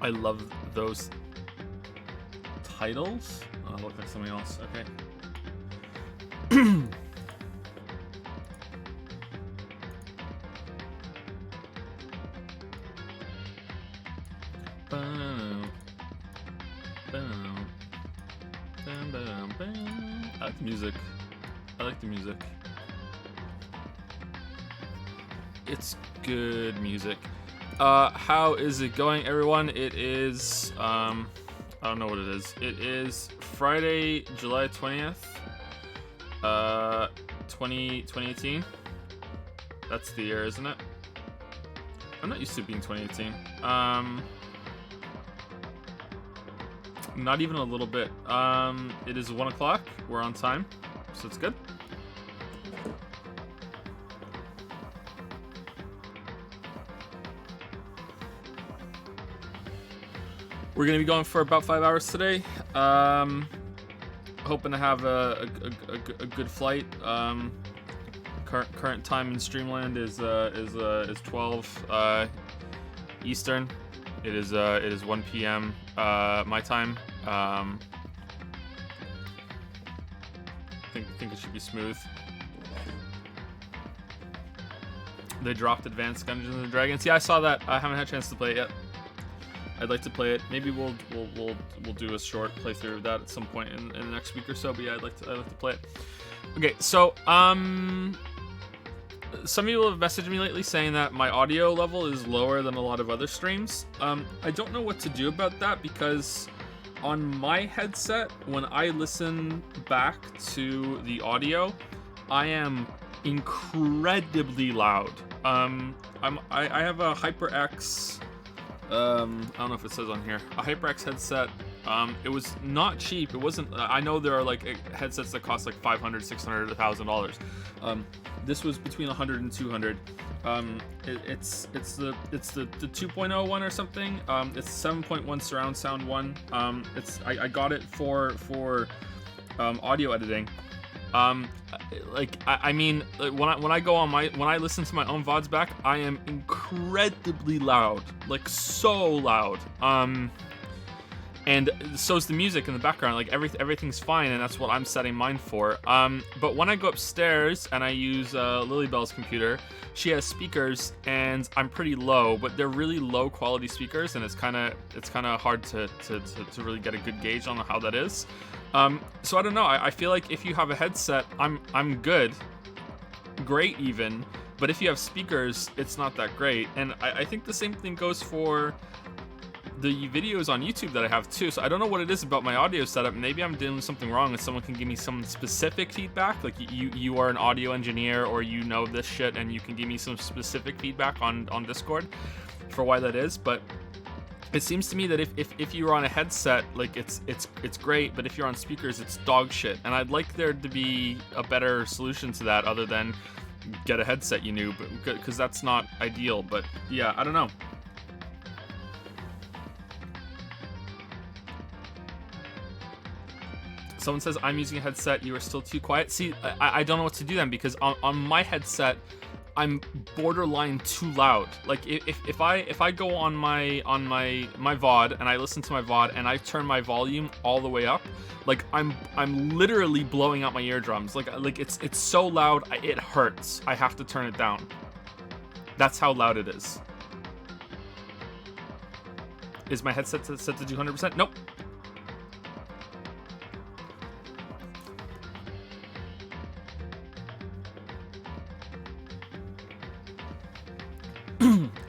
I love those titles. Oh, it looked like something else. Okay. I like the music. I like the music. It's good music. How is it going, everyone? It is, I don't know what it is. It is Friday, July 20th, 2018. That's the year, isn't it? I'm not used to it being 2018. Not even a little bit. It is 1 o'clock. We're on time, so it's good. We're gonna be going for about 5 hours today. Hoping to have a good flight. Current time in Streamland is 12 Eastern. It is 1 p.m. My time. Think it should be smooth. They dropped Advanced Dungeons and Dragons. Yeah, I saw that. I haven't had a chance to play it yet. I'd like to play it. Maybe we'll do a short playthrough of that at some point in the next week or so. But yeah, I'd like to play it. Okay, so some people have messaged me lately saying that my audio level is lower than a lot of other streams. I don't know what to do about that, because on my headset, when I listen back to the audio, I am incredibly loud. I have a HyperX. I don't know if it says on here. A HyperX headset. It was not cheap. It wasn't. I know there are like headsets that cost like $500, $600, $1,000. This was between $100 and $200. It's the 2.0 one or something. It's 7.1 surround sound one. I got it for audio editing. I mean, when I listen to my own VODs back, I am incredibly loud, like so loud. And so is the music in the background. Like everything's fine, and that's what I'm setting mine for. But when I go upstairs and I use Lilybell's computer, she has speakers, and I'm pretty low, but they're really low quality speakers, and it's kind of hard to really get a good gauge on how that is. So I don't know. I feel like if you have a headset, I'm good, great even. But if you have speakers, it's not that great. And I think the same thing goes for the videos on YouTube that I have too. So I don't know what it is about my audio setup. Maybe I'm doing something wrong, and someone can give me some specific feedback. Like you are an audio engineer, or you know this shit, and you can give me some specific feedback on Discord for why that is. But it seems to me that if you're on a headset, like it's great, but if you're on speakers, it's dog shit. And I'd like there to be a better solution to that, other than get a headset you knew, because that's not ideal. But yeah, I don't know. Someone says, I'm using a headset, you are still too quiet. See, I don't know what to do then, because on my headset, I'm borderline too loud. Like if I go on my VOD and I listen to my VOD and I turn my volume all the way up, like I'm literally blowing out my eardrums. Like it's so loud, it hurts. I have to turn it down. That's how loud it is. Is my headset set to do 100%? Nope.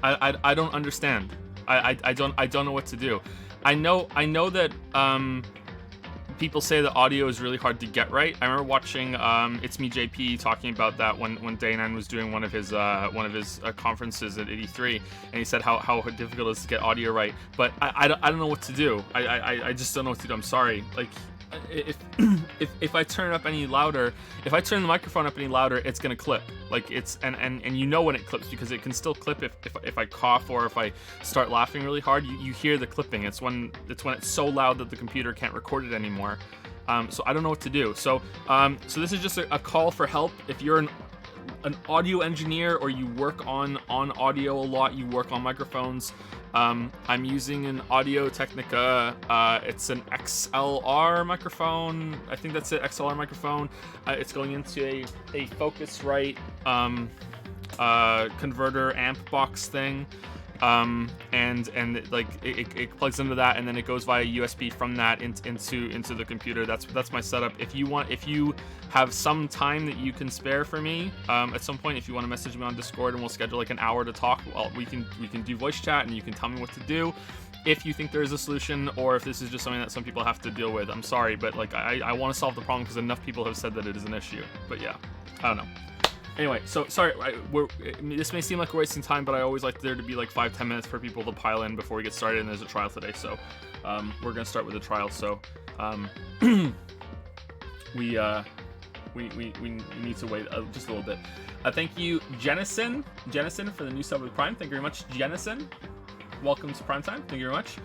I don't understand. I don't know what to do. I know that people say that audio is really hard to get right. I remember watching It's Me JP talking about that when Day9 was doing one of his conferences at 83, and he said how difficult it is to get audio right. But I don't know what to do. I just don't know what to do. I'm sorry. Like if I turn it up any louder, if I turn the microphone up any louder, it's gonna clip. Like it's and you know when it clips, because it can still clip if I cough or if I start laughing really hard. You hear the clipping. It's when it's so loud that the computer can't record it anymore. So I don't know what to do. So this is just a call for help. If you're an audio engineer, or you work on audio a lot, you work on microphones, I'm using an Audio Technica. It's an XLR microphone. I think that's it, XLR microphone. It's going into a Focusrite converter amp box thing. And like it plugs into that, and then it goes via USB from that into the computer. That's my setup. If you have some time that you can spare for me at some point, if you want to message me on Discord and we'll schedule like an hour to talk, well, we can do voice chat and you can tell me what to do. If you think there is a solution, or if this is just something that some people have to deal with, I'm sorry, but like I want to solve the problem because enough people have said that it is an issue. But yeah, I don't know. Anyway, so sorry, this may seem like we're wasting time, but I always like there to be like 5-10 minutes for people to pile in before we get started, and there's a trial today, so we're gonna start with the trial. So we need to wait just a little bit. Thank you, Jennison, for the new sub with Prime. Thank you very much, Jennison. Welcome to Prime Time. Thank you very much.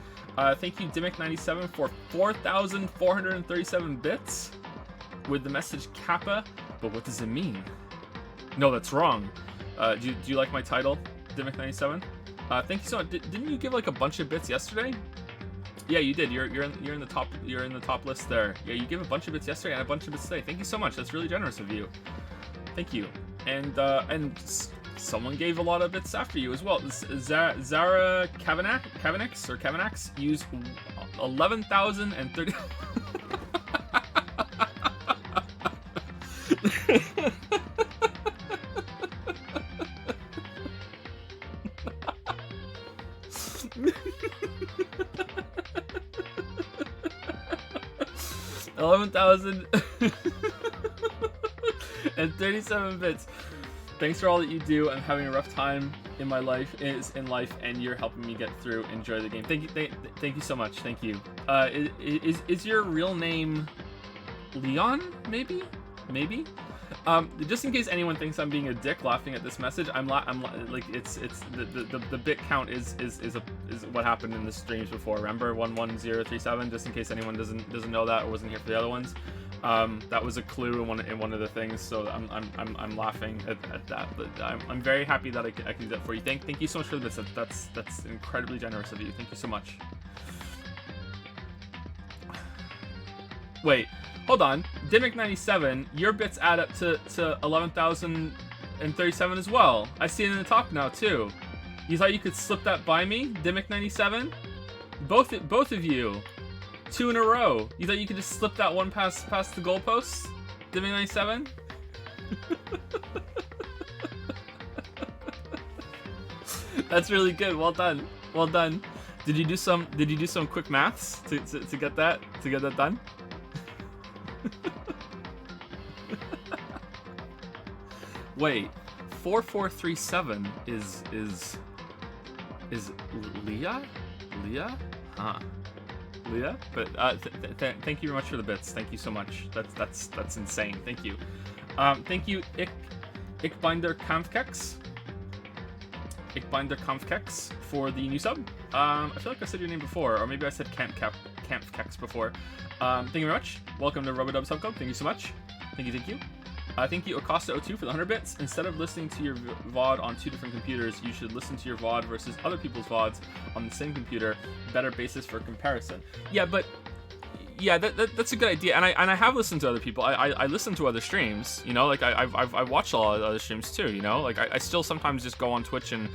Thank you, Dimmick97, for 4,437 bits with the message Kappa. But what does it mean? No, that's wrong. Do you like my title, Dimmick97? Thank you so much. Didn't you give like a bunch of bits yesterday? Yeah, you did. You're in the top. You're in the top list there. Yeah, you gave a bunch of bits yesterday and a bunch of bits today. Thank you so much. That's really generous of you. Thank you. And someone gave a lot of bits after you as well. Zara Kavanax used 11,030. 11,037 bits. Thanks for all that you do. I'm having a rough time in my life, and you're helping me get through. Enjoy the game. Thank you so much. Thank you. Is your real name Leon? Maybe. Just in case anyone thinks I'm being a dick laughing at this message, I'm like it's the bit count is what happened in the streams before. Remember 11037? Just in case anyone doesn't know that or wasn't here for the other ones. That was a clue in one of the things, so I'm laughing at that. But I'm very happy that I can do that for you. Thank you so much for the bits. That's incredibly generous of you. Thank you so much. Wait. Hold on, Dimmick97, your bits add up to 11,037 as well. I see it in the top now too. You thought you could slip that by me, Dimmick97? Both of you, 2 in a row. You thought you could just slip that one past the goalposts, Dimmick97? That's really good. Well done. Well done. Did you do some quick maths to get that done? Wait, 4437 is Leah? Huh. Leah? But thank you very much for the bits. Thank you so much. That's insane. Thank you. Thank you, Ickbinder Kampfkex for the new sub. I feel like I said your name before, or maybe I said Kampfkex before. Thank you very much. Welcome to Rubadub Subclub. Thank you so much. Thank you. Thank you, Acosta02, for the 100 bits. Instead of listening to your VOD on 2 different computers, you should listen to your VOD versus other people's VODs on the same computer. Better basis for comparison. Yeah, that's a good idea. And I have listened to other people. I listen to other streams. You know, like I've watched a lot of other streams too. You know, like I still sometimes just go on Twitch and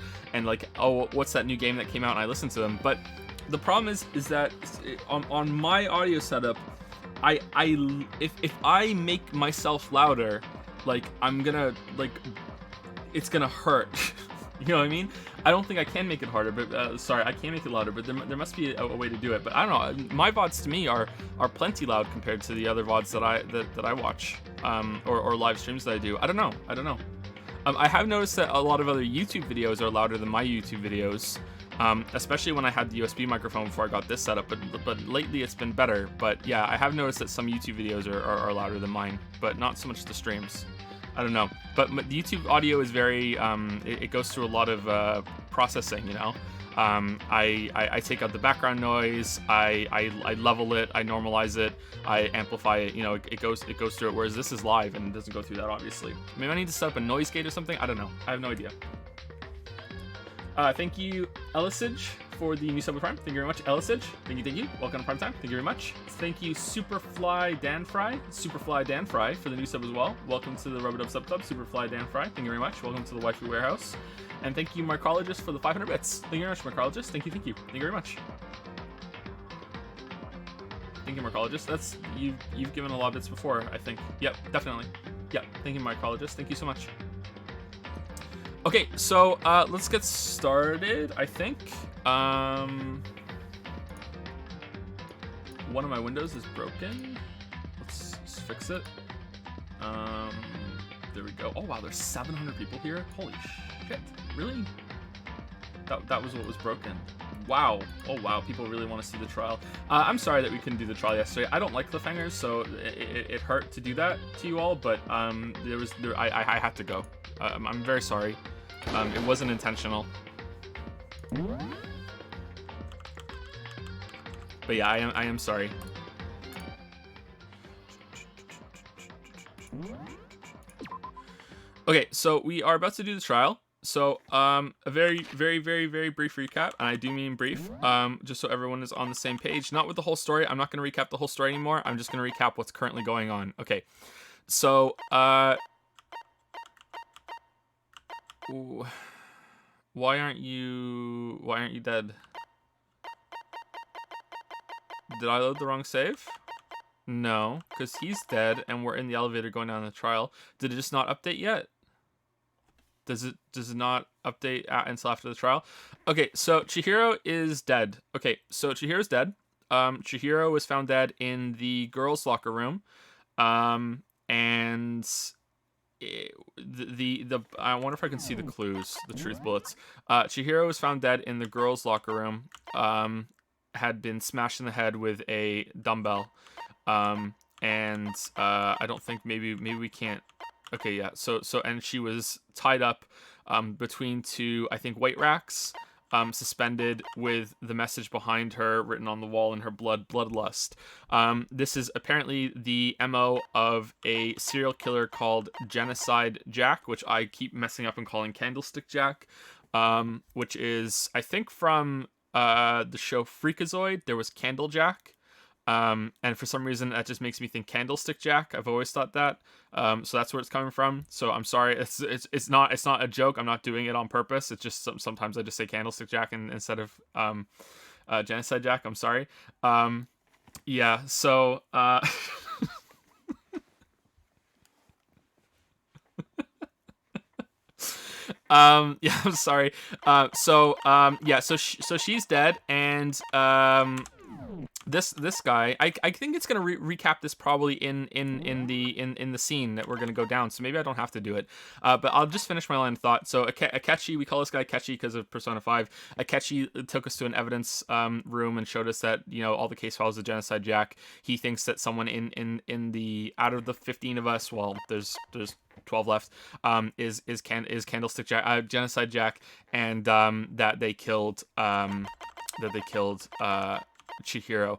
like, oh, what's that new game that came out? And I listen to them. But the problem is that on my audio setup, if I make myself louder, like I'm gonna it's gonna hurt. You know what I mean? I don't think I can make it harder, but sorry, I can't make it louder. But there must be a way to do it. But I don't know. My VODs to me are plenty loud compared to the other VODs that I watch, or live streams that I do. I don't know. I have noticed that a lot of other YouTube videos are louder than my YouTube videos. Especially when I had the USB microphone before I got this setup, but lately it's been better. But yeah, I have noticed that some YouTube videos are louder than mine, but not so much the streams. I don't know, but the YouTube audio is very, it goes through a lot of processing, you know. I take out the background noise, I level it, I normalize it, I amplify it, you know, it goes through it, whereas this is live and it doesn't go through that, obviously. Maybe I need to set up a noise gate or something, I don't know, I have no idea. Thank you, Elisage, for the new sub with Prime. Thank you very much. Elisage, thank you. Welcome to Prime Time. Thank you very much. Thank you, Superfly Dan Fry for the new sub as well. Welcome to the Rubber Dub Sub Club, Superfly Dan Fry. Thank you very much. Welcome to the Waifu Warehouse. And thank you, Marcologist, for the 500 bits. Thank you very much, Marcologist. Thank you. Thank you very much. Thank you, Marcologist. That's you've given a lot of bits before, I think. Yep, definitely. Yep. Thank you, Marcologist. Thank you so much. Okay, so let's get started, I think. One of my windows is broken. Let's fix it. There we go. Oh wow, there's 700 people here. Holy shit! Really? That was what was broken. Wow. Oh wow, people really want to see the trial. I'm sorry that we couldn't do the trial yesterday. I don't like cliffhangers, so it hurt to do that to you all. But I had to go. I'm very sorry. It wasn't intentional. But yeah, I am sorry. Okay, so we are about to do the trial. So a very brief recap, and I do mean brief, just so everyone is on the same page. Not with the whole story. I'm not going to recap the whole story anymore. I'm just going to recap what's currently going on. Okay, so ooh. Why aren't you dead? Did I load the wrong save? No, because he's dead and we're in the elevator going down the trial. Did it just not update yet? Does it not update until after the trial? Okay, so Chihiro is dead. Okay, so Chihiro's dead. Chihiro was found dead in the girls' locker room. And I wonder if I can see the clues, the truth bullets. Chihiro was found dead in the girls' locker room. Had been smashed in the head with a dumbbell. And I don't think maybe we can't. Okay, yeah. So and she was tied up between two, I think, weight racks, suspended with the message behind her written on the wall in her bloodlust. This is apparently the MO of a serial killer called Genocide Jack, which I keep messing up and calling Candlestick Jack, which is, I think, from the show Freakazoid. There was Candle Jack. And for some reason that just makes me think Candlestick Jack. I've always thought that. So that's where it's coming from. So I'm sorry. It's not a joke. I'm not doing it on purpose. It's just sometimes I just say Candlestick Jack instead of Genocide Jack. I'm sorry. Yeah. So yeah, I'm sorry. Yeah, so she's dead, and this guy, I think it's gonna recap this probably in the scene that we're gonna go down. So maybe I don't have to do it. But I'll just finish my line of thought. So Akechi, we call this guy Akechi because of Persona 5. Akechi took us to an evidence room and showed us that, you know, all the case files of Genocide Jack. He thinks that someone in the out of the 15 of us, well, there's 12 left, is Candlestick Jack, Genocide Jack, and that they killed Chihiro.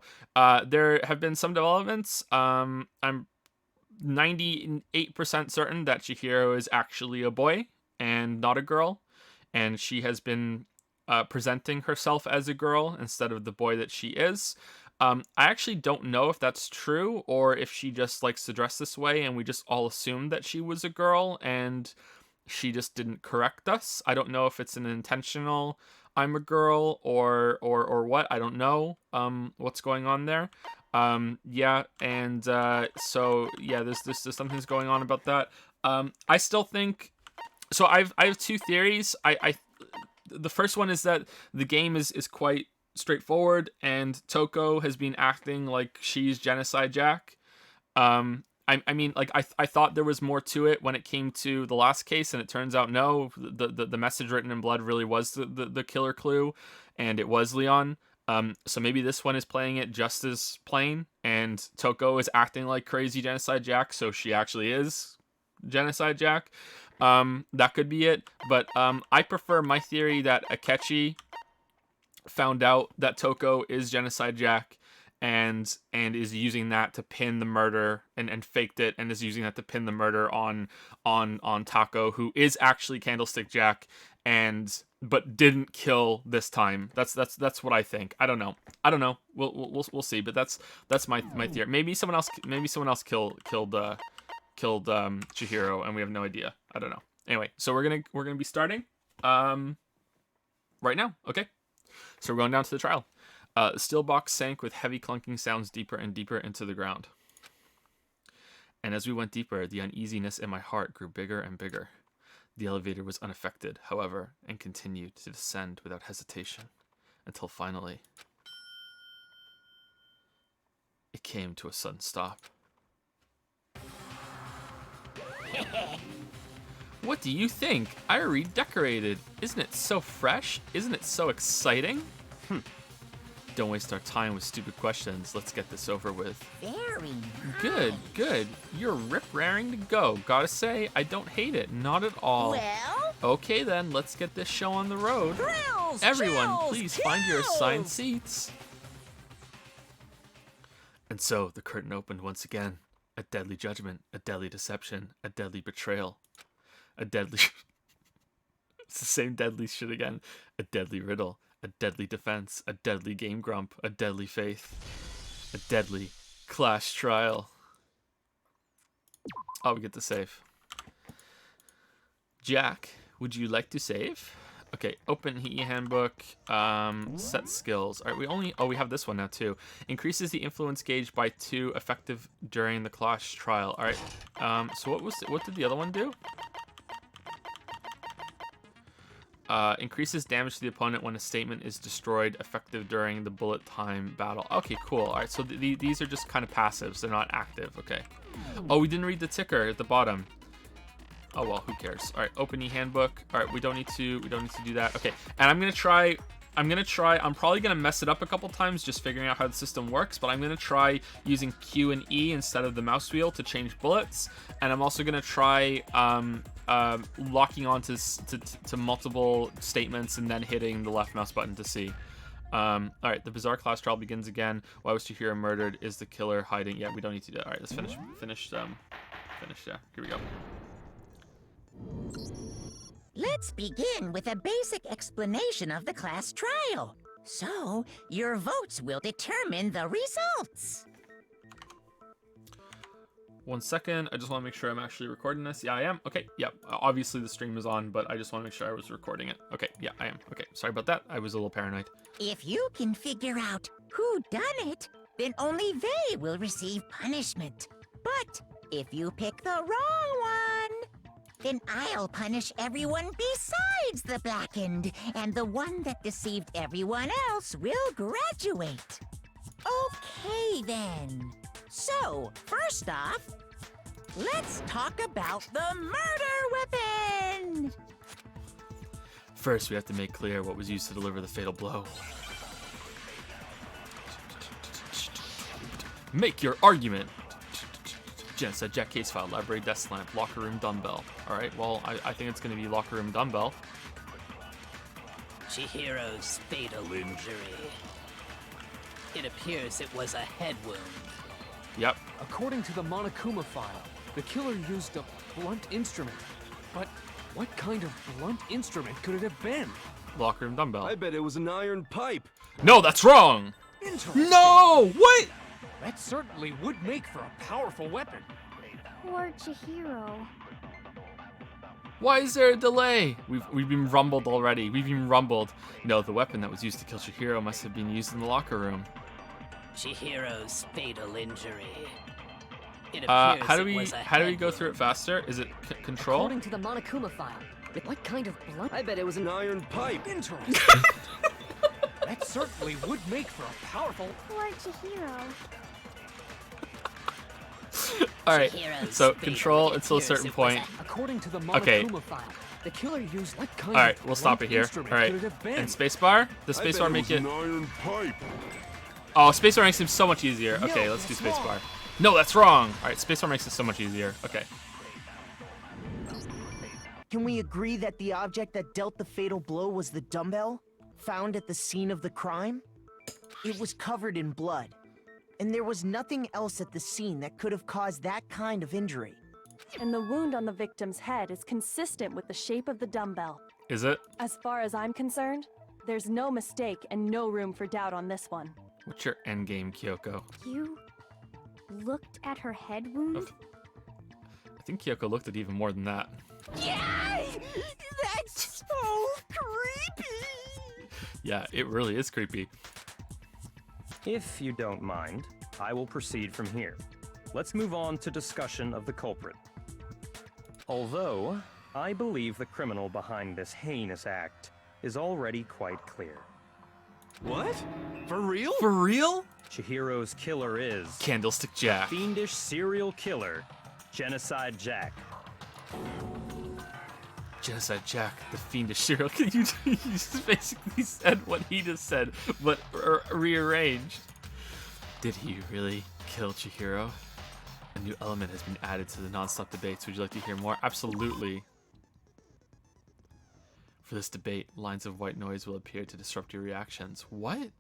There have been some developments. I'm 98% certain that Chihiro is actually a boy and not a girl, and she has been presenting herself as a girl instead of the boy that she is. I actually don't know if that's true or if she just likes to dress this way and we just all assumed that she was a girl and she just didn't correct us. I don't know if it's an intentional I'm a girl or what. I don't know what's going on there. Yeah, and so yeah, there's something's going on about that. I still think so. I have two theories. The first one is that the game is quite straightforward, and Toko has been acting like she's Genocide Jack. I mean, like I thought there was more to it when it came to the last case, and it turns out no. The message written in blood really was the killer clue, and it was Leon. So maybe this one is playing it just as plain, and Toko is acting like crazy Genocide Jack, so she actually is Genocide Jack. That could be it, but I prefer my theory that Akechi found out that Toko is Genocide Jack and is using that to pin the murder and faked it and is using that to pin the murder on Taco, who is actually Candlestick Jack but didn't kill this time. That's what I think. I don't know. We'll see. But that's my theory. Maybe someone else killed Chihiro and we have no idea. I don't know. Anyway, so we're gonna be starting right now. Okay. So we're going down to the trial. The steel box sank with heavy clunking sounds deeper and deeper into the ground. And as we went deeper, the uneasiness in my heart grew bigger and bigger. The elevator was unaffected, however, and continued to descend without hesitation, until finally it came to a sudden stop. What do you think? I redecorated. Isn't it so fresh? Isn't it so exciting? Don't waste our time with stupid questions. Let's get this over with. Very nice. Good. You're rip-raring to go. Gotta say, I don't hate it. Not at all. Well? Okay then, let's get this show on the road. Thrills, Everyone, chills, please kills. find your assigned seats. And so, the curtain opened once again. A deadly judgment, a deadly deception, a deadly betrayal. A deadly... It's the same deadly shit again. A deadly riddle. A deadly defense, a deadly game grump, a deadly faith, a deadly clash trial. Oh, we get to save. Jack, would you like to save? Okay, open HE handbook, set skills. All right, we have this one now too. Increases the influence gauge by 2, effective during the clash trial. All right, so what did the other one do? Increases damage to the opponent when a statement is destroyed, effective during the bullet time battle. Okay, cool. All right, so these are just kind of passives. They're not active. Okay. Oh, we didn't read the ticker at the bottom. Oh well, who cares? All right, open e-handbook. All right, we don't need to do that. Okay, and I'm probably gonna mess it up a couple times just figuring out how the system works, but I'm gonna try using Q and E instead of the mouse wheel to change bullets, and I'm also gonna try locking on to multiple statements and then hitting the left mouse button to see. All right, the bizarre class trial begins again. Why was Chihiro murdered? Is the killer hiding? Yeah, we don't need to do that. All right, let's finish. Yeah, here we go. Let's begin with a basic explanation of the class trial. So, your votes will determine the results. 1 second. I just want to make sure I'm actually recording this. Yeah, I am. Okay, yeah. Obviously the stream is on, but I just want to make sure I was recording it. Okay, yeah, I am. Okay, sorry about that. I was a little paranoid. If you can figure out who done it, then only they will receive punishment. But if you pick the wrong one, then I'll punish everyone besides the blackened, and the one that deceived everyone else will graduate. Okay, then. So, first off, let's talk about the murder weapon! First, we have to make clear what was used to deliver the fatal blow. Make your argument! Genocide Jack case file, library desk lamp, locker room dumbbell. Alright, well, I think it's going to be locker room dumbbell. Chihiro's fatal injury. It appears it was a head wound. Yep. According to the Monokuma file, the killer used a blunt instrument. But what kind of blunt instrument could it have been? Locker room dumbbell. I bet it was an iron pipe. No, that's wrong! Interesting. No! What? That certainly would make for a powerful weapon. Poor Chihiro. Why is there a delay? We've been rumbled already. We've been rumbled. No, the weapon that was used to kill Chihiro must have been used in the locker room. Chihiro's fatal injury. It How appears do it we was a go head through it wound. faster? Is it control? According to the Monokuma file, what kind of blunt? I bet it was An iron pipe. Interesting. That certainly would make for a powerful... Poor Chihiro. All right. Chihiro's So fatal control until a appears certain it was a- point. According to the Okay. Monokuma file, the killer used what kind All right, of we'll stop blunt it here. All instrument right. could it have been? And spacebar. The I bet spacebar it make was it. an iron pipe. Oh, spacebar makes it so much easier. Okay, let's do that's spacebar. wrong. No, that's wrong. All right, spacebar makes it so much easier. Okay. Can we agree that the object that dealt the fatal blow was the dumbbell, found at the scene of the crime? It was covered in blood. and there was nothing else at the scene that could have caused that kind of injury. And the wound on the victim's head is consistent with the shape of the dumbbell. Is it? As far as I'm concerned, there's no mistake and no room for doubt on this one. What's your endgame, Kyoko? You looked at her head wound? I think Kyoko looked at even more than that. Yay! That's so creepy! Yeah, it really is creepy. If you don't mind, I will proceed from here. Let's move on to discussion of the culprit. Although, I believe the criminal behind this heinous act is already quite clear. What? For real? For real? Chihiro's killer is... Candlestick Jack. Fiendish serial killer, Genocide Jack. Genocide Jack, the fiendish serial killer. You just basically said what he just said, but rearranged. Did he really kill Chihiro? A new element has been added to the non-stop debates. Would you like to hear more? Absolutely. For this debate, lines of white noise will appear to disrupt your reactions. What?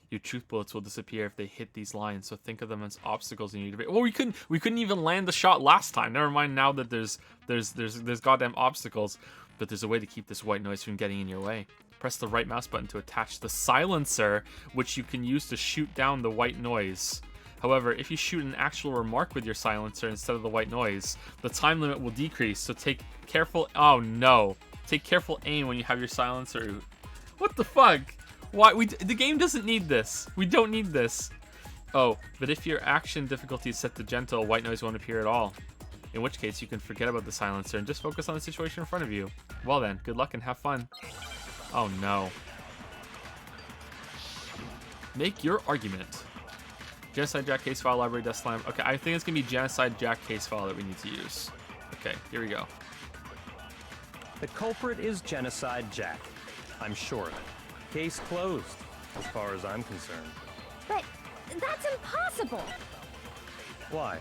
Your truth bullets will disappear if they hit these lines, so think of them as obstacles in your debate. Well, we couldn't even land the shot last time. Never mind now that there's goddamn obstacles, but there's a way to keep this white noise from getting in your way. Press the right mouse button to attach the silencer, which you can use to shoot down the white noise. However, if you shoot an actual remark with your silencer instead of the white noise, the time limit will decrease, so take careful... Oh no. Take careful aim when you have your silencer. What the fuck? Why? The game doesn't need this. We don't need this. Oh, but if your action difficulty is set to gentle, white noise won't appear at all. In which case, you can forget about the silencer and just focus on the situation in front of you. Well then, good luck and have fun. Oh no. Make your argument. Genocide Jack case file, library desk slam. Okay, I think it's gonna be Genocide Jack case file that we need to use. Okay, here we go. The culprit is Genocide Jack. I'm sure of it. Case closed, as far as I'm concerned. But that's impossible. Why?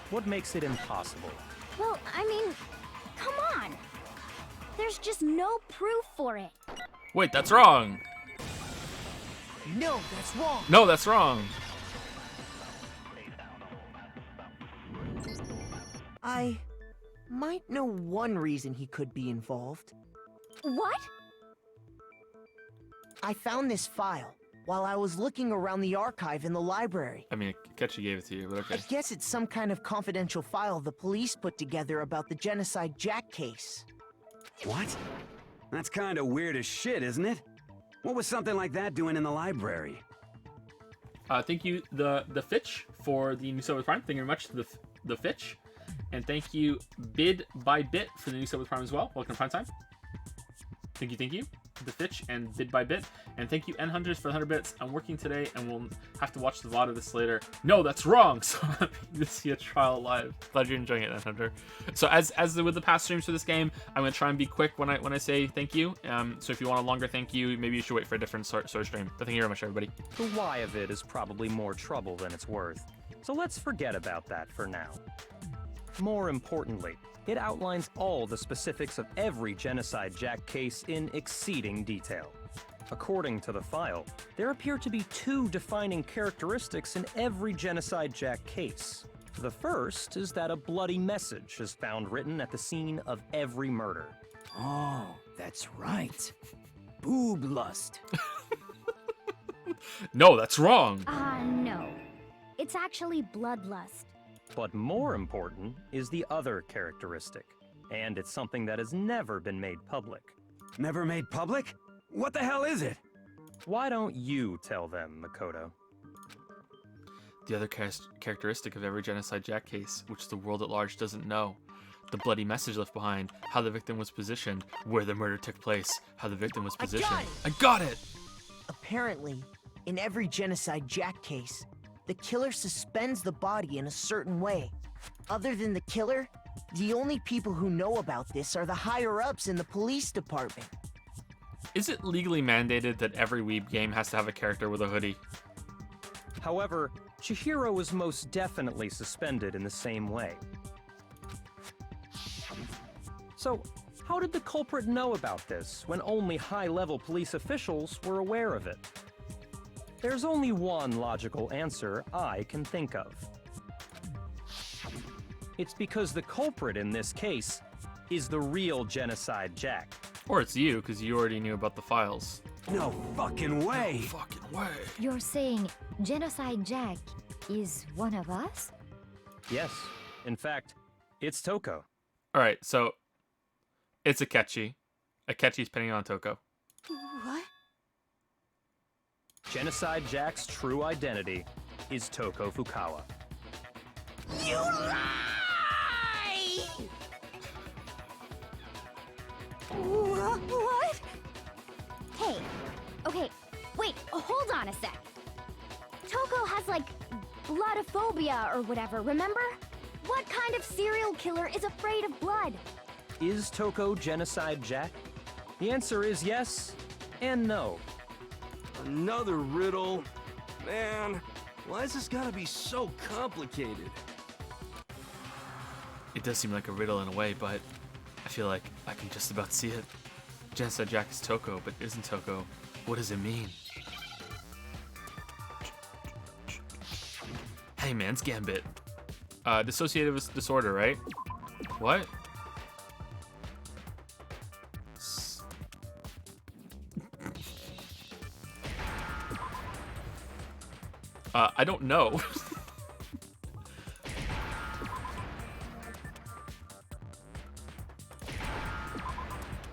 What makes it impossible? Well, I mean, come on. There's just no proof for it. Wait, that's wrong. No, that's wrong. No, that's wrong. I might know one reason he could be involved. What? I found this file while I was looking around the archive in the library. I mean, Ketchy gave it to you, but okay. I guess it's some kind of confidential file the police put together about the Genocide Jack case. What? That's kind of weird as shit, isn't it? What was something like that doing in the library? Thank you, the Fitch, for the new sub with Prime. Thank you very much to the Fitch. And thank you, Bid by Bit, for the new sub with Prime as well. Welcome to Prime Time. Thank you, the Fitch and Bid by Bit. And thank you, N-Hunters, for the 100 bits. I'm working today, and we'll have to watch the VOD of this later. No, that's wrong! So I'm happy to see a trial live. Glad you're enjoying it, N-Hunter. So as with the past streams for this game, I'm going to try and be quick when I say thank you. So if you want a longer thank you, maybe you should wait for a different sort of stream. But thank you very much, everybody. The why of it is probably more trouble than it's worth. So let's forget about that for now. More importantly, it outlines all the specifics of every Genocide Jack case in exceeding detail. According to the file, there appear to be two defining characteristics in every Genocide Jack case. The first is that a bloody message is found written at the scene of every murder. Oh, that's right. Boob lust. No, that's wrong. No. It's actually bloodlust. But more important is the other characteristic, and it's something that has never been made public. Never made public? What the hell is it? Why don't you tell them, Makoto? The other characteristic of every Genocide Jack case, which the world at large doesn't know. The bloody message left behind, how the victim was positioned, where the murder took place, how the victim was positioned. I got it! Apparently, in every Genocide Jack case, the killer suspends the body in a certain way. Other than the killer, the only people who know about this are the higher-ups in the police department. Is it legally mandated that every weeb game has to have a character with a hoodie? However, Chihiro was most definitely suspended in the same way. So, how did the culprit know about this when only high-level police officials were aware of it? There's only one logical answer I can think of. It's because the culprit in this case is the real Genocide Jack. Or it's you, because you already knew about the files. No fucking way! No fucking way. You're saying Genocide Jack is one of us? Yes, in fact, it's Toko. Alright, so it's Akechi. Akechi's pinning on Toko. What? Genocide Jack's true identity is Toko Fukawa. You lie! What? Hey, okay, wait, hold on a sec. Toko has, like, bloodophobia or whatever, remember? What kind of serial killer is afraid of blood? Is Toko Genocide Jack? The answer is yes and no. Another riddle? Man, why has this gotta be so complicated? It does seem like a riddle in a way, but I feel like I can just about see it. Genocide Jack is Toko, but isn't Toko. What does it mean? Hey man, it's Gambit. Dissociative disorder, right? What? I don't know.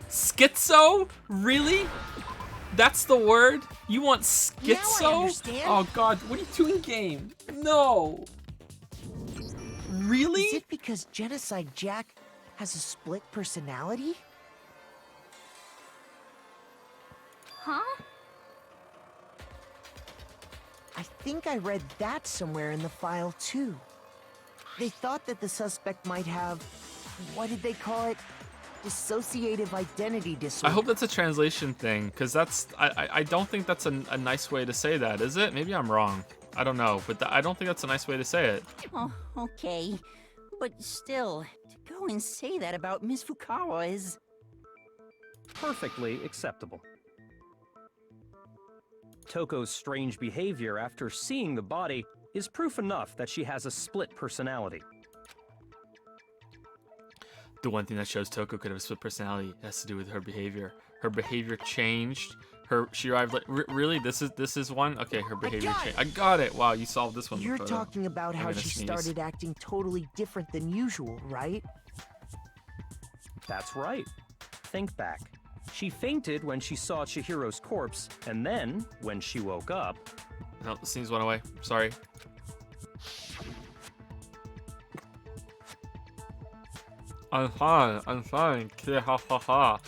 Schizo? Really? That's the word? You want schizo? Now I understand. Oh god, what are you doing, game? No. Really? Is it because Genocide Jack has a split personality? Huh? I think I read that somewhere in the file too. They thought that the suspect might have, what did they call it? Dissociative identity disorder. I hope that's a translation thing, because that's I don't think that's a nice way to say that, is it? Maybe I'm wrong. I don't know, but I don't think that's a nice way to say it. Oh, okay. But still, to go and say that about Miss Fukawa is... Perfectly acceptable. Toko's strange behavior after seeing the body is proof enough that she has a split personality. The one thing that shows Toko could have a split personality has to do with her behavior. Her behavior changed. She arrived like really. This is one. Okay, her behavior changed. I got it. Wow, you solved this one. You're before, talking about I'm how gonna she sneeze. started acting totally different than usual, right? That's right. Think back. She fainted when she saw Chihiro's corpse, and then, when she woke up... No, the sneeze went away. Sorry. I'm fine. I'm fine. Ha ha ha.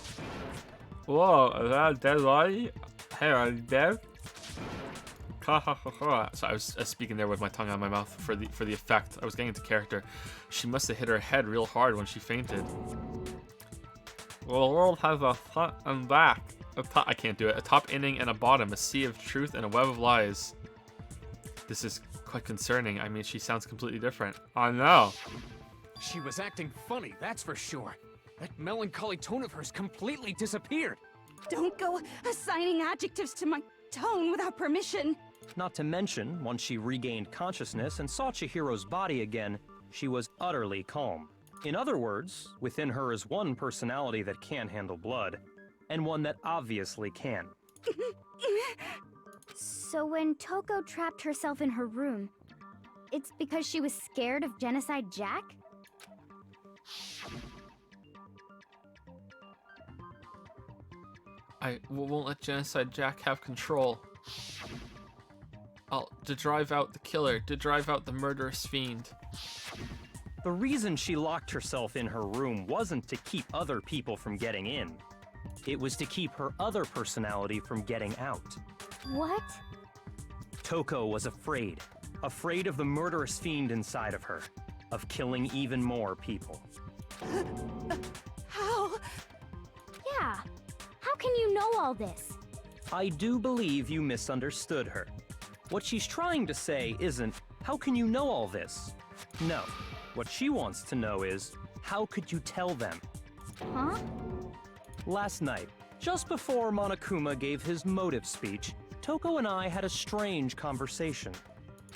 Whoa, is that a dead body? Hey, are you dead? Ha ha ha ha. So I was speaking there with my tongue out of my mouth for the effect. I was getting into character. She must have hit her head real hard when she fainted. Well, the world has a front and back. I can't do it. A top ending and a bottom. A sea of truth and a web of lies. This is quite concerning. I mean, she sounds completely different. I know. She was acting funny, that's for sure. That melancholy tone of hers completely disappeared. Don't go assigning adjectives to my tone without permission. Not to mention, once she regained consciousness and saw Chihiro's body again, she was utterly calm. In other words, within her is one personality that can handle blood, and one that obviously can. So when Toko trapped herself in her room, it's because she was scared of Genocide Jack? I won't let Genocide Jack have control. To drive out the killer, to drive out the murderous fiend. The reason she locked herself in her room wasn't to keep other people from getting in. It was to keep her other personality from getting out. What? Toko was afraid. Afraid of the murderous fiend inside of her. Of killing even more people. How? Yeah. How can you know all this? I do believe you misunderstood her. What she's trying to say isn't, how can you know all this? No. What she wants to know is, how could you tell them? Huh? Last night, just before Monokuma gave his motive speech, Toko and I had a strange conversation.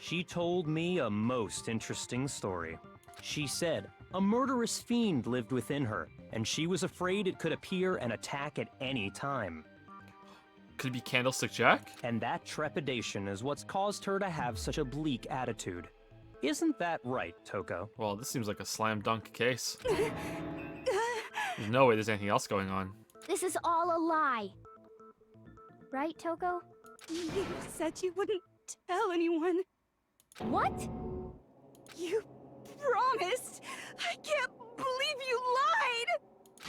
She told me a most interesting story. She said a murderous fiend lived within her, and she was afraid it could appear and attack at any time. Could it be Candlestick Jack? And that trepidation is what's caused her to have such a bleak attitude. Isn't that right, Toko? Well, this seems like a slam dunk case. There's no way there's anything else going on. This is all a lie. Right, Toko? You said you wouldn't tell anyone. What? You promised. I can't believe you lied.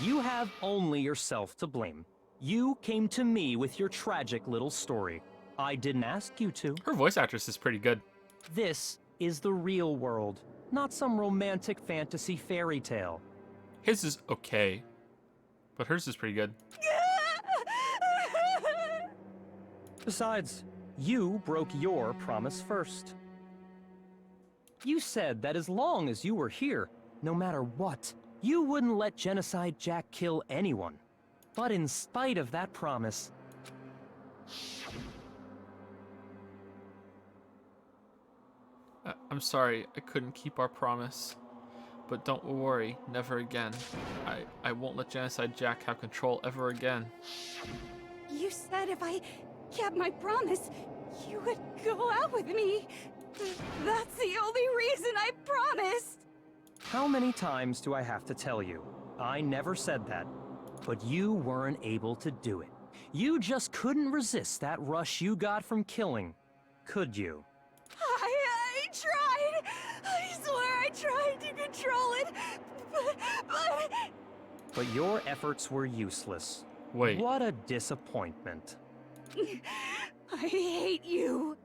You have only yourself to blame. You came to me with your tragic little story. I didn't ask you to. Her voice actress is pretty good. This is the real world, not some romantic fantasy fairy tale. His is okay, but hers is pretty good. Besides, you broke your promise first. You said that as long as you were here, no matter what, you wouldn't let Genocide Jack kill anyone. But in spite of that promise, I'm sorry, I couldn't keep our promise. But don't worry, never again. I won't let Genocide Jack have control ever again. You said if I kept my promise, you would go out with me. That's the only reason I promised. how many times do I have to tell you? I never said that. But you weren't able to do it. You just couldn't resist that rush you got from killing, could you? I tried. I swear I tried to control it, but... But your efforts were useless. Wait. What a disappointment. I hate you.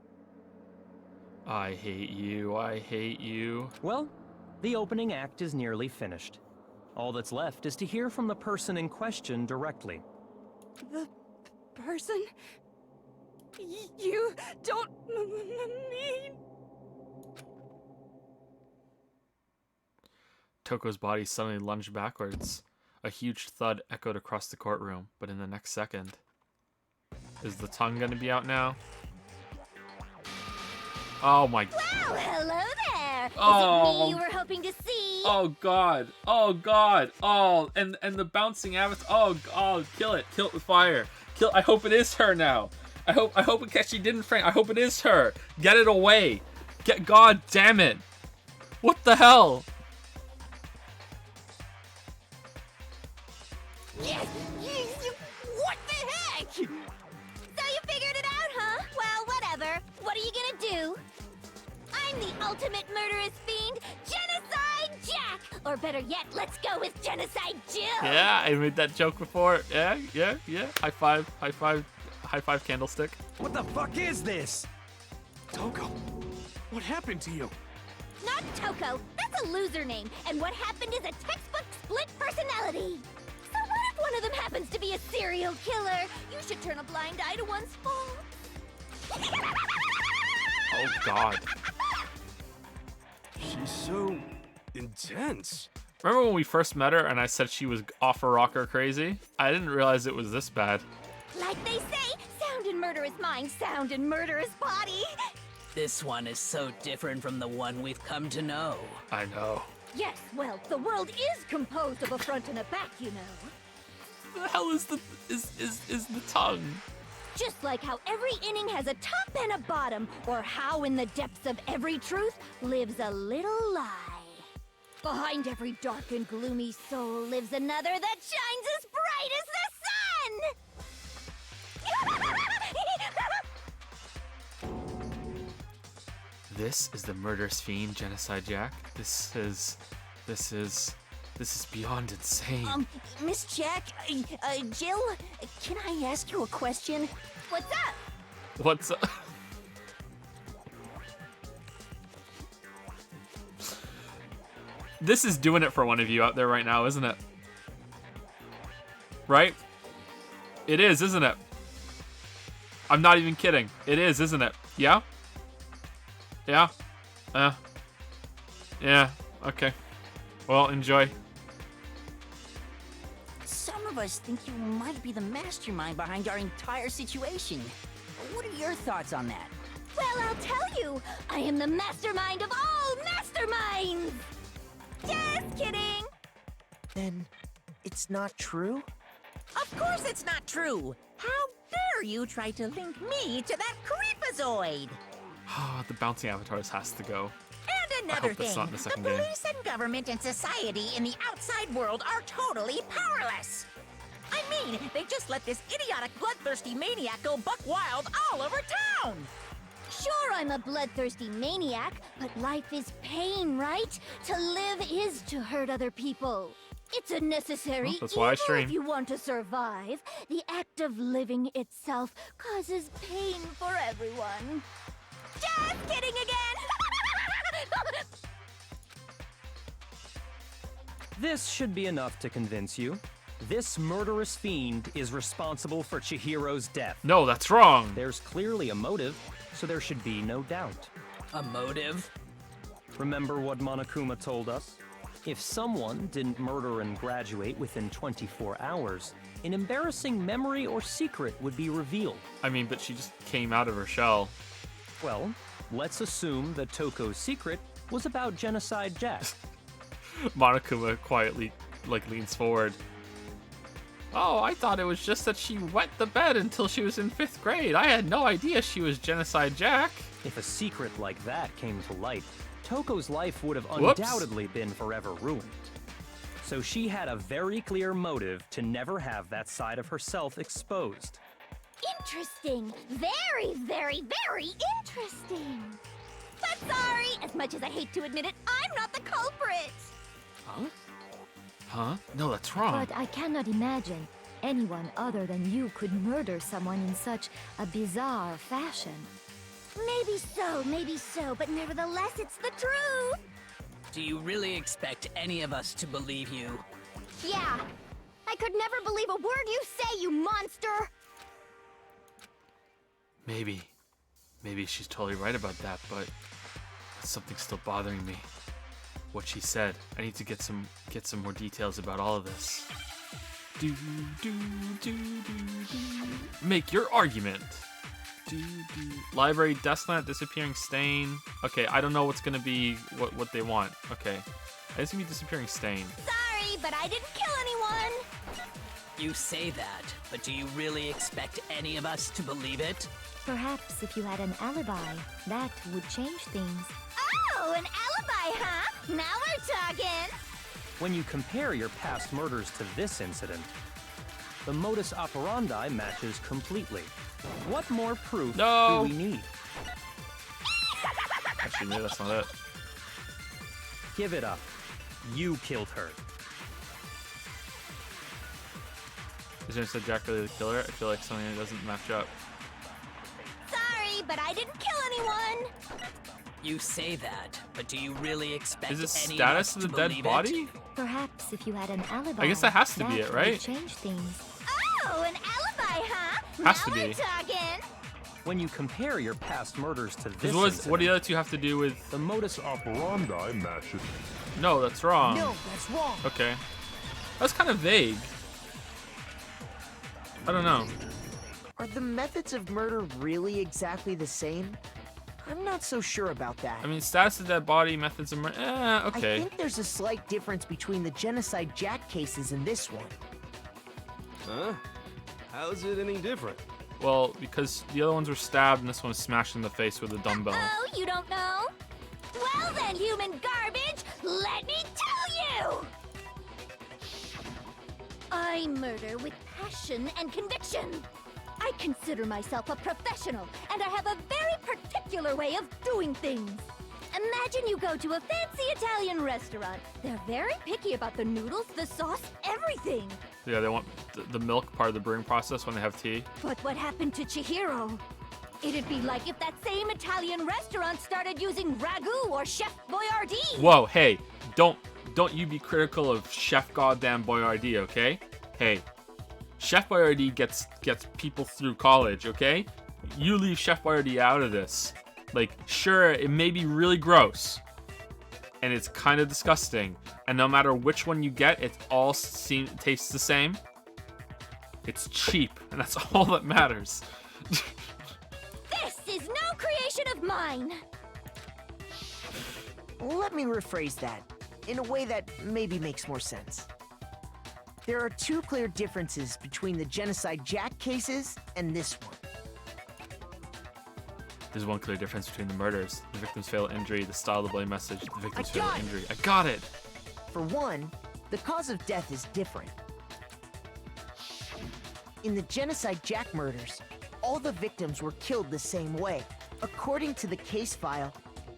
I hate you, I hate you. Well, the opening act is nearly finished. All that's left is to hear from the person in question directly. The person? You don't mean... Toko's body suddenly lunged backwards. A huge thud echoed across the courtroom, but in the next second... Is the tongue gonna be out now? Oh my... Well, hello there! Oh. Is it me you were hoping to see? Oh god! Oh god! Oh, and the bouncing avatar. Oh, kill it! Kill it with fire! Kill! I hope it is her now. I hope it actually didn't frame. I hope it is her. Get it away! Get! God damn it! What the hell? Yes! What the heck? So you figured it out, huh? Well, whatever. What are you gonna do? I'm the ultimate murderous fiend, Genocide Jack! Or better yet, let's go with Genocide Jill! Yeah, I made that joke before. Yeah. High five, candlestick. What the fuck is this? Toko, what happened to you? Not Toko. That's a loser name. And what happened is a textbook split personality. So what if one of them happens to be a serial killer? You should turn a blind eye to one's faults. Oh god. She's so intense. Remember when we first met her and I said she was off her rocker crazy? I didn't realize it was this bad. Like they say, sound in murderous mind, sound in murderous body. This one is so different from the one we've come to know. I know. Yes, well, the world is composed of a front and a back, you know. The hell is the tongue? Just like how every inning has a top and a bottom, or how in the depths of every truth lives a little lie. Behind every dark and gloomy soul lives another that shines as bright as the sun! This is the murderous fiend, Genocide Jack. This is beyond insane. Miss Jack, Jill, can I ask you a question? What's up? What's up? This is doing it for one of you out there right now, isn't it? Right? It is, isn't it? I'm not even kidding. It is, isn't it? Yeah? Yeah? Yeah, okay. Well, enjoy. Some of us think you might be the mastermind behind our entire situation. What are your thoughts on that? Well, I'll tell you. I am the mastermind of all masterminds. Just kidding. Then it's not true? Of course it's not true. How dare you try to link me to that creepazoid? The bouncing avatars has to go. And I another hope that's thing, not in the the second game. police and government and society in the outside world are totally powerless. I mean, they just let this idiotic, bloodthirsty maniac go buck wild all over town. Sure, I'm a bloodthirsty maniac, but life is pain, right? To live is to hurt other people. It's a necessary Well, that's why I evil stream. if you want to survive. The act of living itself causes pain for everyone. Just kidding again! This should be enough to convince you. This murderous fiend is responsible for Chihiro's death. No, that's wrong. There's clearly a motive, so there should be no doubt. A motive? Remember what Monokuma told us? If someone didn't murder and graduate within 24 hours, an embarrassing memory or secret would be revealed. I mean, but she just came out of her shell. Well, let's assume that Toko's secret was about Genocide Jack. Monokuma quietly, leans forward. Oh, I thought it was just that she wet the bed until she was in 5th grade. I had no idea she was Genocide Jack. If a secret like that came to light, Toko's life would have Whoops. undoubtedly been forever ruined. So she had a very clear motive to never have that side of herself exposed. Interesting. Very, very, very interesting. But sorry, as much as I hate to admit it, I'm not the culprit. Huh? Huh? No, that's wrong. But I cannot imagine anyone other than you could murder someone in such a bizarre fashion. Maybe so, but nevertheless, it's the truth. Do you really expect any of us to believe you? Yeah. I could never believe a word you say, you monster. Maybe she's totally right about that, but something's still bothering me. What she said. I need to get some more details about all of this. Make your argument. Library Deathland, disappearing stain. Okay, I don't know what's gonna be what they want. Okay, it's gonna be disappearing stain. Sorry, but I didn't kill anyone. You say that, but do you really expect any of us to believe it? Perhaps if you had an alibi, that would change things. Oh, an alibi, huh? Now we're talking. When you compare your past murders to this incident, the modus operandi matches completely. What more proof do we need? Actually, maybe that's not it. Give it up. You killed her. Is Genocide Jack really the killer? I feel like something that doesn't match up. Sorry, but I didn't kill anyone. You say that, but do you really expect Is it any status of us of to the dead believe body? it? Perhaps if you had an alibi, I guess that has to be it, right? would change things. Oh, an alibi, huh? Has now to we're be. talking. When you compare your past murders to this What do the other two have to do with... The modus operandi matches. No, that's wrong. No, that's wrong. Okay. That's kind of vague. I don't know. Are the methods of murder really exactly the same? I'm not so sure about that. I mean, status of dead body, methods of murder... okay. I think there's a slight difference between the Genocide Jack cases and this one. Huh? How's it any different? Well, because the other ones were stabbed and this one was smashed in the face with a dumbbell. Oh, you don't know? Well then, human garbage, let me tell you! I murder with passion and conviction. I consider myself a professional, and I have a very particular way of doing things. Imagine you go to a fancy Italian restaurant. They're very picky about the noodles, the sauce, everything. Yeah, they want the milk part of the brewing process when they have tea. But what happened to Chihiro? It'd be like if that same Italian restaurant started using ragu or Chef Boyardee. Whoa, hey, don't you be critical of Chef Goddamn Boyardee, okay? Hey, Chef Boyardee gets people through college, okay? You leave Chef Boyardee out of this. Like, sure, it may be really gross, and it's kind of disgusting, and no matter which one you get, it all tastes the same. It's cheap, and that's all that matters. creation of mine. Let me rephrase that in a way that maybe makes more sense. There are two clear differences between the Genocide Jack cases and this one. There's one clear difference between the murders. The victim's fatal injury, the style of the bloody message, the victim's I fatal got it! injury. I got it! For one, the cause of death is different. In the Genocide Jack murders, all the victims were killed the same way. According to the case file,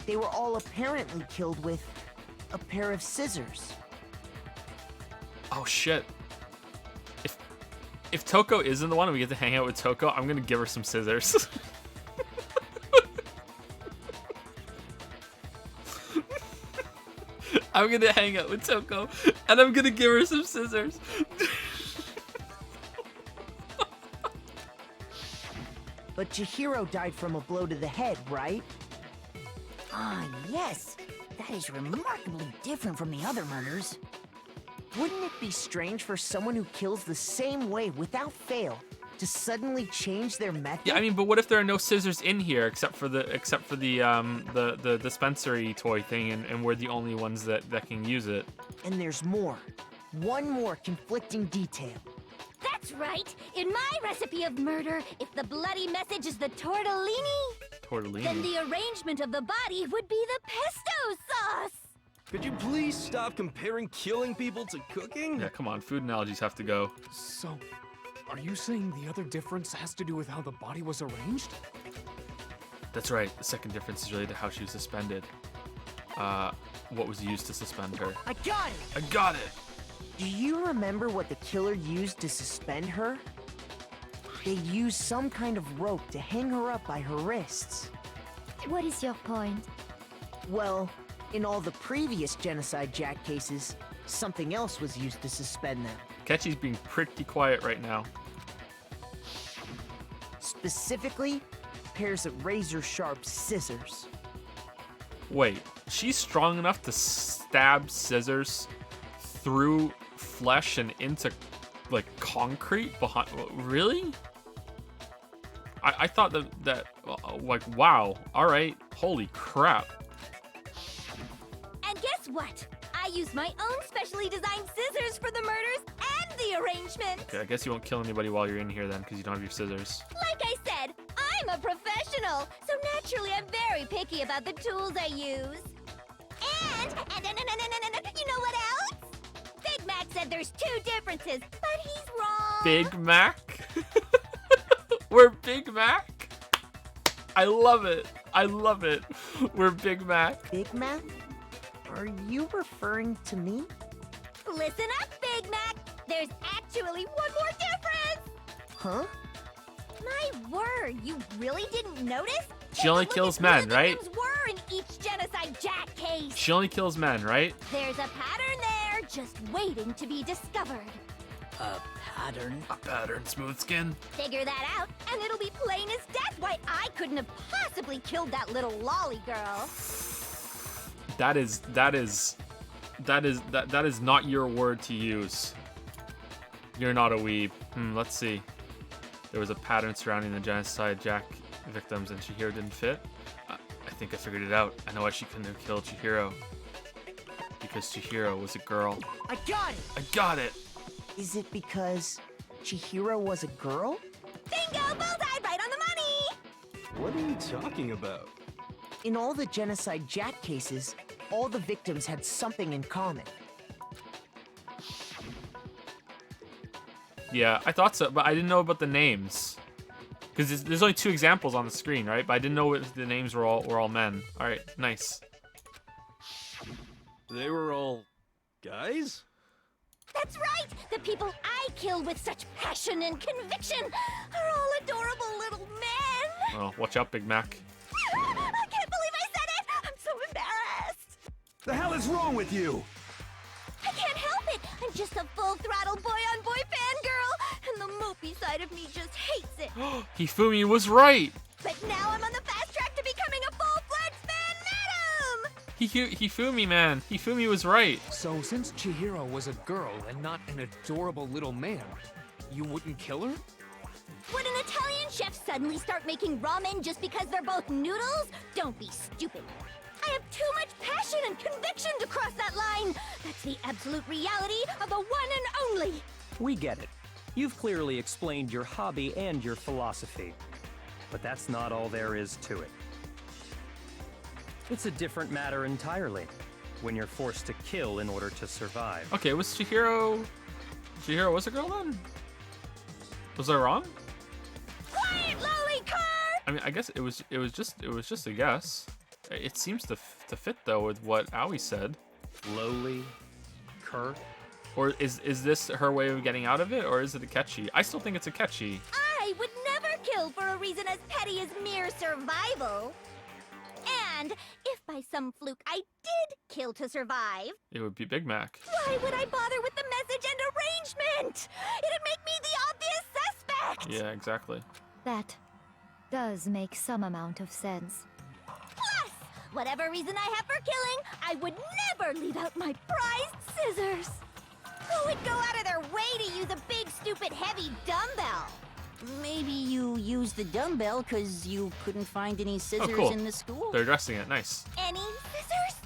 they were all apparently killed with a pair of scissors. Oh shit. If Toko isn't the one and we get to hang out with Toko, I'm gonna give her some scissors. I'm gonna hang out with Toko and I'm gonna give her some scissors. But Chihiro died from a blow to the head, right? Ah, yes. That is remarkably different from the other murders. Wouldn't it be strange for someone who kills the same way without fail to suddenly change their method? Yeah, I mean, but what if there are no scissors in here except for the dispensary toy thing, and we're the only ones that can use it? And there's more. One more conflicting detail. That's right. In my recipe of murder, if the bloody message is the tortellini, then the arrangement of the body would be the pesto sauce. Could you please stop comparing killing people to cooking? Yeah, come on, food analogies have to go. So, are you saying the other difference has to do with how the body was arranged? That's right. The second difference is related to how she was suspended. What was used to suspend her? I got it! I got it! Do you remember what the killer used to suspend her? They used some kind of rope to hang her up by her wrists. What is your point? Well, in all the previous Genocide Jack cases, something else was used to suspend them. Ketchy's being pretty quiet right now. Specifically, pairs of razor-sharp scissors. Wait, she's strong enough to stab scissors through flesh and into, like, concrete behind? Really? I thought that like, wow, all right, holy crap. And guess what? I used my own specially designed scissors for the murders and the arrangement. Okay, I guess you won't kill anybody while you're in here then, because you don't have your scissors. Like I said, I'm a professional, so naturally I'm very picky about the tools I use. And you know what else? Big Mac said there's two differences, but he's wrong. Big Mac? We're Big Mac? I love it. I love it. We're Big Mac. Big Mac? Are you referring to me? Listen up, Big Mac. There's actually one more difference. Huh? My word, you really didn't notice? She only kills men, right? Were in each Genocide Jack case. She only kills men, right? There's a pattern there, just waiting to be discovered. A pattern? A pattern, smooth skin. Figure that out, and it'll be plain as death why I couldn't have possibly killed that little lolly girl. That is not your word to use. You're not a weeb. Let's see. There was a pattern surrounding the Genocide Jack victims, and Chihiro didn't fit. I think I figured it out. I know why she couldn't have killed Chihiro. Because Chihiro was a girl. I got it! I got it! Is it because Chihiro was a girl? Bingo! Bullseye! Right on the money! What are you talking about? In all the Genocide Jack cases, all the victims had something in common. Yeah, I thought so, but I didn't know about the names. Because there's only two examples on the screen, right? But I didn't know if the names were all men. All right, nice. They were all guys? That's right! The people I kill with such passion and conviction are all adorable little men! Well, watch out, Big Mac. I can't believe I said it! I'm so embarrassed! The hell is wrong with you? I can't help it! I'm just a full-throttle boy-on-boy fangirl, and the mopey side of me just hates it. Hifumi was right! But now I'm on the fast track to becoming a full-fledged fan madam! Hifumi, man. Hifumi was right. So, since Chihiro was a girl and not an adorable little man, you wouldn't kill her? Would an Italian chef's son suddenly start making ramen just because they're both noodles? Don't be stupid. I have too much passion and conviction to cross that line. That's the absolute reality of the one and only. We get it. You've clearly explained your hobby and your philosophy. But that's not all there is to it. It's a different matter entirely, when you're forced to kill in order to survive. Okay, was Chihiro was a girl then? Was I wrong? Quiet, lolly cur! I mean, I guess it was just a guess. It seems to fit though with what Aoi said. Lowly cur? Or is this her way of getting out of it, or is it a catchy? I still think it's a catchy. I would never kill for a reason as petty as mere survival. And if by some fluke I did kill to survive, It would be Big Mac. why would I bother with the message and arrangement? It'd make me the obvious suspect! Yeah, exactly. That does make some amount of sense. Plus, whatever reason I have for killing, I would never leave out my prized scissors. Who would go out of their way to use a big, stupid, heavy dumbbell? Maybe you used the dumbbell because you couldn't find any scissors cool. in the school. They're addressing it. Nice. Any scissors?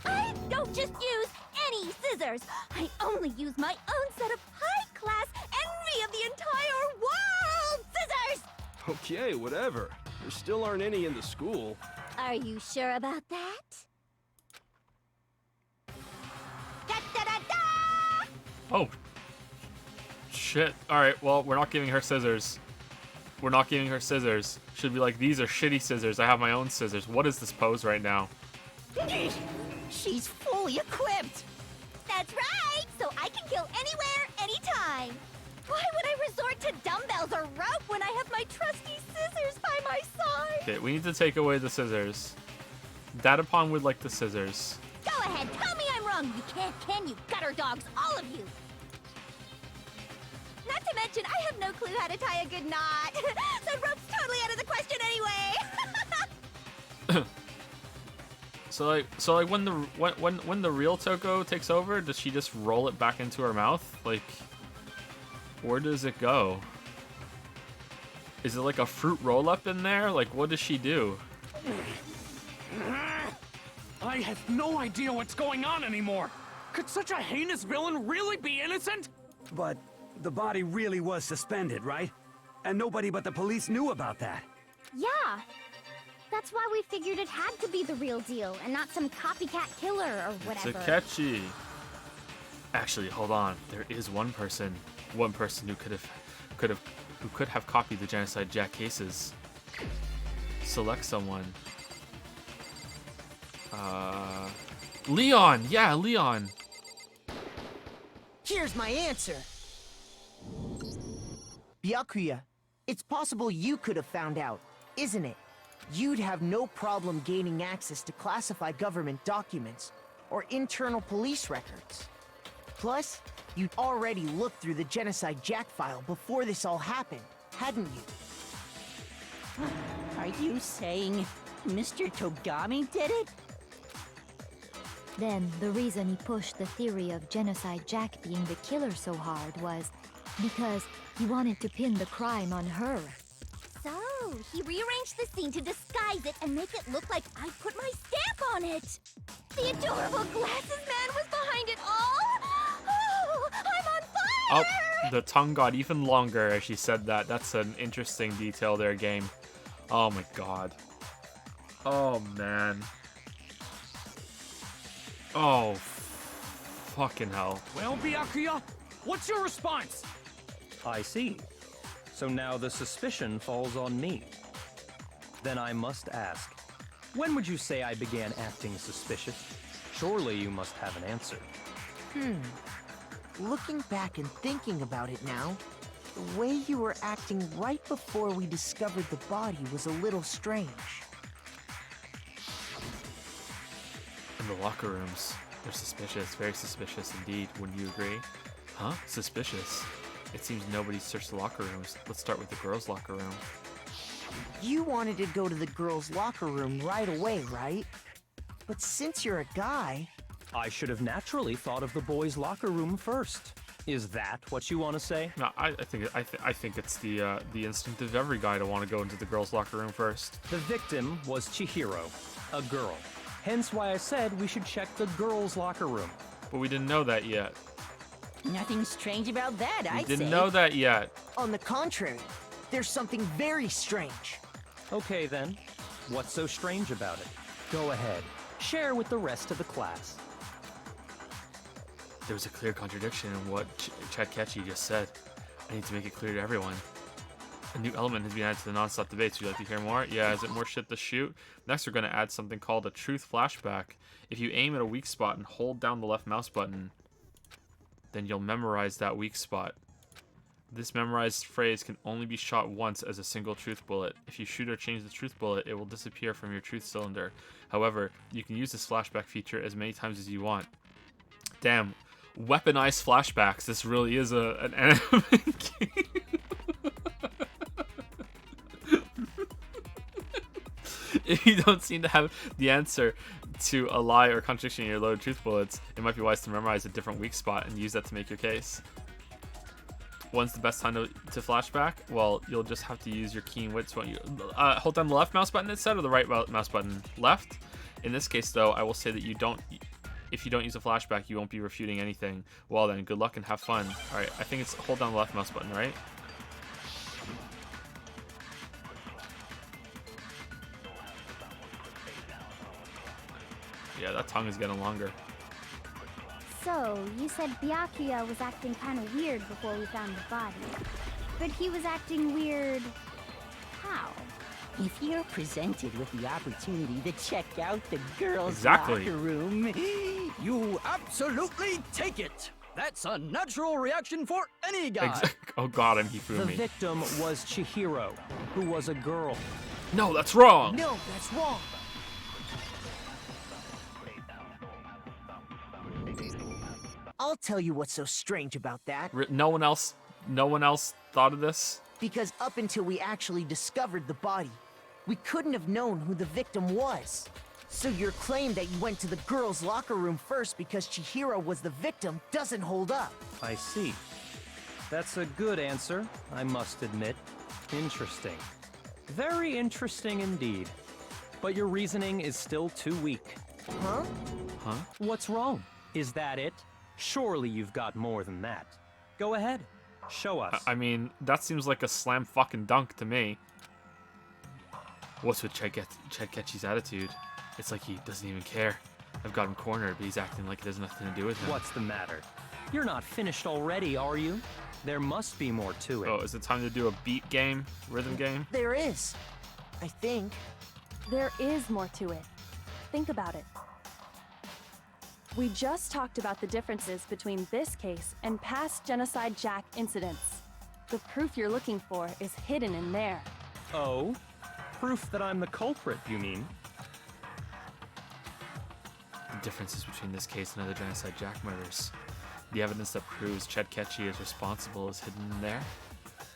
I don't just use any scissors. I only use my own set of high-class envy of the entire world scissors! Okay, whatever. There still aren't any in the school. Are you sure about that? Da-da-da-da! Oh. Shit. Alright, well, we're not giving her scissors. We're not giving her scissors. Should be like, these are shitty scissors. I have my own scissors. What is this pose right now? She's fully equipped. That's right! So I can kill anywhere, anytime! Why would I resort to dumbbells or rope when I have my trusty scissors by my side? Okay, we need to take away the scissors. Datapon would like the scissors. Go ahead, tell me I'm wrong! You can't, can you, gutter dogs, all of you! Not to mention, I have no clue how to tie a good knot. So rope's totally out of the question anyway. So like when the real Toko takes over, does she just roll it back into her mouth? Like, where does it go? Is it like a fruit roll up in there? Like, what does she do? I have no idea what's going on anymore. Could such a heinous villain really be innocent? But the body really was suspended, right? And nobody but the police knew about that. Yeah. That's why we figured it had to be the real deal and not some copycat killer or whatever. It's a catchy. Actually, hold on. There is one person who could have copied the Genocide Jack cases. Select someone. Leon. Yeah, Leon. Here's my answer. Byakuya, it's possible you could have found out, isn't it? You'd have no problem gaining access to classified government documents or internal police records. Plus, you'd already looked through the Genocide Jack file before this all happened, hadn't you? Are you saying Mr. Togami did it? Then, the reason he pushed the theory of Genocide Jack being the killer so hard was because he wanted to pin the crime on her. So, he rearranged the scene to disguise it and make it look like I put my stamp on it. The adorable glasses man was behind it all. Oh, I'm on fire! Oh, the tongue got even longer as she said that. That's an interesting detail there, game. Oh my god. Oh man. Oh, fucking hell. Well, Byakuya, what's your response? I see. So now the suspicion falls on me. Then I must ask, when would you say I began acting suspicious? Surely you must have an answer. Looking back and thinking about it now, the way you were acting right before we discovered the body was a little strange. In the locker rooms, they're suspicious, very suspicious indeed. Wouldn't you agree? Huh? Suspicious. It seems nobody searched the locker rooms. Let's start with the girls' locker room. You wanted to go to the girls' locker room right away, right? But since you're a guy... I should have naturally thought of the boys' locker room first. Is that what you want to say? No, I think it's the instinct of every guy to want to go into the girls' locker room first. The victim was Chihiro, a girl. Hence why I said we should check the girls' locker room. But we didn't know that yet. Nothing strange about that, We I'd didn't say. know that yet. On the contrary, there's something very strange. Okay then, what's so strange about it? Go ahead, share with the rest of the class. There was a clear contradiction in what Chadkechi just said. I need to make it clear to everyone. A new element has been added to the non-stop debates. Would you like to hear more? Yeah, is it more shit to shoot? Next, we're going to add something called a truth flashback. If you aim at a weak spot and hold down the left mouse button, then you'll memorize that weak spot. This memorized phrase can only be shot once as a single truth bullet. If you shoot or change the truth bullet, it will disappear from your truth cylinder. However, you can use this flashback feature as many times as you want. Damn, weaponized flashbacks. This really is an anime game. If you don't seem to have the answer to a lie or contradiction in your loaded truth bullets, it might be wise to memorize a different weak spot and use that to make your case. When's the best time to flashback? Well, you'll just have to use your keen wits when you hold down the left mouse button instead, or the right mouse button. Left. In this case, though, I will say that if you don't use a flashback, you won't be refuting anything. Well then, good luck and have fun. All right, I think it's hold down the left mouse button, right? Yeah, that tongue is getting longer. So, you said Byakuya was acting kind of weird before we found the body. But he was acting weird... how? If you're presented with the opportunity to check out the girls' Exactly. locker room, You absolutely take it! That's a natural reaction for any guy! Oh god, and he The threw me. victim was Chihiro, who was a girl. No, that's wrong! No, that's wrong. I'll tell you what's so strange about that. No one else thought of this? Because up until we actually discovered the body, we couldn't have known who the victim was. So your claim that you went to the girls' locker room first because Chihiro was the victim doesn't hold up. I see. That's a good answer, I must admit. Interesting. Very interesting indeed. But your reasoning is still too weak. Huh? Huh? What's wrong? Is that it? Surely you've got more than that. Go ahead. Show us. I mean, that seems like a slam fucking dunk to me. What's with Chadkechi's attitude? It's like he doesn't even care. I've got him cornered, but he's acting like it has nothing to do with him. What's the matter? You're not finished already, are you? There must be more to it. Oh, is it time to do a beat game? Rhythm game? There is. I think. There is more to it. Think about it. We just talked about the differences between this case and past Genocide Jack incidents. The proof you're looking for is hidden in there. Oh? Proof that I'm the culprit, you mean? The differences between this case and other Genocide Jack murders. The evidence that proves Chadkechi is responsible is hidden in there?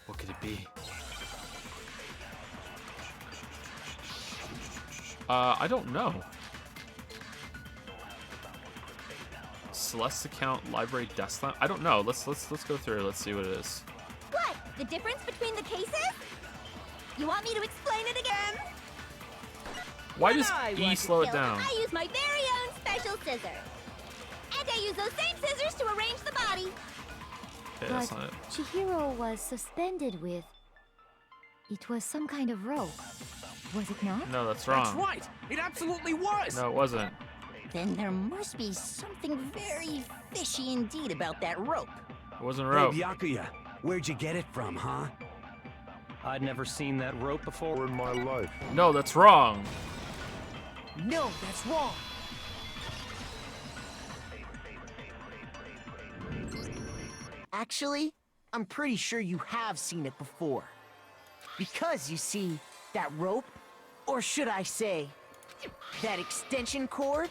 What could it be? I don't know. Celeste's account, library, desk lamp? I don't know. Let's go through. Let's see what it is. What? The difference between the cases? You want me to explain it again? Why does I E want slow to it kill, down? I use my very own special scissors. And I use those same scissors to arrange the body. Okay, But that's not it. Chihiro was suspended with... It was some kind of rope. Was it not? No, that's wrong. That's right! It absolutely was! No, it wasn't. then there must be something very fishy indeed about that rope. It wasn't Hey, rope. Byakuya, where'd you get it from, huh? I'd never seen that rope before in my life. No, that's wrong. No, that's wrong. Actually, I'm pretty sure you have seen it before. Because, you see, that rope, or should I say, that extension cord?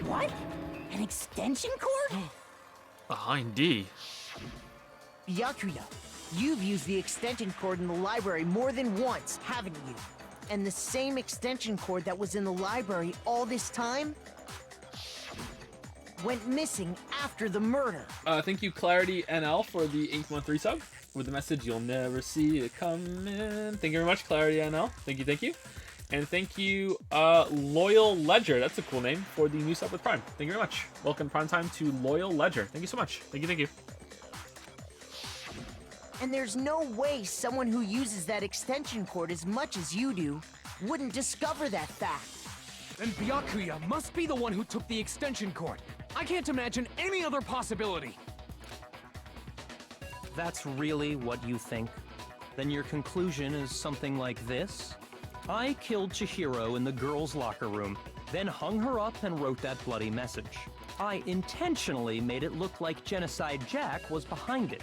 What? An extension cord? Behind D. Byakuya, you've used the extension cord in the library more than once, haven't you? And the same extension cord that was in the library all this time? went missing after the murder. Thank you, Clarity NL, for the Ink Month sub with the message "You'll never see it coming." Thank you very much, Clarity NL. Thank you, thank you. And thank you, Loyal Ledger. That's a cool name for the new sub with Prime. Thank you very much. Welcome Prime Time to Loyal Ledger. Thank you so much. Thank you, thank you. And there's no way someone who uses that extension cord as much as you do wouldn't discover that fact. Then Byakuya must be the one who took the extension cord. I can't imagine any other possibility. That's really what you think? Then your conclusion is something like this? I killed Chihiro in the girls' locker room, then hung her up and wrote that bloody message. I intentionally made it look like Genocide Jack was behind it.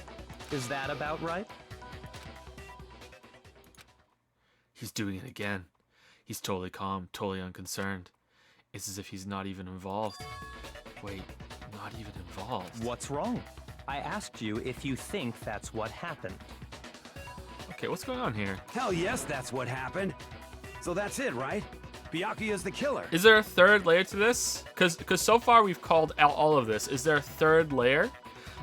Is that about right? He's doing it again. He's totally calm, totally unconcerned. It's as if he's not even involved. Wait, not even involved? What's wrong? I asked you if you think that's what happened. Okay, what's going on here? Hell yes, that's what happened. So that's it, right? Byakuya's the killer. Is there a third layer to this? Because so far we've called out all of this. Is there a third layer?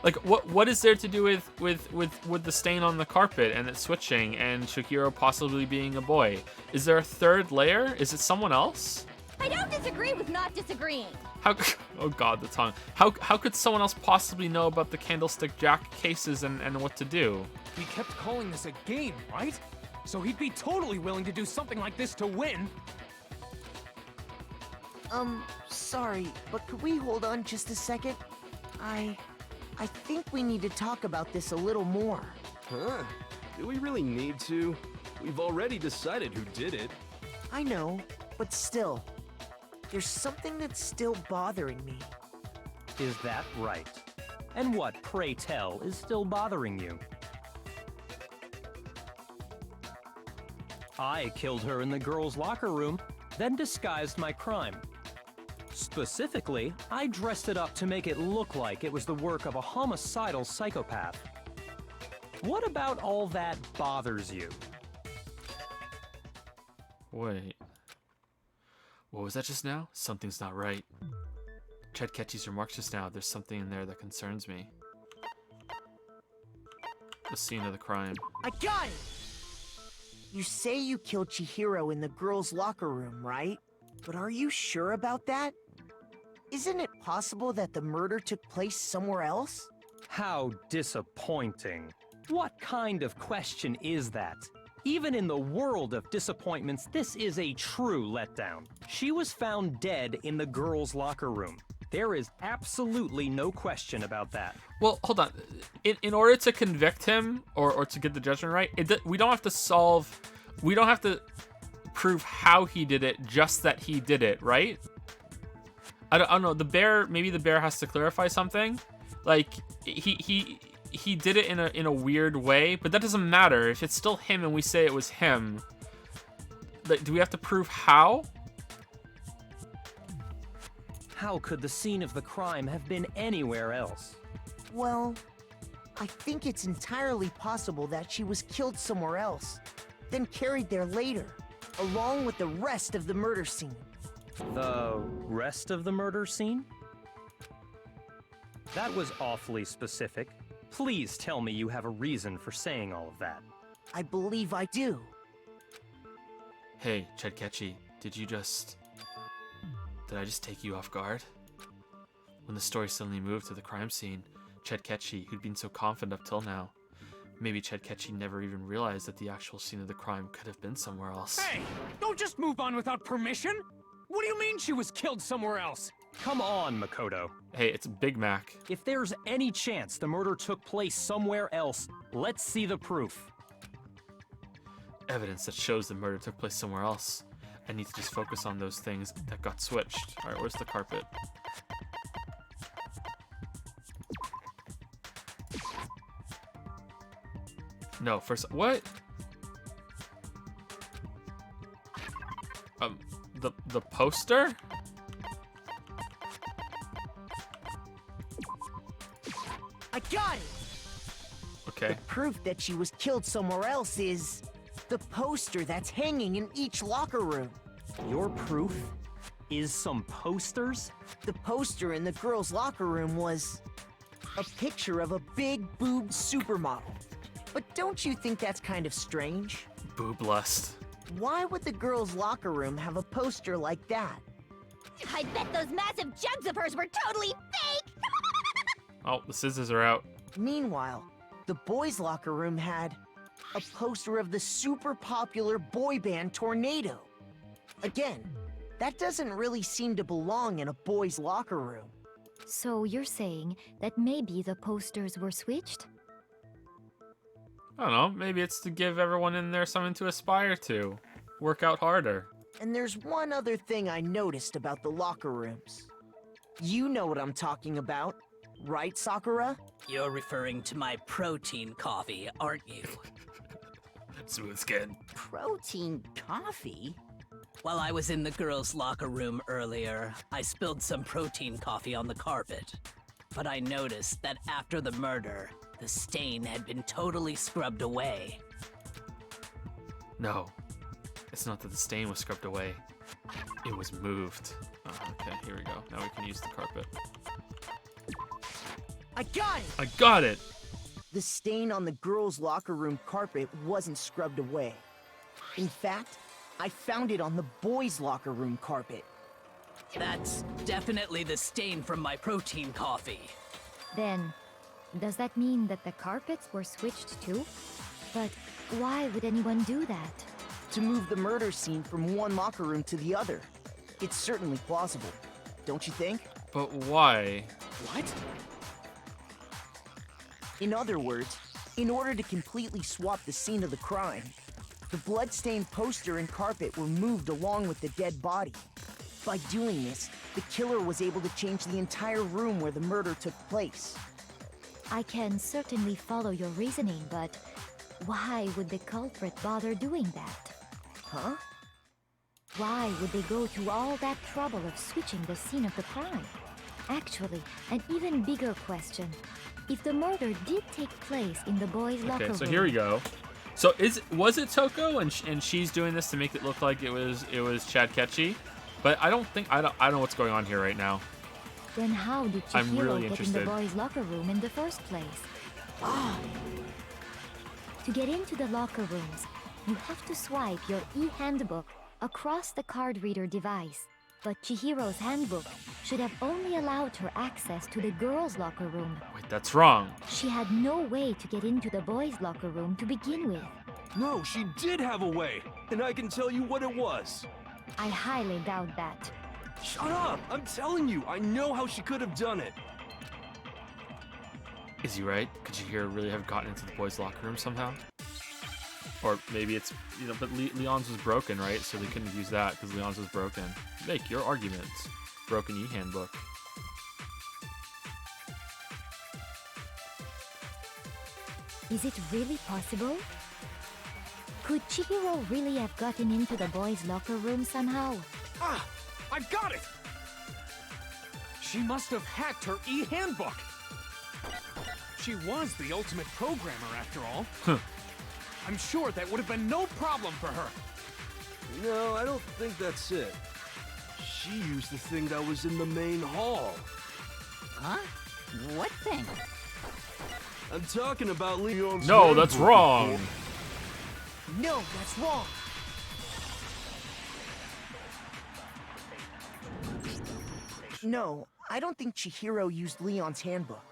Like, what is there to do with the stain on the carpet and it switching and Chihiro possibly being a boy? Is there a third layer? Is it someone else? I don't disagree with not disagreeing. How? Oh God, the tongue. How could someone else possibly know about the Candlestick Jack cases and what to do? He kept calling this a game, right? So he'd be totally willing to do something like this to win. Sorry, but could we hold on just a second? I think we need to talk about this a little more. Huh? Do we really need to? We've already decided who did it. I know, but still, there's something that's still bothering me. Is that right? And what, pray tell, is still bothering you? I killed her in the girls' locker room, then disguised my crime. Specifically, I dressed it up to make it look like it was the work of a homicidal psychopath. What about all that bothers you? Wait. What was that just now? Something's not right. Tread Ketchy's remarks just now. There's something in there that concerns me. The scene of the crime. I got it! You say you killed Chihiro in the girls' locker room, right? But are you sure about that? Isn't it possible that the murder took place somewhere else? How disappointing. What kind of question is that? Even in the world of disappointments, this is a true letdown. She was found dead in the girls' locker room. There is absolutely no question about that. Well, hold on. In order to convict him or to get the judgment right, we don't have to prove how he did it, just that he did it, right? I don't know. Maybe the bear has to clarify something. Like he did it in a weird way, but that doesn't matter if it's still him and we say it was him. Like, do we have to prove how? How could the scene of the crime have been anywhere else? Well, I think it's entirely possible that she was killed somewhere else, then carried there later, along with the rest of the murder scene. The rest of the murder scene? That was awfully specific. Please tell me you have a reason for saying all of that. I believe I do. Hey, Chedkechi, did I just take you off guard? When the story suddenly moved to the crime scene, Chedkechi, who'd been so confident up till now, maybe Chedkechi never even realized that the actual scene of the crime could have been somewhere else. Hey, don't just move on without permission! What do you mean she was killed somewhere else? Come on, Makoto. Hey, it's Big Mac. If there's any chance the murder took place somewhere else, let's see the proof. Evidence that shows the murder took place somewhere else. I need to just focus on those things that got switched. Alright, where's the carpet? No, first... What? The poster? I got it! Okay. The proof that she was killed somewhere else is the poster that's hanging in each locker room. Your proof? is some posters? The poster in the girls' locker room was a picture of a big boobed supermodel. But don't you think that's kind of strange? Boob lust. Why would the girls' locker room have a poster like that? I bet those massive jugs of hers were totally fake! Oh, the scissors are out. Meanwhile, the boys' locker room had a poster of the super popular boy band Tornado. Again, that doesn't really seem to belong in a boys' locker room. So you're saying that maybe the posters were switched? I don't know, maybe it's to give everyone in there something to aspire to. Work out harder. And there's one other thing I noticed about the locker rooms. You know what I'm talking about, right, Sakura? You're referring to my protein coffee, aren't you? Smooth skin. Protein coffee? While I was in the girls' locker room earlier, I spilled some protein coffee on the carpet. But I noticed that after the murder, the stain had been totally scrubbed away. No, it's not that the stain was scrubbed away. It was moved. Oh, okay, here we go. Now we can use the carpet. I got it! I got it! The stain on the girls' locker room carpet wasn't scrubbed away. In fact, I found it on the boys' locker room carpet. That's definitely the stain from my protein coffee. Then, does that mean that the carpets were switched too? But why would anyone do that? To move the murder scene from one locker room to the other. It's certainly plausible, don't you think? But why? What? In other words, in order to completely swap the scene of the crime, the bloodstained poster and carpet were moved along with the dead body. By doing this, the killer was able to change the entire room where the murder took place. I can certainly follow your reasoning, but why would the culprit bother doing that? Huh? Why would they go to all that trouble of switching the scene of the crime? Actually, an even bigger question. If the murder did take place in the boys' locker room... Okay, so here we go. So was it Toko and she's doing this to make it look like it was Chad Ketchy? But I don't know what's going on here right now. Then how did I'm Chihiro really get interested. in the boys' locker room in the first place? To get into the locker rooms, you have to swipe your e-handbook across the card reader device. But Chihiro's handbook should have only allowed her access to the girls' locker room. Wait, that's wrong. She had no way to get into the boys' locker room to begin with. No, she did have a way, and I can tell you what it was. I highly doubt that. Shut up! I'm telling you, I know how she could have done it. Is he right? Could Chihiro really have gotten into the boys' locker room somehow? Or maybe it's, but Leon's was broken, right? So they couldn't use that because Leon's was broken. Make your arguments. Broken e-handbook. Is it really possible? Could Chihiro really have gotten into the boys' locker room somehow? Ah! I've got it! She must have hacked her e-handbook! She was the ultimate programmer, after all. I'm sure that would have been no problem for her. No, I don't think that's it. She used the thing that was in the main hall. Huh? What thing? I'm talking about Leon's No, that's handbook. wrong. No, that's wrong. No, I don't think Chihiro used Leon's handbook.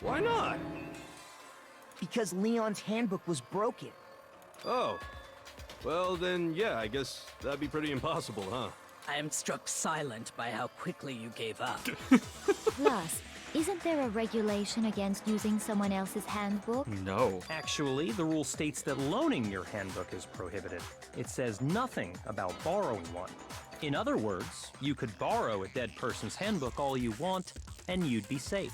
Why not? Because Leon's handbook was broken. Oh. Well, then, yeah, I guess that'd be pretty impossible, huh? I am struck silent by how quickly you gave up. Plus, isn't there a regulation against using someone else's handbook? No. Actually, the rule states that loaning your handbook is prohibited. It says nothing about borrowing one. In other words, you could borrow a dead person's handbook all you want, and you'd be safe.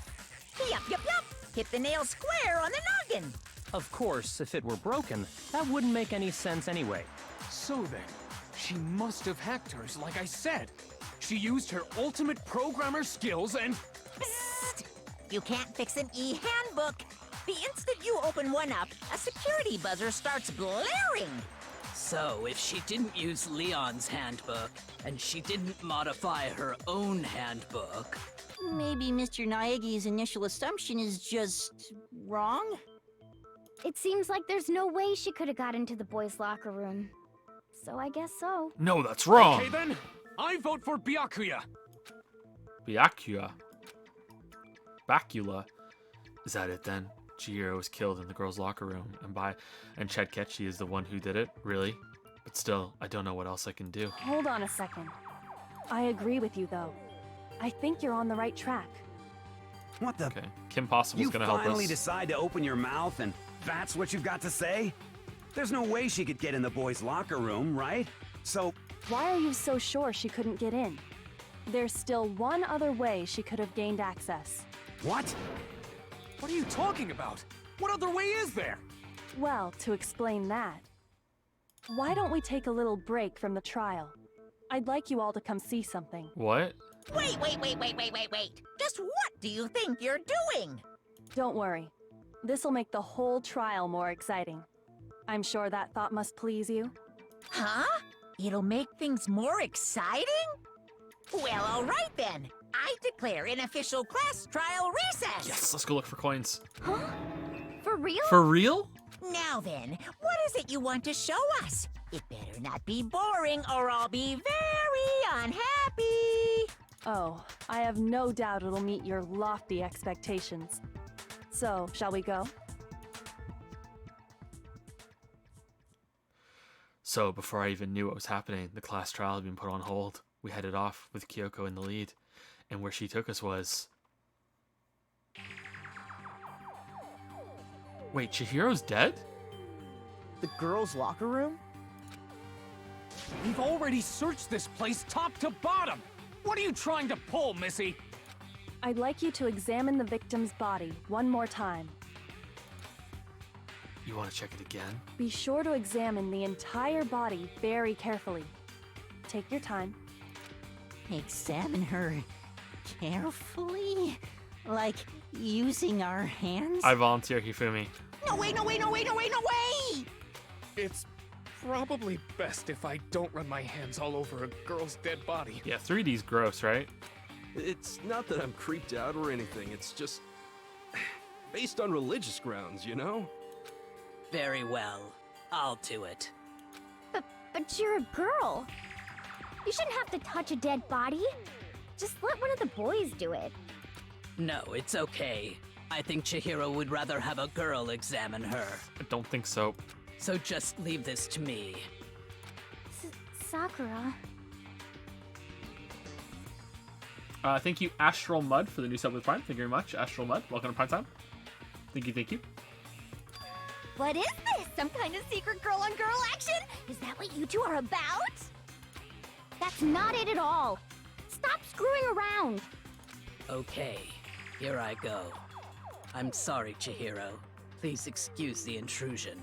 Yup, yup, yup! Hit the nail square on the noggin! Of course, if it were broken, that wouldn't make any sense anyway. So then, she must have hacked hers, like I said. She used her ultimate programmer skills and... Psst! You can't fix an e-handbook! The instant you open one up, a security buzzer starts blaring! So, if she didn't use Leon's handbook, and she didn't modify her own handbook... Maybe Mr. Naegi's initial assumption is just wrong? It seems like there's no way she could have got into the boys' locker room. So I guess so. No, that's wrong. Okay then, I vote for Byakuya. Byakuya. Bacula. Is that it then? Chihiro was killed in the girls' locker room, and Chedkechi is the one who did it? Really? But still, I don't know what else I can do. Hold on a second. I agree with you, though. I think you're on the right track. What the? Okay, Kim Possible's gonna help us. You finally decide to open your mouth, and that's what you've got to say? There's no way she could get in the boys' locker room, right? So... Why are you so sure she couldn't get in? There's still one other way she could have gained access. What? What are you talking about? What other way is there? Well, to explain that, why don't we take a little break from the trial? I'd like you all to come see something. What? Wait. Just what do you think you're doing? Don't worry. This'll make the whole trial more exciting. I'm sure that thought must please you. Huh? It'll make things more exciting? Well, all right then. I declare an official class trial recess. Yes, let's go look for coins. Huh? For real? For real? Now then, what is it you want to show us? It better not be boring or I'll be very unhappy. Oh, I have no doubt it'll meet your lofty expectations. So, shall we go? So, before I even knew what was happening, the class trial had been put on hold. We headed off with Kyoko in the lead, and where she took us was... Wait, Chihiro's dead? The girls' locker room? We've already searched this place top to bottom. What are you trying to pull, Missy? I'd like you to examine the victim's body one more time. You want to check it again? Be sure to examine the entire body very carefully. Take your time. Examine her carefully? Like using our hands? I volunteer, Hifumi. No way! It's probably best if I don't run my hands all over a girl's dead body. Yeah, 3D's gross, right? It's not that I'm creeped out or anything, it's just... based on religious grounds, you know? Very well. I'll do it. But you're a girl. You shouldn't have to touch a dead body. Just let one of the boys do it. No, it's okay. I think Chihiro would rather have a girl examine her. I don't think so. So just leave this to me. Sakura. Thank you, Astral Mud, for the new sub with Prime. Thank you very much, Astral Mud. Welcome to Prime Time. Thank you. What is this? Some kind of secret girl-on-girl action? Is that what you two are about? That's not it at all. Stop screwing around. Okay, here I go. I'm sorry, Chihiro. Please excuse the intrusion.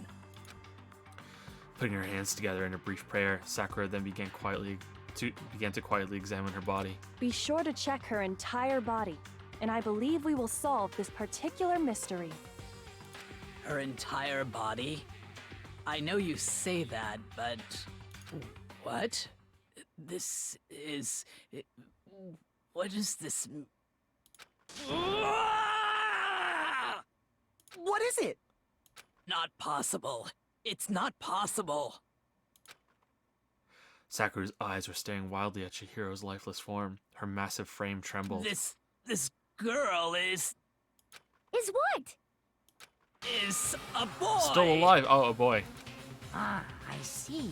Putting her hands together in a brief prayer, Sakura then began to quietly examine her body. Be sure to check her entire body, and I believe we will solve this particular mystery. Her entire body? I know you say that, but... What? This is... What is this... What is it? Not possible. It's not possible. Sakura's eyes were staring wildly at Chihiro's lifeless form. Her massive frame trembled. This girl is what? Is a boy. Still alive. Oh, a boy. Ah, I see.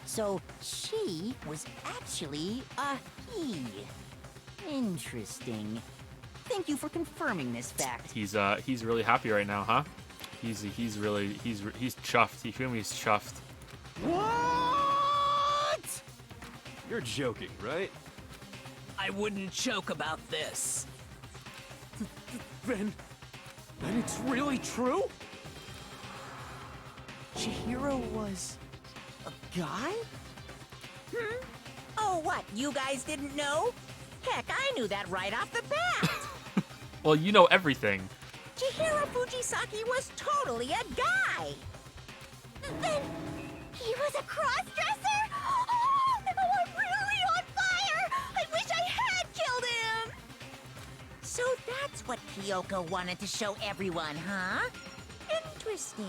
So she was actually a he. Interesting. Thank you for confirming this fact. He's really happy right now, huh? He's chuffed. Hifumi's chuffed. What? You're joking, right? I wouldn't joke about this. Then it's really true? Chihiro was a guy? Oh, what? You guys didn't know? Heck, I knew that right off the bat. Well, you know everything. Chihiro Fujisaki was totally a guy. Then he was a cross-dresser? Oh, I'm really on fire! I wish I had killed him! So that's what Kyoko wanted to show everyone, huh? Interesting.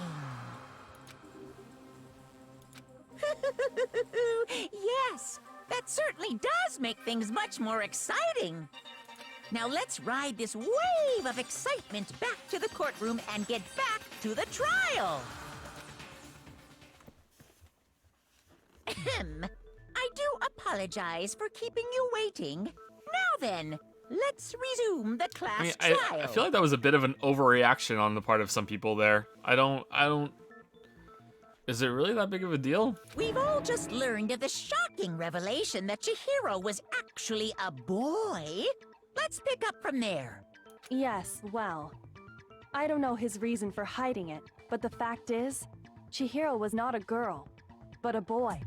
Yes, that certainly does make things much more exciting. Now let's ride this wave of excitement back to the courtroom and get back to the trial. Ahem. I do apologize for keeping you waiting. Now then, let's resume the class trial. I feel like that was a bit of an overreaction on the part of some people there. I don't... Is it really that big of a deal? We've all just learned of the shocking revelation that Chihiro was actually a boy. Let's pick up from there. Yes, well, I don't know his reason for hiding it, but the fact is, Chihiro was not a girl, but a boy.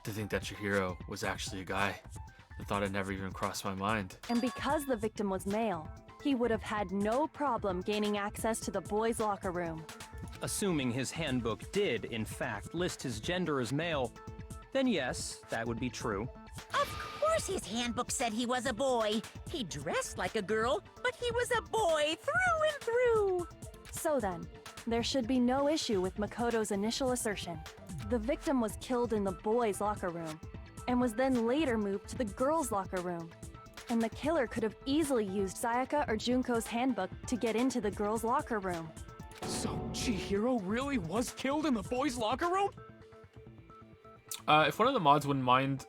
To think that Chihiro was actually a guy. The thought had never even crossed my mind. And because the victim was male, he would have had no problem gaining access to the boys' locker room. Assuming his handbook did, in fact, list his gender as male, then yes, that would be true. Of course his handbook said he was a boy. He dressed like a girl, but he was a boy through and through. So then, there should be no issue with Makoto's initial assertion. The victim was killed in the boys' locker room, and was then later moved to the girls' locker room. And the killer could have easily used Sayaka or Junko's handbook to get into the girls' locker room. So Chihiro really was killed in the boys' locker room? If one of the mods wouldn't mind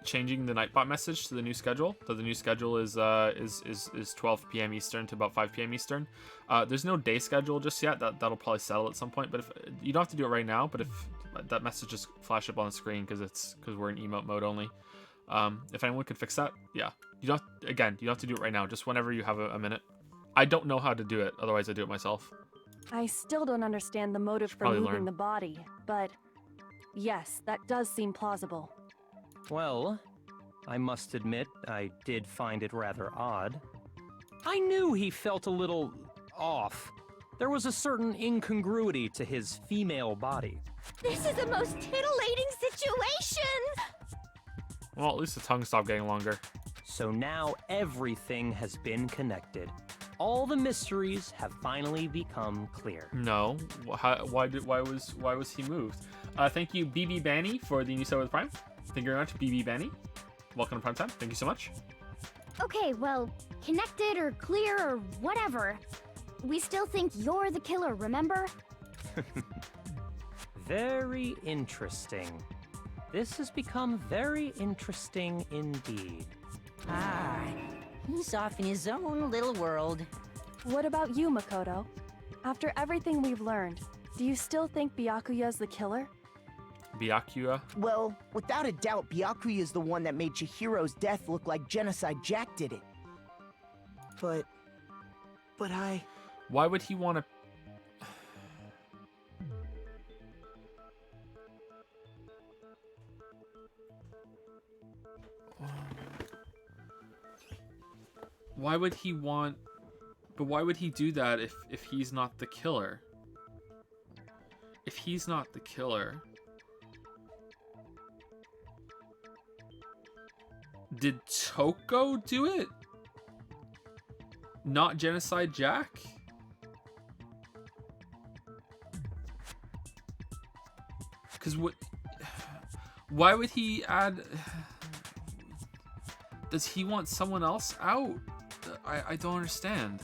changing the Nightbot message to the new schedule, so the new schedule is 12 p.m. Eastern to about 5 p.m. Eastern. There's no day schedule just yet. That'll probably settle at some point. But if you don't have to do it right now, but if that message just flash up on the screen because we're in emote mode only. If anyone could fix that, yeah. You don't have to do it right now. Just whenever you have a minute. I don't know how to do it. Otherwise, I do it myself. I still don't understand the motive for moving the body, but yes, that does seem plausible. Well, I must admit, I did find it rather odd. I knew he felt a little off. There was a certain incongruity to his female body. This is the most titillating situation! Well, at least the tongue stopped getting longer. So now everything has been connected. All the mysteries have finally become clear. No, why was he moved? Thank you, BB Banny, for the new sub with Prime. Thank you very much, BB Banny. Welcome to Prime Time. Thank you so much. Okay, well, connected or clear or whatever. We still think you're the killer, remember? Very interesting. This has become very interesting indeed. Ah, he's off in his own little world. What about you, Makoto? After everything we've learned, do you still think Byakuya's the killer? Byakuya? Well, without a doubt, Byakuya is the one that made Chihiro's death look like Genocide Jack did it. But I... Why would he want to... Why would he want... But why would he do that if he's not the killer? If he's not the killer... Did Toko do it? Not Genocide Jack? Because what... Why would he add... Does he want someone else out? I don't understand.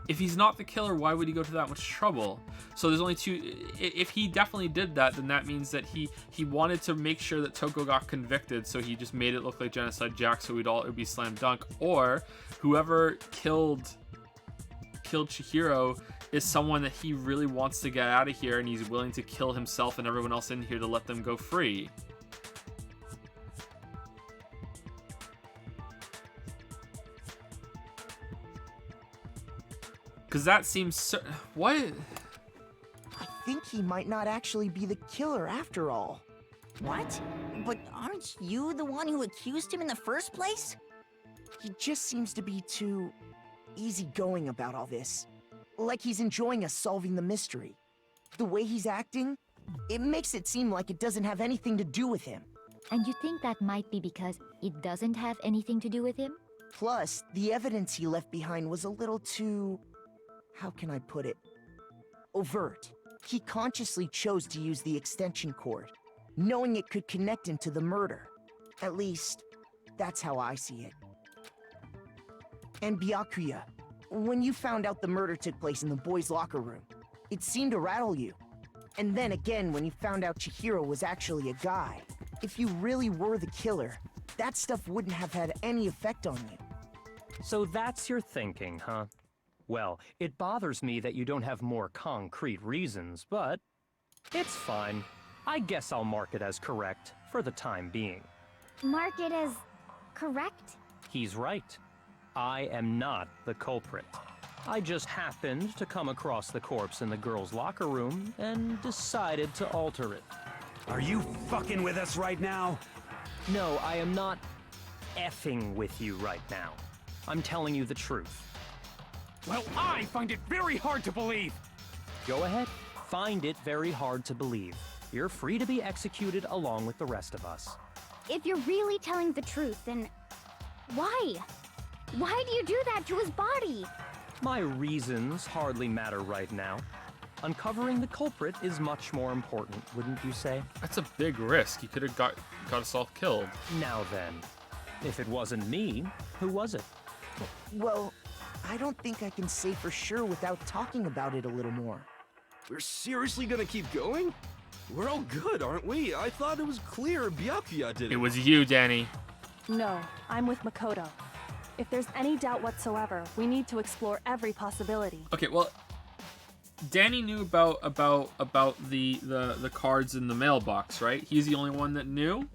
If he's not the killer, why would he go to that much trouble? So there's only two... If he definitely did that, then that means that he wanted to make sure that Toko got convicted, so he just made it look like Genocide Jack, so it would be slam dunk. Or whoever killed Chihiro is someone that he really wants to get out of here, and he's willing to kill himself and everyone else in here to let them go free. Because that seems what? I think he might not actually be the killer after all. What? But aren't you the one who accused him in the first place? He just seems to be too easygoing about all this. Like he's enjoying us solving the mystery. The way he's acting, it makes it seem like it doesn't have anything to do with him. And you think that might be because it doesn't have anything to do with him? Plus, the evidence he left behind was a little too... how can I put it? Overt. He consciously chose to use the extension cord, knowing it could connect him to the murder. At least, that's how I see it. And Byakuya, when you found out the murder took place in the boys' locker room, it seemed to rattle you. And then again, when you found out Chihiro was actually a guy, if you really were the killer, that stuff wouldn't have had any effect on you. So that's your thinking, huh? Well, it bothers me that you don't have more concrete reasons, but it's fine. I guess I'll mark it as correct for the time being. Mark it as correct? He's right. I am not the culprit. I just happened to come across the corpse in the girls' locker room and decided to alter it. Are you fucking with us right now? No, I am not effing with you right now. I'm telling you the truth. Well, I find it very hard to believe. Go ahead. Find it very hard to believe. You're free to be executed along with the rest of us. If you're really telling the truth, then why? Why do you do that to his body? My reasons hardly matter right now. Uncovering the culprit is much more important, wouldn't you say? That's a big risk. You could have got us all killed. Now then, if it wasn't me, who was it? Well, I don't think I can say for sure without talking about it a little more. We're seriously gonna keep going? We're all good, aren't we? I thought it was clear Byakuya did it. It was you, Danny. No, I'm with Makoto. If there's any doubt whatsoever, we need to explore every possibility. Okay, well, Danny knew about the cards in the mailbox, right? He's the only one that knew.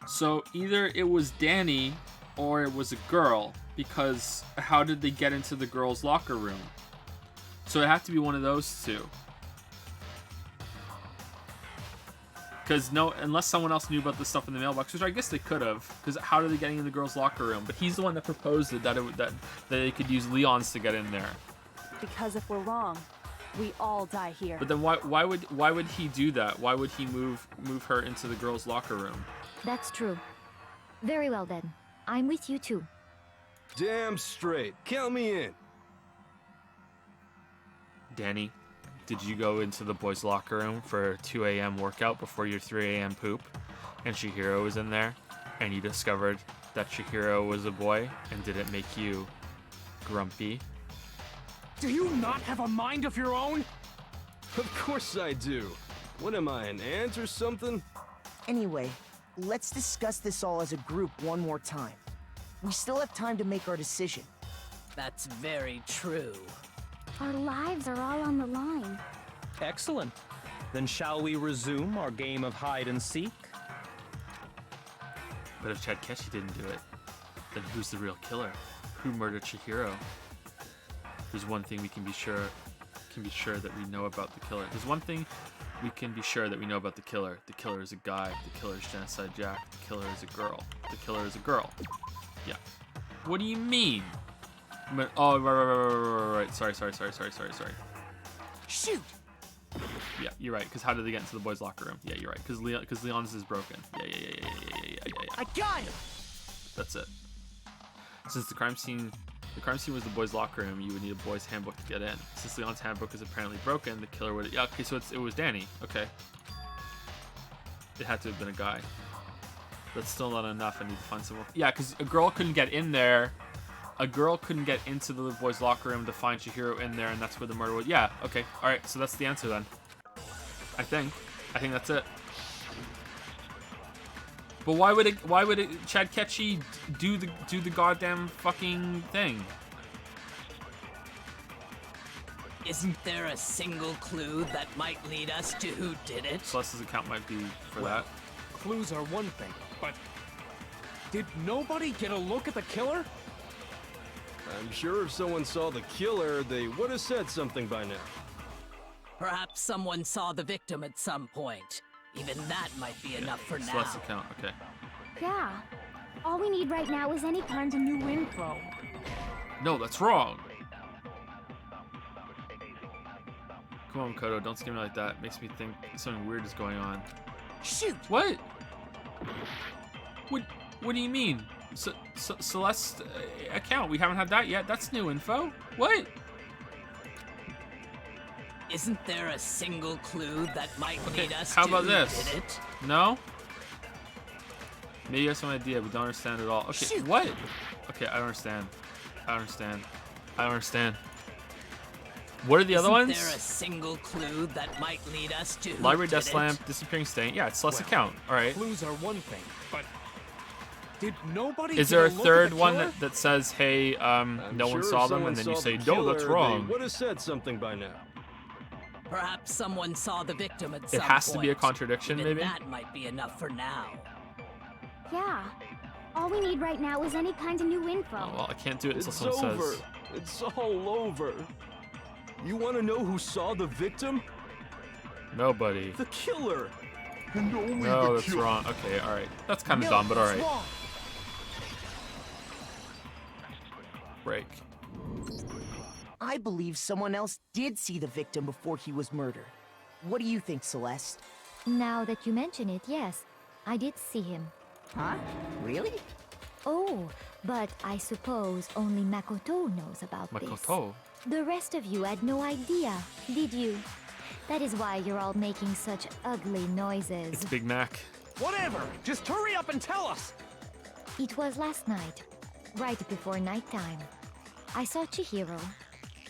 So either it was Danny or it was a girl, because how did they get into the girls' locker room? So it had to be one of those two. Because unless someone else knew about the stuff in the mailbox, which I guess they could have. Because how are they getting in the girls' locker room? But he's the one that proposed it, that they could use Leon's to get in there. Because if we're wrong, we all die here. But then why would he do that? Why would he move her into the girls' locker room? That's true. Very well then. I'm with you too. Damn straight. Count me in. Danny, did you go into the boys' locker room for a 2 a.m. workout before your 3 a.m. poop? And Chihiro was in there? And you discovered that Chihiro was a boy? And did it make you grumpy? Do you not have a mind of your own? Of course I do. What am I, an ant or something? Anyway, let's discuss this all as a group one more time. We still have time to make our decision. That's very true. Our lives are all on the line. Excellent. Then shall we resume our game of hide and seek? But if Chadkeshi didn't do it, then who's the real killer? Who murdered Chihiro? There's one thing we can be sure that we know about the killer. There's one thing we can be sure that we know about the killer. The killer is a guy. The killer is Genocide Jack. The killer is a girl. The killer is a girl. Yeah. What do you mean? Oh, right. Sorry. Shoot! Yeah, you're right. Because how did they get into the boys' locker room? Yeah, you're right. Because Leon's is broken. Yeah. I got him! That's it. Since the crime scene was the boys' locker room, you would need a boys' handbook to get in. Since Leon's handbook is apparently broken, the killer would... Yeah, okay, so it was Danny. Okay. It had to have been a guy. That's still not enough. I need to find someone... Yeah, because a girl couldn't get in there. A girl couldn't get into the boys' locker room to find Chihiro in there, and that's where the murder was. Yeah, okay. Alright, so that's the answer then. I think that's it. But why would Chadkeshi do the goddamn fucking thing? Isn't there a single clue that might lead us to who did it? Celeste's account might be for that. Clues are one thing, but did nobody get a look at the killer? I'm sure if someone saw the killer, they would have said something by now. Perhaps someone saw the victim at some point. Even that might be enough for now. Celeste's account, okay. Yeah. All we need right now is any kind of new info. No, that's wrong. Come on, Kodo, don't scare me like that. It makes me think something weird is going on. Shoot! What? What do you mean? Celeste account, we haven't had that yet. That's new info. What? Isn't there a single clue that might lead us how to about who this? did it? No? Maybe you have some idea, we don't understand at all. Okay, Shoot. what? Okay, I don't understand. What are the other ones? Isn't there a single clue that might lead us to who Library did desk it? lamp, disappearing stain. Yeah, it's Celeste's account. All right. Clues are one thing, but did nobody? Is there a get look at third the one killer? that says, hey, no one Sure, saw if them, someone and then you saw say, the no, that's killer, wrong. They would have said something by now. Perhaps someone saw the victim at It some has to be a point. contradiction, Even maybe? that might be enough for now. Yeah. All we need right now is any kind of new info. Oh, well, I can't do it until It's someone over. says. It's all over. You want to know who saw the victim? Nobody. The killer. And only No, the that's killer. wrong. Okay, all right. That's kind of No, dumb, but all it's right. wrong. Break. I believe someone else did see the victim before he was murdered. What do you think, Celeste? Now that you mention it, yes, I did see him. Huh? Really? Oh, but I suppose only Makoto knows about Makoto. this. The rest of you had no idea, did you? That is why you're all making such ugly noises. It's Big Mac. Whatever. Just hurry up and tell us. It was last night, right before nighttime. I saw Chihiro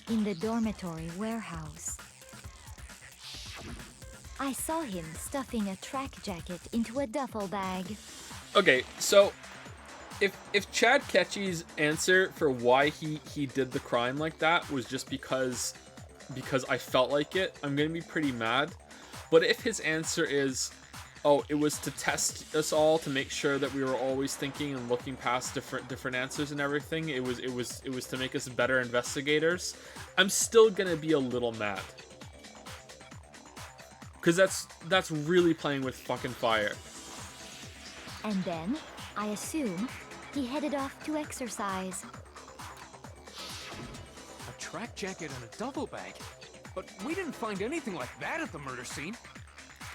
in the dormitory warehouse. I saw him stuffing a track jacket into a duffel bag. Okay, so if Chad Ketchy's answer for why he did the crime like that was just because I felt like it, I'm gonna be pretty mad. But if his answer is, oh, it was to test us all to make sure that we were always thinking and looking past different answers and everything, it was to make us better investigators, I'm still gonna be a little mad. Cause that's really playing with fucking fire. And then, I assume, he headed off to exercise. A track jacket and a duffel bag. But we didn't find anything like that at the murder scene.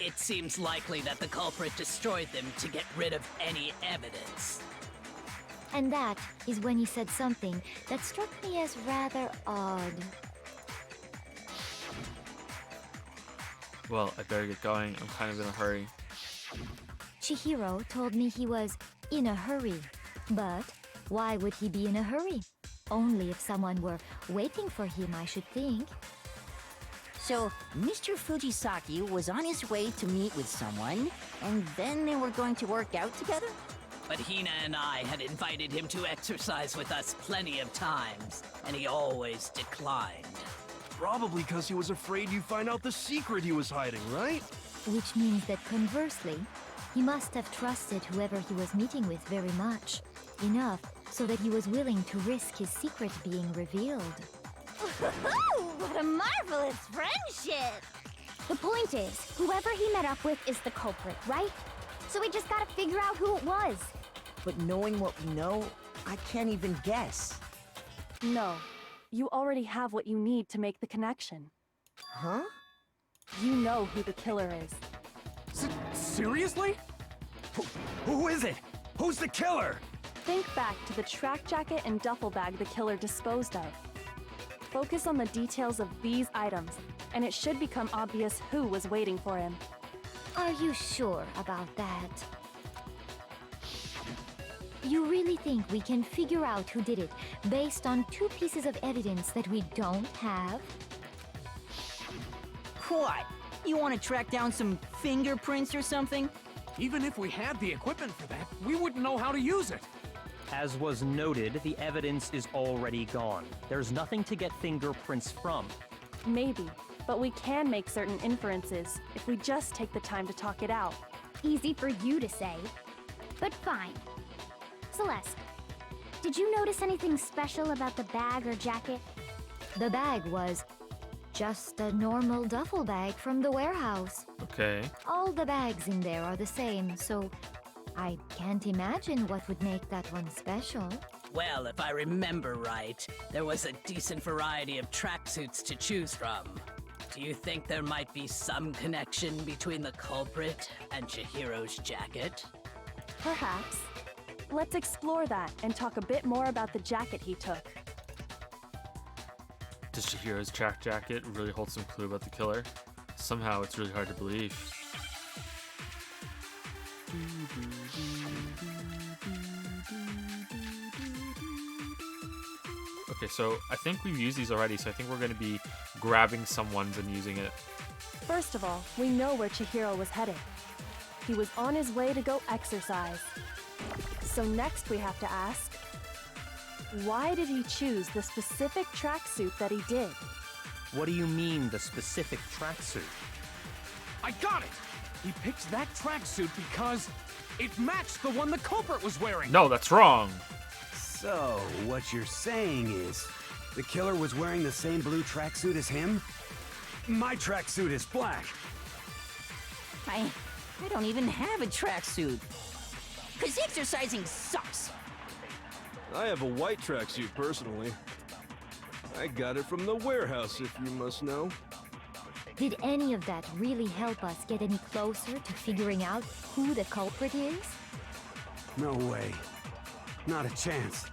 It seems likely that the culprit destroyed them to get rid of any evidence. And that is when he said something that struck me as rather odd. Well, I better get going. I'm kind of in a hurry. Chihiro told me he was in a hurry. But why would he be in a hurry? Only if someone were waiting for him, I should think. So, Mr. Fujisaki was on his way to meet with someone, and then they were going to work out together? But Hina and I had invited him to exercise with us plenty of times, and he always declined. Probably because he was afraid you'd find out the secret he was hiding, right? Which means that conversely, he must have trusted whoever he was meeting with very much. Enough so that he was willing to risk his secret being revealed. What a marvelous friendship! The point is, whoever he met up with is the culprit, right? So we just gotta figure out who it was. But knowing what we know, I can't even guess. No, you already have what you need to make the connection. Huh? You know who the killer is. Seriously? Who is it? Who's the killer? Think back to the track jacket and duffel bag the killer disposed of. Focus on the details of these items, and it should become obvious who was waiting for him. Are you sure about that? You really think we can figure out who did it based on 2 pieces of evidence that we don't have? What? You want to track down some fingerprints or something? Even if we had the equipment for that, we wouldn't know how to use it. As was noted, the evidence is already gone. There's nothing to get fingerprints from. Maybe, but we can make certain inferences if we just take the time to talk it out. Easy for you to say, but fine. Celeste, did you notice anything special about the bag or jacket? The bag was just a normal duffel bag from the warehouse. Okay. All the bags in there are the same, so I can't imagine what would make that one special. Well, if I remember right, there was a decent variety of tracksuits to choose from. Do you think there might be some connection between the culprit and Chihiro's jacket? Perhaps. Let's explore that and talk a bit more about the jacket he took. Does Chihiro's jacket really hold some clue about the killer? Somehow it's really hard to believe. Okay, so I think we've used these already, so I think we're going to be grabbing someone's and using it. First of all, we know where Chihiro was headed. He was on his way to go exercise. So next we have to ask, why did he choose the specific tracksuit that he did? What do you mean, the specific tracksuit? I got it! He picked that tracksuit because it matched the one the culprit was wearing. No, that's wrong. So, what you're saying is, the killer was wearing the same blue tracksuit as him? My tracksuit is black. I don't even have a tracksuit. 'Cause exercising sucks. I have a white tracksuit personally. I got it from the warehouse, if you must know. Did any of that really help us get any closer to figuring out who the culprit is? No way. Not a chance.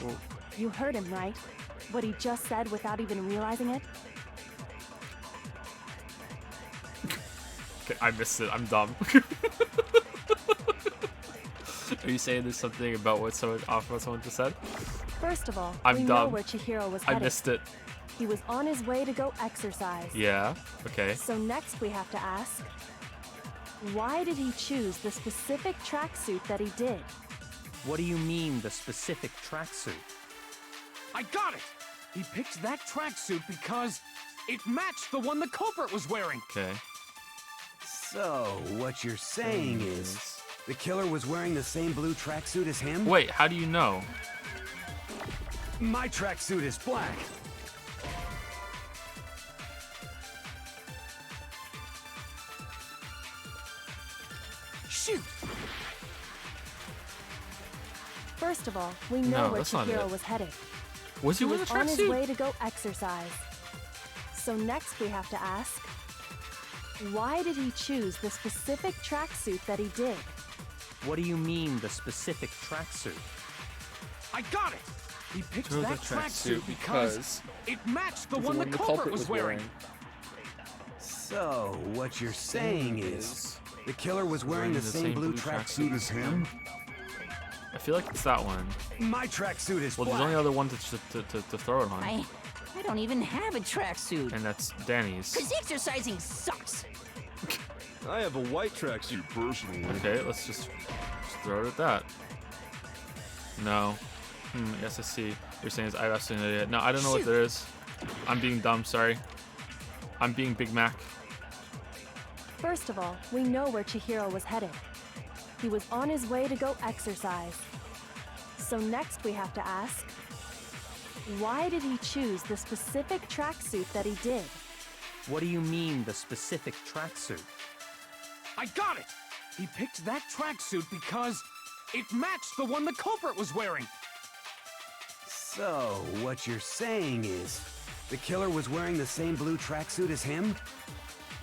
Well, You heard him, right? What he just said without even realizing it? Okay, I missed it. I'm dumb. Are you saying there's something about what someone just said? First of all, I'm we dumb. know where Chihiro was I headed. missed it. He was on his way to go exercise. Yeah, okay. So next we have to ask, why did he choose the specific tracksuit that he did? What do you mean, the specific tracksuit? I got it! He picked that tracksuit because it matched the one the culprit was wearing. Okay. So, what you're saying is, the killer was wearing the same blue tracksuit as him? Wait, how do you know? My tracksuit is black. Shoot! First of all, we know No, where that's not Chihiro it. was headed. Was he He with was a on his tracksuit? way to go exercise. So next we have to ask, why did he choose the specific tracksuit that he did? What do you mean, the specific tracksuit? I got it! He picked Chose that the tracksuit because it matched the one the culprit was wearing. So, what you're saying is, the killer was wearing the same blue tracksuit as him? I feel like it's that one. My tracksuit is Well, black. there's only other one to throw it on. I don't even have a tracksuit. And that's Danny's. 'Cause exercising sucks. I have a white tracksuit personally. Okay, let's just throw it at that. No. Yes, I see. You're saying is I have absolutely no idea. No, I don't know what there is. I'm being dumb, sorry. I'm being Big Mac. First of all, we know where Chihiro was headed. He was on his way to go exercise. So next we have to ask, why did he choose the specific tracksuit that he did? What do you mean, the specific tracksuit? I got it! He picked that tracksuit because it matched the one the culprit was wearing. So, what you're saying is, the killer was wearing the same blue tracksuit as him?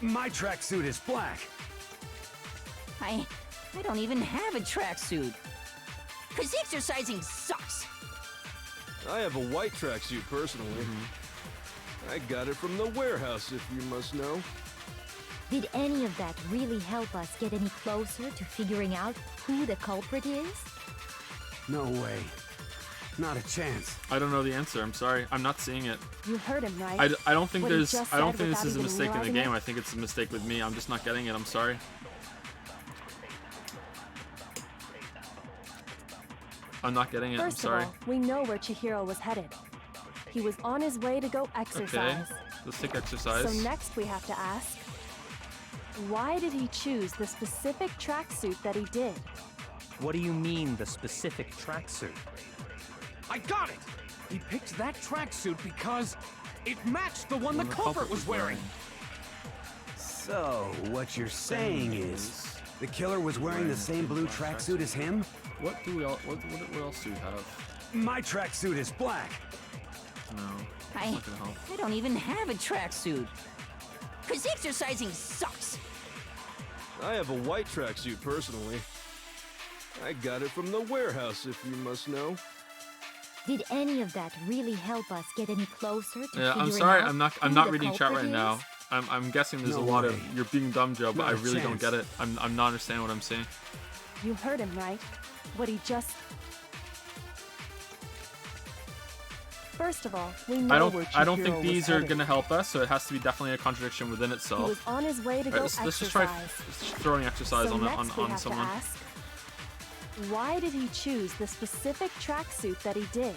My tracksuit is black. I don't even have a tracksuit. 'Cause exercising sucks. I have a white tracksuit personally. I got it from the warehouse, if you must know. Did any of that really help us get any closer to figuring out who the culprit is? No way. Not a chance. I don't know the answer. I'm sorry. I'm not seeing it. You heard him, right? I don't think What he there's. just I don't said think this without is a even mistake in the realizing game. it? I think it's a mistake with me. I'm just not getting it. I'm sorry. I'm not getting it. I'm First of sorry. all, we know where Chihiro was headed. He was on his way to go Okay. exercise. Let's take exercise. So next we have to ask, why did he choose the specific tracksuit that he did? What do you mean, the specific tracksuit? I got it! He picked that tracksuit because it matched the one the culprit was wearing. So, what you're saying is, the killer was wearing the same blue tracksuit as him? What do we all? What else do we have? My tracksuit is black. No. I not gonna help. don't even have a tracksuit. 'Cause exercising sucks. I have a white tracksuit personally. I got it from the warehouse, if you must know. Did any of that really help us get any closer to Yeah, I'm figuring sorry. out I'm who not the reading chat culprit right now. is? I'm guessing there's No a lot way. of you're being dumb, Joe, but Not I a really don't chance. get it. I'm not understanding what I'm seeing. You heard him, right? What he just... First of all, we know where I don't Chihiro think was these are headed. gonna help us, so it has to be definitely a contradiction within He itself. was on his way to Alright, go let's just try exercise. throwing exercise So on next we on have someone. to ask, why did he choose the specific tracksuit that he did?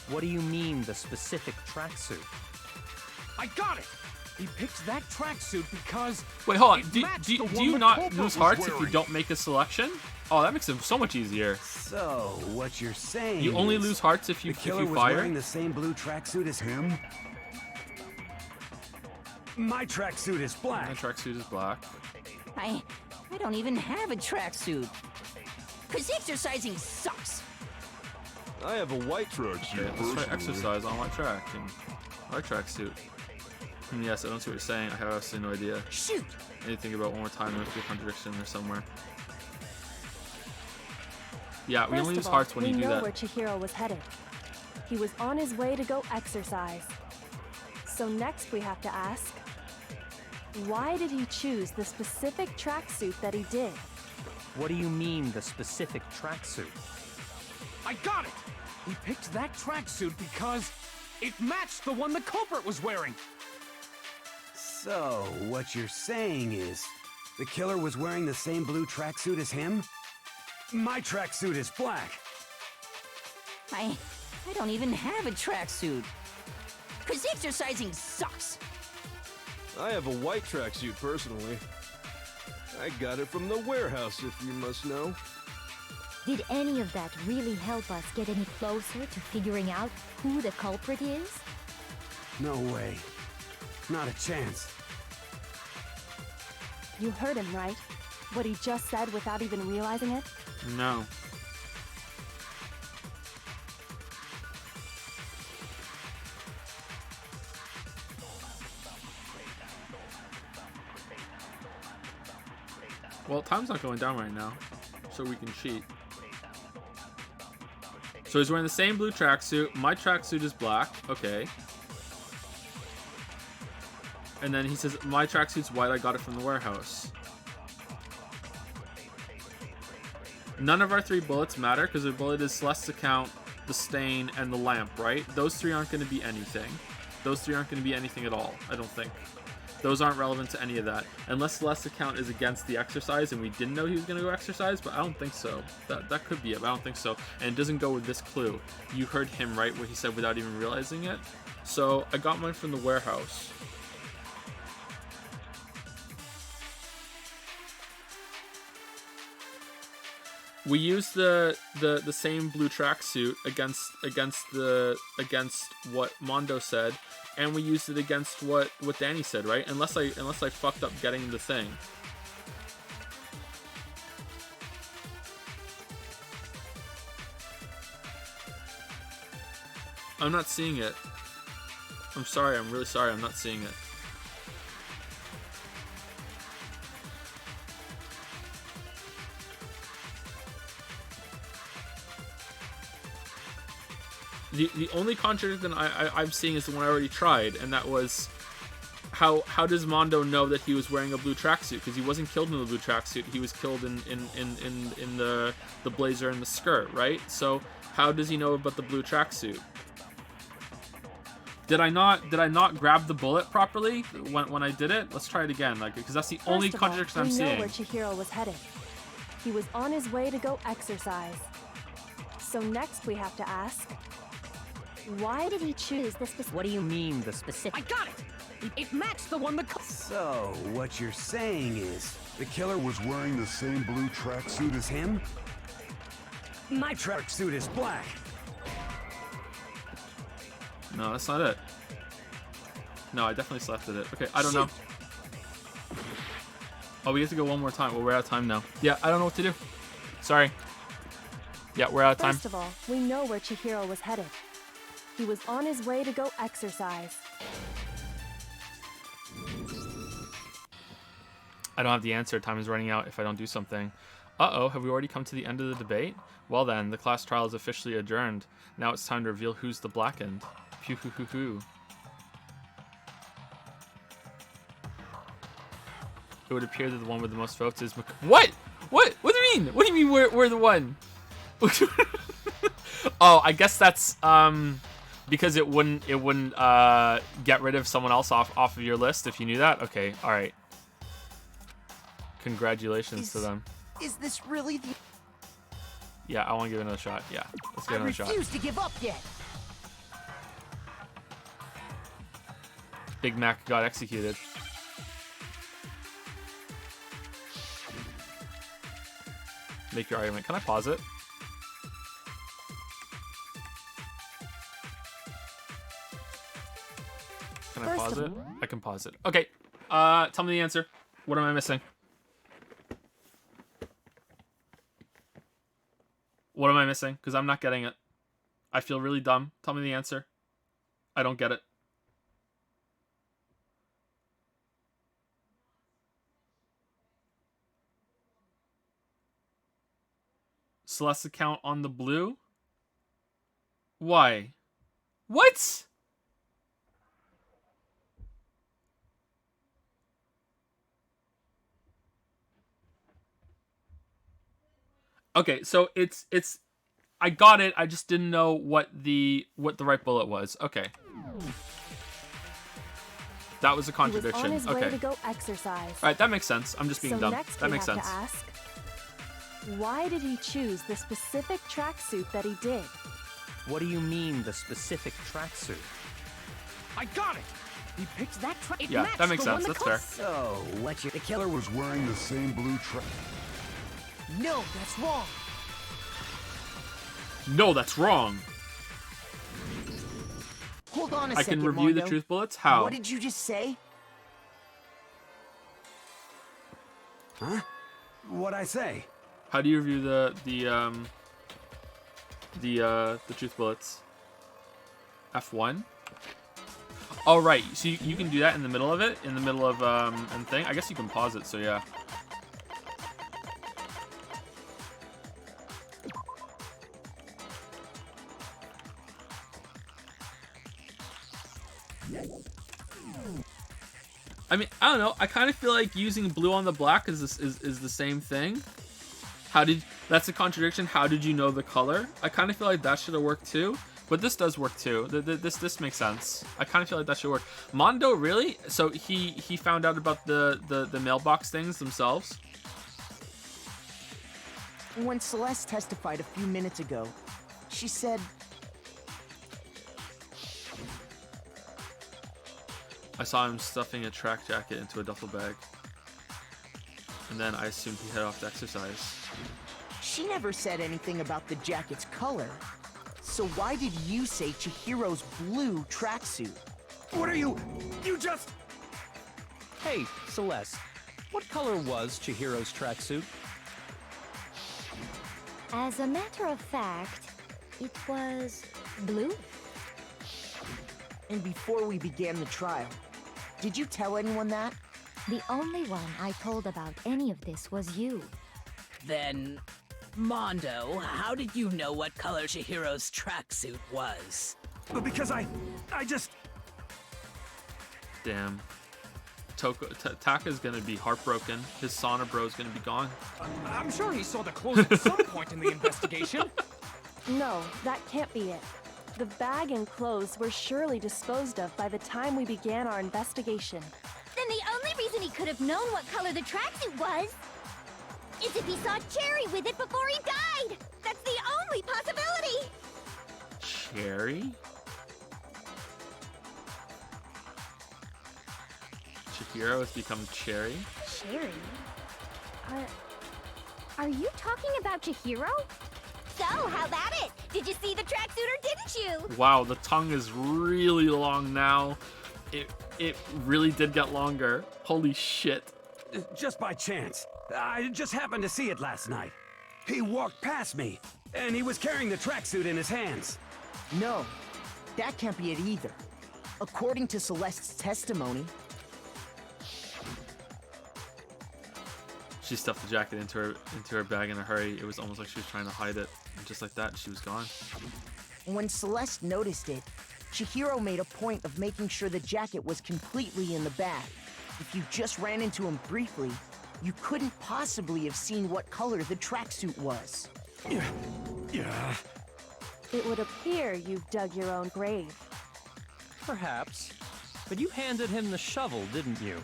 What do you mean, the specific tracksuit? I got it! He picked that tracksuit because... Wait, hold on. it Do matched the you one the not culprit lose was hearts if you wearing. don't make a selection? Oh, that makes it so much easier. So, what you're saying You only is lose hearts if the you killer was fire. wearing the same blue tracksuit as him? My tracksuit is black. My tracksuit is black. I don't even have a tracksuit. 'Cause exercising sucks. I have a white tracksuit Okay, let's try personally. exercise on white track and white tracksuit. Yes, I don't see what you're saying. I have absolutely no idea. Shoot! I need to think about it one more time. There must be a contradiction there somewhere. Yeah, we First only of lose all, hearts when we you do know that. where Chihiro was headed. He was on his way to go exercise. So next we have to ask, why did he choose the specific tracksuit that he did? What do you mean, the specific tracksuit? I got it! He picked that tracksuit because it matched the one the culprit was wearing. So, what you're saying is the killer was wearing the same blue tracksuit as him? My tracksuit is black. I don't even have a tracksuit. 'Cause exercising sucks. I have a white tracksuit personally. I got it from the warehouse, if you must know. Did any of that really help us get any closer to figuring out who the culprit is? No way. Not a chance. You heard him, right? What he just said without even realizing it? No. Well, time's not going down right now, so we can cheat. So he's wearing the same blue tracksuit. My tracksuit is black. Okay. And then he says, my tracksuit's white. I got it from the warehouse. None of our 3 bullets matter because the bullet is Celeste account, the stain, and the lamp, right? Those 3 aren't going to be anything. Those 3 aren't going to be anything at all, I don't think. Those aren't relevant to any of that. Unless Celeste's account is against the exercise and we didn't know he was going to go exercise, but I don't think so. That could be it, but I don't think so. And it doesn't go with this clue. You heard him, right? What he said without even realizing it. So I got mine from the warehouse. We used the same blue tracksuit against what Mondo said, and we used it against what Danny said, right? Unless I fucked up getting the thing. I'm not seeing it. I'm sorry. I'm really sorry. I'm not seeing it. The only contradiction I'm seeing is the one I already tried, and that was how does Mondo know that he was wearing a blue tracksuit? Because he wasn't killed in the blue tracksuit. He was killed in the blazer and the skirt, right? So how does he know about the blue tracksuit? Did I not grab the bullet properly when I did it? Let's try it again, like, because that's the only contradiction I'm we know seeing. where Chihiro was headed. He was on his way to go exercise. So next we have to ask, why did he choose the specific... What do you mean, the specific... I got it! It matched the one the... So, what you're saying is the killer was wearing the same blue tracksuit as him? My tracksuit is black. No, that's not it. No, I definitely selected it. Okay, I don't know. Oh, we have to go one more time. Well, we're out of time now. Yeah, I don't know what to do. Sorry. Yeah, we're out of time. First of all, we know where Chihiro was headed. He was on his way to go exercise. I don't have the answer. Time is running out if I don't do something. Uh-oh, have we already come to the end of the debate? Well then, the class trial is officially adjourned. Now it's time to reveal who's the blackened. Pew hoo hoo hoo. It would appear that the one with the most votes is What? What? What do you mean? What do you mean we're the one? Oh, I guess that's because it wouldn't get rid of someone else off of your list if you knew that. Okay, all right. Congratulations to them. Is this really the... Yeah, I want to give it another shot. Yeah, let's give it another shot. I refuse to give up yet. Big Mac got executed. Make your argument. Can I pause it? Can I pause it? I can pause it. Okay. Tell me the answer. What am I missing? What am I missing? Because I'm not getting it. I feel really dumb. Tell me the answer. I don't get it. Celeste's account on the blue? Why? What? Okay, so it's I got it. I just didn't know what the right bullet was. Okay. That was a contradiction. He was on his okay. way to go exercise. All right, that makes sense. I'm just being dumb. Next That makes have sense. To ask, why did he choose the specific tracksuit that he did? What do you mean, the specific tracksuit? I got it! He picked that track. Yeah, that makes sense. That's fair. So, what the killer was wearing the same blue track. No, that's wrong. No, that's wrong. Hold on a I second, can review the Mondo. truth bullets. How? What did you just say? Huh? What'd I say? How do you review the truth bullets? F1. Oh right, so you can do that in the middle of it, in the middle of and thing. I guess you can pause it. So yeah. I mean, I don't know. I kind of feel like using blue on the black is the same thing. That's a contradiction. How did you know the color? I kind of feel like that should have worked too. But this does work too. This makes sense. I kind of feel like that should work. Mondo, really? So he found out about the mailbox things themselves? When Celeste testified a few minutes ago, she said... I saw him stuffing a track jacket into a duffel bag. And then I assumed he headed off to exercise. She never said anything about the jacket's color. So why did you say Chihiro's blue tracksuit? What are you just... Hey, Celeste, what color was Chihiro's tracksuit? As a matter of fact, it was blue. And before we began the trial, did you tell anyone that? The only one I told about any of this was you. Then, Mondo, how did you know what color Chihiro's tracksuit was? Because I just... Damn. Taka's gonna be heartbroken. His sauna bro's gonna be gone. I'm sure he saw the clothes at some point in the investigation. No, that can't be it. The bag and clothes were surely disposed of by the time we began our investigation. Then the only reason he could have known what color the tracksuit was is if he saw Cherry with it before he died. That's the only possibility. Cherry? Chihiro has become Cherry? Cherry? Are you talking about Chihiro? So, how about it? Did you see the tracksuit or didn't you? Wow, the tongue is really long now. It really did get longer. Holy shit. Just by chance. I just happened to see it last night. He walked past me, and he was carrying the tracksuit in his hands. No. that can't be it either. According to Celeste's testimony, She stuffed the jacket into her bag in a hurry. It was almost like she was trying to hide it. And just like that, she was gone. when Celeste noticed it, Chihiro made a point of making sure the jacket was completely in the bag. If you just ran into him briefly, you couldn't possibly have seen what color the tracksuit was. Yeah. It would appear you've dug your own grave. Perhaps. But you handed him the shovel, didn't you?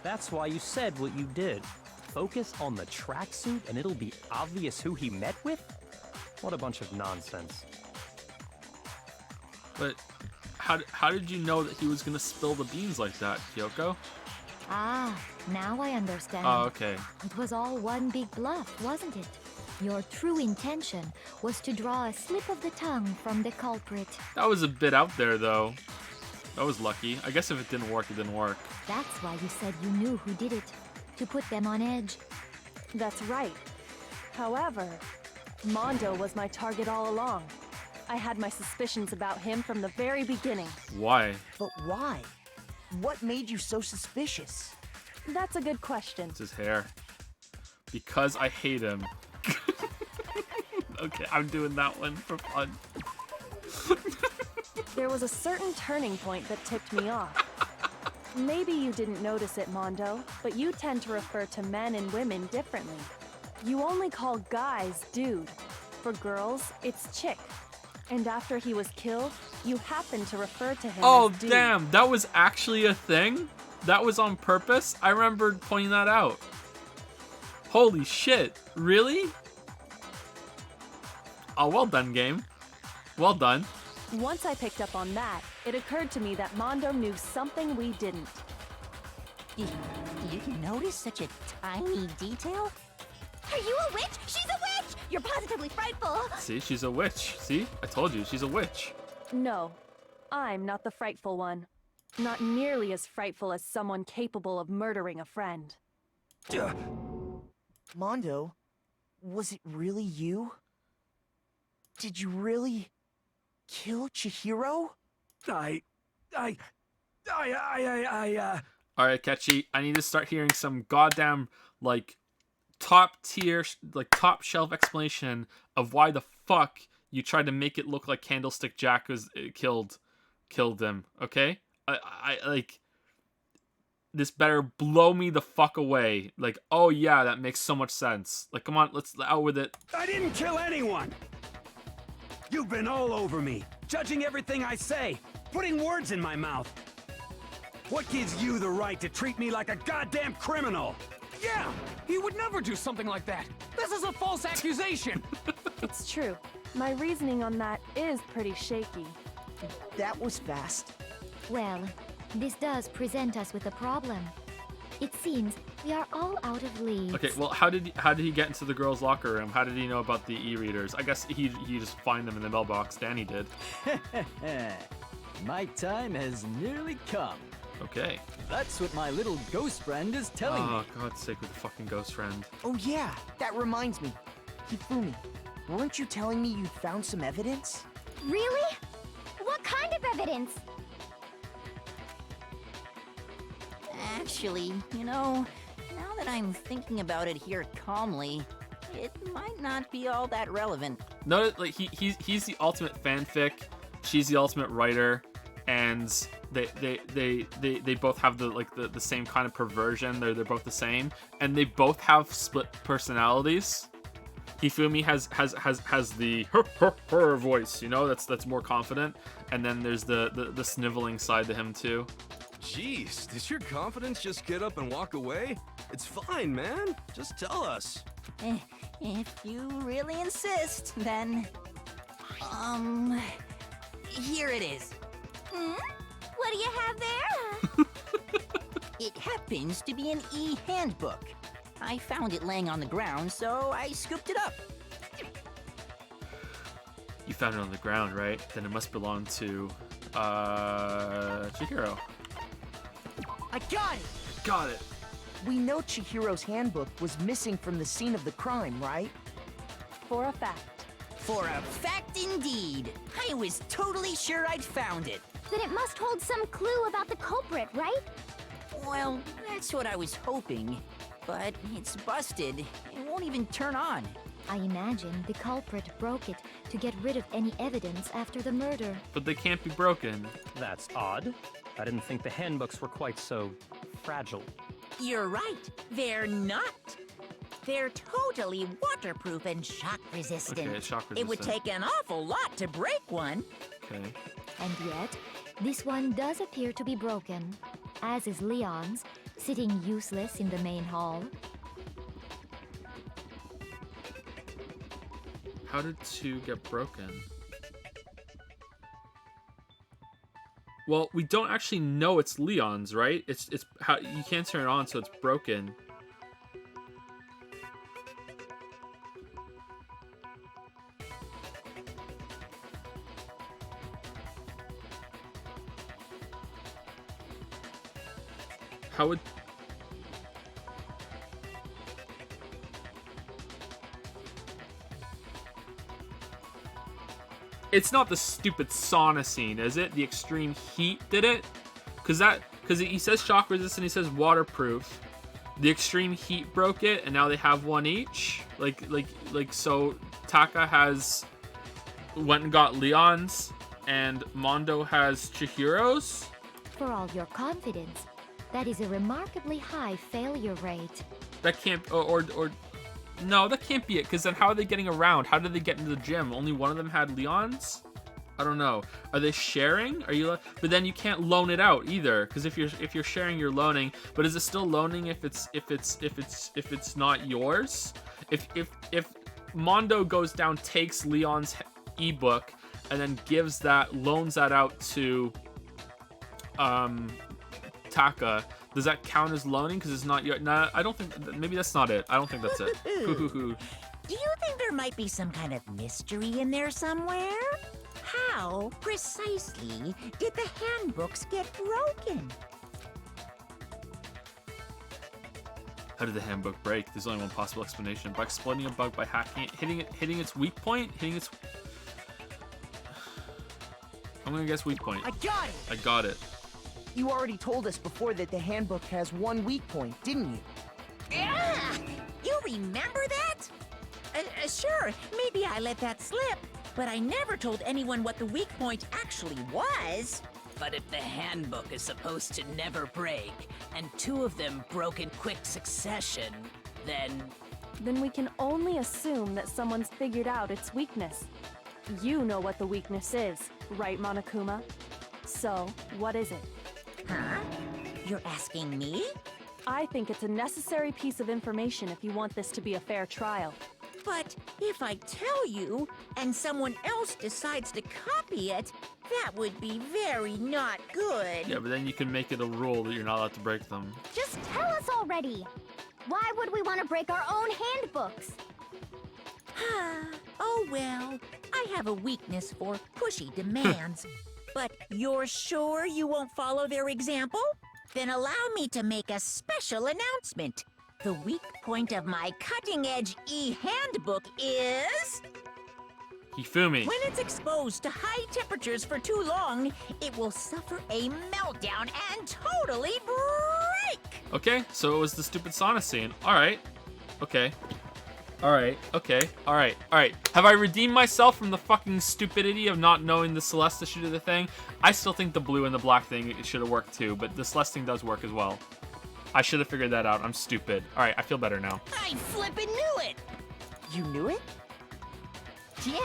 That's why you said what you did. Focus on the tracksuit and it'll be obvious who he met with? What a bunch of nonsense. But how did you know that he was gonna spill the beans like that, Kyoko? Ah, now I understand. Oh, okay. It was all one big bluff, wasn't it? Your true intention was to draw a slip of the tongue from the culprit. That was a bit out there, though. That was lucky. I guess if it didn't work, it didn't work. That's why you said you knew who did it. To put them on edge. That's right. However, Mondo was my target all along. I had my suspicions about him from the very beginning. Why? But why? What made you so suspicious? That's a good question. It's his hair. Because I hate him. Okay, I'm doing that one for fun. There was a certain turning point that tipped me off. Maybe you didn't notice it, Mondo, but you tend to refer to men and women differently. You only call guys dude. For girls, it's chick. And after he was killed, you happen to refer to him as dude. Damn, that was actually a thing? That was on purpose? I remember pointing that out. Holy shit, really? Oh, well done, game. Well done. Once I picked up on that, it occurred to me that Mondo knew something we didn't. You notice such a tiny detail? Are you a witch? She's a witch! You're positively frightful! See, she's a witch. See? I told you, she's a witch. No, I'm not the frightful one. Not nearly as frightful as someone capable of murdering a friend. Mondo, was it really you? Did you really kill Chihiro? Alright, Ketchy, I need to start hearing some goddamn, like, top tier, like, top shelf explanation of why the fuck you tried to make it look like Candlestick Jack was killed him, okay? I like, this better blow me the fuck away. Like, oh yeah, that makes so much sense. Like, come on, let's out with it. I didn't kill anyone! You've been all over me, judging everything I say, putting words in my mouth. What gives you the right to treat me like a goddamn criminal? Yeah, he would never do something like that. This is a false accusation. It's true. My reasoning on that is pretty shaky. That was fast. Well, this does present us with a problem. It seems we are all out of leads. Okay, well, how did he get into the girls' locker room? How did he know about the e-readers? I guess he just find them in the mailbox. Danny did. My time has nearly come. Okay. That's what my little ghost friend is telling me. Oh, God's sake, with the fucking ghost friend. Oh yeah, that reminds me. Hifumi, weren't you telling me you'd found some evidence? Really? What kind of evidence? Actually, you know, now that I'm thinking about it here calmly, it might not be all that relevant. No, like he's the ultimate fanfic. She's the ultimate writer, and they both have the same kind of perversion. They're both the same, and they both have split personalities. Hifumi has the her voice, you know, that's more confident, and then there's the sniveling side to him too. Jeez, does your confidence just get up and walk away? It's fine, man. Just tell us. If you really insist, then... here it is. What do you have there? It happens to be an e-handbook. I found it laying on the ground, so I scooped it up. You found it on the ground, right? Then it must belong to Chihiro. I got it! Got it. We know Chihiro's handbook was missing from the scene of the crime, right? For a fact. For a fact indeed. I was totally sure I'd found it. Then it must hold some clue about the culprit, right? Well, that's what I was hoping. But it's busted. It won't even turn on. I imagine the culprit broke it to get rid of any evidence after the murder. But they can't be broken. That's odd. I didn't think the handbooks were quite so fragile. You're right. They're not. They're totally waterproof and shock resistant. Okay, shock resistant. It would take an awful lot to break one. Okay. And yet, this one does appear to be broken, as is Leon's, sitting useless in the main hall. How did 2 get broken? Well, we don't actually know it's Leon's, right? It's how you can't turn it on, so it's broken. How would... It's not the stupid sauna scene, is it? The extreme heat did it? Because he says shock resistant, he says waterproof. The extreme heat broke it, and now they have one each. So Taka went and got Leon's, and Mondo has Chihiro's. For all your confidence, that is a remarkably high failure rate. That can't, no, that can't be it, because then how are they getting around? How did they get into the gym? Only one of them had Leon's? I don't know. Are they sharing? But then you can't loan it out either, because if you're sharing, you're loaning. But is it still loaning if it's not yours? If Mondo goes down, takes Leon's ebook, and then loans that out to Taka, does that count as loaning? Because it's not your... Nah, I don't think... Maybe that's not it. I don't think that's it. Do you think there might be some kind of mystery in there somewhere? How precisely did the handbooks get broken? How did the handbook break? There's only one possible explanation. By exploiting a bug by hacking it, hitting its weak point, I'm gonna guess weak point. I got it! I got it. You already told us before that the handbook has one weak point, didn't you? Yeah! You remember that? Sure, maybe I let that slip, but I never told anyone what the weak point actually was. But if the handbook is supposed to never break, and 2 of them broke in quick succession, then we can only assume that someone's figured out its weakness. You know what the weakness is, right, Monokuma? So, what is it? Huh? You're asking me? I think it's a necessary piece of information if you want this to be a fair trial. But if I tell you, and someone else decides to copy it, that would be very not good. Yeah, but then you can make it a rule that you're not allowed to break them. Just tell us already! Why would we want to break our own handbooks? Oh well, I have a weakness for pushy demands. But you're sure you won't follow their example? Then allow me to make a special announcement. The weak point of my cutting-edge e-handbook is... Hifumi. When it's exposed to high temperatures for too long, it will suffer a meltdown and totally break! Okay, so it was the stupid sauna scene. Alright. Okay. Alright, okay, alright. Have I redeemed myself from the fucking stupidity of not knowing the Celeste should do the thing? I still think the blue and the black thing should have worked too, but the Celeste thing does work as well. I should have figured that out. I'm stupid. Alright, I feel better now. I flippin' knew it! You knew it? Yeah,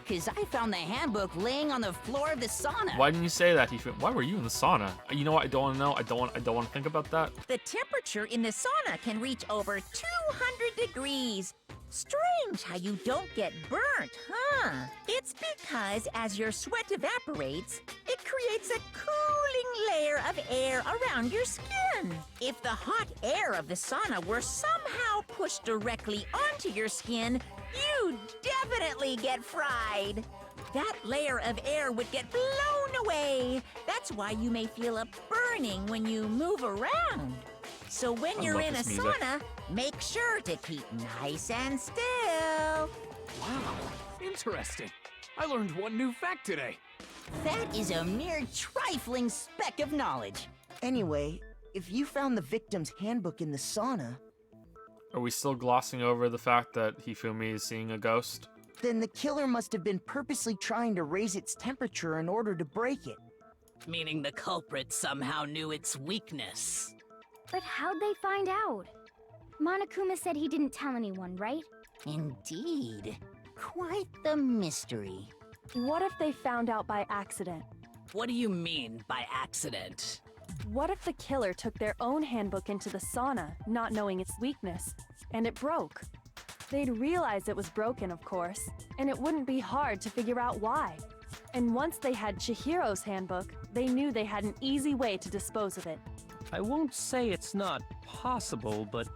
because I found the handbook laying on the floor of the sauna. Why didn't you say that? Why were you in the sauna? You know what? I don't want to know. I don't want to think about that. The temperature in the sauna can reach over 200 degrees. Strange how you don't get burnt, huh? It's because as your sweat evaporates, it creates a cooling layer of air around your skin. If the hot air of the sauna were somehow pushed directly onto your skin, you'd definitely get fried. That layer of air would get blown away. That's why you may feel a burning when you move around. So when you're in a sauna, make sure to keep nice and still. Wow, it interested. I learned one new fact today. That is a mere trifling speck of knowledge. Anyway, if you found the victim's handbook in the sauna, Are we still glossing over the fact that Hifumi is seeing a ghost? then the killer must have been purposely trying to raise its temperature in order to break it. Meaning the culprit somehow knew its weakness. But how'd they find out? Monokuma said he didn't tell anyone, right? Indeed. Quite the mystery. What if they found out by accident? What do you mean by accident? What if the killer took their own handbook into the sauna, not knowing its weakness, and it broke? They'd realize it was broken, of course, and it wouldn't be hard to figure out why. And once they had Chihiro's handbook, they knew they had an easy way to dispose of it. I won't say it's not possible, but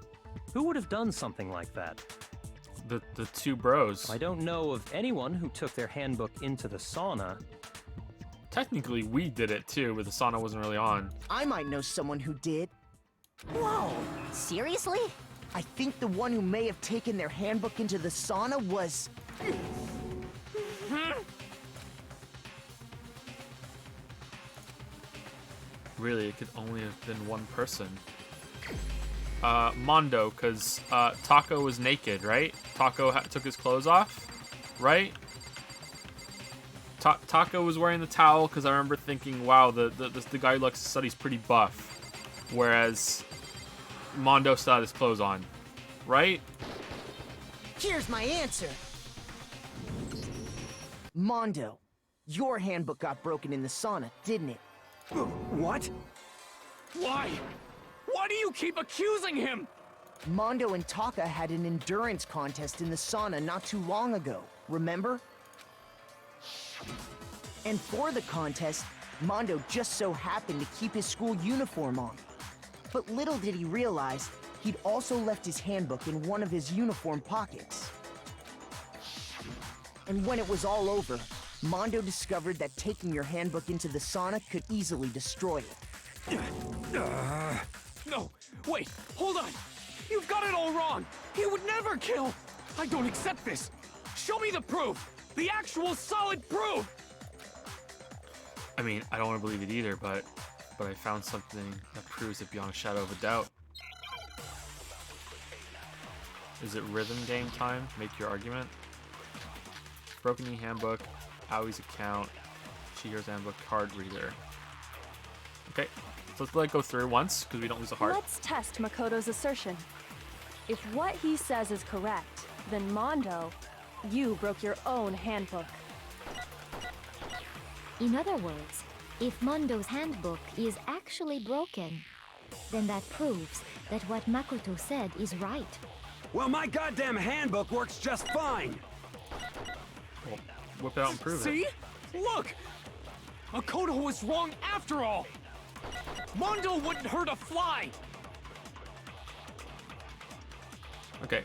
who would have done something like that? The two bros. I don't know of anyone who took their handbook into the sauna. Technically, we did it too, but the sauna wasn't really on. I might know someone who did. Whoa, seriously? I think the one who may have taken their handbook into the sauna was... Really, it could only have been one person. Mondo, because Taco was naked, right? Taco took his clothes off, right? Taco was wearing the towel because I remember thinking, wow, the guy who said he's pretty buff, whereas Mondo still had his clothes on, right? Here's my answer. Mondo, your handbook got broken in the sauna, didn't it? What? Why? Why do you keep accusing him? Mondo and Taka had an endurance contest in the sauna not too long ago, remember? And for the contest, Mondo just so happened to keep his school uniform on. But little did he realize, he'd also left his handbook in one of his uniform pockets. And when it was all over, Mondo discovered that taking your handbook into the sauna could easily destroy it. No, wait, hold on. You've got it all wrong. He would never kill. I don't accept this. Show me the proof. The actual solid proof. I mean, I don't want to believe it either, but I found something that proves it beyond a shadow of a doubt. Is it rhythm game time? Make your argument. Broken E handbook, Aoi's account, Chihiro's handbook, card reader. Okay, so let's let it go through once, because we don't lose a heart. Let's test Makoto's assertion. If what he says is correct, then Mondo, you broke your own handbook. In other words, if Mondo's handbook is actually broken, then that proves that what Makoto said is right. Well, my goddamn handbook works just fine. Well, whip it out and prove See? it. Look! Makoto was wrong after all! Mondo wouldn't hurt a fly! Okay.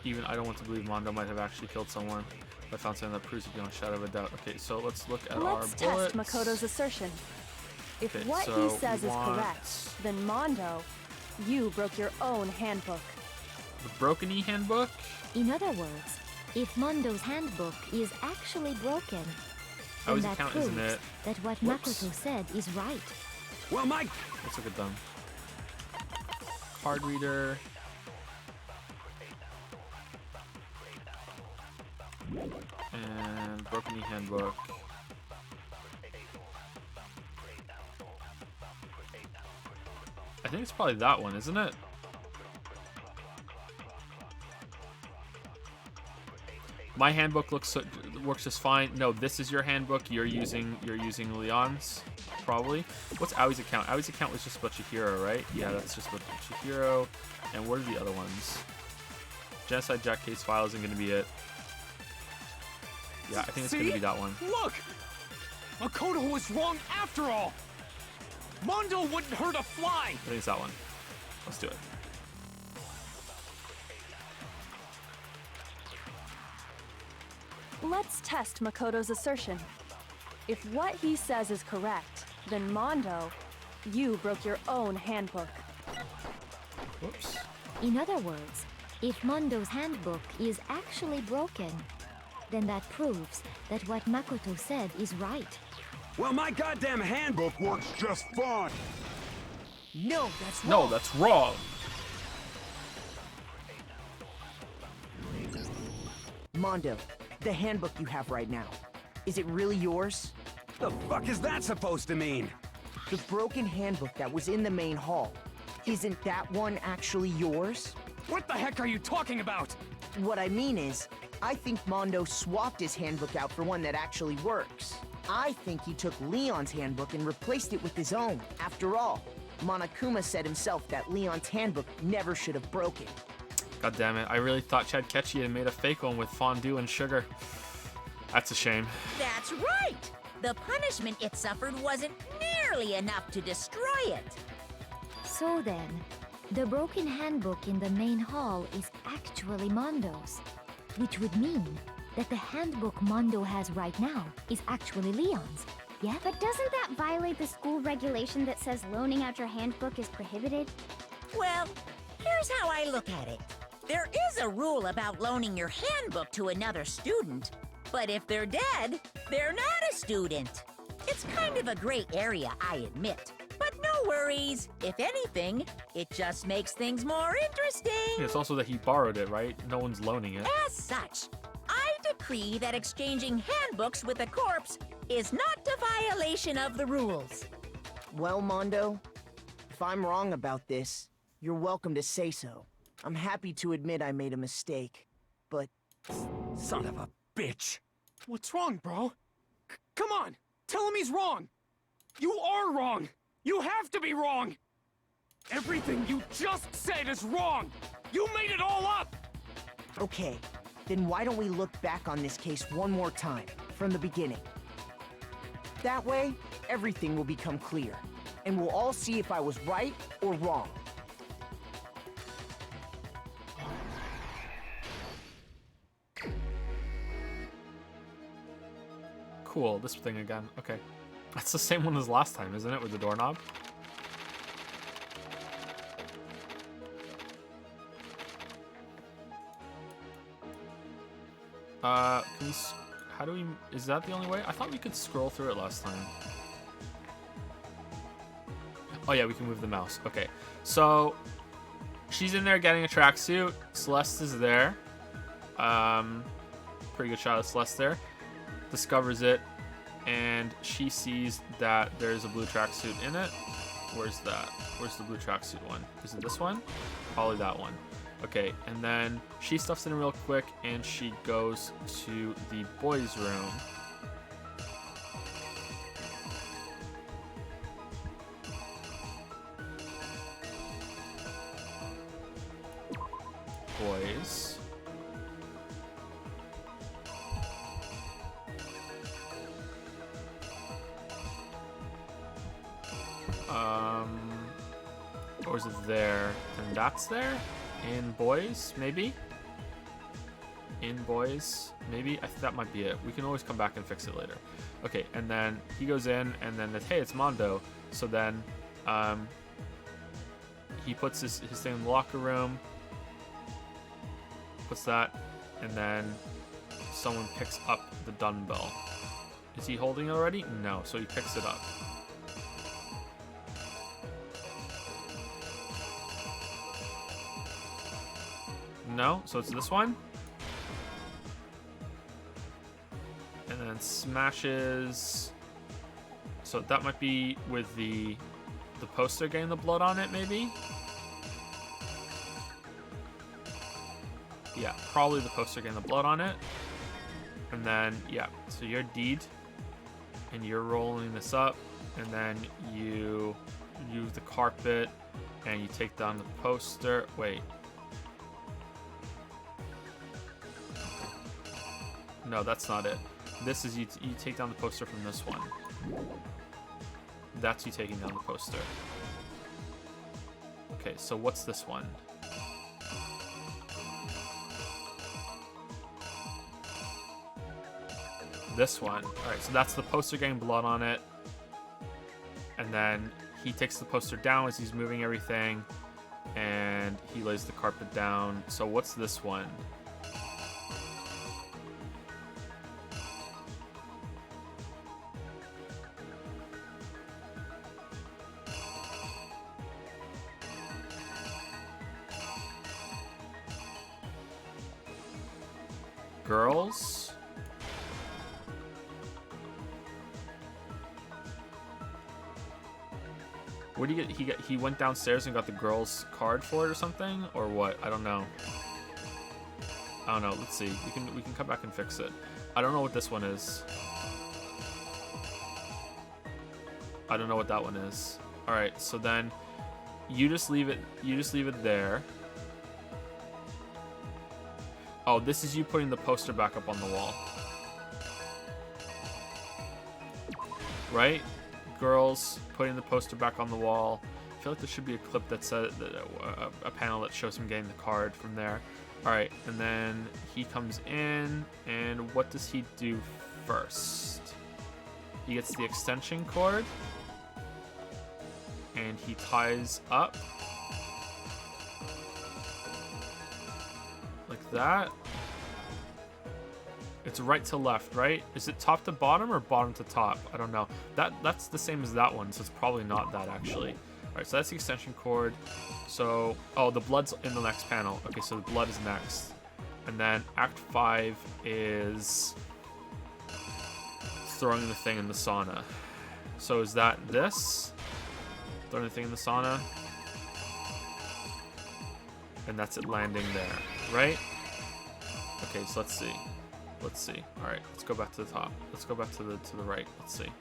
Even I don't want to believe Mondo might have actually killed someone. I found something that proves it beyond a shadow of a doubt. Okay, so let's look at our Let's bullets. test Makoto's assertion. If Okay, what so he says we is want correct, then Mondo, you broke your own handbook. The Broken E handbook? In other words, if Mondo's handbook is actually broken, then Aoi's that account, proves isn't it? that what Whoops. Makoto said is right. Well, my... Let's look at them. Card reader. And Broken E handbook. I think it's probably that one, isn't it? My handbook works just fine. No, this is your handbook. You're using Leon's, probably. What's Aoi's account? Aoi's account was just about Chihiro, right? Yeah, that's just about Chihiro. And what are the other ones? Genocide Jack case file isn't going to be it. Yeah, I think it's going to be that one. Look! Makoto was wrong after all! Mondo wouldn't hurt a fly! I think it's that one. Let's do it. Let's test Makoto's assertion. If what he says is correct, then Mondo, you broke your own handbook. Whoops. In other words, if Mondo's handbook is actually broken, then that proves that what Makoto said is right. Well, my goddamn handbook works just fine. No, that's wrong. No, that's wrong. Mondo, the handbook you have right now, is it really yours? The fuck is that supposed to mean? The broken handbook that was in the main hall, isn't that one actually yours? What the heck are you talking about? What I mean is, I think Mondo swapped his handbook out for one that actually works. I think he took Leon's handbook and replaced it with his own. After all, Monokuma said himself that Leon's handbook never should have broken. God damn it, I really thought Chad Ketchy had made a fake one with fondue and sugar. That's a shame. That's right! The punishment it suffered wasn't nearly enough to destroy it. So then, the broken handbook in the main hall is actually Mondo's, which would mean that the handbook Mondo has right now is actually Leon's, yeah? But doesn't that violate the school regulation that says loaning out your handbook is prohibited? Well, here's how I look at it. There is a rule about loaning your handbook to another student, but if they're dead, they're not a student. It's kind of a gray area, I admit. But no worries. If anything, it just makes things more interesting. It's also that he borrowed it, right? No one's loaning it. As such, I decree that exchanging handbooks with a corpse is not a violation of the rules. Well, Mondo, if I'm wrong about this, you're welcome to say so. I'm happy to admit I made a mistake, but... Son of a bitch. What's wrong, bro? Come on, tell him he's wrong. You are wrong. You have to be wrong. Everything you just said is wrong. You made it all up. Okay, then why don't we look back on this case one more time, from the beginning? That way, everything will become clear, and we'll all see if I was right or wrong. Cool, this thing again. Okay. That's the same one as last time, isn't it, with the doorknob? Can we... How do we... Is that the only way? I thought we could scroll through it last time. Oh yeah, we can move the mouse. Okay. So, she's in there getting a tracksuit. Celeste is there. Pretty good shot of Celeste there. Discovers it, and she sees that there's a blue tracksuit in it. Where's that? Where's the blue tracksuit one? Is it this one? Probably that one. Okay, and then she stuffs it in real quick, and she goes to the boys' room. Boys. Or is it there? And that's there? In boys, maybe? In boys, maybe? I think that might be it. We can always come back and fix it later. Okay, and then he goes in, and then hey, it's Mondo. So then, he puts his thing in the locker room. Puts that, and then someone picks up the dumbbell. Is he holding it already? No, so he picks it up. No, so it's this one. And then smashes. So that might be with the poster getting the blood on it, maybe? Yeah, probably the poster getting the blood on it. And then, yeah, so you're Deed, and you're rolling this up, and then you use the carpet, and you take down the poster. Wait. No, that's not it. This is you take down the poster from this one. That's you taking down the poster. Okay, so what's this one? This one. Alright, so that's the poster getting blood on it. And then he takes the poster down as he's moving everything. And he lays the carpet down. So what's this one? girls. Where did he get? He went downstairs and got the girls' card for it or something, or what? I don't know. I don't know. Let's see. We can come back and fix it. I don't know what this one is. I don't know what that one is. All right. So then, you just leave it. You just leave it there. Oh, this is you putting the poster back up on the wall. Right? Girls putting the poster back on the wall. I feel like there should be a clip that says a panel that shows him getting the card from there. All right, and then he comes in, and what does he do first? He gets the extension cord, and he ties up like that. It's right to left, right? Is it top to bottom or bottom to top? I don't know. That's the same as that one, so it's probably not that actually. All right, so that's the extension cord. So, oh, the blood's in the next panel. Okay, so the blood is next. And then Act 5 is throwing the thing in the sauna. So is that this? Throwing the thing in the sauna. And that's it landing there, right? Okay, so let's see. Let's see. All right, let's go back to the top. Let's go back to the right. Let's see.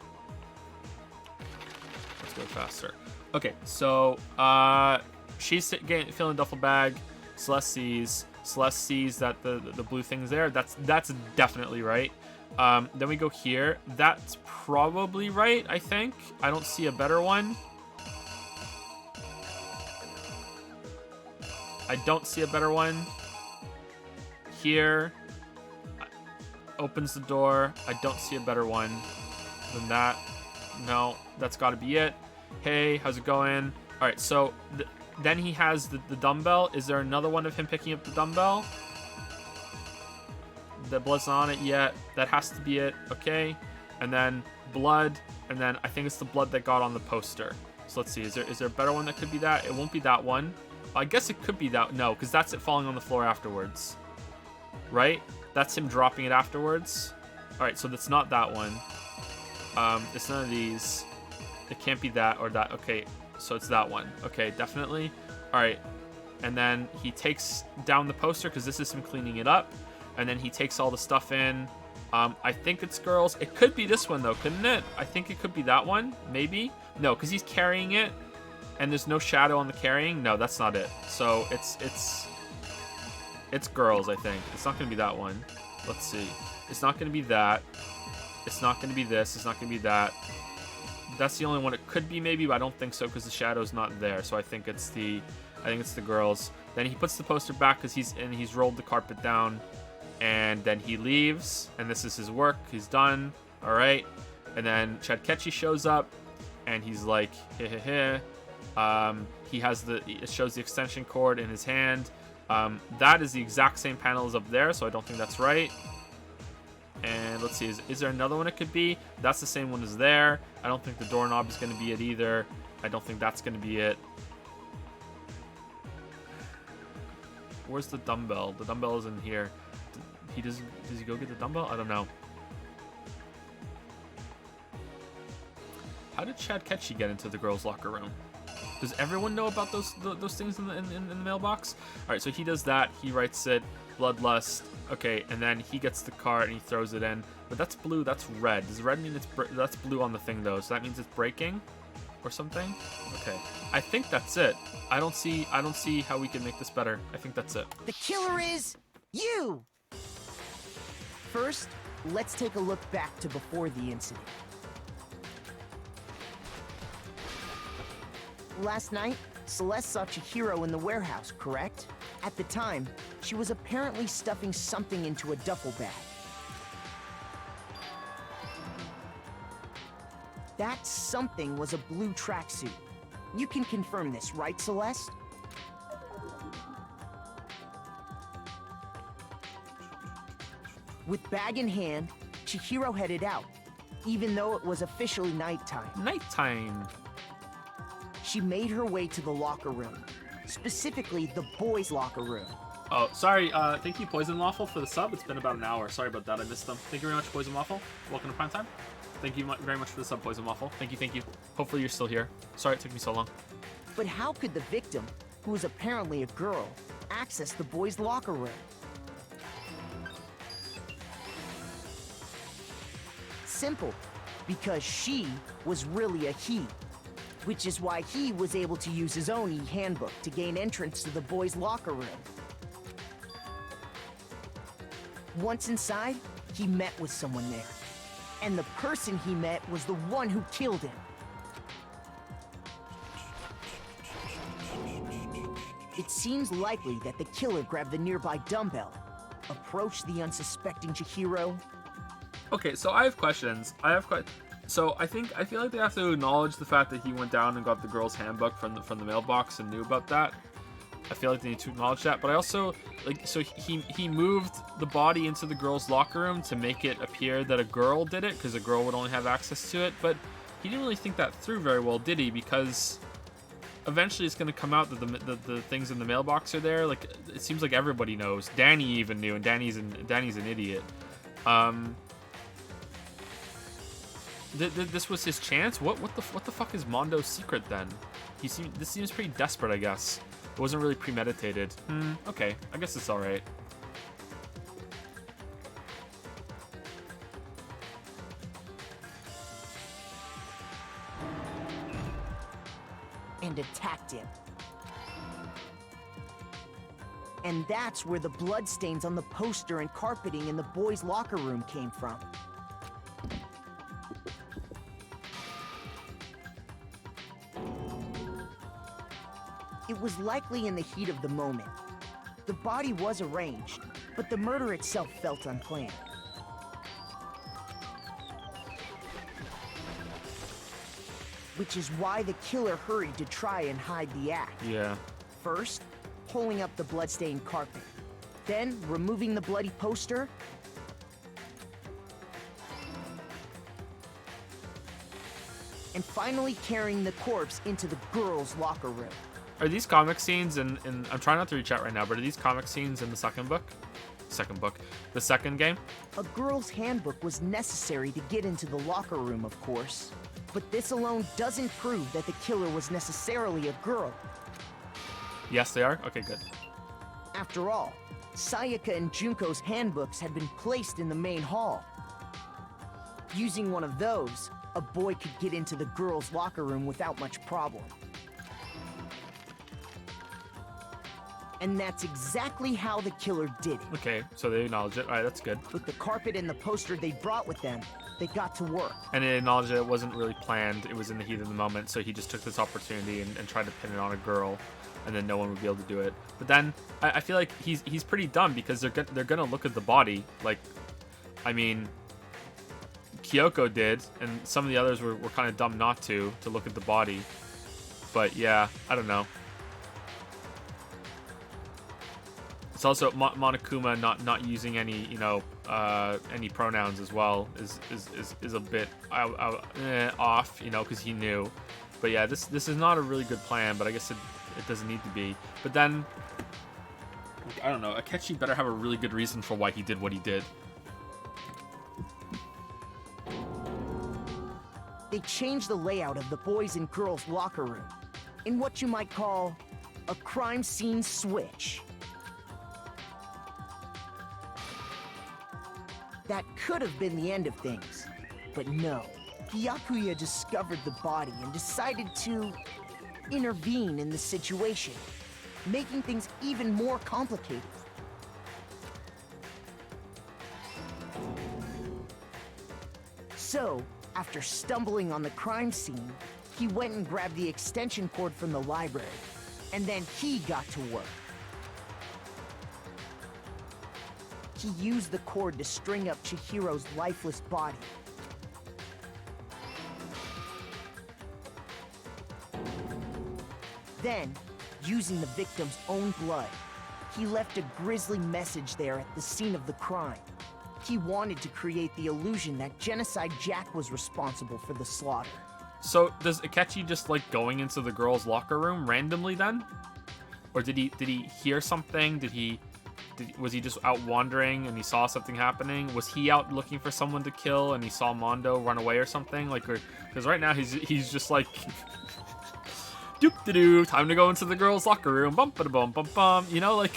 Let's go faster. Okay, so she's feeling a duffel bag. Celeste sees that the blue thing's there. That's definitely right. Then we go here. That's probably right, I think. I don't see a better one. I don't see a better one. Here. Opens the door. I don't see a better one than that. No, that's got to be it. Hey, how's it going? All right, so then he has the dumbbell. Is there another one of him picking up the dumbbell? The blood's not on it yet. That has to be it. Okay, and then blood, and then I think it's the blood that got on the poster. So let's see. Is there a better one that could be that? It won't be that one. I guess it could be that. No, because that's it falling on the floor afterwards. Right? That's him dropping it afterwards. All right, so that's not that one. It's none of these. It can't be that or that. Okay, so it's that one. Okay, definitely. All right, and then he takes down the poster because this is him cleaning it up, and then he takes all the stuff in. I think it's girls. It could be this one though, couldn't it? I think it could be that one, maybe. No, because he's carrying it, and there's no shadow on the carrying. No, that's not it. So it's girls, I think. It's not going to be that one. Let's see. It's not going to be that. It's not going to be this. It's not going to be that. That's the only one it could be maybe, but I don't think so because the shadow's not there. So I think it's the girls. Then he puts the poster back because he's rolled the carpet down, and then he leaves, and this is his work. He's done. All right. And then Chad Ketchy shows up, and he's like, heh heh heh. It shows the extension cord in his hand. That is the exact same panel as up there, so I don't think that's right. And let's see, is there another one it could be? That's the same one as there. I don't think the doorknob is going to be it either. I don't think that's going to be it. Where's the dumbbell? The dumbbell is in here. Does he go get the dumbbell? I don't know. How did Chad Ketchy get into the girls' locker room? Does everyone know about those things in the mailbox? All right, so he does that. He writes it, bloodlust. Okay, and then he gets the card and he throws it in. But that's blue. That's red. Does red mean that's blue on the thing though? So that means it's breaking, or something. Okay, I think that's it. I don't see how we can make this better. I think that's it. The killer is you. First, let's take a look back to before the incident. Last night, Celeste saw Chihiro in the warehouse, correct? At the time, she was apparently stuffing something into a duffel bag. That something was a blue tracksuit. You can confirm this, right, Celeste? With bag in hand, Chihiro headed out, even though it was officially nighttime. Nighttime. She made her way to the locker room, specifically the boys' locker room. Oh, sorry. Thank you, Poison Waffle, for the sub. It's been about an hour. Sorry about that. I missed them. Thank you very much, Poison Waffle. Welcome to Prime Time. Thank you very much for the sub, Poison Waffle. Thank you, thank you. Hopefully you're still here. Sorry it took me so long. But how could the victim, who was apparently a girl, access the boys' locker room? Simple. Because she was really a he. Which is why he was able to use his own e-handbook to gain entrance to the boys' locker room. Once inside, he met with someone there. And the person he met was the one who killed him. It seems likely that the killer grabbed the nearby dumbbell, approached the unsuspecting Chihiro. Okay, so I have questions. So I feel like they have to acknowledge the fact that he went down and got the girl's handbook from the mailbox and knew about that. I feel like they need to acknowledge that, but I also so he moved the body into the girl's locker room to make it appear that a girl did it because a girl would only have access to it, but he didn't really think that through very well, did he? Because eventually it's going to come out that the things in the mailbox are there. Like, it seems like everybody knows. Danny even knew, and Danny's an idiot. This was his chance. What the fuck is Mondo's secret then? This seems pretty desperate, I guess. It wasn't really premeditated. Okay, I guess it's all right. And attacked him. And that's where the bloodstains on the poster and carpeting in the boys' locker room came from. It was likely in the heat of the moment. The body was arranged, but the murder itself felt unplanned. Which is why the killer hurried to try and hide the act. Yeah. First, pulling up the bloodstained carpet. Then, removing the bloody poster. And finally carrying the corpse into the girls' locker room. Are these comic scenes in I'm trying not to reach out right now, but are these comic scenes in the second game? A girl's handbook was necessary to get into the locker room, of course. But this alone doesn't prove that the killer was necessarily a girl. Yes, they are? Okay, good. After all, Sayaka and Junko's handbooks had been placed in the main hall. Using one of those, a boy could get into the girls' locker room without much problem. And that's exactly how the killer did it. Okay, so they acknowledge it. All right, that's good. With the carpet and the poster they brought with them, they got to work. And they acknowledged that it wasn't really planned. It was in the heat of the moment, so he just took this opportunity and tried to pin it on a girl, and then no one would be able to do it. But then I feel like he's pretty dumb because they're gonna look at the body. Like, I mean, Kyoko did, and some of the others were kind of dumb not to look at the body. But yeah, I don't know. It's also Monokuma not using any any pronouns as well is a bit off, because he knew. But yeah, this is not a really good plan, but I guess it doesn't need to be. But then I don't know, Akechi better have a really good reason for why he did what he did. They changed the layout of the boys' and girls' locker room in what you might call a crime scene switch. That could have been the end of things, but no. Byakuya discovered the body and decided to intervene in the situation, making things even more complicated. So, after stumbling on the crime scene, he went and grabbed the extension cord from the library, and then he got to work. He used the cord to string up Chihiro's lifeless body. Then, using the victim's own blood, he left a grisly message there at the scene of the crime. He wanted to create the illusion that Genocide Jack was responsible for the slaughter. So does Akechi just like going into the girls' locker room randomly then? Or did he hear something? Did he Was he just out wandering and he saw something happening? Was he out looking for someone to kill and he saw Mondo run away or something? Like, because right now he's just like, doop de doo, time to go into the girls' locker room, bump ba bum bum bum. You know, like.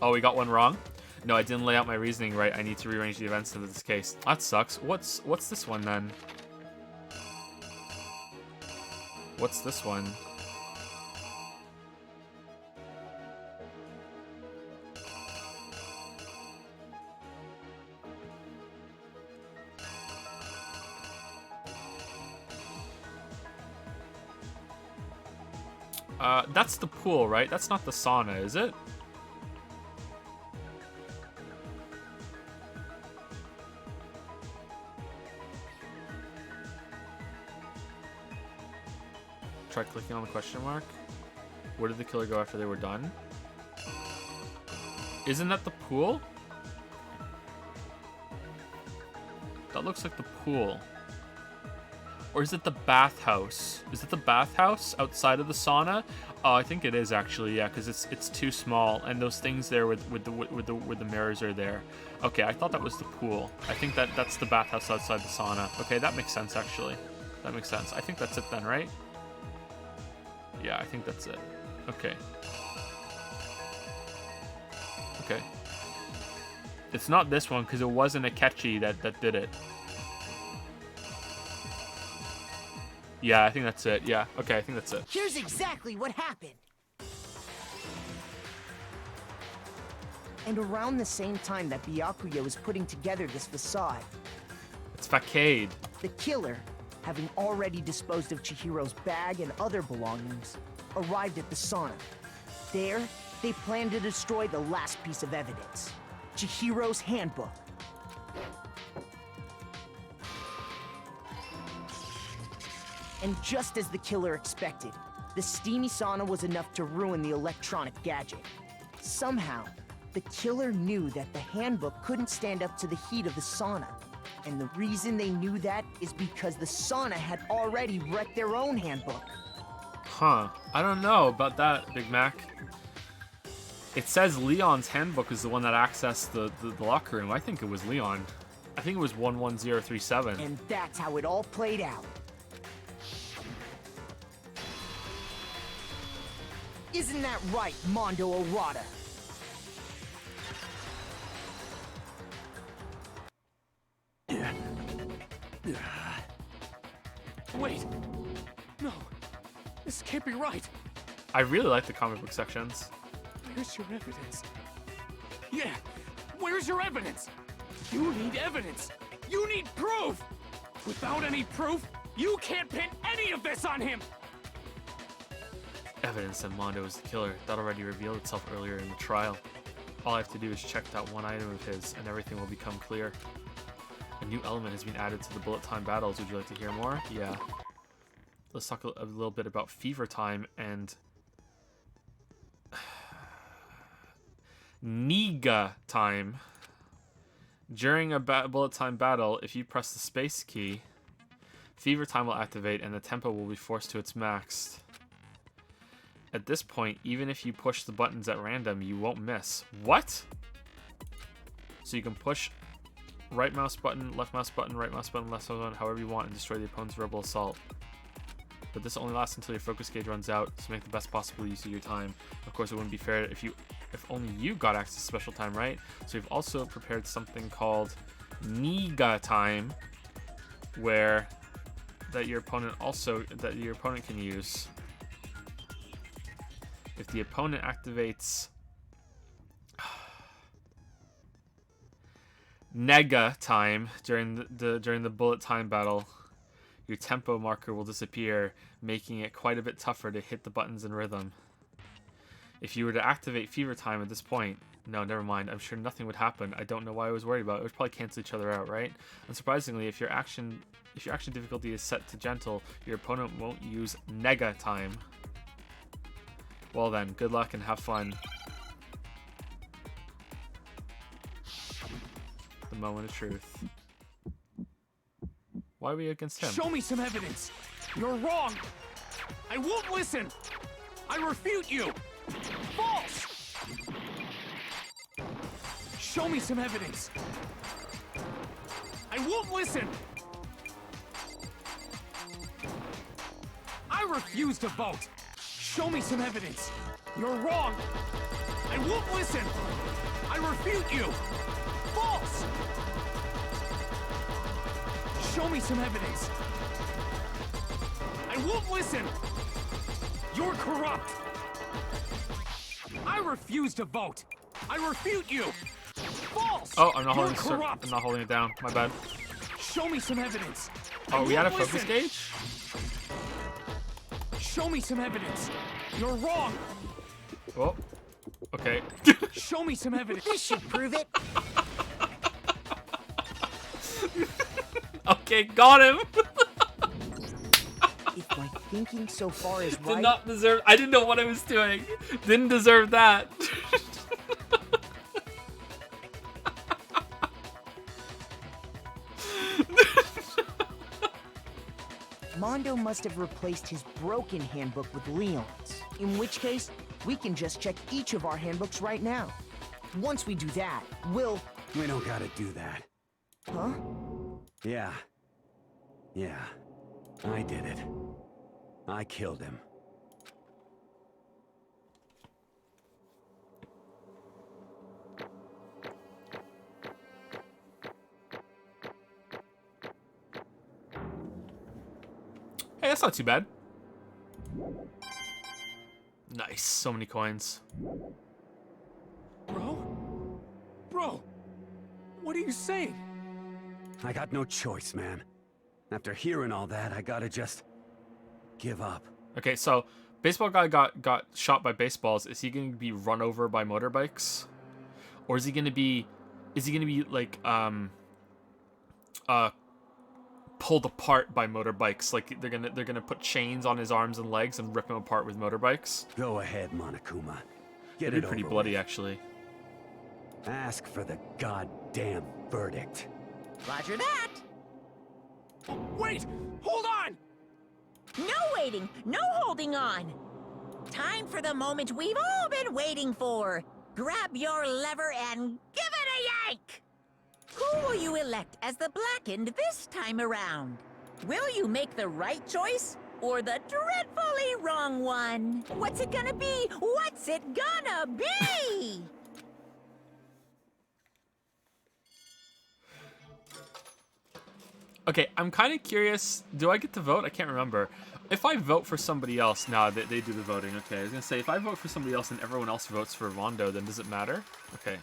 Oh, we got one wrong? No, I didn't lay out my reasoning right. I need to rearrange the events into this case. That sucks. What's this one then? What's this one? That's the pool, right? That's not the sauna, is it? Try clicking on the question mark. Where did the killer go after they were done? Isn't that the pool? That looks like the pool. Or is it the bathhouse? Is it the bathhouse outside of the sauna? Oh, I think it is actually, yeah, because it's too small, and those things there with the mirrors are there. Okay, I thought that was the pool. I think that's the bathhouse outside the sauna. Okay, that makes sense actually. That makes sense. I think that's it then, right? Yeah, I think that's it. Okay. Okay. It's not this one because it wasn't a catchy that did it. Yeah, I think that's it. Yeah, okay, I think that's it. Here's exactly what happened. And around the same time that Byakuya was putting together this facade, it's facade. The killer, having already disposed of Chihiro's bag and other belongings, arrived at the sauna. There, they planned to destroy the last piece of evidence, Chihiro's handbook. And just as the killer expected, the steamy sauna was enough to ruin the electronic gadget. Somehow, the killer knew that the handbook couldn't stand up to the heat of the sauna. And the reason they knew that is because the sauna had already wrecked their own handbook. Huh. I don't know about that, Big Mac. It says Leon's handbook is the one that accessed the locker room. I think it was Leon. I think it was 11037. And that's how it all played out. Isn't that right, Mondo Orada? Wait! No! This can't be right! I really like the comic book sections. Where's your evidence? Yeah! Where's your evidence? You need evidence! You need proof! Without any proof, you can't pin any of this on him! Evidence that Mondo is the killer. That already revealed itself earlier in the trial. All I have to do is check that one item of his, and everything will become clear. A new element has been added to the bullet time battles. Would you like to hear more? Yeah. Let's talk a little bit about Fever Time and Niga Time. During a bullet time battle, if you press the space key, Fever Time will activate and the tempo will be forced to its max. At this point, even if you push the buttons at random, you won't miss. What? So you can push right mouse button, left mouse button, right mouse button, left mouse button, however you want, and destroy the opponent's rebel assault. But this only lasts until your focus gauge runs out, so make the best possible use of your time. Of course, it wouldn't be fair if only you got access to special time, right? So we've also prepared something called Niga Time, where that your opponent can use. If the opponent activates Nega Time during the bullet time battle, your tempo marker will disappear, making it quite a bit tougher to hit the buttons in rhythm. If you were to activate Fever Time at this point, no, never mind. I'm sure nothing would happen. I don't know why I was worried about it. It would probably cancel each other out, right? Unsurprisingly, if your action difficulty is set to gentle, your opponent won't use Nega Time. Well then, good luck and have fun. The moment of truth. Why are we against him? Show me some evidence! You're wrong! I won't listen! I refute you! False! Show me some evidence! I won't listen! I refuse to vote! Show me some evidence! You're wrong! I won't listen! I refute you! False! Show me some evidence! I won't listen! You're corrupt! I refuse to vote! I refute you! False! Oh, I'm not You're holding corrupt! I'm not holding it down. My bad. Show me some evidence! Oh, we had a won't focus listen. gauge? Show me some evidence! You're wrong! Oh. Okay. Show me some evidence! This should prove it. Okay, got him. If my thinking so far is Did right, not deserve. I didn't know what I was doing. Didn't deserve that. Mondo must have replaced his broken handbook with Leon's. In which case, we can just check each of our handbooks right now. Once we do that, we'll... We don't gotta do that. Huh? Yeah. Yeah. I did it. I killed him. Hey, that's not too bad. Nice, so many coins. Bro, what are you saying? I got no choice, man. After hearing all that, I gotta just give up. Okay, so baseball guy got shot by baseballs. Is he going to be run over by motorbikes, or is he going to be like pulled apart by motorbikes? Like they're gonna put chains on his arms and legs and rip him apart with motorbikes. Go ahead, Monokuma. Get It'd it be pretty over bloody, with. actually. Ask for the goddamn verdict. Roger that. Wait! Hold on! No waiting, no holding on. Time for the moment we've all been waiting for. Grab your lever and give it a yank! Who will you elect as the Blackened this time around? Will you make the right choice or the dreadfully wrong one? What's it gonna be? What's it gonna be? Okay, I'm kind of curious. Do I get to vote? I can't remember. If I vote for somebody else, nah, they do the voting. Okay, I was gonna say if I vote for somebody else and everyone else votes for Rondo, then does it matter? Okay,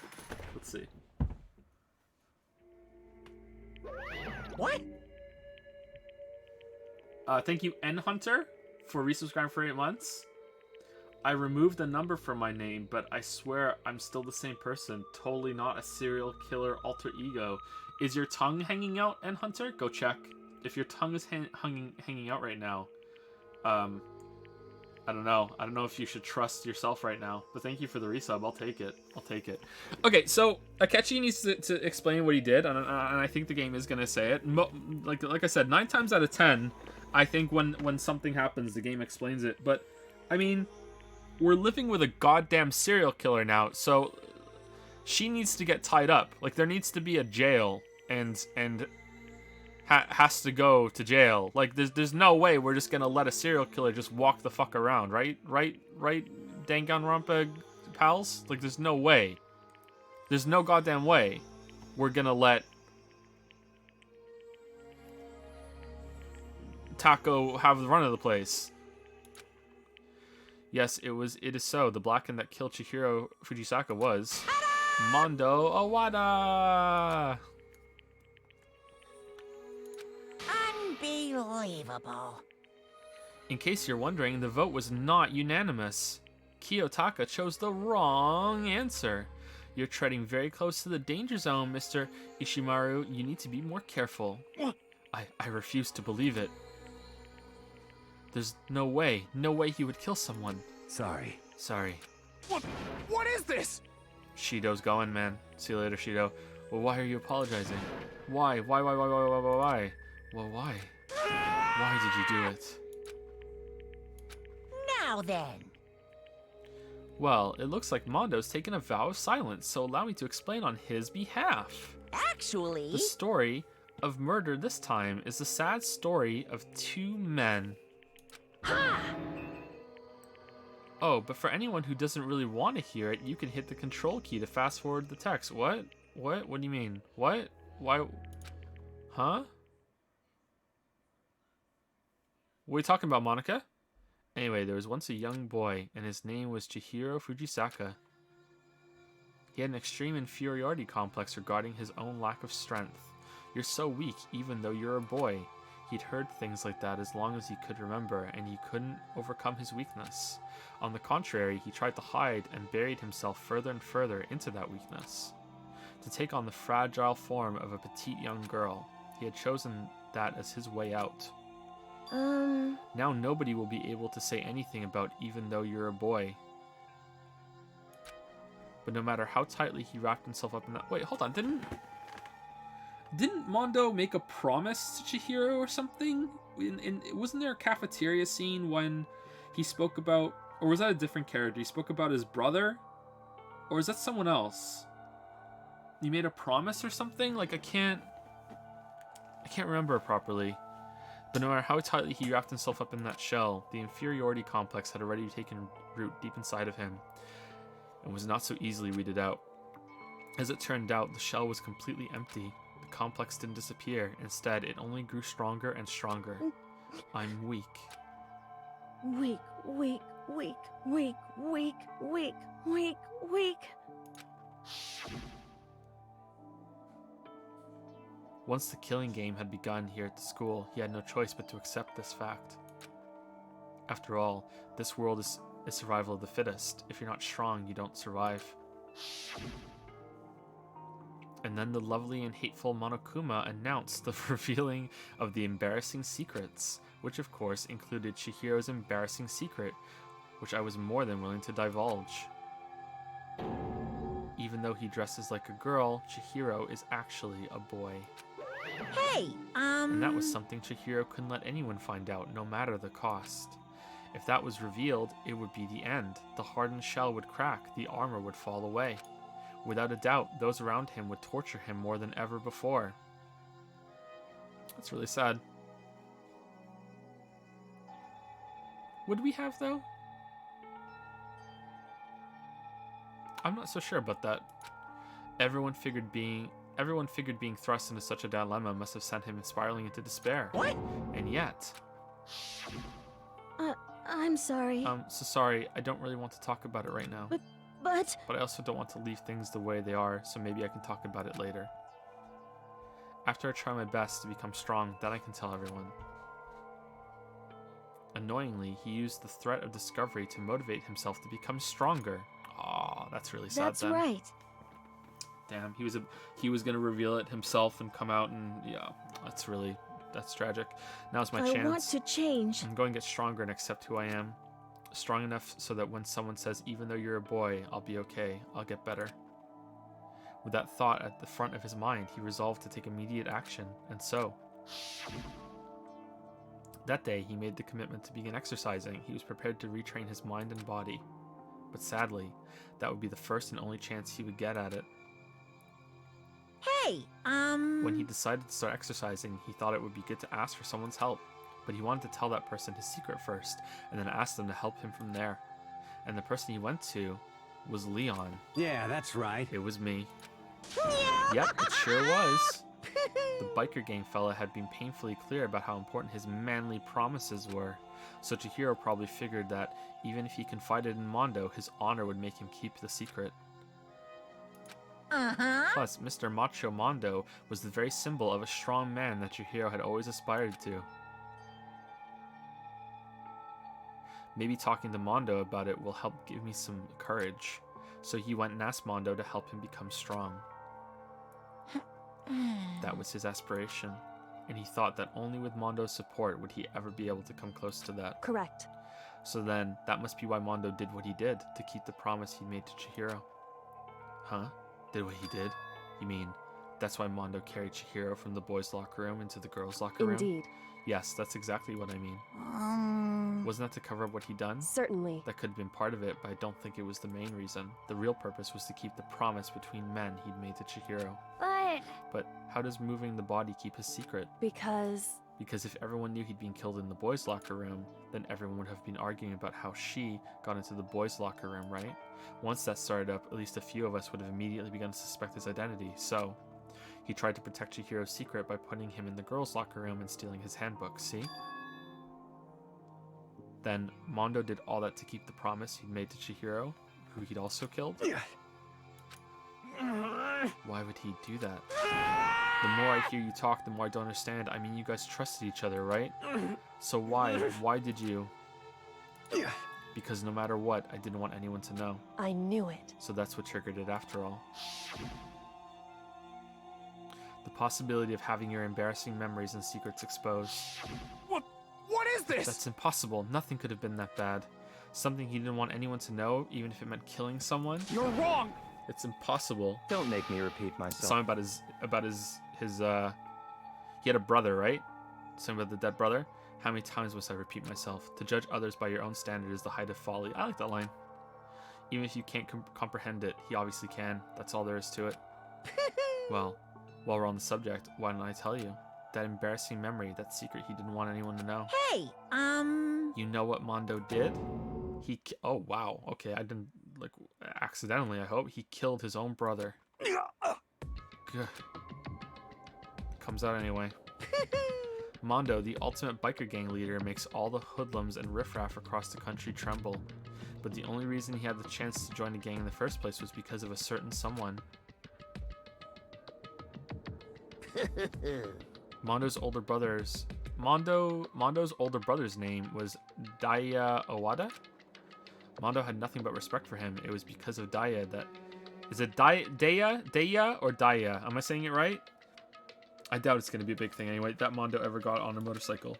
let's see. What? Thank you, N Hunter, for resubscribing for 8 months. I removed the number from my name, but I swear I'm still the same person. Totally not a serial killer alter ego. Is your tongue hanging out, N Hunter? Go check. If your tongue is hanging out right now, I don't know. I don't know if you should trust yourself right now. But thank you for the resub. I'll take it. I'll take it. Okay, so Akechi needs to explain what he did, and I think the game is gonna say it. Like I said, 9 times out of 10, I think when something happens, the game explains it. But I mean, we're living with a goddamn serial killer now, so she needs to get tied up. Like there needs to be a jail, and has to go to jail. Like there's no way we're just gonna let a serial killer just walk the fuck around, right? Right, Danganronpa pals? Like there's no way. There's no goddamn way we're gonna let Taco have the run of the place. Yes, it is so. The Blackened that killed Chihiro Fujisaka was Mondo Owada. Unbelievable. In case you're wondering, the vote was not unanimous. Kiyotaka chose the wrong answer. You're treading very close to the danger zone, Mr. Ishimaru. You need to be more careful. I refuse to believe it. There's no way he would kill someone. Sorry. What is this? Shido's going, man. See you later, Shido. Well, why are you apologizing? Why? Well, why? Why did you do it? Now then. Well, it looks like Mondo's taken a vow of silence, so allow me to explain on his behalf. Actually... The story of murder this time is the sad story of two men. Ha! Oh, but for anyone who doesn't really want to hear it, you can hit the control key to fast forward the text. What? What? What do you mean? What? Why? Huh? What are you talking about, Monica? Anyway, there was once a young boy, and his name was Chihiro Fujisaka. He had an extreme inferiority complex regarding his own lack of strength. You're so weak, even though you're a boy. He'd heard things like that as long as he could remember, and he couldn't overcome his weakness. On the contrary, he tried to hide and buried himself further and further into that weakness. To take on the fragile form of a petite young girl, he had chosen that as his way out. Now nobody will be able to say anything about even though you're a boy. But no matter how tightly he wrapped himself up in that... Wait, hold on, Didn't Mondo make a promise to Chihiro or something? Wasn't there a cafeteria scene when he spoke about... Or was that a different character? He spoke about his brother? Or is that someone else? He made a promise or something? Like, I can't remember properly. But no matter how tightly he wrapped himself up in that shell, the inferiority complex had already taken root deep inside of him and was not so easily weeded out. As it turned out, the shell was completely empty. The complex didn't disappear. Instead, it only grew stronger and stronger. I'm weak. Weak, weak, weak, weak, weak, weak, weak, weak. Once the killing game had begun here at the school, he had no choice but to accept this fact. After all, this world is a survival of the fittest. If you're not strong, you don't survive. And then the lovely and hateful Monokuma announced the revealing of the embarrassing secrets, which of course included Chihiro's embarrassing secret, which I was more than willing to divulge. Even though he dresses like a girl, Chihiro is actually a boy. Hey, And that was something Chihiro couldn't let anyone find out, no matter the cost. If that was revealed, it would be the end. The hardened shell would crack, the armor would fall away. Without a doubt, those around him would torture him more than ever before. That's really sad. Would we have, though? I'm not so sure about that. Everyone figured being thrust into such a dilemma must have sent him spiraling into despair. What? And yet... I'm sorry. So sorry, I don't really want to talk about it right now. But I also don't want to leave things the way they are, so maybe I can talk about it later. After I try my best to become strong, then I can tell everyone. Annoyingly, he used the threat of discovery to motivate himself to become stronger. Aw, that's really sad. That's then. right. Damn, he was gonna reveal it himself and come out, and yeah, that's tragic. Now's my chance. I want to change. I'm going to get stronger and accept who I am. Strong enough so that when someone says, even though you're a boy, I'll be okay, I'll get better. With that thought at the front of his mind, he resolved to take immediate action, and so... That day, he made the commitment to begin exercising. He was prepared to retrain his mind and body. But sadly, that would be the first and only chance he would get at it. Hey, When he decided to start exercising, he thought it would be good to ask for someone's help. But he wanted to tell that person his secret first, and then ask them to help him from there. And the person he went to was Leon. Yeah, that's right. It was me. Yep, it sure was. The biker gang fella had been painfully clear about how important his manly promises were, so Chihiro probably figured that even if he confided in Mondo, his honor would make him keep the secret. Plus, Mr. Macho Mondo was the very symbol of a strong man that Chihiro had always aspired to. Maybe talking to Mondo about it will help give me some courage. So he went and asked Mondo to help him become strong. That was his aspiration, and he thought that only with Mondo's support would he ever be able to come close to that. Correct. So then, that must be why Mondo did what he did, to keep the promise he made to Chihiro. Huh? Did what he did? You mean, that's why Mondo carried Chihiro from the boys' locker room into the girls' locker room? Indeed. Yes, that's exactly what I mean. Wasn't that to cover up what he'd done? Certainly. That could have been part of it, but I don't think it was the main reason. The real purpose was to keep the promise between men he'd made to Chihiro. But how does moving the body keep his secret? Because if everyone knew he'd been killed in the boys' locker room, then everyone would have been arguing about how she got into the boys' locker room, right? Once that started up, at least a few of us would have immediately begun to suspect his identity, so he tried to protect Chihiro's secret by putting him in the girls' locker room and stealing his handbook, see? Then Mondo did all that to keep the promise he'd made to Chihiro, who he'd also killed? Why would he do that? The more I hear you talk, the more I don't understand. I mean, you guys trusted each other, right? So why? Why did you? Because no matter what, I didn't want anyone to know. I knew it. So that's what triggered it after all. The possibility of having your embarrassing memories and secrets exposed. What is this? That's impossible. Nothing could have been that bad. Something he didn't want anyone to know, even if it meant killing someone. You're wrong! It's impossible. Don't make me repeat myself. Something about his he had a brother, right? Something about the dead brother. How many times must I repeat myself? To judge others by your own standard is the height of folly. I like that line. Even if you can't comprehend it, he obviously can. That's all there is to it. Well, while we're on the subject, why don't I tell you? That embarrassing memory, that secret he didn't want anyone to know. Hey, You know what Mondo did? Oh, wow. Okay, I didn't, accidentally, I hope. He killed his own brother. Good. Comes out anyway. Mondo, the ultimate biker gang leader, makes all the hoodlums and riffraff across the country tremble. But the only reason he had the chance to join the gang in the first place was because of a certain someone. Mondo's older brother's name was Daya Owada. Mondo had nothing but respect for him. It was because of Daya that... Is it Daya or Daya? Am I saying it right? I doubt it's going to be a big thing anyway, that Mondo ever got on a motorcycle.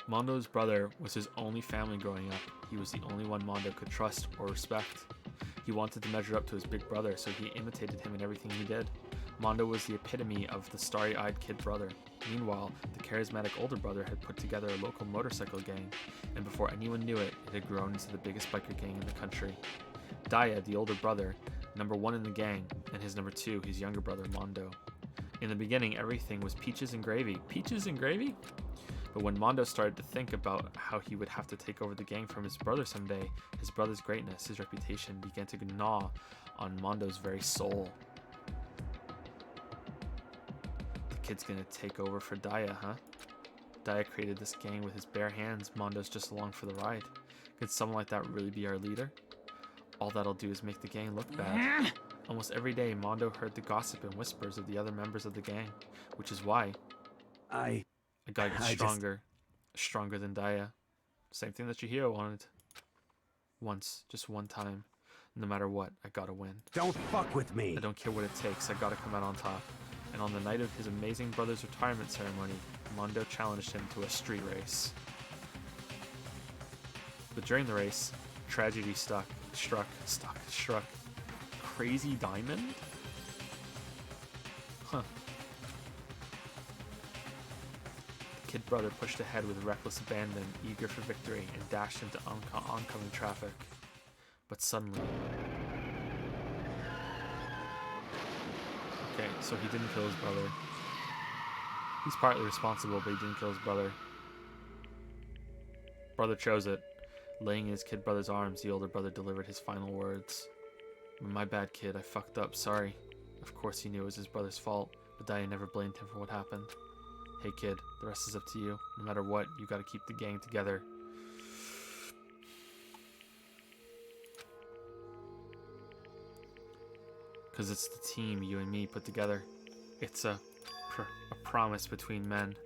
Mondo's brother was his only family growing up. He was the only one Mondo could trust or respect. He wanted to measure up to his big brother, so he imitated him in everything he did. Mondo was the epitome of the starry-eyed kid brother. Meanwhile, the charismatic older brother had put together a local motorcycle gang, and before anyone knew it, it had grown into the biggest biker gang in the country. Daya, the older brother, number one in the gang, and his number two, his younger brother, Mondo. In the beginning, everything was peaches and gravy. Peaches and gravy? But when Mondo started to think about how he would have to take over the gang from his brother someday, his brother's greatness, his reputation, began to gnaw on Mondo's very soul. The kid's gonna take over for Daya, huh? Daya created this gang with his bare hands. Mondo's just along for the ride. Could someone like that really be our leader? All that'll do is make the gang look bad. Almost every day, Mondo heard the gossip and whispers of the other members of the gang, which is why I gotta get stronger. Stronger than Daya. Same thing that Chihiro wanted. Once, just one time. No matter what, I gotta win. Don't fuck with me! I don't care what it takes, I gotta come out on top. And on the night of his amazing brother's retirement ceremony, Mondo challenged him to a street race. But during the race, tragedy struck. Crazy Diamond? Huh. The kid brother pushed ahead with reckless abandon, eager for victory, and dashed into oncoming traffic. But suddenly... Okay, so he didn't kill his brother. He's partly responsible, but he didn't kill his brother. Brother chose it. Laying in his kid brother's arms, the older brother delivered his final words. My bad, kid. I fucked up. Sorry. Of course he knew it was his brother's fault, but Daya never blamed him for what happened. Hey, kid. The rest is up to you. No matter what, you gotta keep the gang together. Because it's the team you and me put together. It's a promise between men.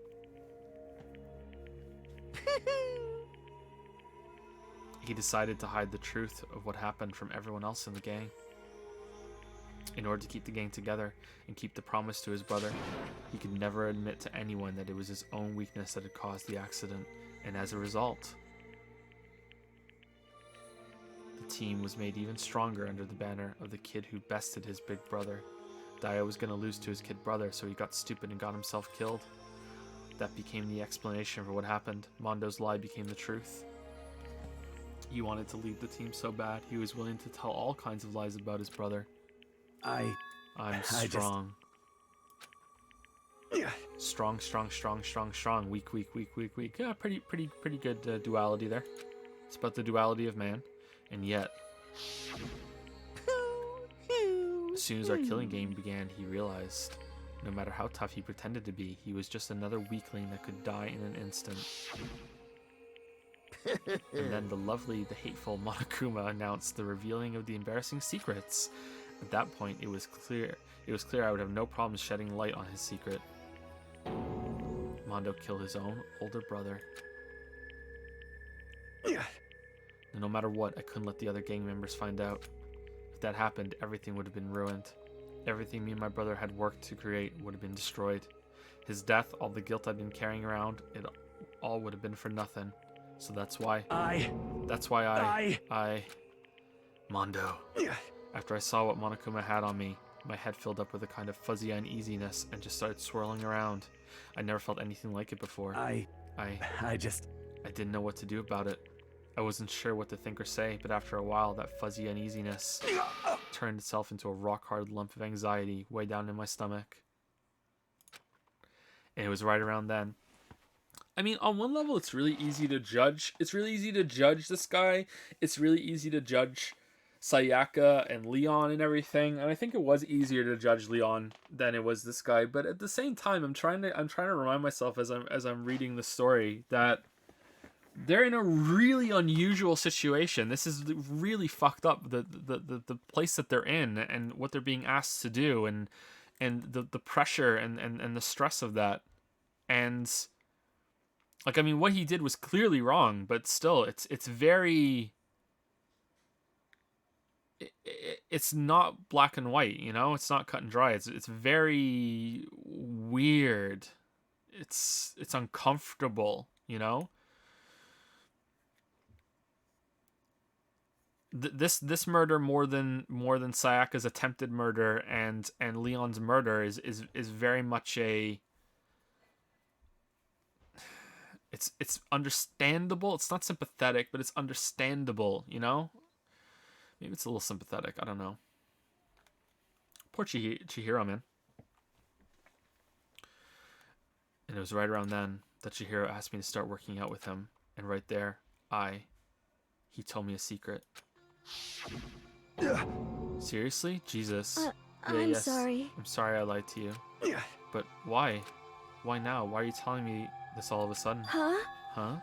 He decided to hide the truth of what happened from everyone else in the gang. In order to keep the gang together and keep the promise to his brother, he could never admit to anyone that it was his own weakness that had caused the accident, and as a result, the team was made even stronger under the banner of the kid who bested his big brother. Daya was going to lose to his kid brother, so he got stupid and got himself killed. That became the explanation for what happened. Mondo's lie became the truth. He wanted to lead the team so bad, he was willing to tell all kinds of lies about his brother. I'm strong. Strong, strong, strong, strong, strong. Weak, weak, weak, weak, weak. Yeah, pretty good duality there. It's about the duality of man, and yet, as soon as our killing game began, he realized, no matter how tough he pretended to be, he was just another weakling that could die in an instant. And then the hateful Monokuma announced the revealing of the embarrassing secrets. At that point, it was clear I would have no problems shedding light on his secret. Mondo killed his own older brother. And no matter what, I couldn't let the other gang members find out. If that happened, everything would have been ruined. Everything me and my brother had worked to create would have been destroyed. His death, all the guilt I'd been carrying around, it all would have been for nothing. So that's why Mondo. After I saw what Monokuma had on me, my head filled up with a kind of fuzzy uneasiness and just started swirling around. I never felt anything like it before. I didn't know what to do about it. I wasn't sure what to think or say, but after a while, that fuzzy uneasiness turned itself into a rock-hard lump of anxiety way down in my stomach. And it was right around then. I mean, on one level, it's really easy to judge. It's really easy to judge this guy. It's really easy to judge Sayaka and Leon and everything. And I think it was easier to judge Leon than it was this guy. But at the same time, I'm trying to remind myself as I'm reading the story that they're in a really unusual situation. This is really fucked up. The place that they're in and what they're being asked to do and the pressure and the stress of that. And like, I mean, what he did was clearly wrong, but still, it's very. It's not black and white, you know. It's not cut and dry. It's very weird. It's uncomfortable, you know. This murder more than Sayaka's attempted murder and Leon's murder is very much a. It's understandable. It's not sympathetic, but it's understandable, you know? Maybe it's a little sympathetic. I don't know. Poor Chihiro, man. And it was right around then that Chihiro asked me to start working out with him. And right there, he told me a secret. Seriously? Jesus. I'm sorry. I'm sorry I lied to you. But why? Why now? Why are you telling me this all of a sudden? Huh?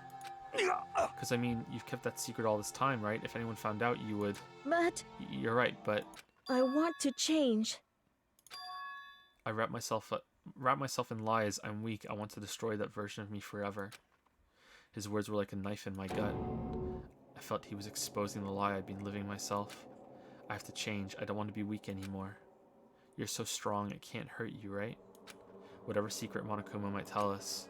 Because, I mean, you've kept that secret all this time, right? If anyone found out, you would... But... You're right, but... I want to change. I wrap myself in lies. I'm weak. I want to destroy that version of me forever. His words were like a knife in my gut. I felt he was exposing the lie I'd been living myself. I have to change. I don't want to be weak anymore. You're so strong, it can't hurt you, right? Whatever secret Monokuma might tell us.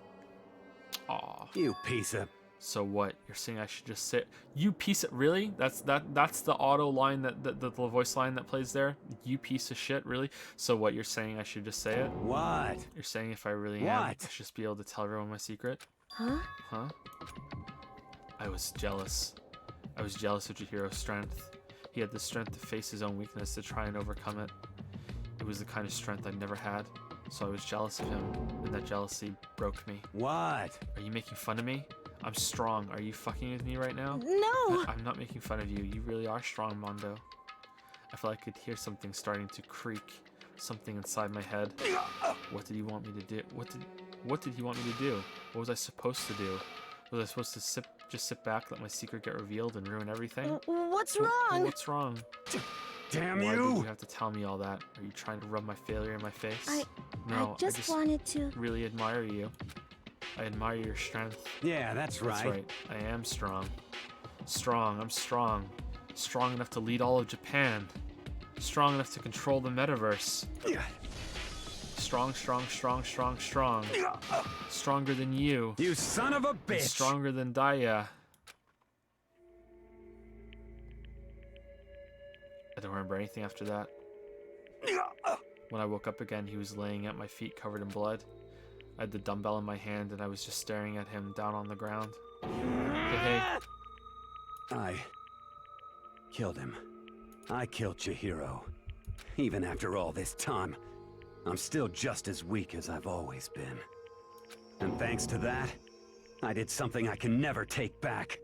Aw. You piece of... So what? You're saying I should just sit? You piece of... Really? That's the auto line, the voice line that plays there? You piece of shit? Really? So what? You're saying I should just say it? What? You're saying if I really am, I should just be able to tell everyone my secret? Huh? I was jealous. I was jealous of Chihiro's strength. He had the strength to face his own weakness, to try and overcome it. It was the kind of strength I'd never had. So I was jealous of him, and that jealousy broke me. What? Are you making fun of me? I'm strong. Are you fucking with me right now? No! I'm not making fun of you. You really are strong, Mondo. I felt I could hear something starting to creak. Something inside my head. What did he want me to do? What did he want me to do? What was I supposed to do? Was I supposed to just sit back, let my secret get revealed, and ruin everything? What's wrong? What's wrong? Damn Why you! did you have to tell me all that? Are you trying to rub my failure in my face? I No, just wanted to... really admire you. I admire your strength. Yeah, that's right. That's right. I am strong. Strong. I'm strong. Strong enough to lead all of Japan. Strong enough to control the metaverse. Strong, strong, strong, strong, strong. Stronger than you. You son of a bitch! And stronger than Daya. I don't remember anything after that. When I woke up again, he was laying at my feet covered in blood. I had the dumbbell in my hand and I was just staring at him down on the ground. Hey. I killed him. I killed Chihiro. Even after all this time, I'm still just as weak as I've always been. And thanks to that, I did something I can never take back.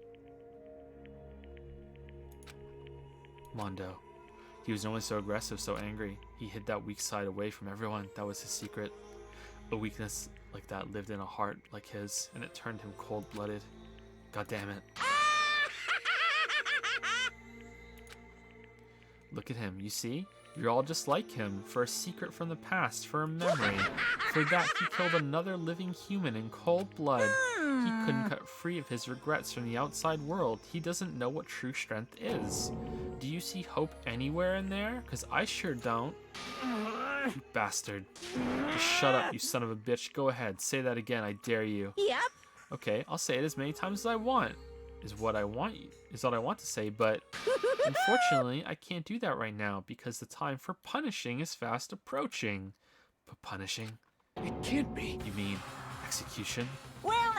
Mondo. He was only so aggressive, so angry. He hid that weak side away from everyone. That was his secret. A weakness like that lived in a heart like his, and it turned him cold-blooded. God damn it. Look at him, you see? You're all just like him. For a secret from the past, for a memory. For that, he killed another living human in cold blood. He couldn't cut free of his regrets from the outside world. He doesn't know what true strength is. Do you see hope anywhere in there? Because I sure don't. You bastard. Just shut up, you son of a bitch. Go ahead, say that again, I dare you. Yep. Okay, I'll say it as many times as I want. Is what I want to say, but unfortunately, I can't do that right now because the time for punishing is fast approaching. But punishing? It can't be. You mean execution? Well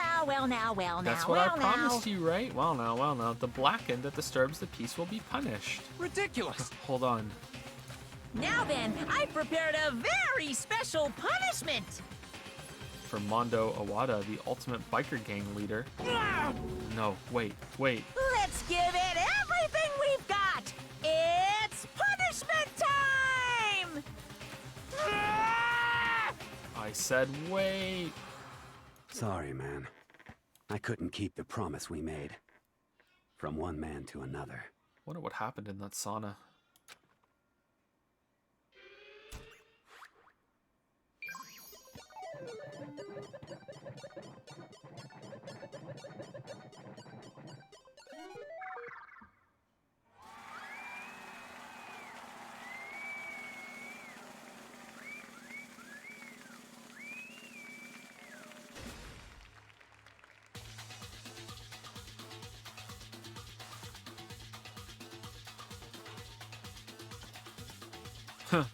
now. That's what I promised you, right? Well now. The blackened that disturbs the peace will be punished. Ridiculous. Hold on. Now then, I prepared a very special punishment. For Mondo Awada, the ultimate biker gang leader. No, wait. Let's give it everything we've got. It's punishment time! I said wait. Sorry, man. I couldn't keep the promise we made. From one man to another. Wonder what happened in that sauna.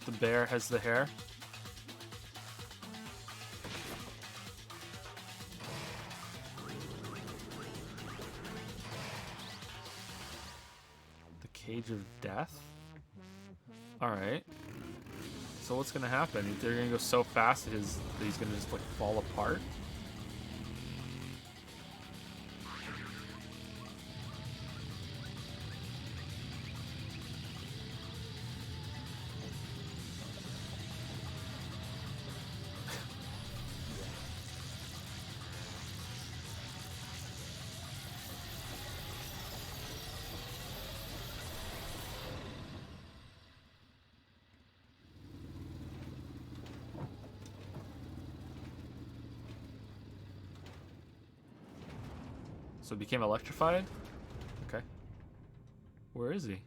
The bear has the hair. The cage of death? Alright. So what's gonna happen? They're gonna go so fast that he's gonna just like fall apart? So it became electrified? Okay. Where is he?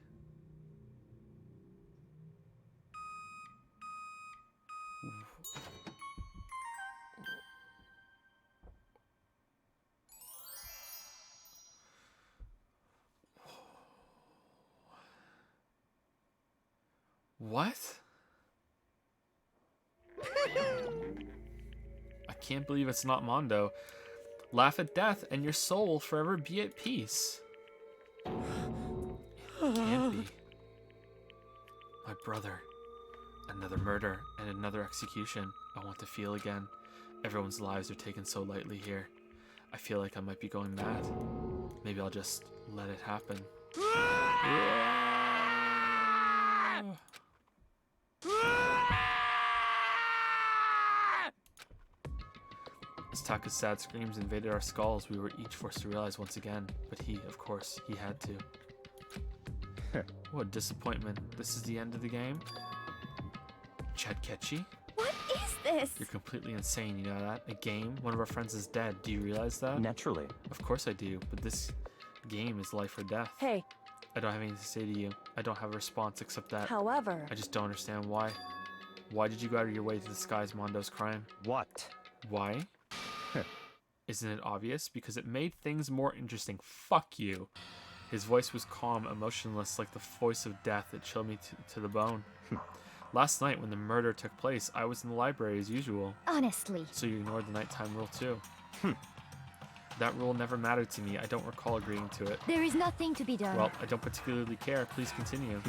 What? I can't believe it's not Mondo. Laugh at death, and your soul will forever be at peace. It can't be. My brother. Another murder and another execution. I want to feel again. Everyone's lives are taken so lightly here. I feel like I might be going mad. Maybe I'll just let it happen. As Taka's sad screams invaded our skulls, we were each forced to realize once again. But he, of course, he had to. What a disappointment. This is the end of the game? Chadkechi? What is this? You're completely insane, you know that? A game? One of our friends is dead. Do you realize that? Naturally. Of course I do, but this game is life or death. Hey. I don't have anything to say to you. I don't have a response except that. However. I just don't understand why. Why did you go out of your way to disguise Mondo's crime? What? Why? Isn't it obvious? Because it made things more interesting. Fuck you. His voice was calm, emotionless, like the voice of death. It chilled me to the bone. Last night when the murder took place, I was in the library as usual. Honestly. So you ignored the nighttime rule too. That rule never mattered to me. I don't recall agreeing to it. There is nothing to be done. Well, I don't particularly care. Please continue.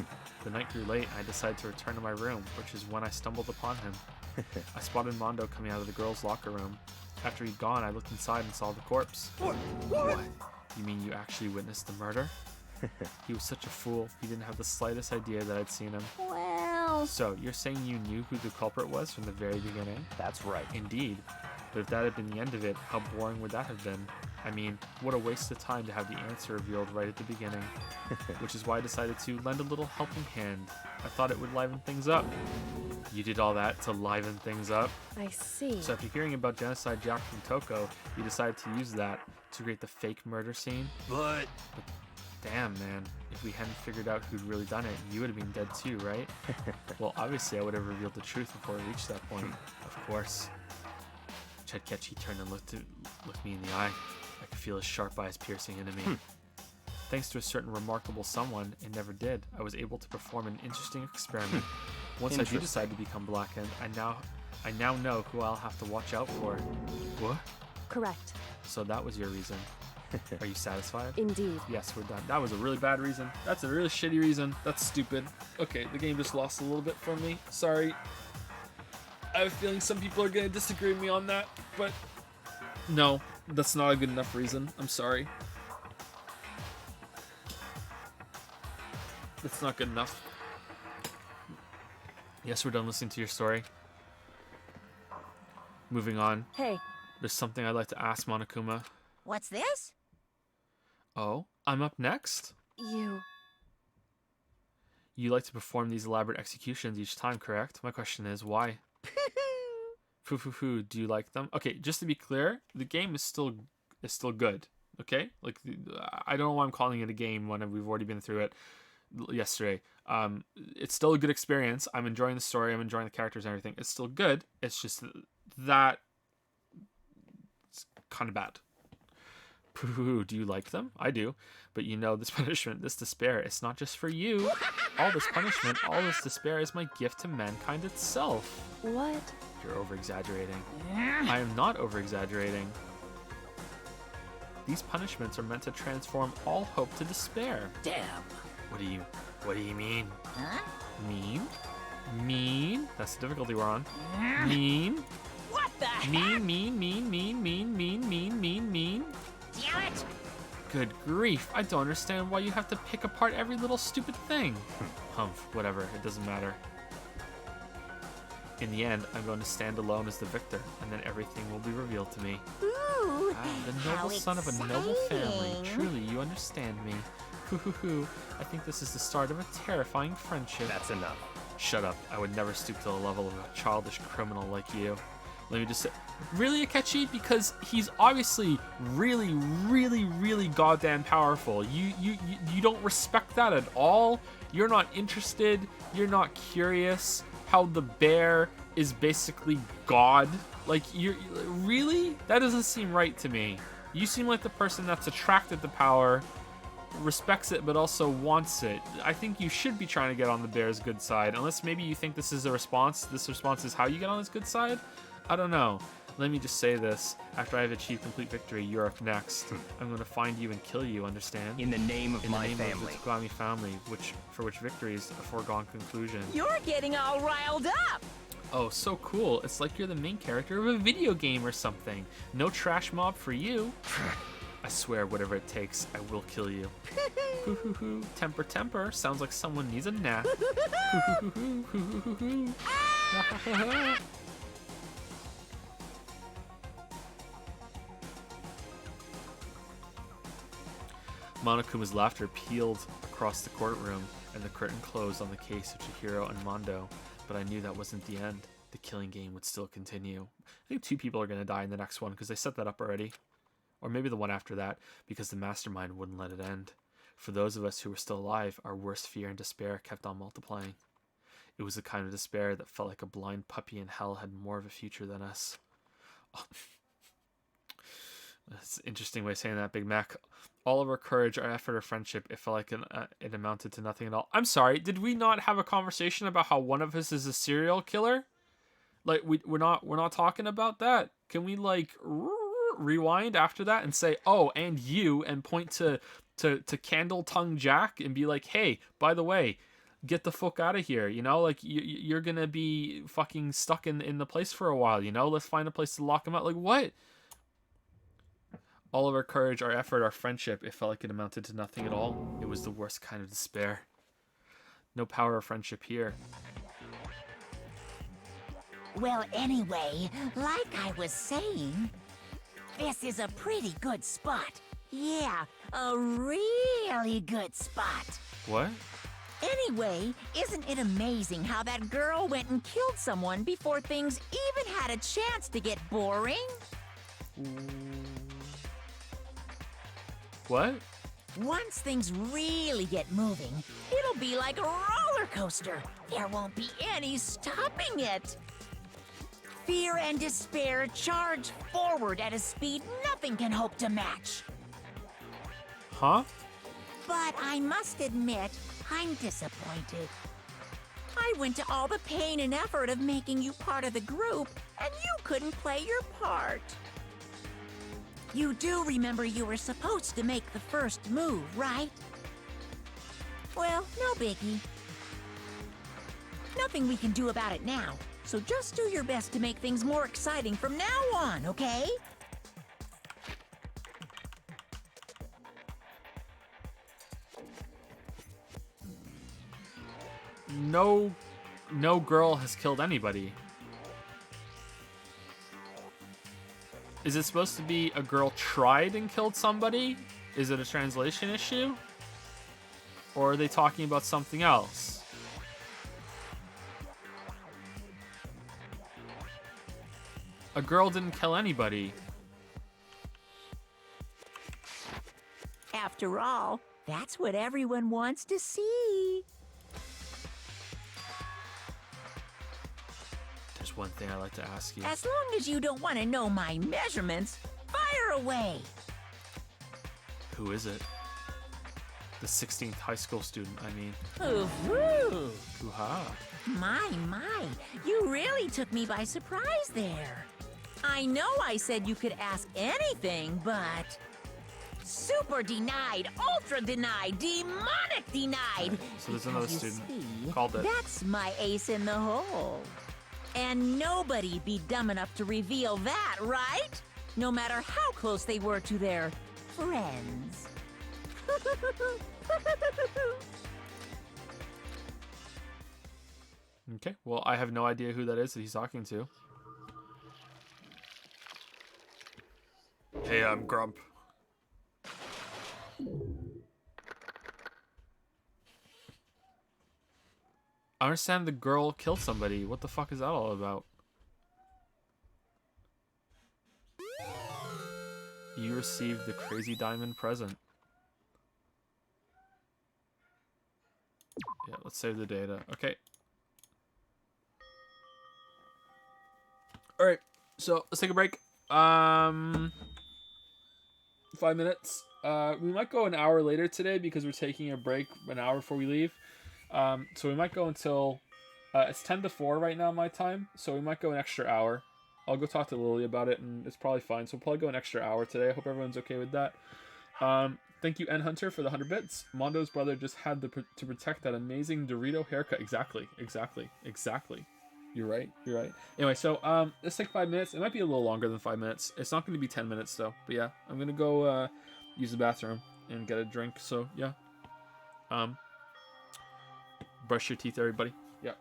The night grew late and I decided to return to my room, which is when I stumbled upon him. I spotted Mondo coming out of the girls' locker room. After he'd gone, I looked inside and saw the corpse. What? You mean you actually witnessed the murder? He was such a fool. He didn't have the slightest idea that I'd seen him. Well... So, you're saying you knew who the culprit was from the very beginning? That's right. Indeed. But if that had been the end of it, how boring would that have been? I mean, what a waste of time to have the answer revealed right at the beginning. Which is why I decided to lend a little helping hand. I thought it would liven things up. You did all that to liven things up? I see. So after hearing about Genocide Jack from Toko, you decided to use that to create the fake murder scene? But damn, man. If we hadn't figured out who'd really done it, you would have been dead too, right? Well, obviously I would have revealed the truth before it reached that point. Of course. Chedkechi turned and looked me in the eye. I could feel his sharp eyes piercing into me. Thanks to a certain remarkable someone, it never did. I was able to perform an interesting experiment. Once I do decide to become blackened, I now know who I'll have to watch out for. What? Correct. So that was your reason. Are you satisfied? Indeed. Yes, we're done. That was a really bad reason. That's a really shitty reason. That's stupid. Okay, the game just lost a little bit from me. Sorry. I have a feeling some people are going to disagree with me on that, but no, that's not a good enough reason. I'm sorry. That's not good enough. Yes, we're done listening to your story. Moving on. Hey. There's something I'd like to ask Monokuma. What's this? Oh, I'm up next? You like to perform these elaborate executions each time, correct? My question is, why? Do you like them? Okay, just to be clear, the game is still good. Okay, like I don't know why I'm calling it a game when we've already been through it yesterday. It's still a good experience. I'm enjoying the story. I'm enjoying the characters and everything. It's still good. It's just that it's kind of bad. Do you like them? I do. But you know, this punishment, this despair, it's not just for you. All this punishment, all this despair is my gift to mankind itself. What? You're over-exaggerating. I am not over-exaggerating. These punishments are meant to transform all hope to despair. Damn. What do you mean? Huh? Mean? Mean? That's the difficulty we're on. Mean? What the heck? Mean. Damn it! Good grief, I don't understand why you have to pick apart every little stupid thing. Humph, whatever, it doesn't matter. In the end, I'm going to stand alone as the victor, and then everything will be revealed to me. Ooh, the noble son of a noble family. Truly, you understand me. I think this is the start of a terrifying friendship. That's enough. Shut up. I would never stoop to the level of a childish criminal like you. Let me just say, really, Akechi? Because he's obviously really goddamn powerful. You don't respect that at all. You're not interested. You're not curious how the bear is basically God. Like, you're really? That doesn't seem right to me. You seem like the person that's attracted to power, respects it, but also wants it. I think you should be trying to get on the bear's good side, unless maybe you think this is a response. This response is how you get on his good side. I don't know. Let me just say this. After I have achieved complete victory, you're up next. I'm going to find you and kill you, understand? In the name of my family. Of the Tsugami family, for which victory is a foregone conclusion. You're getting all riled up! Oh, so cool. It's like you're the main character of a video game or something. No trash mob for you. I swear, whatever it takes, I will kill you. Temper. Sounds like someone needs a nap. Monokuma's laughter peeled across the courtroom, and the curtain closed on the case of Chihiro and Mondo, but I knew that wasn't the end. The killing game would still continue. I think 2 people are going to die in the next one, because they set that up already. Or maybe the one after that, because the mastermind wouldn't let it end. For those of us who were still alive, our worst fear and despair kept on multiplying. It was the kind of despair that felt like a blind puppy in hell had more of a future than us. That's an interesting way of saying that, Big Mac. All of our courage, our effort, our friendship, it felt like it amounted to nothing at all. I'm sorry, did we not have a conversation about how one of us is a serial killer? Like, we're not talking about that. Can we, like, rewind after that and say, oh, and you, and point to Candle Tongue Jack and be like, hey, by the way, get the fuck out of here, you know? Like, you're gonna be fucking stuck in the place for a while, you know? Let's find a place to lock him out. Like, what? All of our courage, our effort, our friendship, it felt like it amounted to nothing at all. It was the worst kind of despair. No power or friendship here. Well, anyway, like I was saying, this is a pretty good spot. Yeah, a really good spot. What? Anyway, isn't it amazing how that girl went and killed someone before things even had a chance to get boring? What? Once things really get moving, it'll be like a roller coaster. There won't be any stopping it. Fear and despair charge forward at a speed nothing can hope to match. Huh? But I must admit, I'm disappointed. I went to all the pain and effort of making you part of the group, and you couldn't play your part. You do remember you were supposed to make the first move, right? Well, no biggie. Nothing we can do about it now, so just do your best to make things more exciting from now on, okay? No girl has killed anybody. Is it supposed to be a girl tried and killed somebody? Is it a translation issue? Or are they talking about something else? A girl didn't kill anybody. After all, that's what everyone wants to see. There's one thing I'd like to ask you. As long as you don't want to know my measurements, fire away. Who is it? The 16th high school student, I mean. Ooh. Hoo-ha. My, you really took me by surprise there. I know I said you could ask anything, but... Super denied, ultra denied, demonic denied. So there's another Because you student. see, Called it. That's my ace in the hole. And nobody'd be dumb enough to reveal that, right? No matter how close they were to their friends. Okay, well, I have no idea who that is that he's talking to. Hey, I'm Grump. I understand the girl killed somebody. What the fuck is that all about? You received the crazy diamond present. Yeah, let's save the data. Okay. Alright, so let's take a break. 5 minutes. We might go an hour later today because we're taking a break an hour before we leave. So we might go until it's 10 to 4 right now my time, so we might go an extra hour. I'll go talk to Lily about it, and it's probably fine. So we'll probably go an extra hour today. I hope everyone's okay with that. Thank you, N Hunter, for the 100 bits. Mondo's brother just had to protect that amazing Dorito haircut. Exactly. You're right. Anyway, so let's take 5 minutes. It might be a little longer than 5 minutes. It's not going to be 10 minutes though. But yeah, I'm gonna go use the bathroom and get a drink. So yeah. Brush your teeth, everybody. Yeah.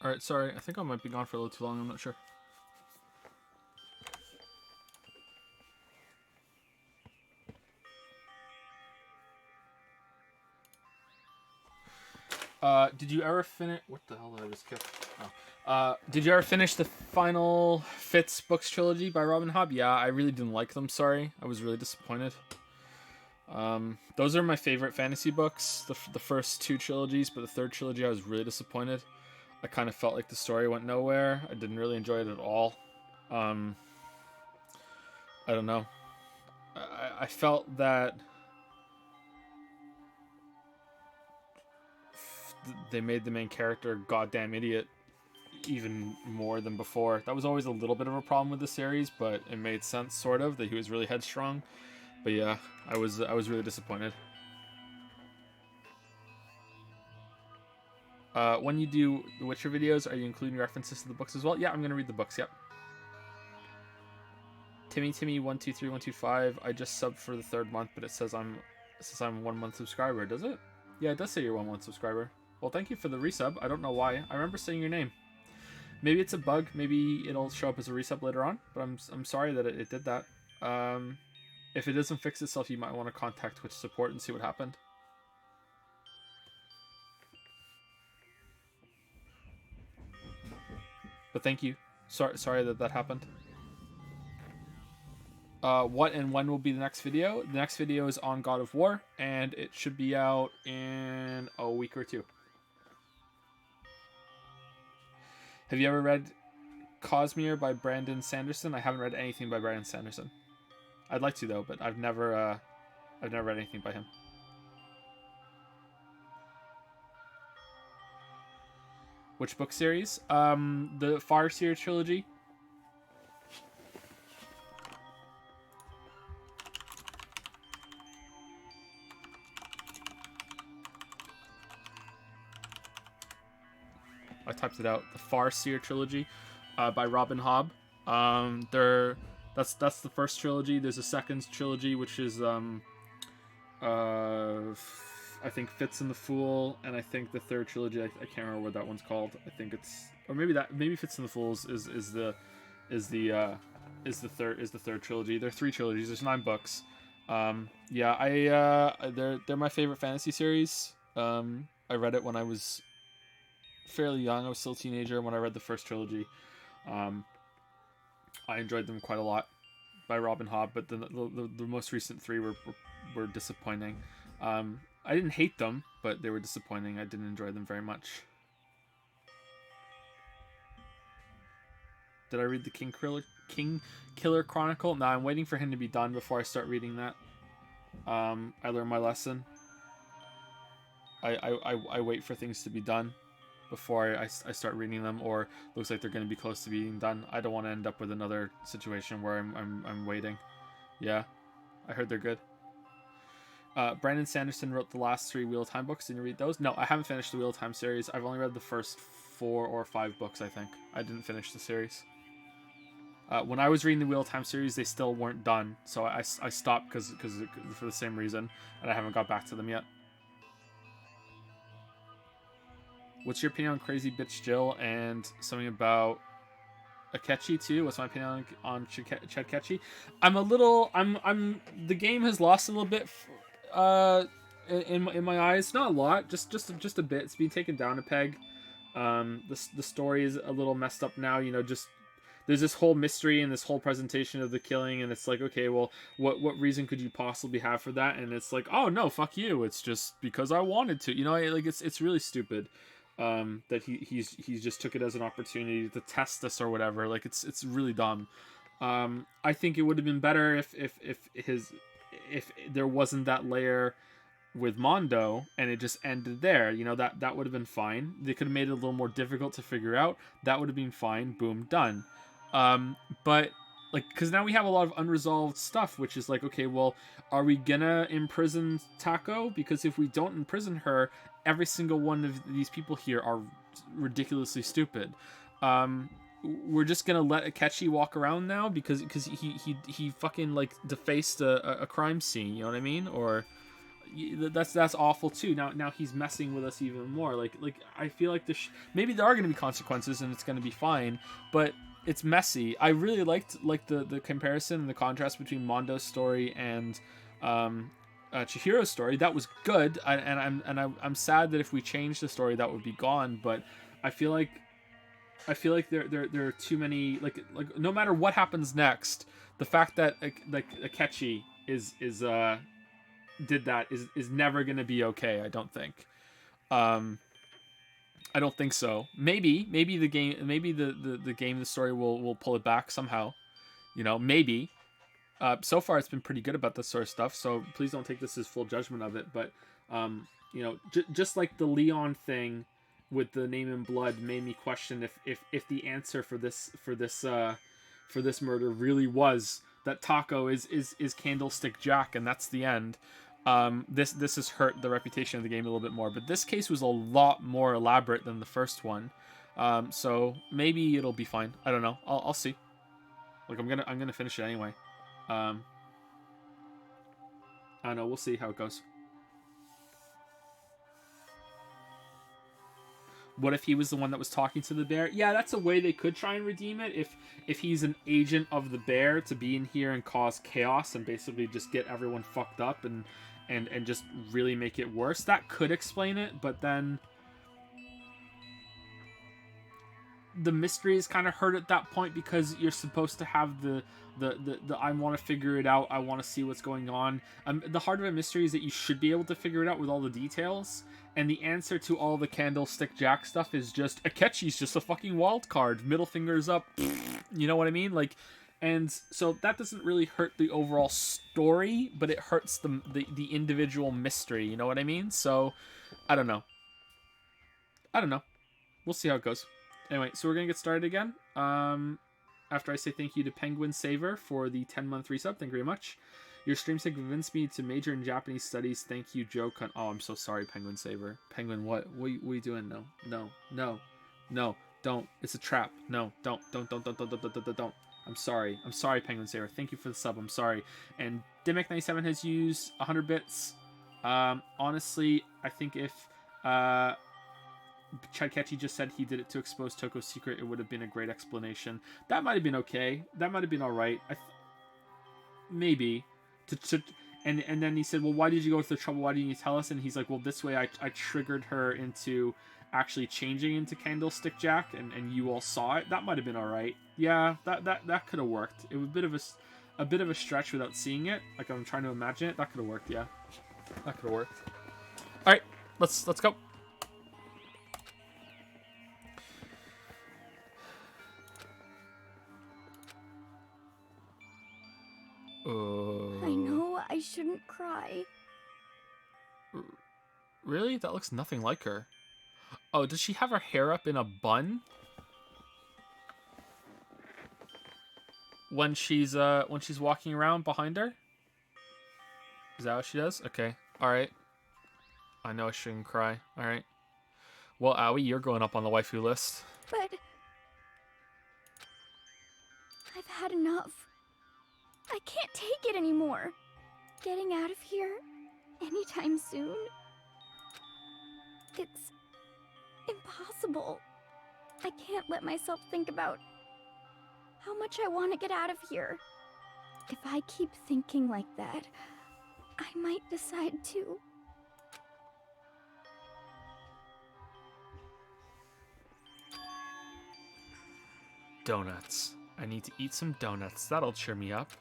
Alright, sorry. I think I might be gone for a little too long. I'm not sure. Did you ever finish... What the hell did I just skip? Oh. Did you ever finish the final Fitz books trilogy by Robin Hobb? Yeah, I really didn't like them, sorry. I was really disappointed. Those are my favorite fantasy books, the first two trilogies, but the third trilogy I was really disappointed. I kind of felt like the story went nowhere. I didn't really enjoy it at all. I don't know. I felt that they made the main character a goddamn idiot even more than before. That was always a little bit of a problem with the series, but it made sense, sort of, that he was really headstrong. But yeah, I was really disappointed. When you do the Witcher videos, are you including references to the books as well? Yeah, I'm gonna read the books. Yep. Timmy123125. I just subbed for the 3rd month, but it says I'm 1 month subscriber. Does it? Yeah, it does say you're 1 month subscriber. Well, thank you for the resub. I don't know why. I remember saying your name. Maybe it's a bug. Maybe it'll show up as a resub later on. But I'm sorry that it did that. If it doesn't fix itself, you might want to contact Twitch support and see what happened. But thank you. Sorry that happened. What and when will be the next video? The next video is on God of War, and it should be out in a week or two. Have you ever read Cosmere by Brandon Sanderson? I haven't read anything by Brandon Sanderson. I'd like to though, but I've never read anything by him. Which book series? The Farseer trilogy. I typed it out. The Farseer trilogy, by Robin Hobb. That's the first trilogy. There's a second trilogy, which is I think Fitz and the Fool, and I think the third trilogy, I can't remember what that one's called. I think it's, or maybe Fitz and the Fools is the third trilogy. There are 3 trilogies. There's 9 books. Yeah, they're my favorite fantasy series. I read it when I was fairly young. I was still a teenager when I read the first trilogy. I enjoyed them quite a lot by Robin Hobb, but the most recent 3 were disappointing. I didn't hate them, but they were disappointing. I didn't enjoy them very much. Did I read the King Killer Chronicle? No, I'm waiting for him to be done before I start reading that. I learned my lesson. I wait for things to be done before I start reading them, or looks like they're going to be close to being done. I don't want to end up with another situation where I'm waiting. Yeah, I heard they're good. Brandon Sanderson wrote the last 3 Wheel of Time books. Did you read those? No, I haven't finished the Wheel of Time series. I've only read the first 4 or 5 books, I think. I didn't finish the series. When I was reading the Wheel of Time series, they still weren't done, so I stopped because for the same reason, and I haven't got back to them yet. What's your opinion on Crazy Bitch Jill and something about Akechi too? What's my opinion on Akechi? The game has lost a little bit in my eyes. Not a lot, just a bit. It's been taken down a peg. The story is a little messed up now, you know, just there's this whole mystery and this whole presentation of the killing, and it's like, okay, well, what reason could you possibly have for that? And it's like, oh no, fuck you, it's just because I wanted to, you know, like it's really stupid. That he's just took it as an opportunity to test us or whatever. Like it's really dumb. I think it would have been better if there wasn't that layer with Mondo and it just ended there. You know, that would have been fine. They could have made it a little more difficult to figure out. That would have been fine. Boom, done. But like, because now we have a lot of unresolved stuff, which is like, okay, well, are we gonna imprison Tako? Because if we don't imprison her, every single one of these people here are ridiculously stupid. We're just gonna let Akechi walk around now because he fucking like defaced a crime scene. You know what I mean? Or that's awful too. Now he's messing with us even more. Like I feel like maybe there are going to be consequences and it's going to be fine, but it's messy. I really liked the comparison and the contrast between Mondo's story and Chihiro's story. That was good. I'm sad that if we changed the story, that would be gone. But I feel like there are too many, like no matter what happens next, the fact that like Akechi did that is never gonna be okay. I don't think. I don't think so. Maybe the game, the story will pull it back somehow. You know, maybe. So far it's been pretty good about this sort of stuff. So please don't take this as full judgment of it. But you know, just like the Leon thing with the name in blood made me question if the answer for this murder really was that Taco is Candlestick Jack and that's the end. This has hurt the reputation of the game a little bit more, but this case was a lot more elaborate than the first one. So maybe it'll be fine. I don't know. I'll see. Like I'm gonna finish it anyway. I don't know. We'll see how it goes. What if he was the one that was talking to the bear? Yeah, that's a way they could try and redeem it. If he's an agent of the bear to be in here and cause chaos and basically just get everyone fucked up and just really make it worse, that could explain it. But then the mystery is kind of hurt at that point because you're supposed to have the I want to figure it out. I want to see what's going on. The heart of a mystery is that you should be able to figure it out with all the details. And the answer to all the Candlestick Jack stuff is just Akechi's just a fucking wild card. Middle fingers up. You know what I mean? Like, and so that doesn't really hurt the overall story, but it hurts the individual mystery. You know what I mean? So, I don't know. We'll see how it goes. Anyway, so we're gonna get started again. After I say thank you to Penguin Saver for the 10-month resub. Thank you very much. Your streams have convinced me to major in Japanese studies. Thank you, Joe. Oh, I'm so sorry, Penguin Saver. Penguin, what are you doing? No, don't. It's a trap. No, don't. I'm sorry, Penguin Saver. Thank you for the sub. I'm sorry. And Dimic97 has used 100 bits. Honestly, I think if Chadkechi just said he did it to expose Toko's secret, it would have been a great explanation. That might have been okay. That might have been all right. Maybe. And then he said, well, why did you go through the trouble? Why didn't you tell us? And he's like, well, this way I triggered her into actually changing into Candlestick Jack, and you all saw it. That might have been all right. Yeah, that could have worked. It was a bit of a stretch without seeing it. Like I'm trying to imagine it. That could have worked. Yeah, that could have worked. All right, let's go. I know I shouldn't cry. Really? That looks nothing like her. Oh, does she have her hair up in a bun? When she's walking around behind her? Is that what she does? Okay. Alright. I know I shouldn't cry. Alright. Well, Aoi, you're going up on the waifu list. But I've had enough. I can't take it anymore. Getting out of here anytime soon. It's impossible. I can't let myself think about how much I want to get out of here. If I keep thinking like that, I might decide to. Donuts. I need to eat some donuts. That'll cheer me up.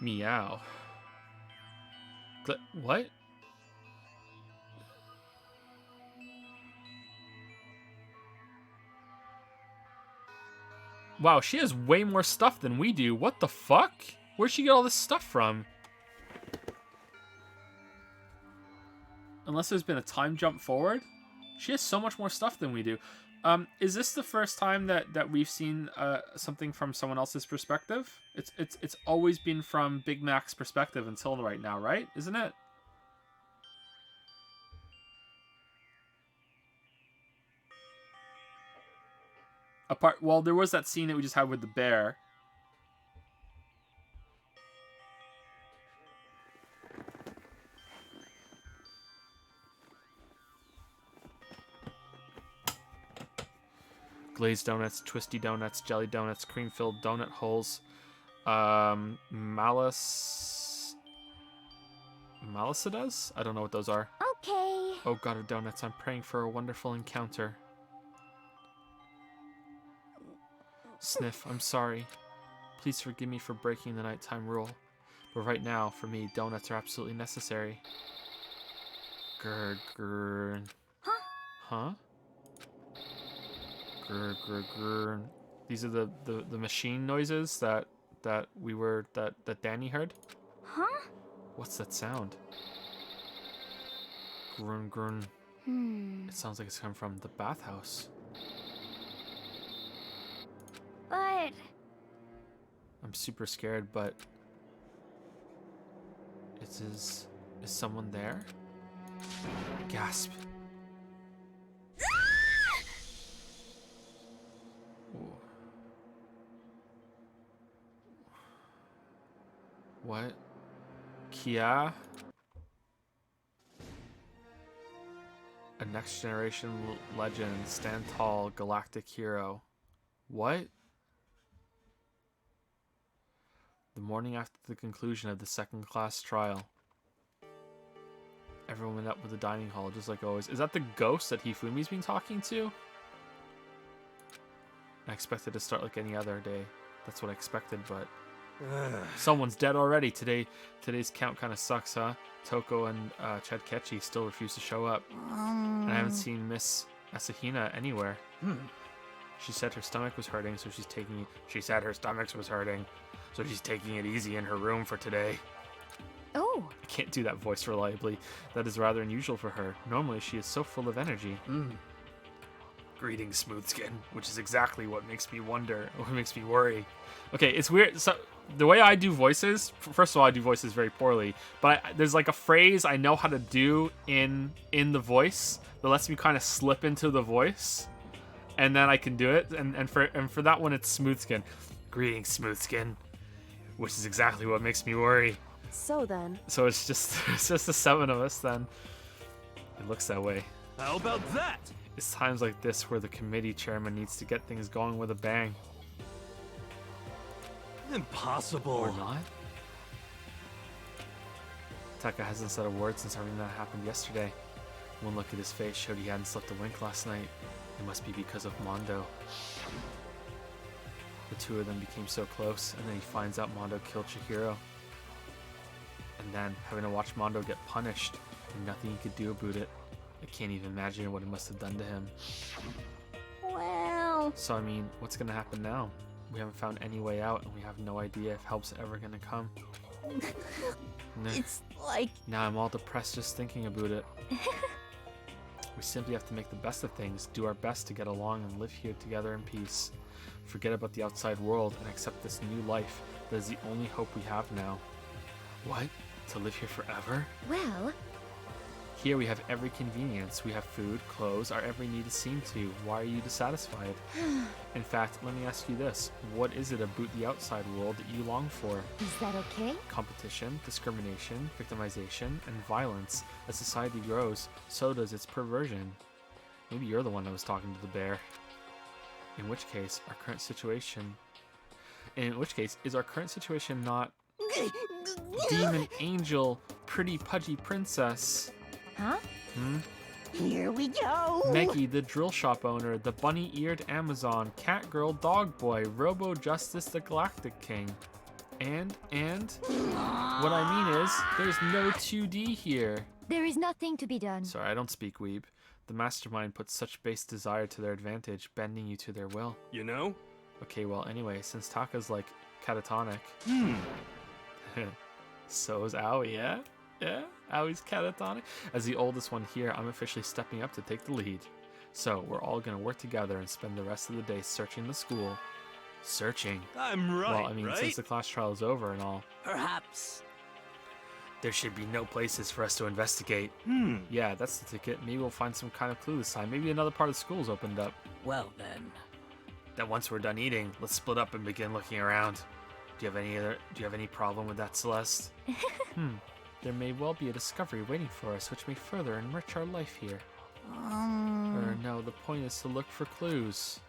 Meow. What? Wow, she has way more stuff than we do. What the fuck? Where'd she get all this stuff from? Unless there's been a time jump forward. She has so much more stuff than we do. Is this the first time that we've seen something from someone else's perspective? It's always been from Big Mac's perspective until right now, right? Isn't it? Well, there was that scene that we just had with the bear. glazed donuts, twisty donuts, jelly donuts, cream-filled donut holes, malicidas? I don't know what those are. Okay. Oh god of donuts, I'm praying for a wonderful encounter. Sniff, I'm sorry. Please forgive me for breaking the nighttime rule. But right now, for me, donuts are absolutely necessary. Grr, grr. Huh? Huh? Grr, grr, grr. These are the machine noises that Danny heard? Huh? What's that sound? Grun, grun. It sounds like it's coming from the bathhouse. But... I'm super scared, but... Is someone there? Gasp. Ooh. What? Kia? A next generation legend, stand tall, galactic hero. What? The morning after the conclusion of the second class trial. Everyone went up with the dining hall, just like always. Is that the ghost that Hifumi's been talking to? I expected to start like any other day. That's what I expected, but... Someone's dead already. Today's count kind of sucks, huh? Toko and Chadkechi still refuse to show up. And I haven't seen Miss Asahina anywhere. She said her stomach was hurting, so she's taking... She said her stomach was hurting, so she's taking it easy in her room for today. Oh. I can't do that voice reliably. That is rather unusual for her. Normally, she is so full of energy. Greetings, Smooth Skin, which is exactly what makes me wonder, what makes me worry. Okay, it's weird. So the way I do voices, first of all, I do voices very poorly, but there's like a phrase I know how to do in the voice that lets me kind of slip into the voice, and then I can do it. And for that one, it's Smooth Skin. Greetings, Smooth Skin, which is exactly what makes me worry. So then. So it's just the 7 of us then. It looks that way. How about that? It's times like this where the committee chairman needs to get things going with a bang. Impossible. Or not. Taka hasn't said a word since everything that happened yesterday. One look at his face showed he hadn't slept a wink last night. It must be because of Mondo. The two of them became so close, and then he finds out Mondo killed Chihiro. And then, having to watch Mondo get punished, and nothing he could do about it. I can't even imagine what it must have done to him. Well... So, I mean, what's gonna happen now? We haven't found any way out, and we have no idea if help's ever gonna come. It's like... Now I'm all depressed just thinking about it. We simply have to make the best of things, do our best to get along, and live here together in peace. Forget about the outside world, and accept this new life. That is the only hope we have now. What? To live here forever? Well... Here we have every convenience. We have food, clothes, our every need is seen to. Why are you dissatisfied? In fact, let me ask you this. What is it about the outside world that you long for? Is that okay? Competition, discrimination, victimization, and violence. As society grows, so does its perversion. Maybe you're the one that was talking to the bear. In which case, is our current situation not... Demon angel, pretty pudgy princess. Huh? Here we go. Meggy, the drill shop owner, the bunny-eared Amazon, cat girl, dog boy, Robo Justice, the Galactic King. And what I mean is, there's no 2D here. There is nothing to be done. Sorry, I don't speak weeb. The mastermind puts such base desire to their advantage, bending you to their will. You know? Okay, well, anyway, since Taka's like catatonic. So is Aoi, yeah? Yeah, Aoi's catatonic. As the oldest one here, I'm officially stepping up to take the lead. So, we're all gonna work together and spend the rest of the day searching the school. Searching? I'm right, well, I mean, since the class trial is over and all. Perhaps. There should be no places for us to investigate. Yeah, that's the ticket. Maybe we'll find some kind of clue this time. Maybe another part of the school's opened up. Well then. Then once we're done eating, let's split up and begin looking around. Do you have any problem with that, Celeste? There may well be a discovery waiting for us, which may further enrich our life here. Or no, the point is to look for clues.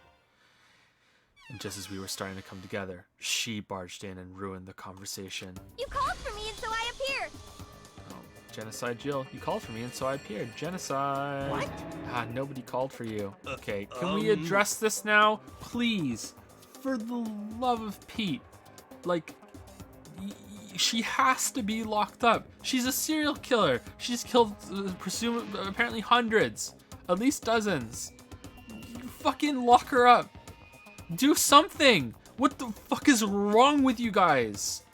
And just as we were starting to come together, she barged in and ruined the conversation. You called for me and so I appeared. Oh, Genocide Jill, you called for me and so I appeared. Genocide. What? Ah, nobody called for you. Okay, can we address this now? Please, for the love of Pete. Like, she has to be locked up. She's a serial killer. She's killed, apparently hundreds. At least dozens. You fucking lock her up. Do something! What the fuck is wrong with you guys?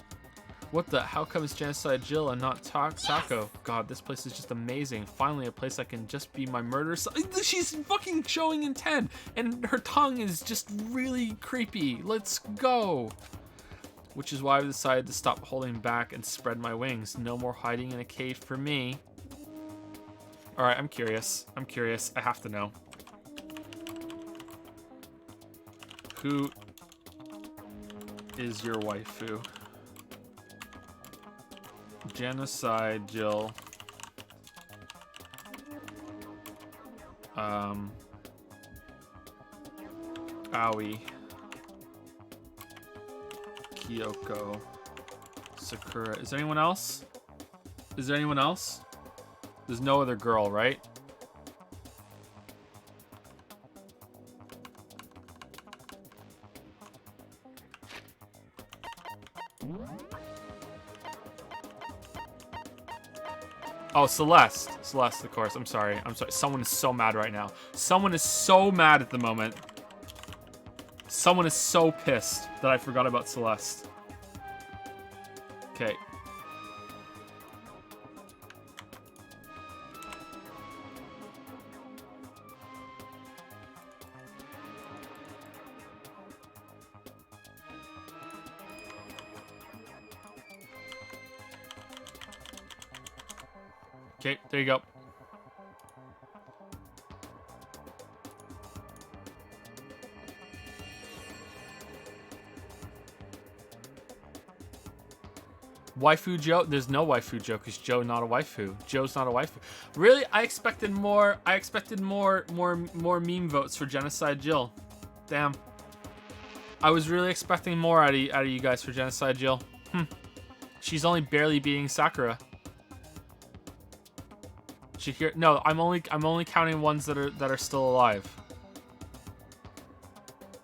What the? How come it's Genocide Jill and not Taco? God, this place is just amazing. Finally, a place I can just be my murder. She's fucking showing intent, and her tongue is just really creepy. Let's go. Which is why I decided to stop holding back and spread my wings. No more hiding in a cave for me. All right, I'm curious. I'm curious. I have to know. Who is your waifu? Genocide Jill. Aoi. Kyoko. Sakura. Is there anyone else? Is there anyone else? There's no other girl, right? Oh, Celeste. Celeste, of course. I'm sorry. I'm sorry. Someone is so mad right now. Someone is so mad at the moment. Someone is so pissed that I forgot about Celeste. Okay. Okay, there you go. Waifu Joe? There's no waifu Joe because Joe's not a waifu. Joe's not a waifu. Really? I expected more. I expected more meme votes for Genocide Jill. Damn. I was really expecting more out of you guys for Genocide Jill. She's only barely beating Sakura. No, I'm only counting ones that are still alive.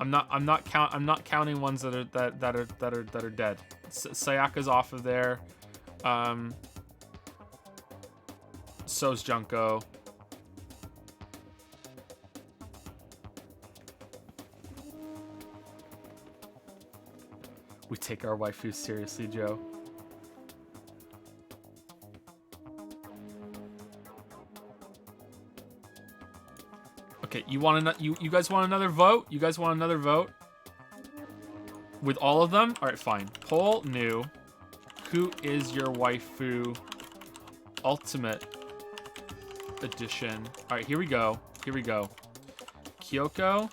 I'm not counting ones that are dead. Sayaka's off of there. So's Junko. We take our waifus seriously, Joe. Okay, you guys want another vote? You guys want another vote? With all of them? Alright, fine. Poll new. Who is your waifu? Ultimate Edition. Alright, here we go. Here we go. Kyoko.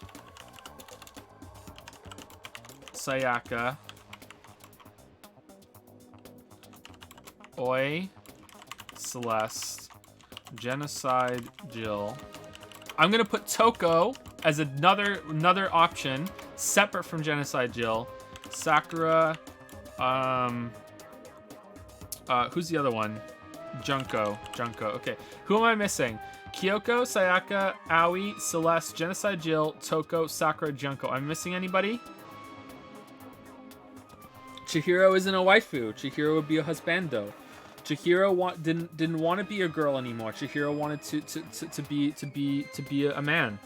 Sayaka. Oi. Celeste. Genocide Jill. I'm gonna put Toko as another option, separate from Genocide Jill. Sakura. Who's the other one? Junko. Okay. Who am I missing? Kyoko, Sayaka, Aoi, Celeste, Genocide Jill, Toko, Sakura, Junko. I'm missing anybody? Chihiro isn't a waifu. Chihiro would be a husbando. Chihiro didn't want to be a girl anymore. Chihiro wanted to be a man.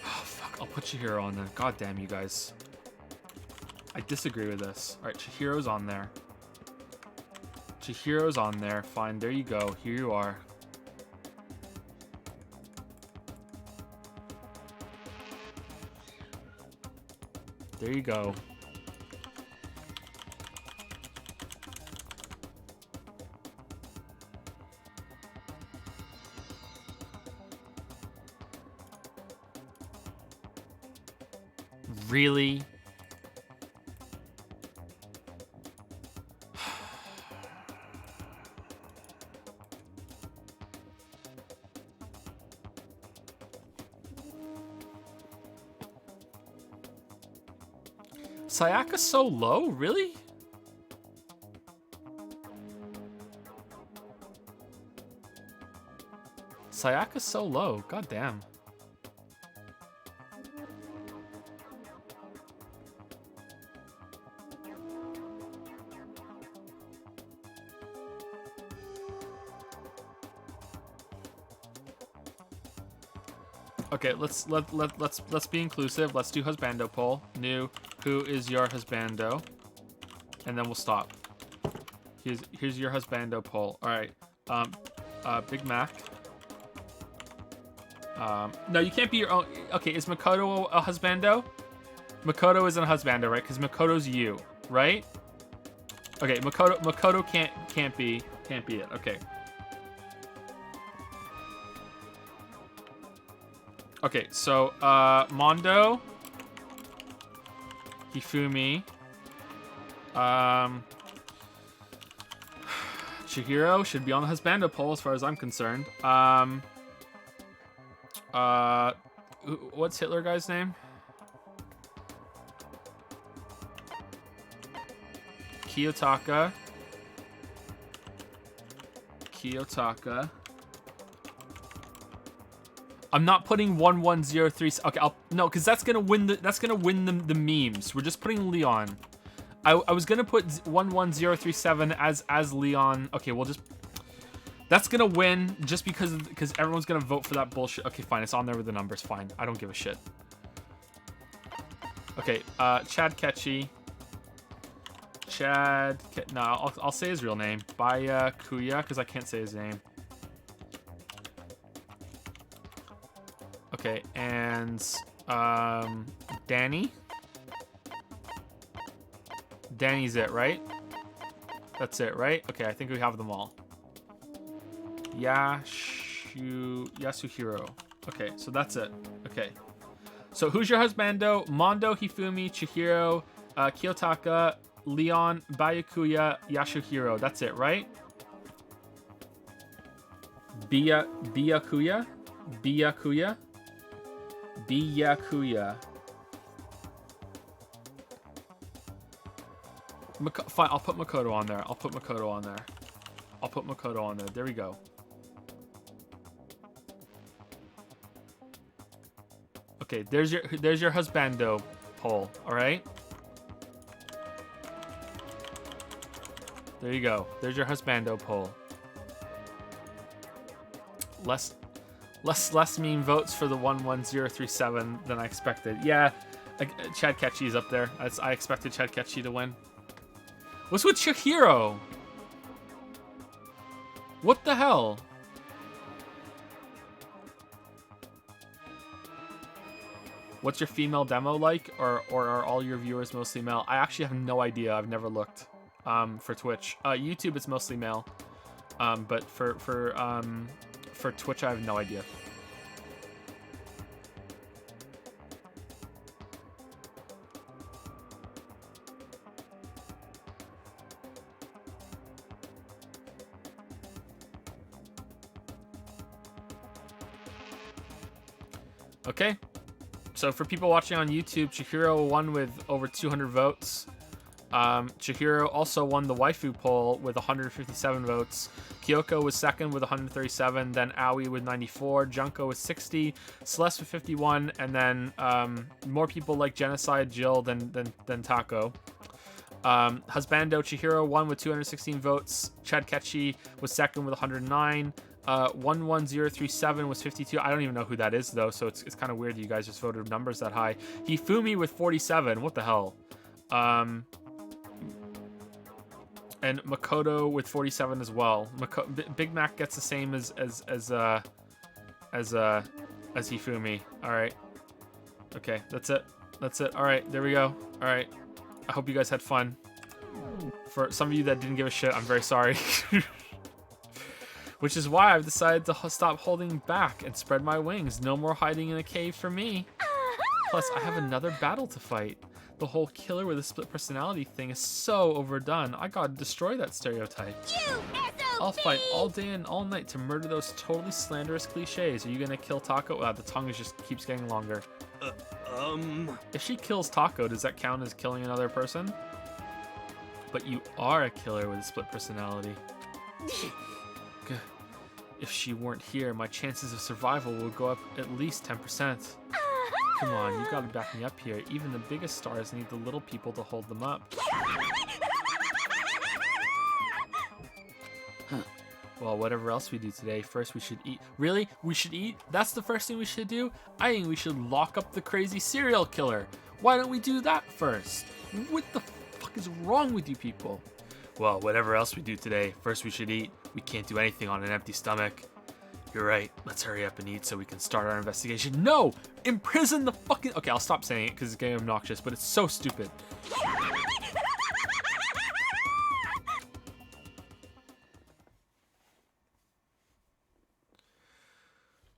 Oh fuck! I'll put Chihiro on there. God damn you guys! I disagree with this. All right, Chihiro's on there. Chihiro's on there. Fine, there you go. Here you are. There you go. Really? Sayaka's so low? Really? Sayaka's so low. God damn. Okay, let's be inclusive. Let's do husbando poll. New, who is your husbando? And then we'll stop. Here's your husbando poll. All right. Big Mac. No, you can't be your own. Okay, is Makoto a husbando? Makoto isn't a husbando, right? Because Makoto's you, right? Okay, Makoto can't be it. Okay. Okay, so Mondo, Hifumi, Chihiro should be on the husbando poll as far as I'm concerned. What's Hitler guy's name? Kiyotaka. I'm not putting 1103. Okay, no, because that's gonna win the memes. We're just putting Leon. I was gonna put 11037 as Leon. Okay, we'll just. That's gonna win just because everyone's gonna vote for that bullshit. Okay, fine. It's on there with the numbers. Fine. I don't give a shit. Okay, Chad Ketchy. No, I'll say his real name. Kuya, because I can't say his name. Okay, and Danny. Danny's it, right? That's it, right? Okay, I think we have them all. Yasuhiro. Okay, so that's it. Okay. So who's your husbando? Mondo, Hifumi, Chihiro, Kiyotaka, Leon, Byakuya, Yasuhiro. That's it, right? Byakuya? Fine, I'll put Makoto on there. There we go. Okay, there's your husbando poll, all right? There you go. There's your husbando poll. Less meme votes for the 11037 than I expected. Yeah, Chad Ketchy's up there. I expected Chad Ketchy to win. What's with Chihiro? What the hell? What's your female demo like? Or are all your viewers mostly male? I actually have no idea. I've never looked for Twitch. YouTube, it's mostly male. But for Twitch, I have no idea. Okay, so for people watching on YouTube, Chihiro won with over 200 votes. Chihiro also won the waifu poll with 157 votes. Kyoko was second with 137, then Aoi with 94, Junko with 60, Celeste with 51, and then more people like Genocide Jill than Taco. Husbando Chihiro won with 216 votes. Chad Ketchy was second with 109. 11037 was 52. I don't even know who that is though, so it's kind of weird you guys just voted numbers that high. Hifumi with 47. What the hell? And Makoto with 47 as well. Big Mac gets the same as Hifumi. All right. Okay, that's it. All right, there we go. All right. I hope you guys had fun. For some of you that didn't give a shit, I'm very sorry. Which is why I've decided to stop holding back and spread my wings. No more hiding in a cave for me. Plus, I have another battle to fight. The whole killer with a split personality thing is so overdone. I gotta destroy that stereotype. I'll fight all day and all night to murder those totally slanderous cliches. Are you gonna kill Taco? The tongue just keeps getting longer. If she kills Taco, does that count as killing another person? But you are a killer with a split personality. If she weren't here, my chances of survival would go up at least 10%. Come on, you gotta back me up here. Even the biggest stars need the little people to hold them up. Well, whatever else we do today, first we should eat. Really? We should eat? That's the first thing we should do? I think we should lock up the crazy serial killer. Why don't we do that first? What the fuck is wrong with you people? Well, whatever else we do today, first we should eat. We can't do anything on an empty stomach. You're right. Let's hurry up and eat so we can start our investigation. No! Imprison the fucking... Okay, I'll stop saying it because it's getting obnoxious, but it's so stupid.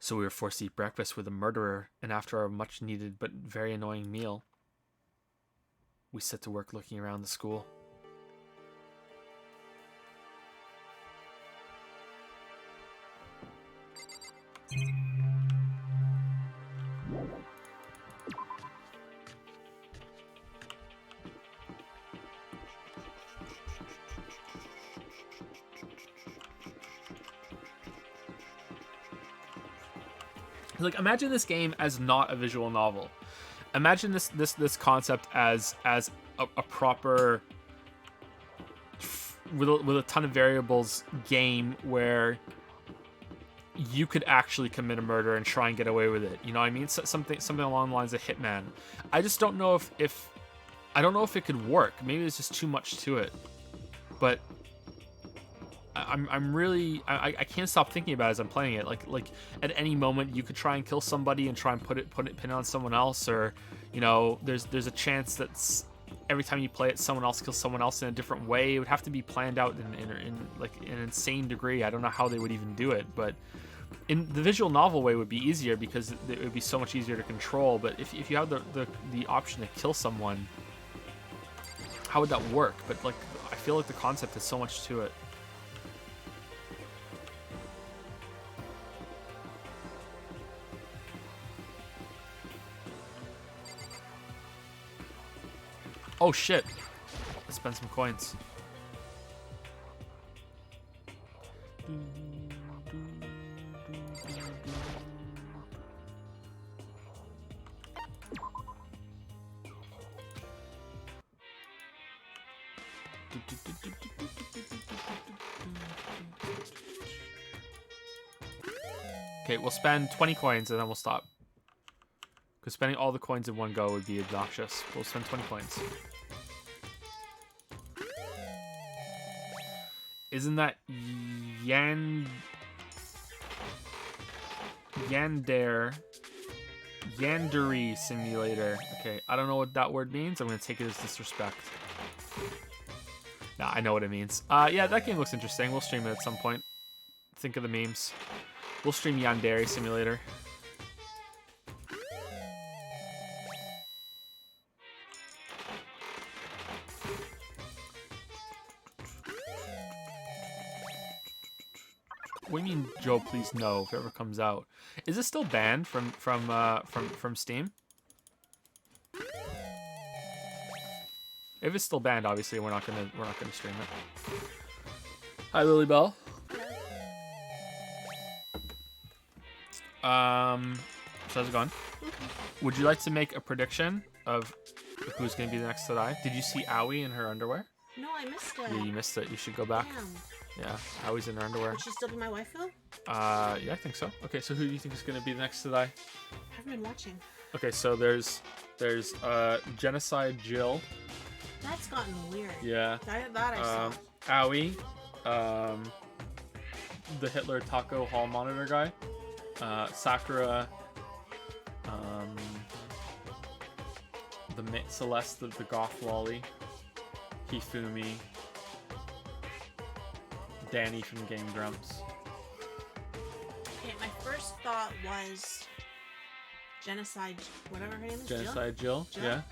So we were forced to eat breakfast with a murderer, and after our much-needed but very annoying meal, we set to work looking around the school. Like, imagine this game as not a visual novel. Imagine this concept as a proper with a ton of variables game where you could actually commit a murder and try and get away with it. You know what I mean? Something along the lines of Hitman. I just don't know if I don't know if it could work. Maybe there's just too much to it. But I'm really I can't stop thinking about it as I'm playing it. Like at any moment you could try and kill somebody and try and put it pin on someone else, or you know there's a chance that every time you play it someone else kills someone else in a different way. It would have to be planned out in like an insane degree. I don't know how they would even do it, but in the visual novel way would be easier because it would be so much easier to control. But if you have the option to kill someone, how would that work? But like I feel like the concept has so much to it. Oh shit! Let's spend some coins. Okay, we'll spend 20 coins and then we'll stop. Because spending all the coins in one go would be obnoxious. We'll spend 20 coins. Isn't that Yandere simulator? Okay, I don't know what that word means. I'm gonna take it as disrespect. Nah, I know what it means. Yeah, that game looks interesting. We'll stream it at some point. Think of the memes. We'll stream Yandere simulator. What do you mean, Joe? Please no. If it ever comes out, is it still banned from Steam? If it's still banned, obviously we're not gonna stream it. Hi, Lily Bell. So how's it going? Would you like to make a prediction of who's gonna be the next to die? Did you see Aoi in her underwear? No, I missed it. Yeah, you missed it. You should go back. Damn. Yeah, Aoi's in her underwear. Would she still be my waifu? Yeah, I think so. Okay, so who do you think is gonna be the next to die? I haven't been watching. Okay, so there's Genocide Jill. That's gotten weird. Yeah. That I saw. Aoi, the Hitler Taco Hall Monitor guy, Sakura, Celeste, the goth lolly, Hifumi, Danny from Game Grumps. Okay, my first thought was Genocide, whatever her name is. Genocide Jill. Yeah.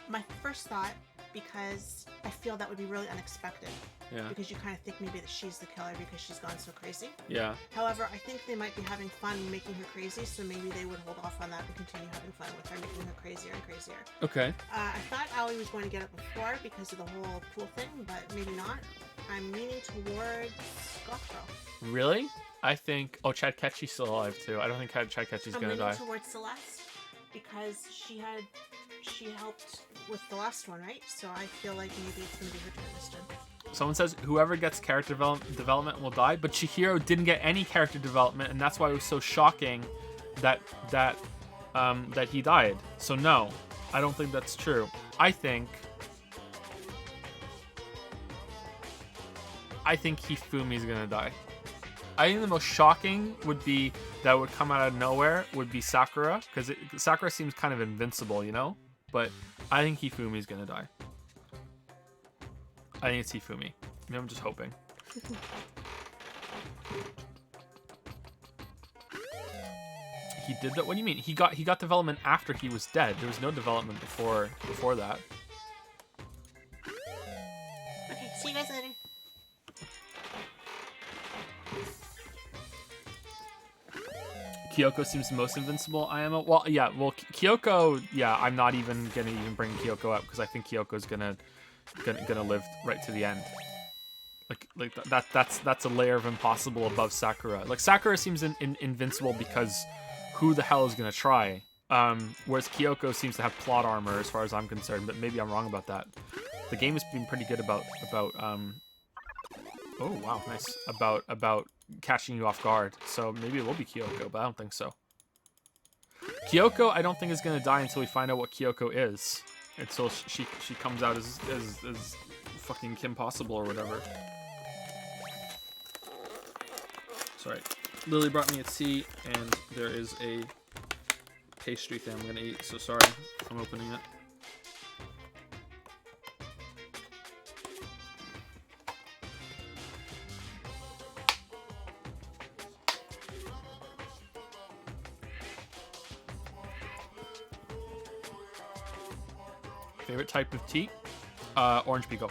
My first thought because I feel that would be really unexpected. Yeah. Because you kind of think maybe that she's the killer because she's gone so crazy. Yeah. However, I think they might be having fun making her crazy, so maybe they would hold off on that and continue having fun with her, making her crazier and crazier. Okay. I thought Aoi was going to get it before because of the whole pool thing, but maybe not. I'm leaning towards Goth Girl. Really? I think... Oh, Chad Ketchy's still alive, too. I don't think Chad Ketchy's gonna die. I'm leaning towards Celeste because she helped with the last one, right? So I feel like maybe it's going to be her turn this time. Someone says whoever gets character development will die, but Chihiro didn't get any character development, and that's why it was so shocking that he died. So no, I don't think that's true. I think Hifumi's gonna die. I think the most shocking would be that would come out of nowhere would be Sakura, because Sakura seems kind of invincible, you know? But I think Hifumi's gonna die. I think it's Hifumi. Maybe I'm just hoping. He did that? What do you mean? He got development after he was dead. There was no development before that. Okay, see you guys later. Kyoko seems the most invincible. Well, yeah. Well, Kyoko. Yeah, I'm not even gonna bring Kyoko up because I think Kyoko's gonna live right to the end. Like that's a layer of impossible above Sakura. Like Sakura seems invincible because who the hell is gonna try? Whereas Kyoko seems to have plot armor as far as I'm concerned, but maybe I'm wrong about that. The game has been pretty good about oh wow, nice, about catching you off guard. So maybe it will be Kyoko, but I don't think so. Kyoko I don't think is gonna die until we find out what Kyoko is. Until she comes out as fucking Kim Possible or whatever. Sorry. Lily brought me a tea, and there is a pastry thing I'm gonna eat, so sorry if I'm opening it. Favorite type of tea? Orange Pico.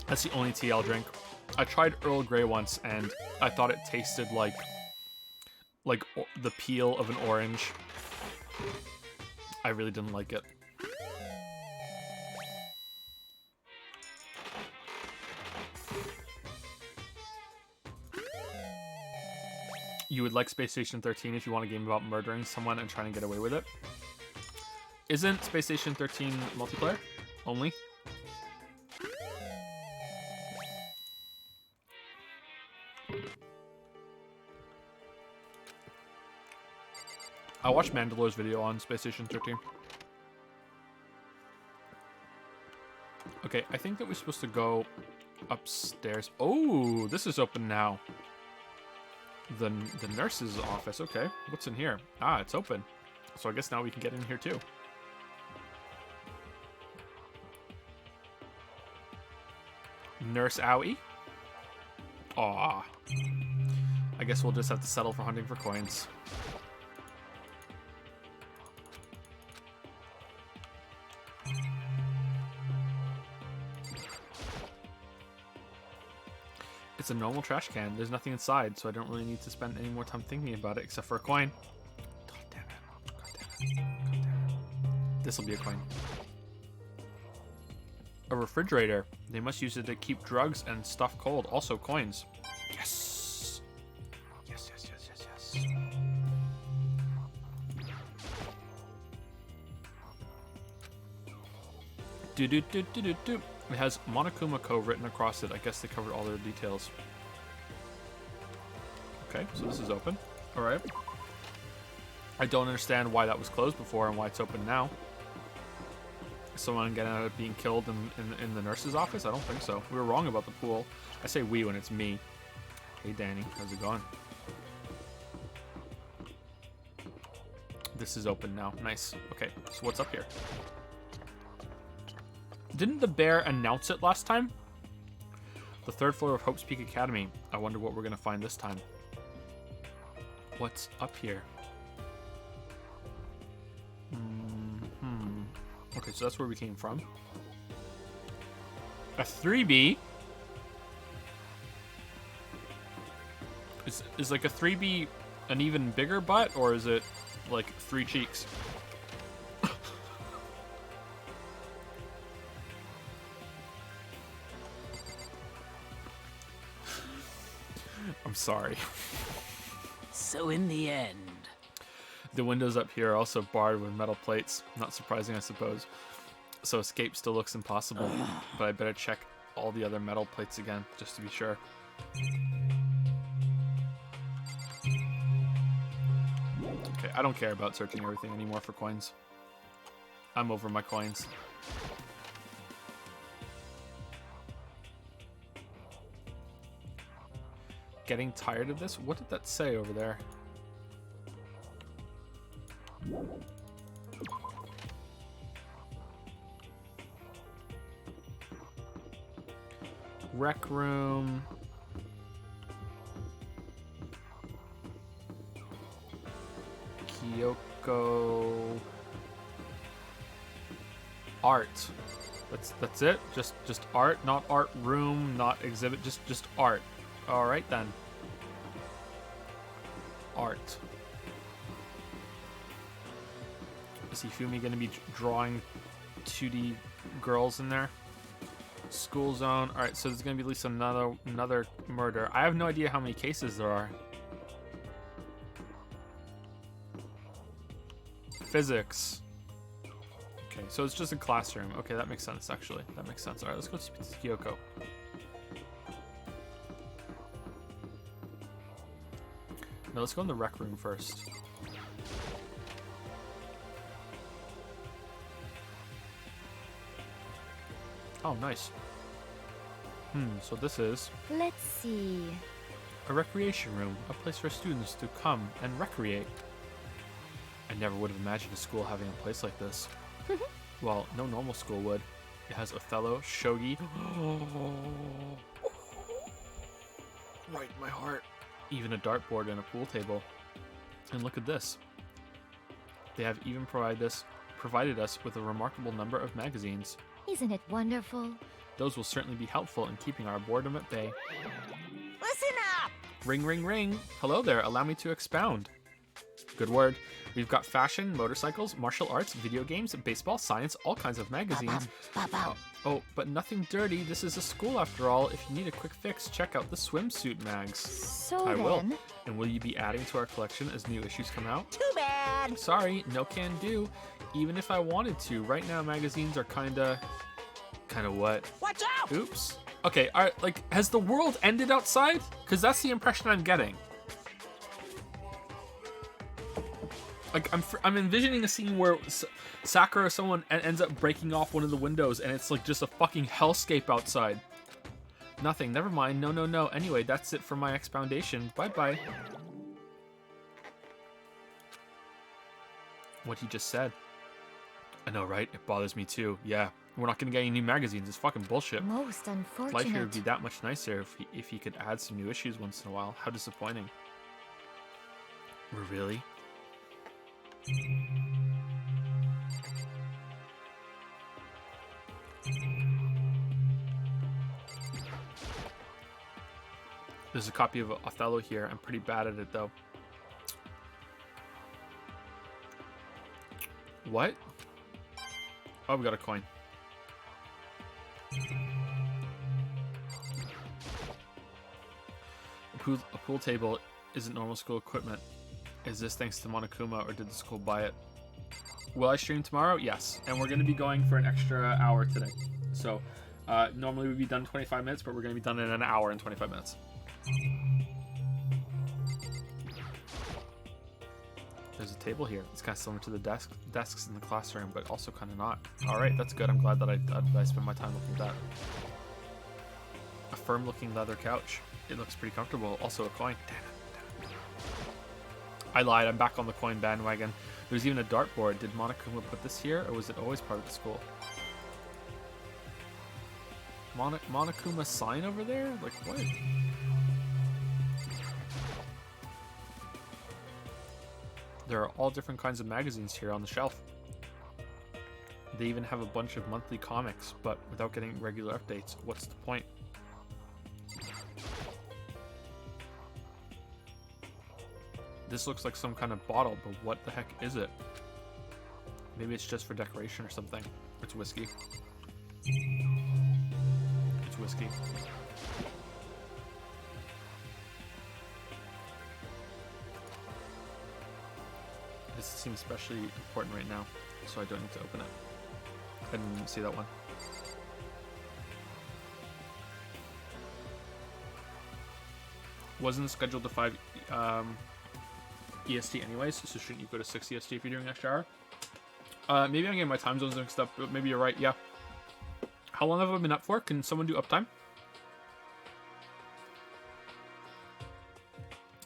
That's the only tea I'll drink. I tried Earl Grey once, and I thought it tasted like the peel of an orange. I really didn't like it. You would like Space Station 13 if you want a game about murdering someone and trying to get away with it. Isn't Space Station 13 multiplayer only? I watched Mandalore's video on Space Station 13. Okay, I think that we're supposed to go upstairs. Oh, this is open now. The nurse's office. Okay, what's in here? Ah, it's open. So I guess now we can get in here too. Nurse Owie. Aw. I guess we'll just have to settle for hunting for coins. It's a normal trash can. There's nothing inside, so I don't really need to spend any more time thinking about it, except for a coin. God damn it. God damn it. God damn it. This'll be a coin. A refrigerator. They must use it to keep drugs and stuff cold. Also coins. Yes! Yes, yes, yes, yes, yes. Do-do-do-do-do-do. It has Monokuma Co. written across it. I guess they covered all their details. Okay, so this is open. Alright. I don't understand why that was closed before and why it's open now. Is someone getting out of being killed in the nurse's office? I don't think so. We were wrong about the pool. I say we when it's me. Hey Danny, how's it going? This is open now. Nice. Okay, so what's up here? Didn't the bear announce it last time? The third floor of Hope's Peak Academy. I wonder what we're gonna find this time. What's up here? Okay, so that's where we came from. A 3B. Is like a 3B an even bigger butt, or is it like 3 cheeks? I'm sorry. So in the end... The windows up here are also barred with metal plates. Not surprising, I suppose. So escape still looks impossible, but I better check all the other metal plates again, just to be sure. Okay, I don't care about searching everything anymore for coins. I'm over my coins. Getting tired of this? What did that say over there? Rec room. Kyoko. Art. That's it? Just art, not art room, not exhibit, just art. Alright then. Art. Is Hifumi gonna be drawing 2D girls in there? School zone. Alright, so there's gonna be at least another murder. I have no idea how many cases there are. Physics. Okay, so it's just a classroom. Okay, that makes sense, actually. That makes sense. Alright, let's go speak to Kyoko. No, let's go in the rec room first. Oh, nice. So this is... Let's see... a recreation room. A place for students to come and recreate. I never would have imagined a school having a place like this. Well, no normal school would. It has Othello, shogi... right in my heart. Even a dartboard and a pool table. And look at this. They have even provided us with a remarkable number of magazines. Isn't it wonderful? Those will certainly be helpful in keeping our boredom at bay. Listen up! Ring, ring, ring. Hello there, allow me to expound. Good word. We've got fashion, motorcycles, martial arts, video games, baseball, science, all kinds of magazines. Oh, but nothing dirty. This is a school after all. If you need a quick fix, check out the swimsuit mags. So I will. then... And will you be adding to our collection as new issues come out? Too bad! Sorry, no can do. Even if I wanted to. Right now, magazines are kinda what? Watch out! Oops. Okay, alright, like, has the world ended outside? Because that's the impression I'm getting. Like, I'm envisioning a scene where Sakura or someone ends up breaking off one of the windows and it's like just a fucking hellscape outside. Nothing, never mind, no. Anyway, that's it for my expoundation. Bye-bye. What he just said. I know, right? It bothers me too. Yeah, we're not gonna get any new magazines. It's fucking bullshit. Most unfortunate. Life here would be that much nicer if he could add some new issues once in a while. How disappointing. Really? There's a copy of Othello here. I'm pretty bad at it though. What? Oh, we got a coin. A pool table isn't normal school equipment. Is this thanks to Monokuma or did the school buy it? Will I stream tomorrow? Yes. And we're going to be going for an extra hour today. So normally we'd be done in 25 minutes, but we're going to be done in an hour and 25 minutes. There's a table here. It's kind of similar to the desks in the classroom, but also kind of not. All right, that's good. I'm glad that I spent my time looking at that. A firm-looking leather couch. It looks pretty comfortable. Also a coin. Damn it. I lied. I'm back on the coin bandwagon. There's even a dartboard. Did Monokuma put this here, or was it always part of the school? Monokuma sign over there? Like, what? There are all different kinds of magazines here on the shelf. They even have a bunch of monthly comics, but without getting regular updates. What's the point? This looks like some kind of bottle, but what the heck is it? Maybe it's just for decoration or something. It's whiskey. It's whiskey. This seems especially important right now, so I don't need to open it. I didn't even see that one. Wasn't scheduled to 5 EST anyways, so shouldn't you go to 6 EST if you're doing extra hour? Maybe I'm getting my time zones mixed up, but maybe you're right, yeah. How long have I been up for? Can someone do uptime?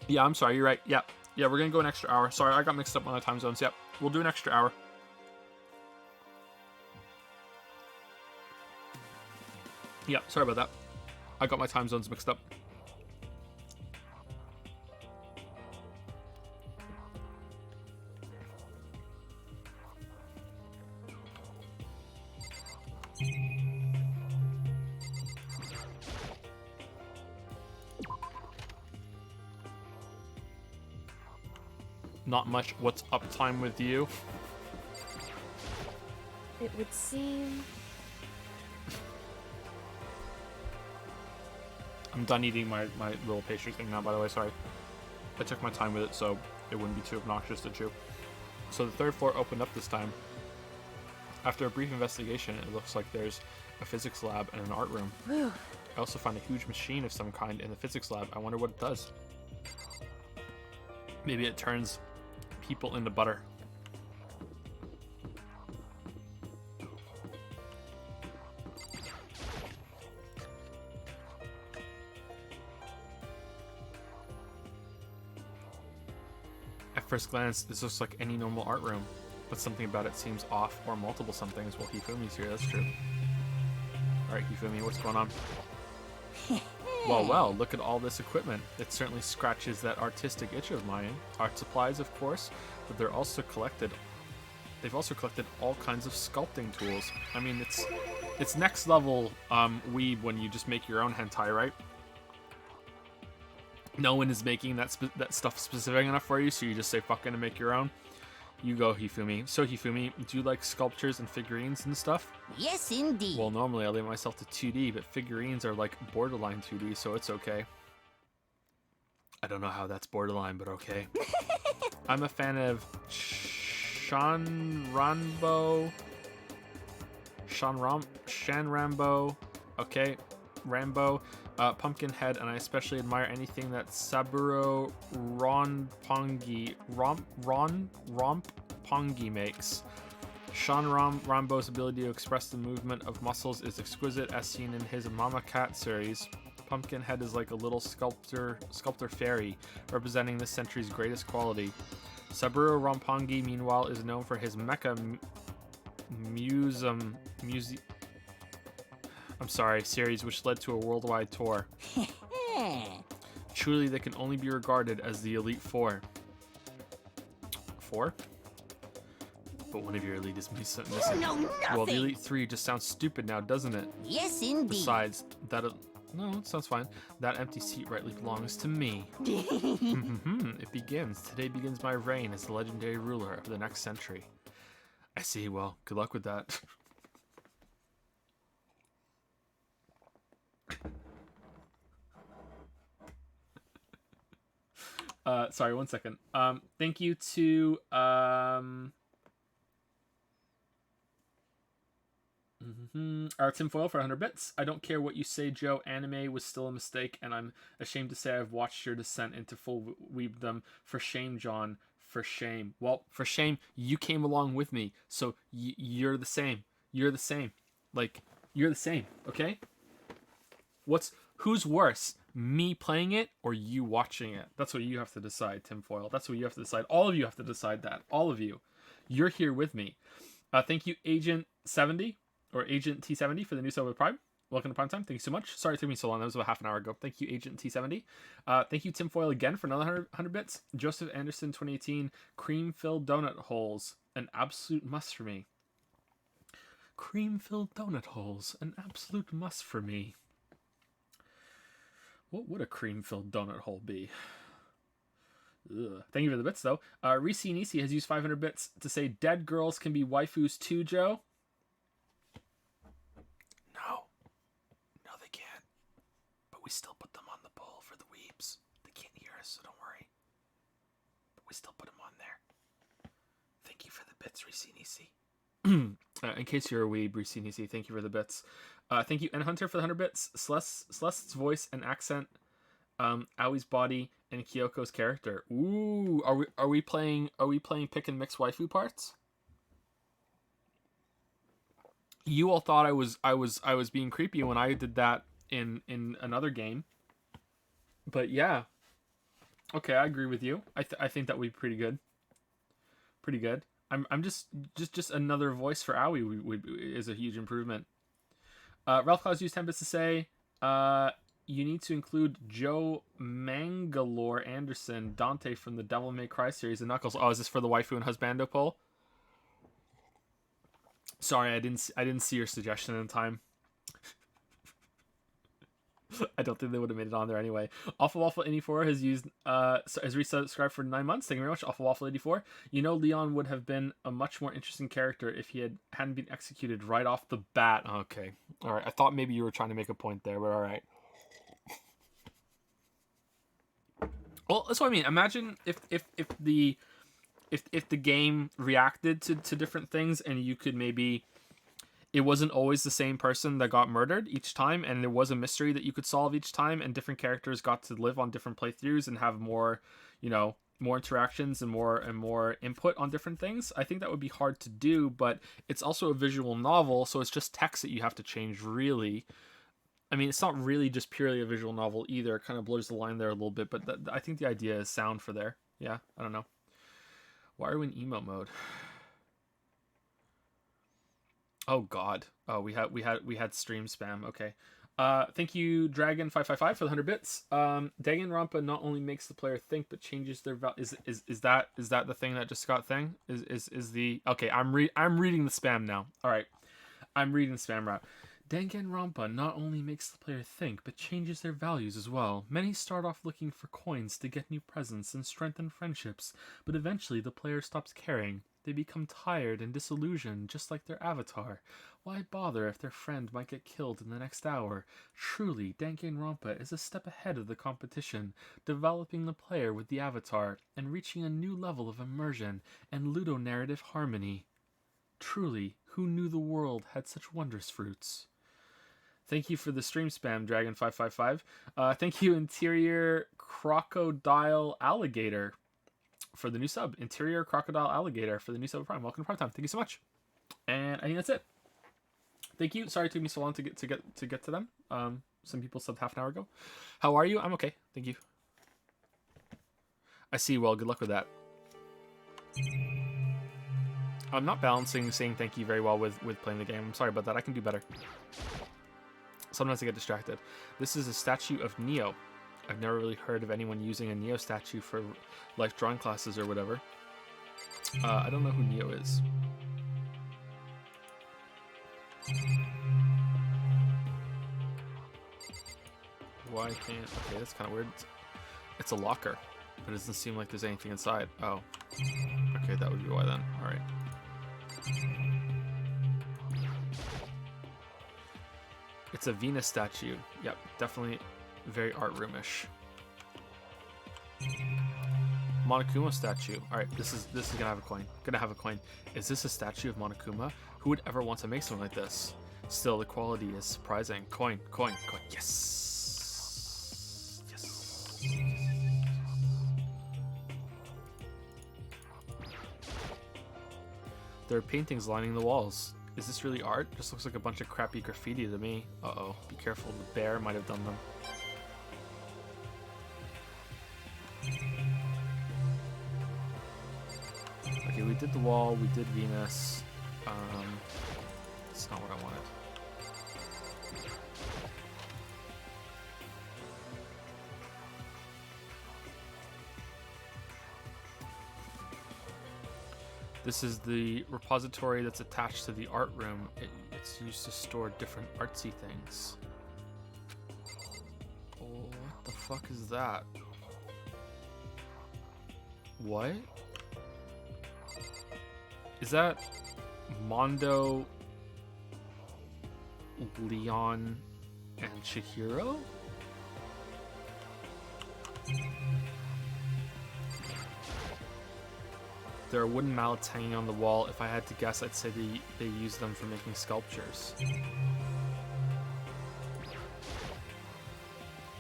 Yeah, I'm sorry, you're right. Yeah, we're gonna go an extra hour. Sorry, I got mixed up on the time zones. Yep, we'll do an extra hour. Yeah, sorry about that. I got my time zones mixed up. Not much. What's uptime with you? It would seem... I'm done eating my little pastry thing now, by the way, sorry. I took my time with it, so it wouldn't be too obnoxious to chew. So the third floor opened up this time. After a brief investigation, it looks like there's a physics lab and an art room. Whew. I also found a huge machine of some kind in the physics lab. I wonder what it does. Maybe it turns people into butter. At first glance, this looks like any normal art room, but something about it seems off, or multiple somethings. Well, Hifumi's here, that's true. Alright, Hifumi, what's going on? Well, look at all this equipment. It certainly scratches that artistic itch of mine. Art supplies, of course, but they've also collected all kinds of sculpting tools. I mean, it's next level weeb when you just make your own hentai, right? No one is making that stuff specific enough for you, so you just say fucking and make your own. You go, Hifumi. So, Hifumi, do you like sculptures and figurines and stuff? Yes, indeed. Well, normally I limit myself to 2D, but figurines are like borderline 2D, so it's okay. I don't know how that's borderline, but okay. I'm a fan of Shanrambo, okay, Rambo, Pumpkinhead, and I especially admire anything that Saburo Ronpongi makes. Rambo's ability to express the movement of muscles is exquisite, as seen in his Mama Cat series. Pumpkinhead is like a little sculptor fairy, representing this century's greatest quality. Saburo Ronpongi, meanwhile, is known for his mecha series, which led to a worldwide tour. Truly, they can only be regarded as the Elite Four. Four? But one of your elite is missing. No, nothing. Well, the Elite Three just sounds stupid now, doesn't it? Yes, indeed. Besides, no, it sounds fine. That empty seat rightly belongs to me. It begins. Today begins my reign as the legendary ruler of the next century. I see. Well, good luck with that. Sorry, 1 second. Thank you to our tinfoil for 100 bits. I don't care what you say, Joe. Anime was still a mistake, and I'm ashamed to say I've watched your descent into full weebdom. For shame, John. For shame. Well, for shame, you came along with me, so you're the same. You're the same. Like, you're the same, okay? Who's worse? Me playing it or you watching it? That's what you have to decide, tinfoil. That's what you have to decide. All of you have to decide that. All of you. You're here with me. Thank you, Agent 70 or Agent T70 for the new sub with Prime. Welcome to Prime Time. Thank you so much. Sorry it took me so long. That was about half an hour ago. Thank you, Agent T70. Thank you, tinfoil, again for another 100 bits. Joseph Anderson 2018. Cream-filled donut holes. An absolute must for me. Cream-filled donut holes, an absolute must for me. What would a cream-filled donut hole be? Ugh. Thank you for the bits, though. Reese Nisi has used 500 bits to say dead girls can be waifus too, Joe. No. No, they can't. But we still put them on the poll for the weebs. They can't hear us, so don't worry. But we still put them on there. Thank you for the bits, Reese Nisi. In case you're a weeb, Reese Nisi, thank you for the bits. Thank you, N Hunter, for the 100 bits. Celeste's voice and accent, Aoi's body, and Kyoko's character. Ooh, are we playing pick and mix waifu parts? You all thought I was being creepy when I did that in another game. But yeah. Okay, I agree with you. I think that would be pretty good. Pretty good. I'm just another voice for Aoi is a huge improvement. Ralph Claus used 10 bits to say, you need to include Joe Mangalore Anderson, Dante from the Devil May Cry series, and Knuckles. Oh, is this for the waifu and husbando poll? Sorry, I didn't see your suggestion in time. I don't think they would have made it on there anyway. Awful Waffle 84 has used has resubscribed for 9 months. Thank you very much, Awful Waffle 84. You know, Leon would have been a much more interesting character if he hadn't been executed right off the bat. Okay, all right. I thought maybe you were trying to make a point there, but all right. Well, that's what I mean. Imagine if the game reacted to different things, and you could maybe. It wasn't always the same person that got murdered each time, and there was a mystery that you could solve each time, and different characters got to live on different playthroughs and have more, more interactions and more input on different things. I think that would be hard to do, but it's also a visual novel, so it's just text that you have to change, really. I mean, it's not really just purely a visual novel either. It kind of blurs the line there a little bit, but I think the idea is sound for there. Yeah, I don't know. Why are we in emo mode? Oh God! Oh, we had stream spam. Okay. Thank you, Dragon555, for the 100 bits. Danganronpa not only makes the player think, but changes their value. Is that the thing that just got thing? Is the okay? I'm reading the spam now. All right, I'm reading the spam route. Danganronpa not only makes the player think, but changes their values as well. Many start off looking for coins to get new presents and strengthen friendships, but eventually the player stops caring. They become tired and disillusioned, just like their avatar. Why bother if their friend might get killed in the next hour? Truly, Danganronpa is a step ahead of the competition, developing the player with the avatar, and reaching a new level of immersion and ludonarrative harmony. Truly, who knew the world had such wondrous fruits? Thank you for the stream spam, Dragon555. Thank you, Interior Crocodile Alligator, for the new sub. Interior Crocodile Alligator for the new sub of Prime. Welcome to Prime Time. Thank you so much. And I think that's it. Thank you. Sorry it took me so long to get to them. Some people subbed half an hour ago. How are you? I'm okay. Thank you. I see. Well, good luck with that. I'm not balancing saying thank you very well with playing the game. I'm sorry about that. I can do better. Sometimes I get distracted. This is a statue of Neo. I've never really heard of anyone using a Neo statue for life drawing classes or whatever. I don't know who Neo is. Why can't... Okay, that's kind of weird. It's a locker, but it doesn't seem like there's anything inside. Oh. Okay, that would be why then. Alright. It's a Venus statue. Yep, definitely very art roomish. Monokuma statue. All right, this is gonna have a coin. Is this a statue of Monokuma? Who would ever want to make something like this? Still, the quality is surprising. Coin. Yes. There are paintings lining the walls. Is this really art? Just looks like a bunch of crappy graffiti to me. Uh-oh. Be careful, the bear might have done them. Okay, we did the wall, we did Venus. It's not what I wanted. This is the repository that's attached to the art room. It's used to store different artsy things. Oh, what the fuck is that? What? Is that Mondo, Leon, and Chihiro? There are wooden mallets hanging on the wall. If I had to guess, I'd say they use them for making sculptures.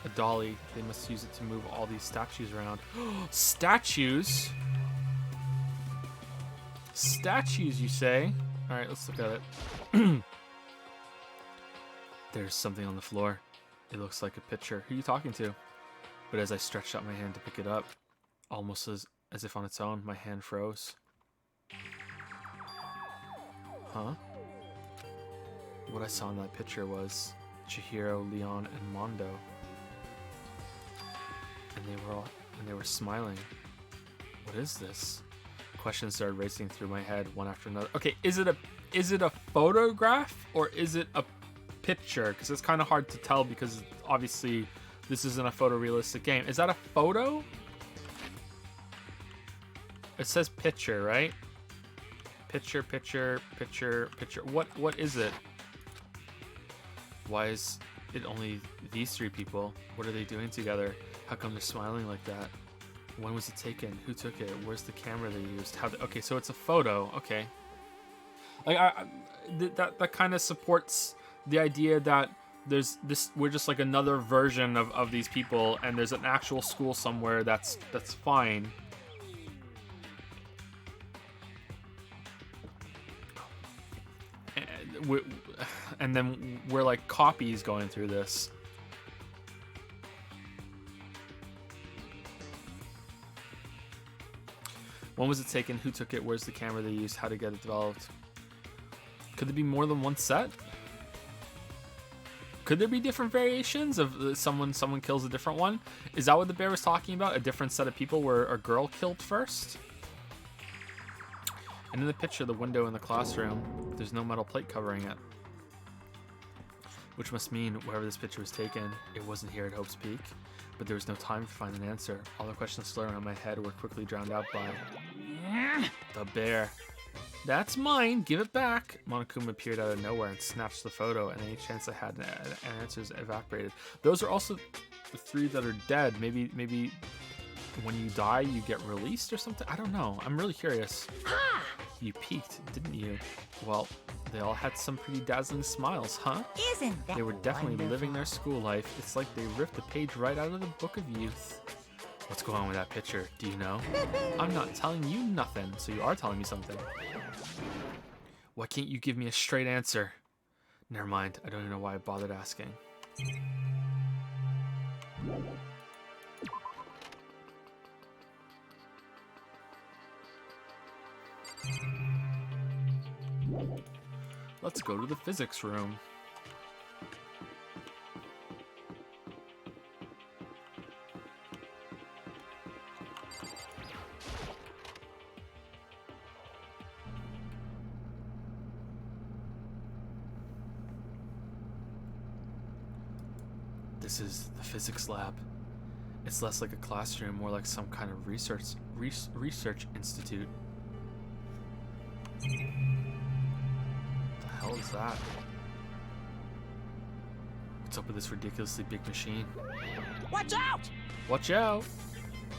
A dolly. They must use it to move all these statues around. Statues? Statues, you say? Alright, let's look at it. There's something on the floor. It looks like a picture. Who are you talking to? But as I stretched out my hand to pick it up, almost as if on its own, my hand froze. Huh? What I saw in that picture was Chihiro, Leon, and Mondo. And they were smiling. What is this? Questions started racing through my head, one after another. Okay, is it a photograph or is it a picture? Because it's kind of hard to tell because obviously this isn't a photorealistic game. Is that a photo? It says picture, right? Picture, picture, picture, picture. What is it? Why is it only these three people? What are they doing together? How come they're smiling like that? When was it taken? Who took it? Where's the camera they used? Okay, so it's a photo. Okay. Like that kind of supports the idea that we're just like another version of these people, and there's an actual school somewhere that's fine. And then we're like copies going through this. When was it taken? Who took it? Where's the camera they used? How to get it developed? Could there be more than one set? Could there be different variations of someone kills a different one? Is that what the bear was talking about? A different set of people where a girl killed first? And in the picture, the window in the classroom, there's no metal plate covering it. Which must mean wherever this picture was taken, it wasn't here at Hope's Peak. But there was no time to find an answer. All the questions slurring around my head were quickly drowned out by the bear. That's mine. Give it back. Monokuma appeared out of nowhere and snatched the photo, and any chance I had an answers evaporated. Those are also the three that are dead. Maybe when you die, you get released or something? I don't know. I'm really curious. You peeked, didn't you? Well, they all had some pretty dazzling smiles, huh? Isn't that They were definitely wonderful? living their school life. It's like they ripped the page right out of the book of youth. What's going on with that picture? Do you know? I'm not telling you nothing, so you are telling me something. Why can't you give me a straight answer? Never mind. I don't even know why I bothered asking. Let's go to the physics room. This is the physics lab. It's less like a classroom, more like some kind of research institute. What the hell is that? What's up with this ridiculously big machine? Watch out! Watch out!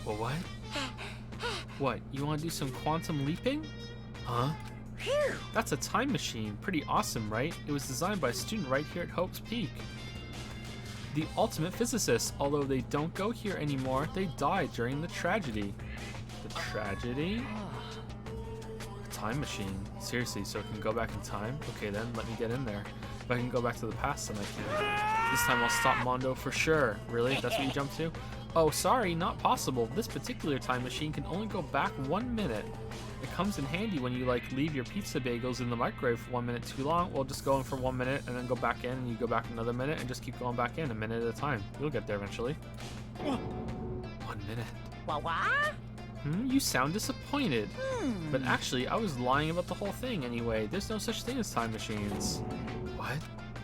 Well, what? What, you want to do some quantum leaping? Huh? Phew! That's a time machine. Pretty awesome, right? It was designed by a student right here at Hope's Peak. The ultimate physicists. Although they don't go here anymore, they died during the tragedy. The tragedy? Time machine. Seriously, so it can go back in time? Okay then, let me get in there. If I can go back to the past, then I can. This time I'll stop Mondo for sure. Really? That's what you jumped to? Oh, sorry, not possible. This particular time machine can only go back 1 minute. It comes in handy when you like leave your pizza bagels in the microwave for 1 minute too long. Well, just go in for 1 minute and then go back in, and you go back another minute and just keep going back in a minute at a time. You'll get there eventually. 1 minute. What? You sound disappointed. But actually, I was lying about the whole thing anyway. There's no such thing as time machines. What?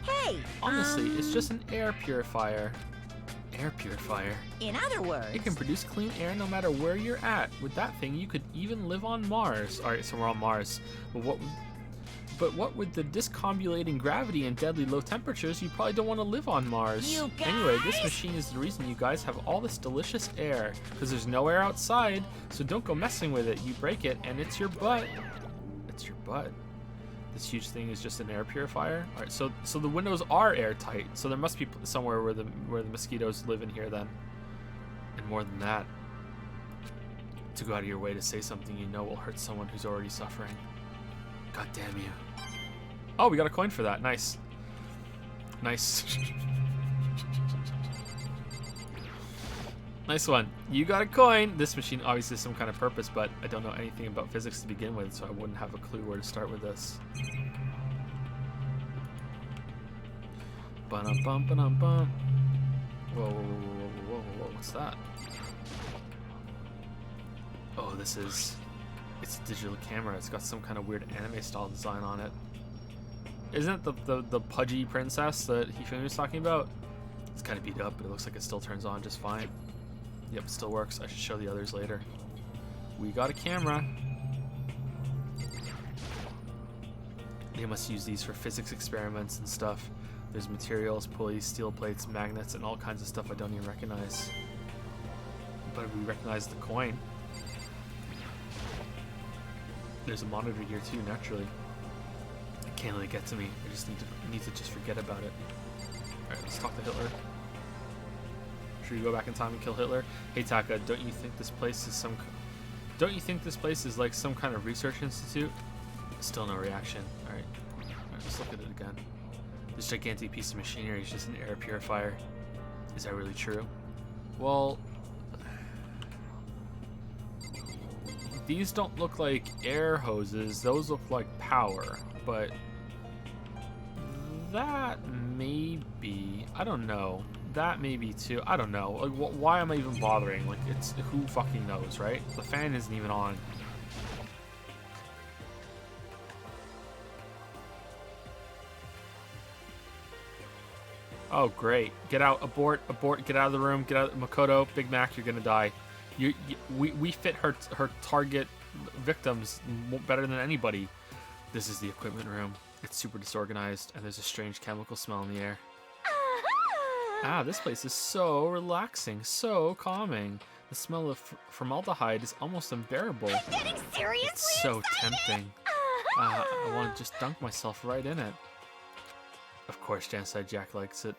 Hey! Honestly, it's just an air purifier. Air purifier? In other words... It can produce clean air no matter where you're at. With that thing, you could even live on Mars. Alright, so we're on Mars. But what with the discombulating gravity and deadly low temperatures, you probably don't want to live on Mars. You guys? Anyway, this machine is the reason you guys have all this delicious air. Because there's no air outside, so don't go messing with it. You break it, and it's your butt. It's your butt. This huge thing is just an air purifier. All right, so the windows are airtight. So there must be somewhere where the mosquitoes live in here then. And more than that, to go out of your way to say something you know will hurt someone who's already suffering. God damn you. Oh, we got a coin for that. Nice. Nice. Nice one. You got a coin. This machine obviously has some kind of purpose, but I don't know anything about physics to begin with, so I wouldn't have a clue where to start with this. Ba-dum-bum, ba-dum-bum. Whoa, whoa, whoa, whoa, whoa, whoa, what's that? Oh, this is... It's a digital camera. It's got some kind of weird anime-style design on it. Isn't it the pudgy princess that Hifumi was talking about? It's kind of beat up, but it looks like it still turns on just fine. Yep, it still works. I should show the others later. We got a camera. They must use these for physics experiments and stuff. There's materials, pulleys, steel plates, magnets, and all kinds of stuff I don't even recognize. But we recognize the coin. There's a monitor here too, naturally. It can't really get to me. I just need to just forget about it. Alright, let's talk to Hitler. Should we go back in time and kill Hitler? Hey Taka, don't you think this place is like some kind of research institute? Still no reaction. Alright, let's look at it again. This gigantic piece of machinery is just an air purifier. Is that really true? Well, these don't look like air hoses. Those look like power, but that may be, I don't know. That may be too, I don't know. Like, why am I even bothering? Like, it's, who fucking knows, right? The fan isn't even on. Oh, great. Get out, abort, get out of the room, get out, Makoto, Big Mac, you're gonna die. We fit her target victims better than anybody. This is the equipment room. It's super disorganized, and there's a strange chemical smell in the air. Ah, this place is so relaxing, so calming. The smell of formaldehyde is almost unbearable. I'm getting seriously It's so excited. tempting. I want to just dunk myself right in it. Of course, Genocide Jack likes it.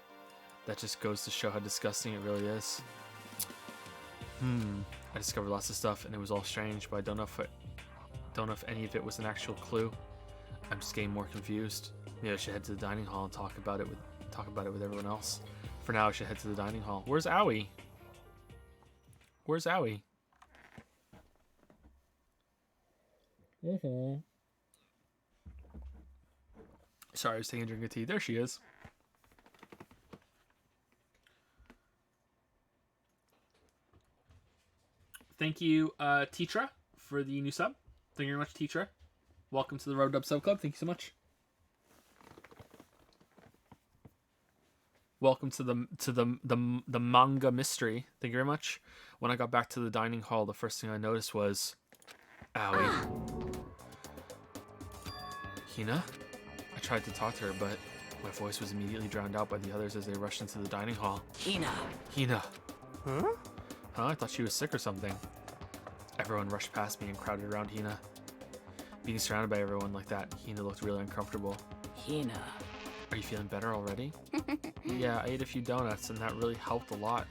That just goes to show how disgusting it really is. I discovered lots of stuff, and it was all strange, but I don't know if any of it was an actual clue. I'm just getting more confused. Maybe I should head to the dining hall and talk about it with everyone else. For now, I should head to the dining hall. Where's Aoi? Where's Aoi? Sorry, I was taking a drink of tea. There she is. Thank you, Teetra, for the new sub. Thank you very much, Teetra. Welcome to the Road Dub Sub Club. Thank you so much. Welcome to the manga mystery. Thank you very much. When I got back to the dining hall, the first thing I noticed was Aoi. Hina? I tried to talk to her, but my voice was immediately drowned out by the others as they rushed into the dining hall. Hina. Hina. Huh? I thought she was sick or something. Everyone rushed past me and crowded around Hina. Being surrounded by everyone like that, Hina looked really uncomfortable. Hina. Are you feeling better already? Yeah, I ate a few donuts and that really helped a lot.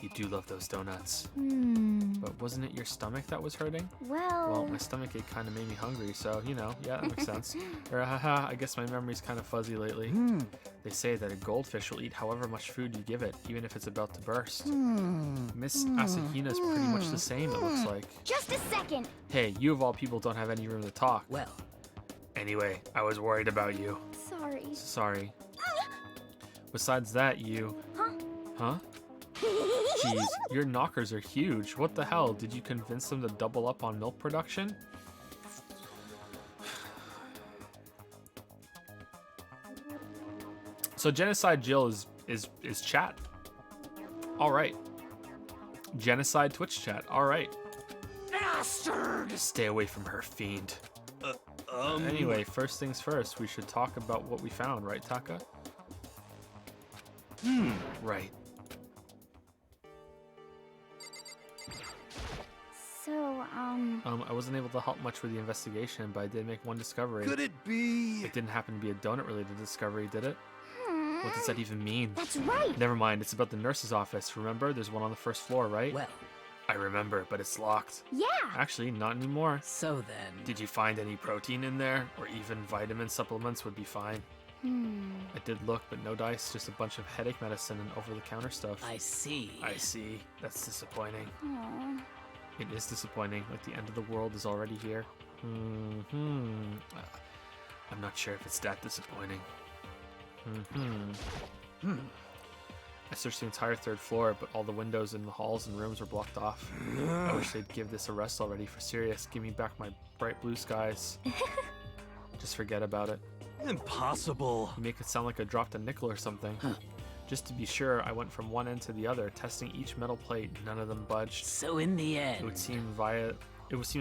You do love those donuts. But wasn't it your stomach that was hurting? Well, my stomach ache kind of made me hungry, so, you know, yeah, that makes sense. Or, haha, I guess my memory's kind of fuzzy lately. They say that a goldfish will eat however much food you give it, even if it's about to burst. Miss Asahina's pretty much the same, it looks like. Just a second. Hey, you of all people don't have any room to talk. Well. Anyway, I was worried about you. Sorry. Sorry. Besides that, you... Huh? Huh? Jeez, your knockers are huge. What the hell? Did you convince them to double up on milk production? So Genocide Jill is chat. All right. Genocide Twitch chat. All right. Bastard! Stay away from her, fiend. Anyway, first things first, we should talk about what we found, right, Taka? Right. So, I wasn't able to help much with the investigation, but I did make one discovery. Could it be? It didn't happen to be a donut-related discovery, did it? What does that even mean? That's right. Never mind, it's about the nurse's office. Remember? There's one on the first floor, right? Well, I remember, but it's locked. Yeah. Actually, not anymore. so then... Did you find any protein in there? Or even vitamin supplements would be fine. I did look, but no dice, just a bunch of headache medicine and over-the-counter stuff. I see. I see. That's disappointing. Aw. It is disappointing, like the end of the world is already here. I'm not sure if it's that disappointing. I searched the entire third floor, but all the windows in the halls and rooms were blocked off. I wish they'd give this a rest already, for serious. Give me back my bright blue skies. Just forget about it. Impossible. You make it sound like I dropped a nickel or something. Just to be sure, I went from one end to the other, testing each metal plate. None of them budged. So in the end... It would seem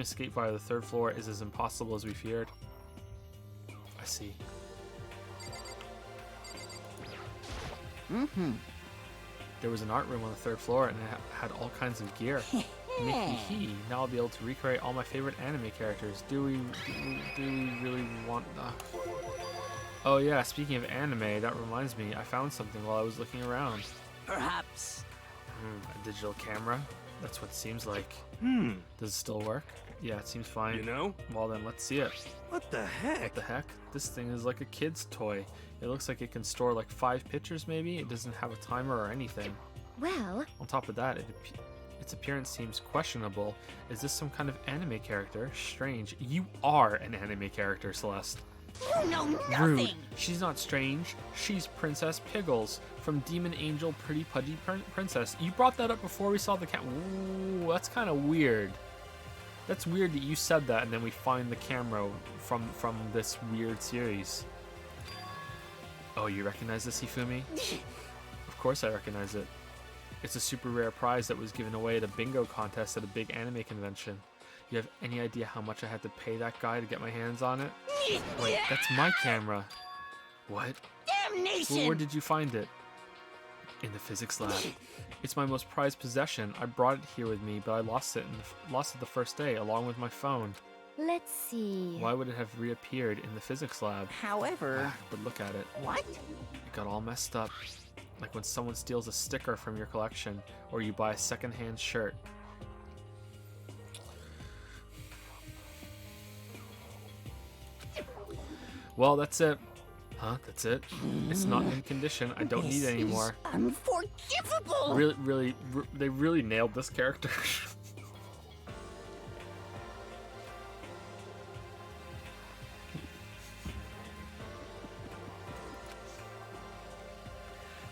escape via the third floor is as impossible as we feared. I see. There was an art room on the third floor, and it had all kinds of gear. Mickey, now I'll be able to recreate all my favorite anime characters. Do we really want... Oh yeah, speaking of anime, that reminds me, I found something while I was looking around. Perhaps. A digital camera? That's what it seems like. Does it still work? Yeah, it seems fine. You know? Well then, let's see it. What the heck? What the heck? This thing is like a kid's toy. It looks like it can store like 5 pictures maybe. It doesn't have a timer or anything. Well, On top of that, its appearance seems questionable. Is this some kind of anime character? Strange. You are an anime character, Celeste. You know nothing! Rude. She's not strange. She's Princess Piggles from Demon Angel Pretty Pudgy Princess. You brought that up before we saw the cat. Ooh, that's kind of weird. That's weird that you said that and then we find the camera from this weird series. Oh, you recognize this, Hifumi? Of course I recognize it. It's a super rare prize that was given away at a bingo contest at a big anime convention. You have any idea how much I had to pay that guy to get my hands on it? Wait, that's my camera. What? Damnation! Well, where did you find it? In the physics lab. It's my most prized possession. I brought it here with me, but I lost it the first day, along with my phone. let's see. Why would it have reappeared in the physics lab? However... But look at it. What? It got all messed up. Like when someone steals a sticker from your collection, or you buy a secondhand shirt. Well, that's it. Huh? That's it? It's not in condition. I don't need it anymore. Unforgivable! They really nailed this character.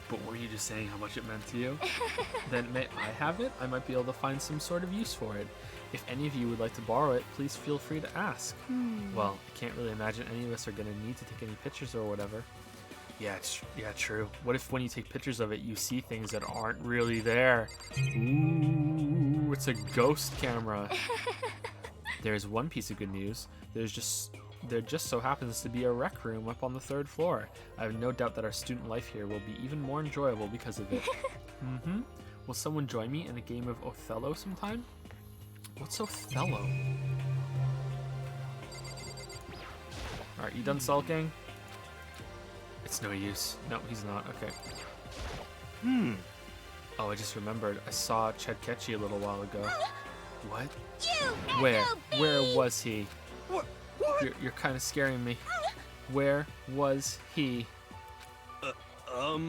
But were you just saying how much it meant to you? Then may I have it? I might be able to find some sort of use for it. If any of you would like to borrow it, please feel free to ask. Well, I can't really imagine any of us are going to need to take any pictures or whatever. Yeah, true. What if when you take pictures of it, you see things that aren't really there? Ooh, it's a ghost camera. There's one piece of good news. There just so happens to be a rec room up on the 3rd floor. I have no doubt that our student life here will be even more enjoyable because of it. Will someone join me in a game of Othello sometime? What's Othello? Alright, you done sulking? It's no use. No, he's not. Okay. Oh, I just remembered. I saw Ched Ketchy a little while ago. What? Where? Where was he? What? You're kind of scaring me. Where was he?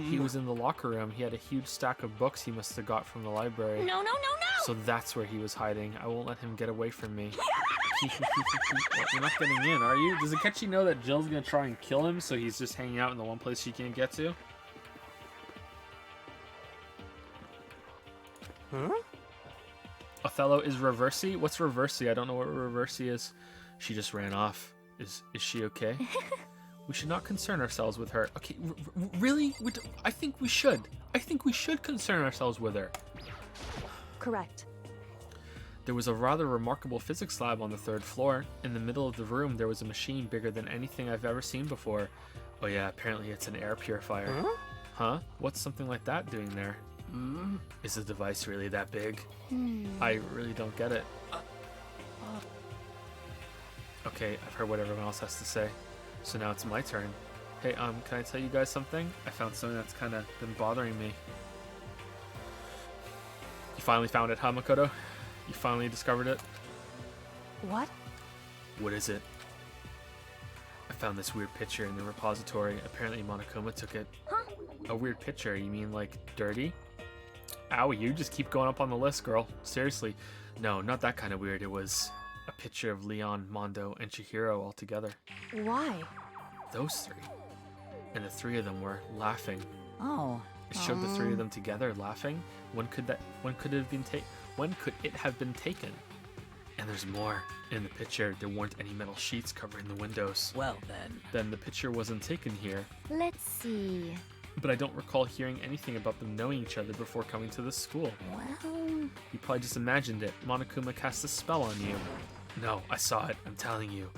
He was in the locker room. He had a huge stack of books he must have got from the library. No! So that's where he was hiding. I won't let him get away from me. You're not getting in, are you? Does Akechi know that Jill's gonna try and kill him, so he's just hanging out in the one place she can't get to? Huh? Othello is reversey? What's reversey? I don't know what reversey is. She just ran off. Is she okay? We should not concern ourselves with her. Okay, really? I think we should. I think we should concern ourselves with her. Correct. There was a rather remarkable physics lab on the 3rd floor. In the middle of the room, there was a machine bigger than anything I've ever seen before. Oh yeah, apparently it's an air purifier. Huh? Huh? What's something like that doing there? Is the device really that big? I really don't get it. Okay, I've heard what everyone else has to say. So now it's my turn. Hey, can I tell you guys something? I found something that's kind of been bothering me. You finally found it, huh, Makoto? You finally discovered it? What? What is it? I found this weird picture in the repository. Apparently Monokuma took it. Huh? A weird picture? You mean like dirty? Owie, you just keep going up on the list, girl. Seriously. No, not that kind of weird. It was a picture of Leon, Mondo, and Chihiro all together. Why? Those 3. And the 3 of them were laughing. Oh. It showed the 3 of them together laughing. When could it have been taken? And there's more. In the picture, there weren't any metal sheets covering the windows. Well then. Then the picture wasn't taken here. Let's see. But I don't recall hearing anything about them knowing each other before coming to this school. Well... You probably just imagined it. Monokuma cast a spell on you. No, I saw it. I'm telling you.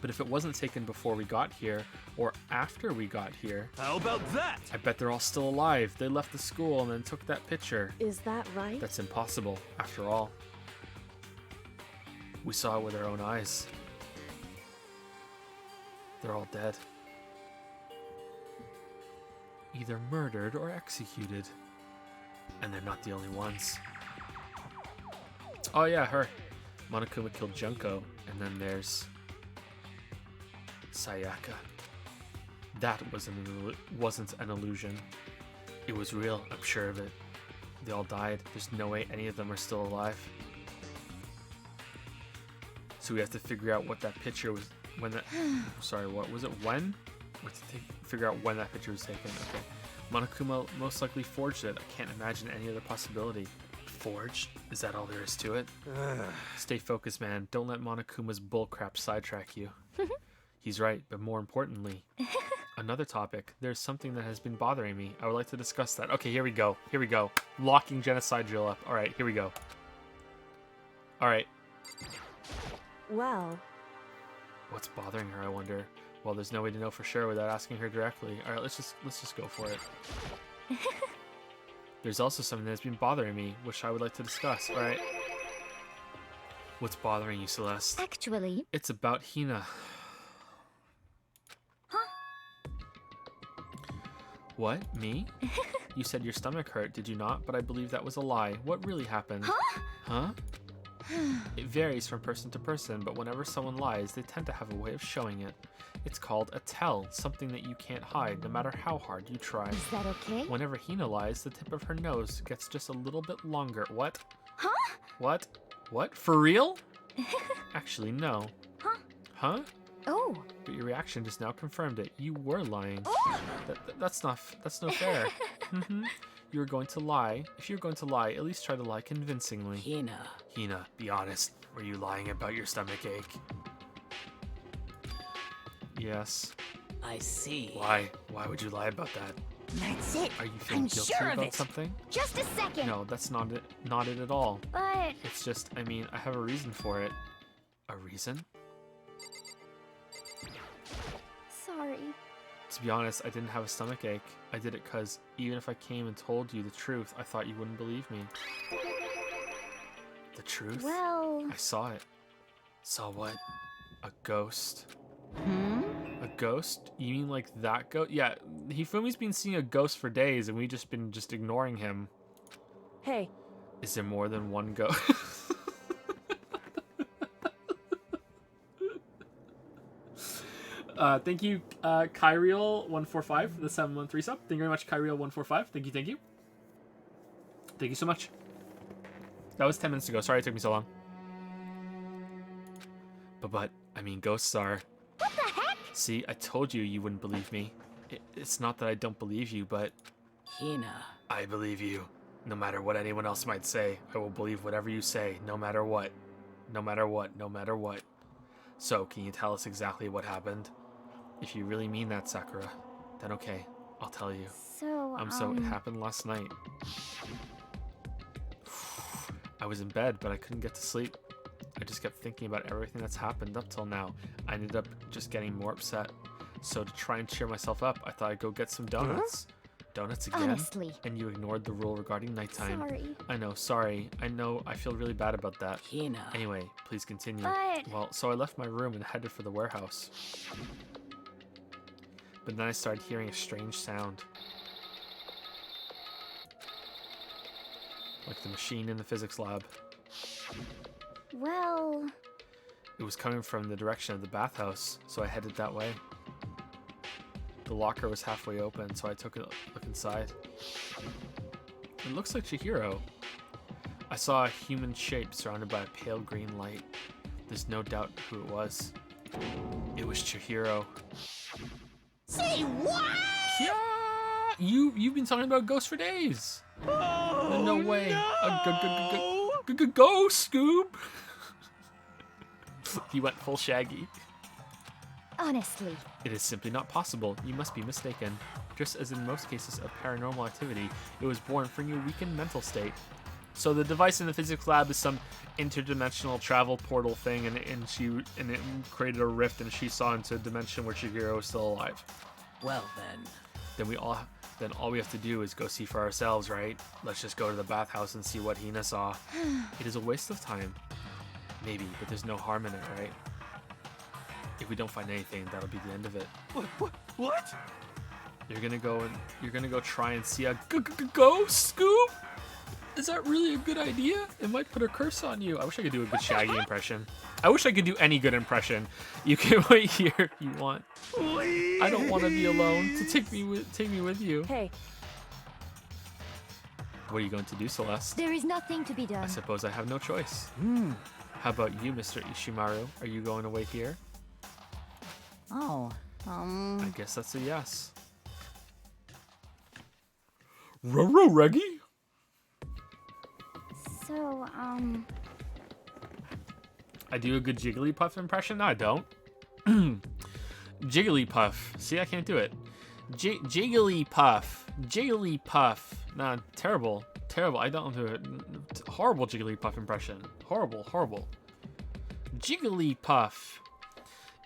But if it wasn't taken before we got here, or after we got here... How about that? I bet they're all still alive. They left the school and then took that picture. Is that right? That's impossible, after all. We saw it with our own eyes. They're all dead. Either murdered or executed. And they're not the only ones. Oh yeah, her. Monokuma killed Junko, and then there's Sayaka. That wasn't an illusion. It was real, I'm sure of it. They all died. There's no way any of them are still alive. So we have to figure out what that picture was, when that, sorry, what was it, when? We have to figure out when that picture was taken, okay. Monokuma most likely forged it. I can't imagine any other possibility. Forged? Is that all there is to it? Stay focused, man. Don't let Monokuma's bullcrap sidetrack you. He's right, but more importantly, another topic. There's something that has been bothering me. I would like to discuss that. Okay, here we go. Here we go. Locking genocide drill up. All right, here we go. All right. Well... What's bothering her, I wonder? Well, there's no way to know for sure without asking her directly. All right, let's just go for it. There's also something that's been bothering me, which I would like to discuss. All right. What's bothering you, Celeste? Actually... It's about Hina. Huh? What? Me? You said your stomach hurt, did you not? But I believe that was a lie. What really happened? Huh? Huh? It varies from person to person, but whenever someone lies, they tend to have a way of showing it. It's called a tell, something that you can't hide, no matter how hard you try. Is that okay? Whenever Hina lies, the tip of her nose gets just a little bit longer. What? Huh? What? What? For real? Actually, no. Huh? Huh? Oh. But your reaction just now confirmed it. You were lying. That's no fair. You were going to lie. If you're going to lie, at least try to lie convincingly. Hina, be honest. Were you lying about your stomach ache? Yes. I see. Why? Why would you lie about that? That's it. Are you feeling I'm guilty sure of about it. something? Just a second. No, that's not it. Not it at all. But... It's just, I mean, I have a reason for it. A reason? Sorry. To be honest, I didn't have a stomach ache. I did it because even if I came and told you the truth, I thought you wouldn't believe me. The truth? Well... I saw it. Saw what? A ghost. Hmm? A ghost? You mean like that ghost? Yeah, Hifumi's been seeing a ghost for days and we've just been ignoring him. Hey. Is there more than one ghost? Thank you, Kyriel145 for the 713 sub. Thank you very much, Kyriel145. Thank you, thank you. Thank you so much. That was 10 minutes ago. Sorry it took me so long. But, I mean, ghosts are... What the heck? See, I told you you wouldn't believe me. It's not that I don't believe you, but... Hina. I believe you. No matter what anyone else might say, I will believe whatever you say, no matter what. No matter what, no matter what. So, can you tell us exactly what happened? If you really mean that, Sakura, then okay, I'll tell you. So, So it happened last night. I was in bed, but I couldn't get to sleep. I just kept thinking about everything that's happened up till now. I ended up just getting more upset. So to try and cheer myself up, I thought I'd go get some donuts. Donuts again? Honestly. And you ignored the rule regarding nighttime. Sorry. I know, sorry. I know, I feel really bad about that. Hina. Anyway, please continue. But... Well, so I left my room and headed for the warehouse. But then I started hearing a strange sound. Like the machine in the physics lab. Well... It was coming from the direction of the bathhouse, so I headed that way. The locker was halfway open, so I took a look inside. It looks like Chihiro. I saw a human shape surrounded by a pale green light. There's no doubt who it was. It was Chihiro. Say what? Yeah, you've been talking about ghosts for days. Oh, no way. No! A ghost, Scoob. He went full Shaggy. Honestly. It is simply not possible. You must be mistaken. Just as in most cases of paranormal activity, it was born from your weakened mental state. So the device in the physics lab is some interdimensional travel portal thing, and it created a rift, and she saw into a dimension where Chihiro was still alive. Well then. Then all we have to do is go see for ourselves, right? Let's just go to the bathhouse and see what Hina saw. It is a waste of time. Maybe, but there's no harm in it, right? If we don't find anything, that'll be the end of it. What? You're gonna go try and see a ghost, Scoop? Is that really a good idea? It might put a curse on you. I wish I could do a good Shaggy impression. I wish I could do any good impression. You can wait here if you want. Please. I don't want to be alone. So take me with you. Hey. What are you going to do, Celeste? There is nothing to be done. I suppose I have no choice. How about you, Mr. Ishimaru? Are you going to wait here? Oh, I guess that's a yes. Ruh-roh, Reggie? So, I do a good Jigglypuff impression? No, I don't. Jigglypuff. See, I can't do it. Jigglypuff. Jigglypuff. Nah, terrible. Terrible. I don't do it. Horrible Jigglypuff impression. Horrible, horrible. Jigglypuff.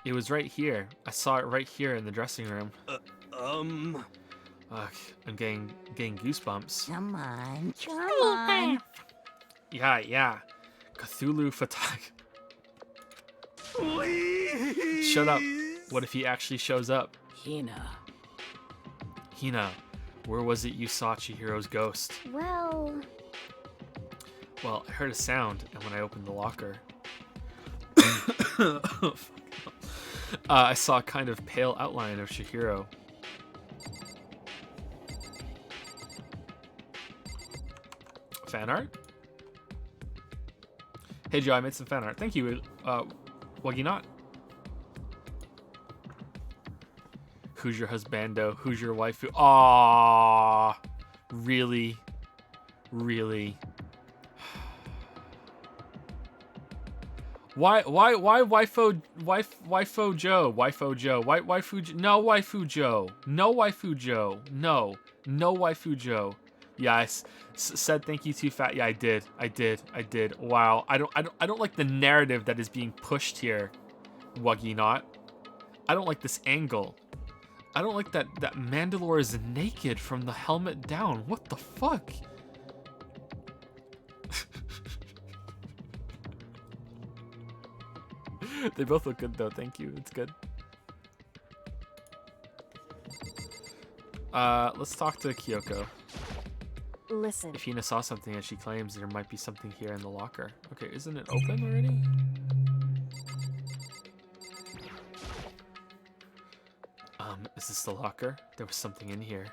It was right here. I saw it right here in the dressing room. Ugh, I'm getting goosebumps. Come on, come on. Yeah. Cthulhu Fatag. Please. Shut up. What if he actually shows up? Hina. Hina, where was it you saw Chihiro's ghost? well... Well, I heard a sound, and when I opened the locker... I saw a kind of pale outline of Chihiro. Fan art? Hey Joe, I made some fan art. Thank you, Wuggy Not. Who's your husbando? Who's your waifu? Aww. Really? Really? Why waifu Joe? Waifu Joe. No waifu Joe. No waifu Joe. No waifu Joe. Yeah, I said thank you too fat. Yeah, I did. Wow. I don't like the narrative that is being pushed here, Wuggy Not. I don't like this angle. I don't like that Mandalore is naked from the helmet down. What the fuck? They both look good though, thank you. It's good. Let's talk to Kyoko. Listen. If Hina saw something as she claims, there might be something here in the locker. Okay, isn't it open already? Is this the locker? There was something in here.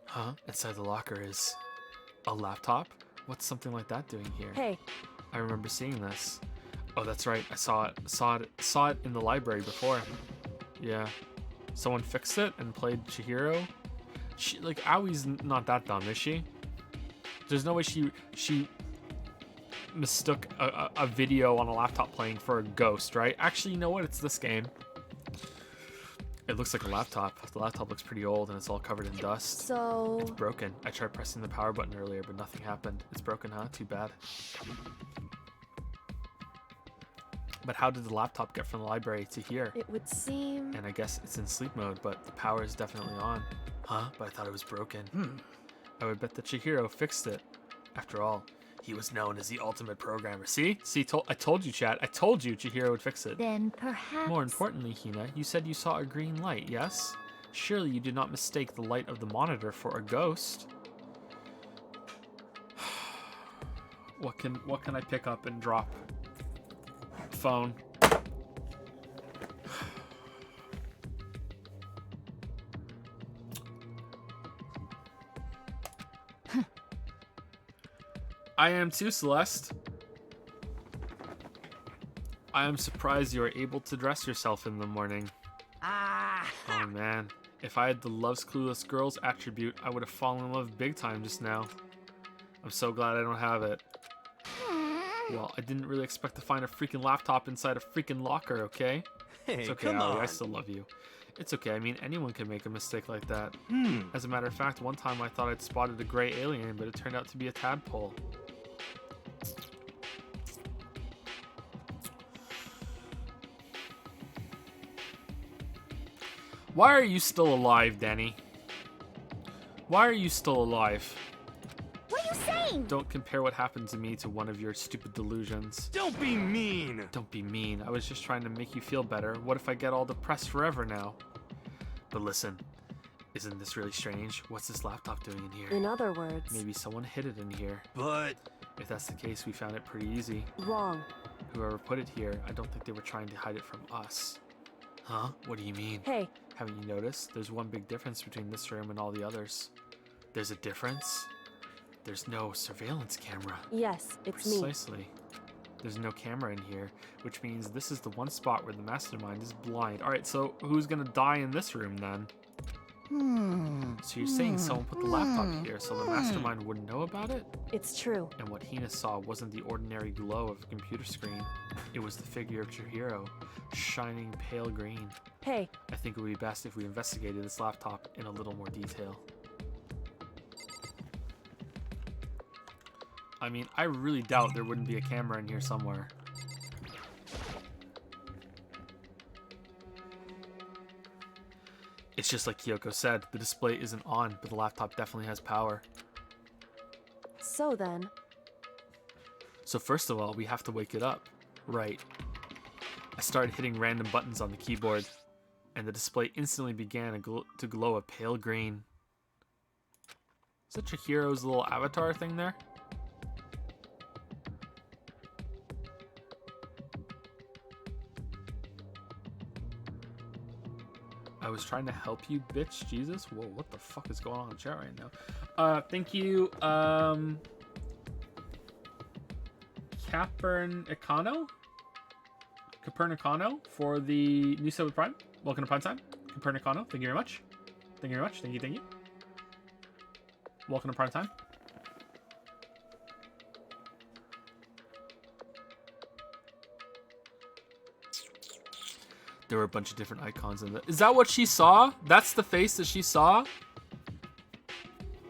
Huh? Inside the locker is a laptop? What's something like that doing here? Hey. I remember seeing this. Oh, that's right. I saw it in the library before. Yeah. Someone fixed it and played Chihiro. She, like, Awie's not that dumb, is she? There's no way she mistook a video on a laptop playing for a ghost, right? Actually, you know what? It's this game. It looks like a laptop. The laptop looks pretty old and it's all covered in dust. So... It's broken. I tried pressing the power button earlier, but nothing happened. It's broken, huh? Too bad. But how did the laptop get from the library to here? It would seem... And I guess it's in sleep mode, but the power is definitely on. Huh? But I thought it was broken. I would bet that Chihiro fixed it. After all, he was known as the ultimate programmer. See? I told you, chat. I told you Chihiro would fix it. Then perhaps... More importantly, Hina, you said you saw a green light, yes? Surely you did not mistake the light of the monitor for a ghost. What can I pick up and drop? Phone. I am too, Celeste. I am surprised you are able to dress yourself in the morning. Oh man, if I had the loves clueless girls attribute, I would have fallen in love big time just now. I'm so glad I don't have it. Well, I didn't really expect to find a freaking laptop inside a freaking locker, okay? Hey, it's okay, come Allie, I on. still love you. It's okay, I mean, anyone can make a mistake like that. As a matter of fact, one time I thought I'd spotted a gray alien, but it turned out to be a tadpole. Why are you still alive, Danny? Why are you still alive? What are you saying? Don't compare what happened to me to one of your stupid delusions. Don't be mean! Don't be mean. I was just trying to make you feel better. What if I get all depressed forever now? But listen, isn't this really strange? What's this laptop doing in here? In other words... Maybe someone hid it in here. But... If that's the case, we found it pretty easy. Wrong. Whoever put it here, I don't think they were trying to hide it from us. Huh? What do you mean? Hey. Haven't you noticed? There's one big difference between this room and all the others. There's a difference? There's no surveillance camera. Yes, it's me. Precisely. There's no camera in here, which means this is the one spot where the mastermind is blind. Alright, so who's gonna die in this room then? So you're saying someone put the laptop here so the mastermind wouldn't know about it? It's true. And what Hina saw wasn't the ordinary glow of a computer screen. It was the figure of Chihiro, shining pale green. Hey. I think it would be best if we investigated this laptop in a little more detail. I mean, I really doubt there wouldn't be a camera in here somewhere. It's just like Kyoko said, the display isn't on, but the laptop definitely has power. So then... So first of all, we have to wake it up. Right. I started hitting random buttons on the keyboard, and the display instantly began to glow a pale green. Is that Chihiro's little avatar thing there? I was trying to help you, bitch. Jesus. Whoa, what the fuck is going on in the chat right now? Thank you, Capernicano for the new sub with Prime. Welcome to Prime Time. Capernicano, thank you very much. Thank you very much. Thank you. Welcome to Prime Time. There were a bunch of different icons in that. Is that what she saw? That's the face that she saw?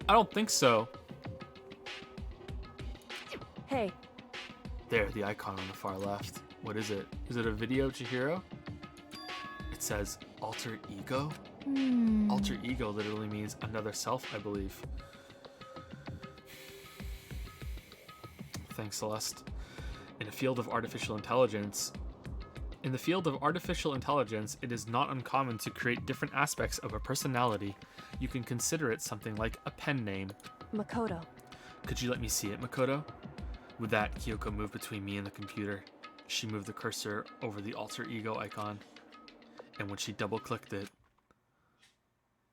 I don't think so. Hey. There, the icon on the far left. What is it? Is it a video, Chihiro? It says alter ego? Alter ego literally means another self, I believe. Thanks, Celeste. In the field of artificial intelligence, it is not uncommon to create different aspects of a personality. You can consider it something like a pen name. Makoto. Could you let me see it, Makoto? With that, Kyoko moved between me and the computer. She moved the cursor over the alter ego icon. And when she double-clicked it,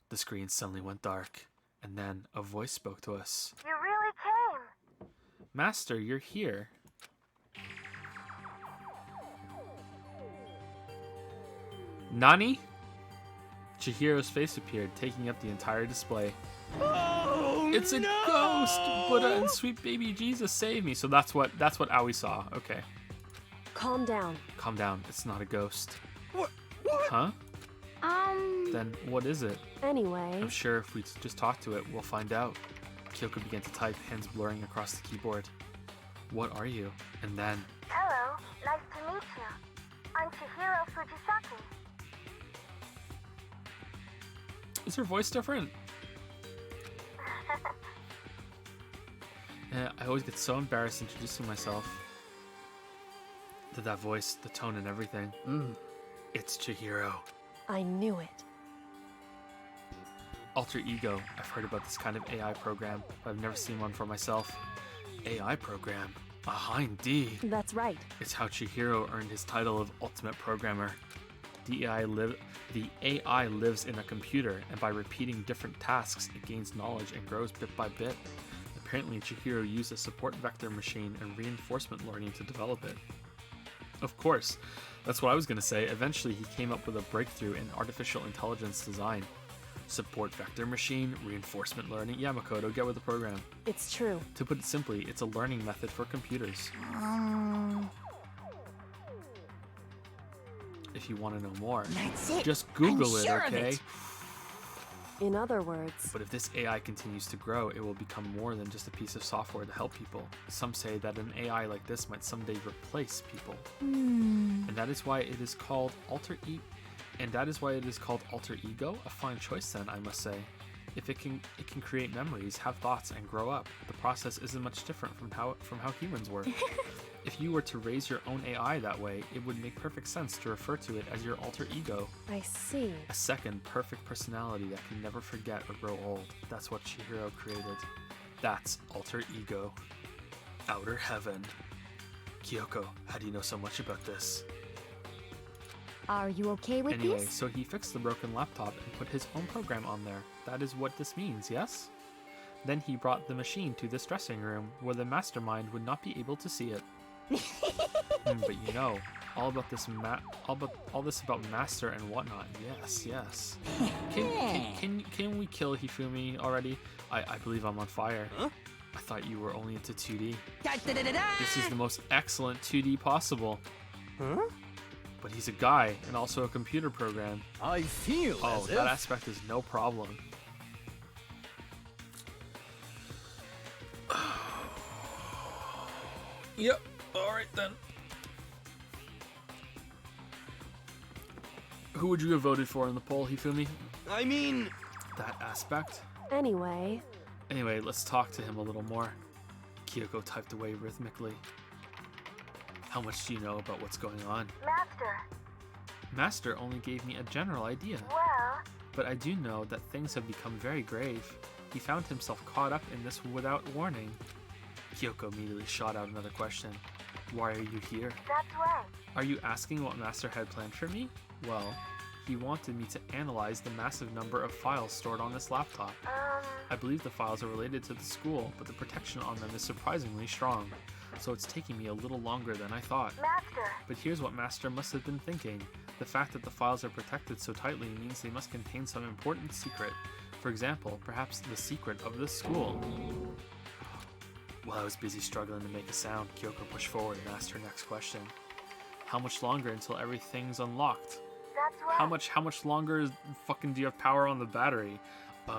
the screen suddenly went dark. And then a voice spoke to us. You really came! Master, you're here. Nani? Chihiro's face appeared, taking up the entire display. Oh, it's a ghost! Buddha and sweet baby Jesus save me. So that's what Aoi saw. Okay. Calm down. Calm down. It's not a ghost. What? Huh? Then what is it? Anyway. I'm sure if we just talk to it, we'll find out. Kyoko began to type, hands blurring across the keyboard. What are you? And then... Hello, nice to meet you. I'm Chihiro Fujisaki. Is her voice different? I always get so embarrassed introducing myself. That voice, the tone and everything. It's Chihiro. I knew it. Alter Ego. I've heard about this kind of AI program, but I've never seen one for myself. AI program? Aha, indeed. That's right. It's how Chihiro earned his title of Ultimate Programmer. The AI lives in a computer, and by repeating different tasks, it gains knowledge and grows bit by bit. Apparently, Chihiro used a support vector machine and reinforcement learning to develop it. Of course, that's what I was going to say. Eventually, he came up with a breakthrough in artificial intelligence design. Support vector machine, reinforcement learning. Yeah, Makoto, get with the program. It's true. To put it simply, it's a learning method for computers. If you want to know more, just Google it, okay? In other words... But if this AI continues to grow, it will become more than just a piece of software to help people. Some say that an AI like this might someday replace people. And that is why it is called Alter Ego. A fine choice then, I must say. If it can create memories, have thoughts, and grow up. The process isn't much different from how humans work. If you were to raise your own AI that way, it would make perfect sense to refer to it as your alter ego. I see. A second, perfect personality that can never forget or grow old. That's what Chihiro created. That's alter ego. Outer heaven. Kyoko, how do you know so much about this? Are you okay with Anyway, this? so he fixed the broken laptop and put his own program on there. That is what this means, yes? Then he brought the machine to this dressing room, where the mastermind would not be able to see it. But you know, all this about master and whatnot. Yes. Can we kill Hifumi already? I believe I'm on fire. Huh? I thought you were only into 2D. This is the most excellent 2D possible. Huh? But he's a guy and also a computer program. I feel Oh, that aspect is no problem. Yep. Alright then. Who would you have voted for in the poll, Hifumi? I mean... That aspect? Anyway, let's talk to him a little more. Kyoko typed away rhythmically. How much do you know about what's going on? Master only gave me a general idea. Well... But I do know that things have become very grave. He found himself caught up in this without warning. Kyoko immediately shot out another question. Why are you here? That's right. Are you asking what Master had planned for me? Well, he wanted me to analyze the massive number of files stored on this laptop. I believe the files are related to the school, but the protection on them is surprisingly strong. So it's taking me a little longer than I thought. Master! But here's what Master must have been thinking. The fact that the files are protected so tightly means they must contain some important secret. For example, perhaps the secret of this school. While I was busy struggling to make a sound, Kyoko pushed forward and asked her next question. How much longer until everything's unlocked? That's right. How much longer fucking do you have power on the battery?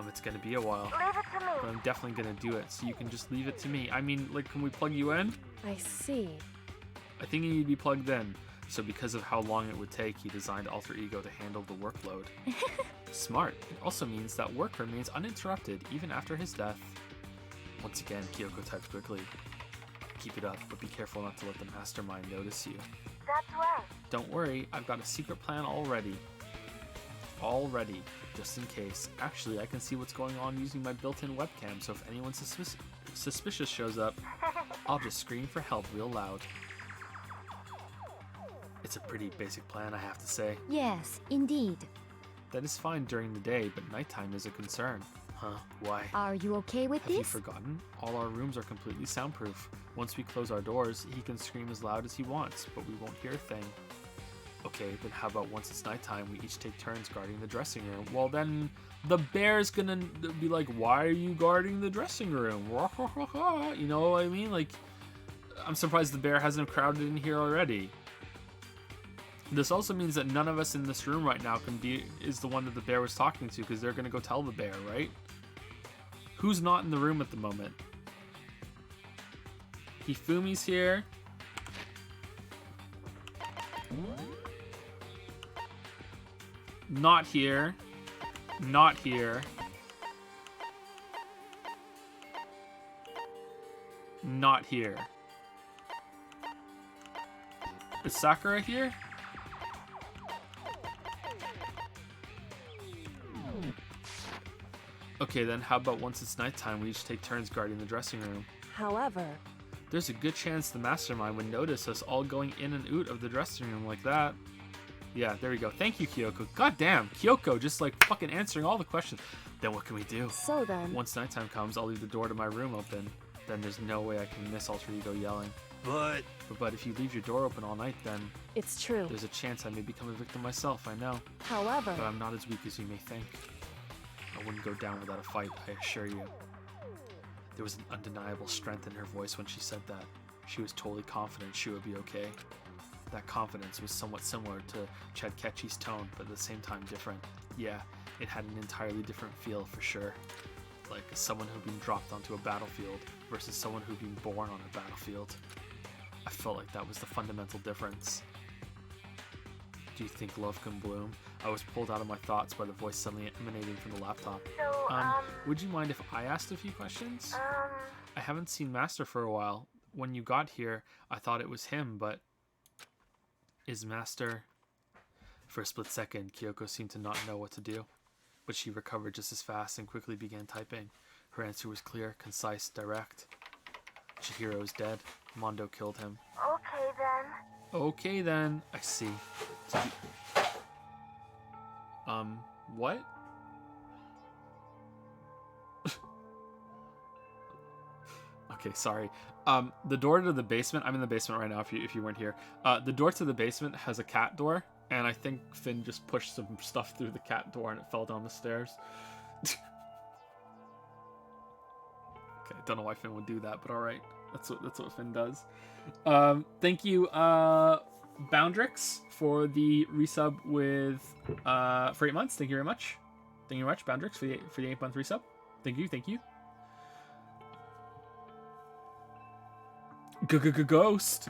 It's gonna be a while. Leave it to me. But I'm definitely gonna do it, so you can just leave it to me. I mean, like, can we plug you in? I see. I think you need to be plugged in. So because of how long it would take, he designed Alter Ego to handle the workload. Smart. It also means that work remains uninterrupted even after his death. Once again, Kyoko typed quickly. Keep it up, but be careful not to let the mastermind notice you. That's right. Don't worry, I've got a secret plan already. Just in case. Actually, I can see what's going on using my built-in webcam, so if anyone suspicious shows up, I'll just scream for help real loud. It's a pretty basic plan, I have to say. Yes, indeed. That is fine during the day, but nighttime is a concern. Huh, why? Are you okay with Have you this? forgotten? All our rooms are completely soundproof. Once we close our doors, he can scream as loud as he wants, but we won't hear a thing. Okay, then how about once it's nighttime, we each take turns guarding the dressing room? Well, then the bear's gonna be like, why are you guarding the dressing room? You know what I mean? Like, I'm surprised the bear hasn't crowded in here already. This also means that none of us in this room right now is the one that the bear was talking to, because they're gonna go tell the bear, right? Who's not in the room at the moment? Hifumi's here. Not here. Not here. Not here. Is Sakura here? Okay, then how about once it's nighttime, we each take turns guarding the dressing room? However, there's a good chance the mastermind would notice us all going in and out of the dressing room like that. Yeah, there we go. Thank you, Kyoko. God damn, Kyoko just like fucking answering all the questions. Then what can we do? So then... Once nighttime comes, I'll leave the door to my room open. Then there's no way I can miss Alter Ego yelling. But if you leave your door open all night, then... It's true. There's a chance I may become a victim myself, I know. However... But I'm not as weak as you may think. I wouldn't go down without a fight, I assure you. There was an undeniable strength in her voice when she said that. She was totally confident she would be okay. That confidence was somewhat similar to Chadkechi's tone, but at the same time different. Yeah, it had an entirely different feel for sure. Like someone who'd been dropped onto a battlefield versus someone who'd been born on a battlefield. I felt like that was the fundamental difference. Do you think love can bloom? I was pulled out of my thoughts by the voice suddenly emanating from the laptop. So, would you mind if I asked a few questions? I haven't seen Master for a while. When you got here, I thought it was him, but... Is Master... For a split second, Kyoko seemed to not know what to do. But she recovered just as fast and quickly began typing. Her answer was clear, concise, direct. Chihiro is dead. Mondo killed him. Okay then. Okay then. I see. What? Okay, sorry. The door to the basement, I'm in the basement right now if you weren't here. The door to the basement has a cat door, and I think Finn just pushed some stuff through the cat door and it fell down the stairs. Okay, don't know why Finn would do that, but alright. That's what Finn does. Thank you, Boundrix, for the resub with for 8 months. Thank you very much. Thank you very much, Boundrix, for the 8-month resub. Thank you. Ghost.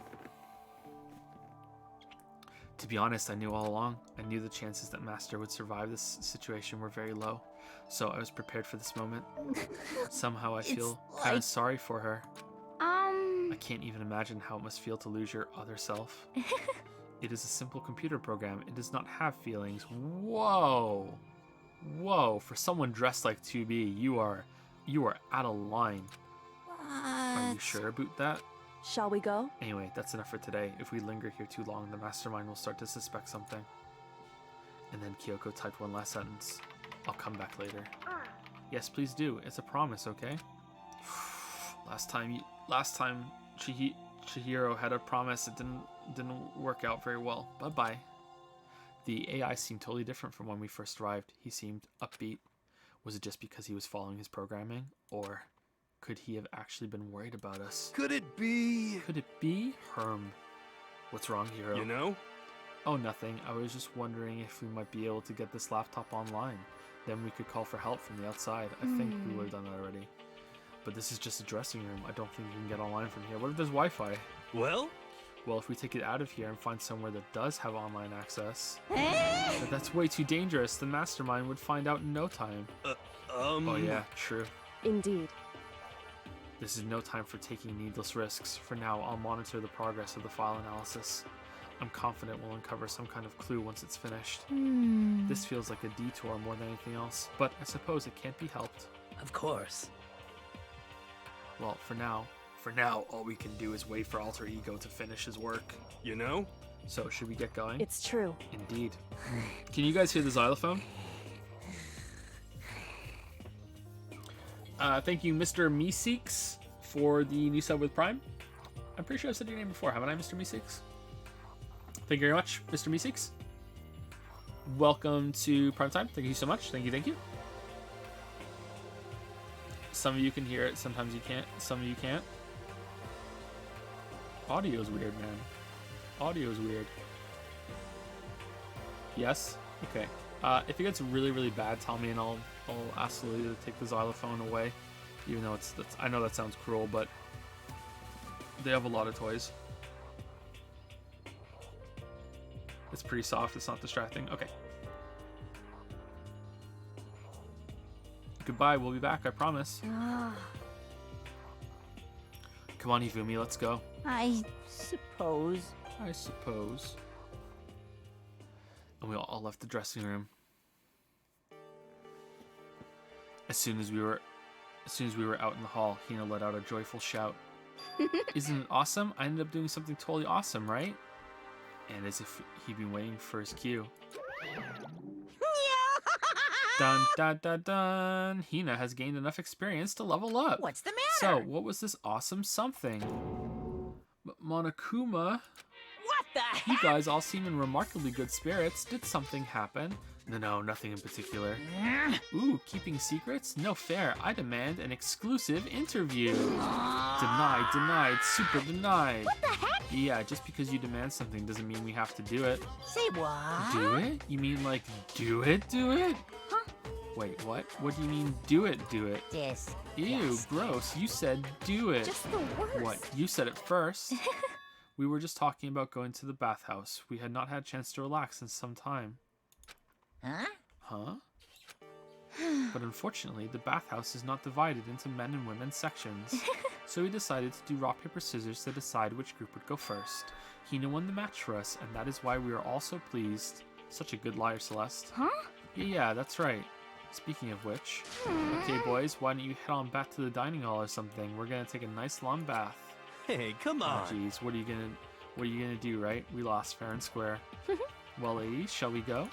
To be honest, I knew all along. I knew the chances that Master would survive this situation were very low, so I was prepared for this moment. Somehow I feel kind of sorry for her. I can't even imagine how it must feel to lose your other self. It is a simple computer program. It does not have feelings. Whoa. For someone dressed like 2B, you are out of line. Are you sure about that? Shall we go? Anyway, that's enough for today. If we linger here too long, the mastermind will start to suspect something. And then Kyoko typed one last sentence. I'll come back later. Yes, please do. It's a promise, okay? Last time Chihiro had a promise, it didn't work out very well. Bye-bye. The AI seemed totally different from when we first arrived. He seemed upbeat. Was it just because he was following his programming? Or could he have actually been worried about us? Could it be? What's wrong, Hiro? You know? Oh, nothing. I was just wondering if we might be able to get this laptop online. Then we could call for help from the outside. I think we would have done that already. But this is just a dressing room. I don't think you can get online from here. What if there's Wi-Fi? Well, if we take it out of here and find somewhere that does have online access... But that's way too dangerous. The mastermind would find out in no time. Oh yeah, true. Indeed. This is no time for taking needless risks. For now, I'll monitor the progress of the file analysis. I'm confident we'll uncover some kind of clue once it's finished. This feels like a detour more than anything else, but I suppose it can't be helped. Of course. Well, for now, all we can do is wait for Alter Ego to finish his work. You know? So, should we get going? It's true. Indeed. Can you guys hear the xylophone? Thank you, Mr. Meeseeks, for the new sub with Prime. I'm pretty sure I've said your name before, haven't I, Mr. Meeseeks? Thank you very much, Mr. Meeseeks. Welcome to Prime Time. Thank you so much. Thank you, thank you. Some of you can hear it, sometimes you can't. Some of you can't. Audio's weird, man. Audio's weird. Yes? Okay. If it gets really, really bad, tell me and I'll ask Lily to take the xylophone away. Even though I know that sounds cruel, but they have a lot of toys. It's pretty soft, it's not distracting. Okay. Goodbye, we'll be back, I promise. Come on, Hifumi, let's go. I suppose. I suppose. And we all left the dressing room. As soon as we were out in the hall, Hina let out a joyful shout. Isn't it awesome? I ended up doing something totally awesome, right? And as if he'd been waiting for his cue. Dun dun dun dun! Hina has gained enough experience to level up. What's the matter? So, what was this awesome something? Monokuma, What the heck? you guys all seem in remarkably good spirits. Did something happen? No, nothing in particular. Ooh, keeping secrets? No fair. I demand an exclusive interview. Denied, super denied. What the heck? Yeah, just because you demand something doesn't mean we have to do it. Say what? Do it? You mean like do it? Huh? Wait, what? What do you mean do it? This. Ew, Yes. Gross. You said do it. Just the worst. What? You said it first. We were just talking about going to the bathhouse. We had not had a chance to relax in some time. Huh? But unfortunately, the bathhouse is not divided into men and women sections. So we decided to do rock, paper, scissors to decide which group would go first. Hina won the match for us, and that is why we are all so pleased. Such a good liar, Celeste. Huh? Yeah, that's right. Speaking of which, okay boys, why don't you head on back to the dining hall or something? We're gonna take a nice long bath. Hey, come on. Oh jeez, what are you gonna do, right? We lost fair and square. Well, ladies, shall we go?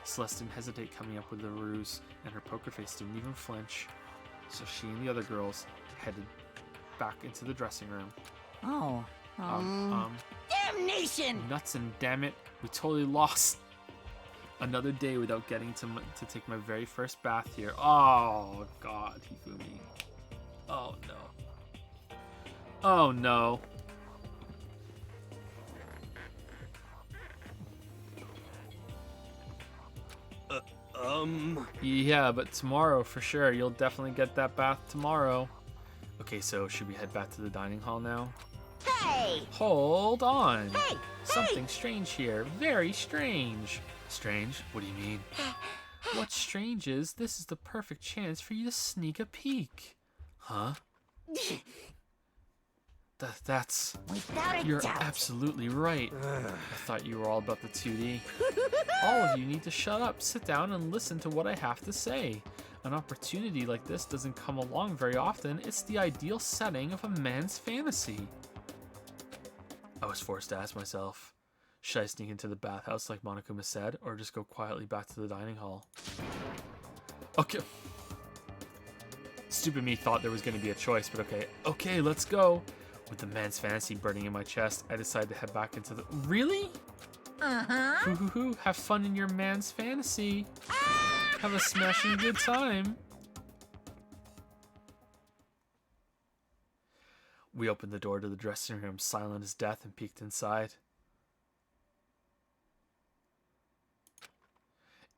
Celeste didn't hesitate coming up with the ruse, and her poker face didn't even flinch. So she and the other girls headed back into the dressing room. Damnation! Nuts and damn it, we totally lost. Another day without getting to take my very first bath here. Oh God, Hifumi. Oh no. Oh no. Yeah, but tomorrow for sure. You'll definitely get that bath tomorrow. Okay, so should we head back to the dining hall now? Hey! Hold on. Hey! Something strange here. Very strange. Strange? What do you mean? What's strange is this is the perfect chance for you to sneak a peek. Huh? That's... Without a You're doubt. absolutely right. I thought you were all about the 2D. All of you need to shut up, sit down, and listen to what I have to say. An opportunity like this doesn't come along very often. It's the ideal setting of a man's fantasy. I was forced to ask myself, should I sneak into the bathhouse like Monokuma said, or just go quietly back to the dining hall? Okay. Stupid me thought there was going to be a choice, but okay. Okay, let's go. With the man's fantasy burning in my chest, I decided to head back into the... Really? Uh-huh. Hoo. Have fun in your man's fantasy. Have a smashing good time. We opened the door to the dressing room, silent as death, and peeked inside.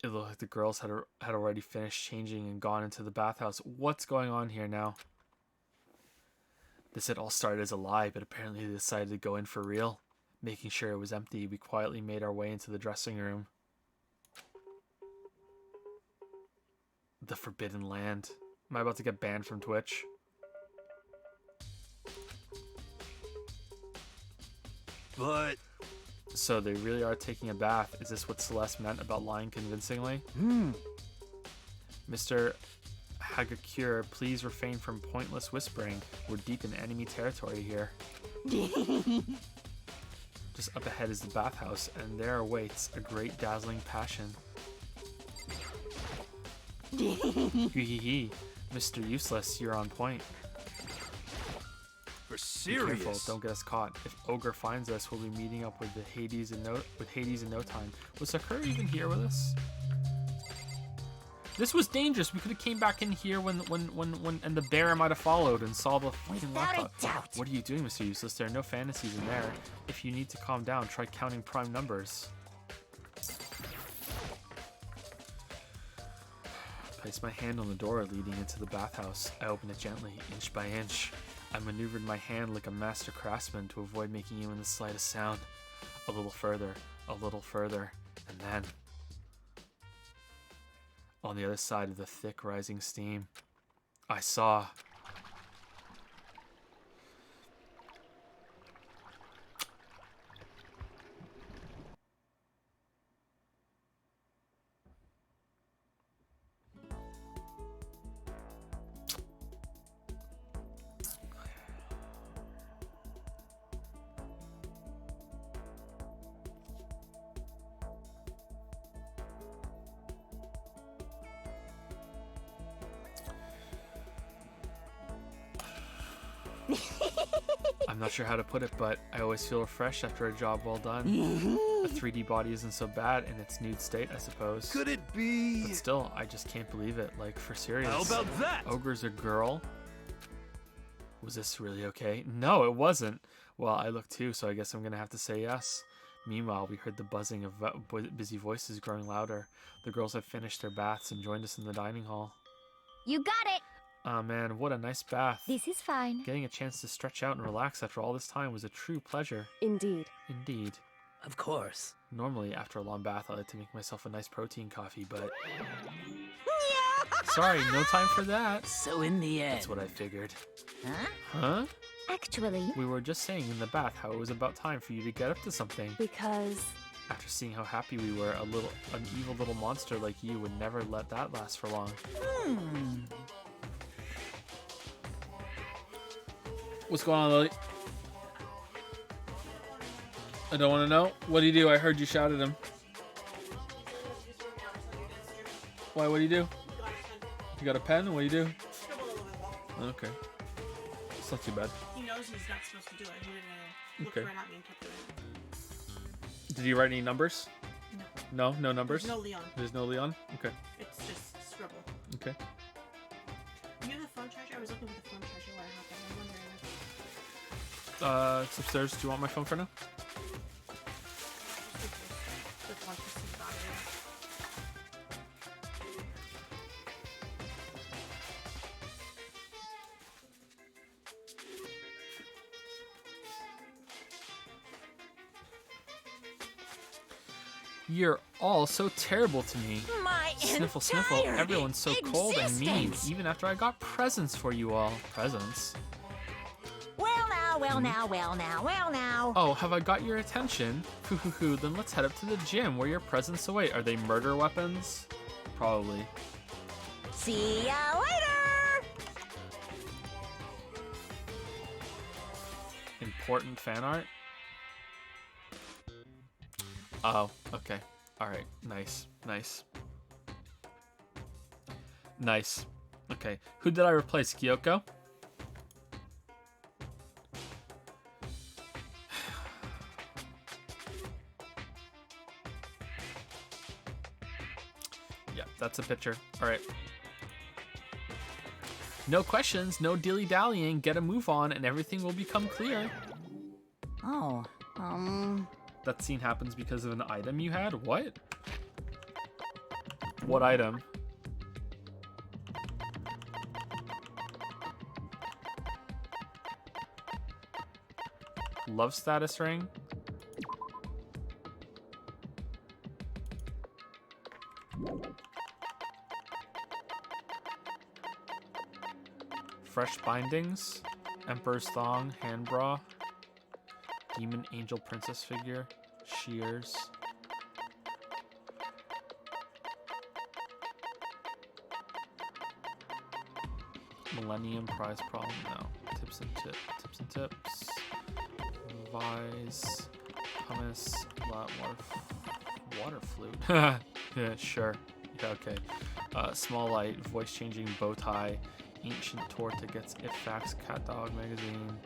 It looked like the girls had already finished changing and gone into the bathhouse. What's going on here now? This had all started as a lie, but apparently they decided to go in for real. Making sure it was empty, we quietly made our way into the dressing room. The Forbidden Land. Am I about to get banned from Twitch? But... So they really are taking a bath. Is this what Celeste meant about lying convincingly? Mr. Hagakure, please refrain from pointless whispering. We're deep in enemy territory here. Just up ahead is the bathhouse, and there awaits a great dazzling passion. Hee. Mr. Useless, you're on point. For super Be careful, serious. don't get us caught. If Ogre finds us, we'll be meeting up with Hades in no time. Was Sakura even here with us? This was dangerous. We could have came back in here when and the bear might have followed and saw the fucking laptop. What are you doing, Mr. Useless? There are no fantasies in there. If you need to calm down, try counting prime numbers. Place my hand on the door leading into the bathhouse. I open it gently, inch by inch. I maneuvered my hand like a master craftsman to avoid making even the slightest sound. A little further, and then... on the other side of the thick rising steam, I saw... I'm not sure how to put it, but I always feel refreshed after a job well done. A 3D body isn't so bad in its nude state, I suppose. Could it be? But still, I just can't believe it. Like, for serious. How about that? Ogre's a girl? Was this really okay? No, it wasn't. Well, I looked too, so I guess I'm gonna have to say yes. Meanwhile, we heard the buzzing of busy voices growing louder. The girls had finished their baths and joined us in the dining hall. You got it! Ah, man, what a nice bath. This is fine. Getting a chance to stretch out and relax after all this time was a true pleasure. Indeed. Indeed. Of course. Normally, after a long bath, I like to make myself a nice protein coffee, but... sorry, no time for that. So in the end... That's what I figured. Huh? Huh? Actually... we were just saying in the bath how it was about time for you to get up to something. Because... after seeing how happy we were, an evil little monster like you would never let that last for long. What's going on, Lily? I don't want to know. What do you do? I heard you shout at him. Why? What do you do? You got a pen? What do you do? Okay. It's not too bad. He knows he's not supposed to do it. He didn't look Okay. right at me and kept doing it. Did you write any numbers? No. No? No numbers? There's no Leon. There's no Leon? Okay. It's just scribble. Okay. You have the phone charger? I was looking for the phone charger while I hopped in. I'm wondering if... It's upstairs. Do you want my phone for now? Just want to see about it. You're all so terrible to me. My Sniffle, sniffle. entire Everyone's so cold and mean, existence. even after I got presents for you all. Presents? Well now, well now, well now, well now. Oh, have I got your attention? Hoo. Then let's head up to the gym where your presents await. Are they murder weapons? Probably. See ya later! Important fan art? Oh, okay. Alright, nice. Nice. Okay, who did I replace? Kyoko? Yeah, that's a picture. Alright. No questions, no dilly-dallying, get a move on and everything will become clear. Oh, That scene happens because of an item you had? What? What item? Love status ring? Fresh bindings? Emperor's thong, hand bra? Demon angel princess figure, shears. Millennium prize problem, no. Tips and tips. Vise, hummus, water flute. Yeah, sure. Yeah, okay. Small light, voice changing bow tie, ancient torta gets it facts, cat dog magazine.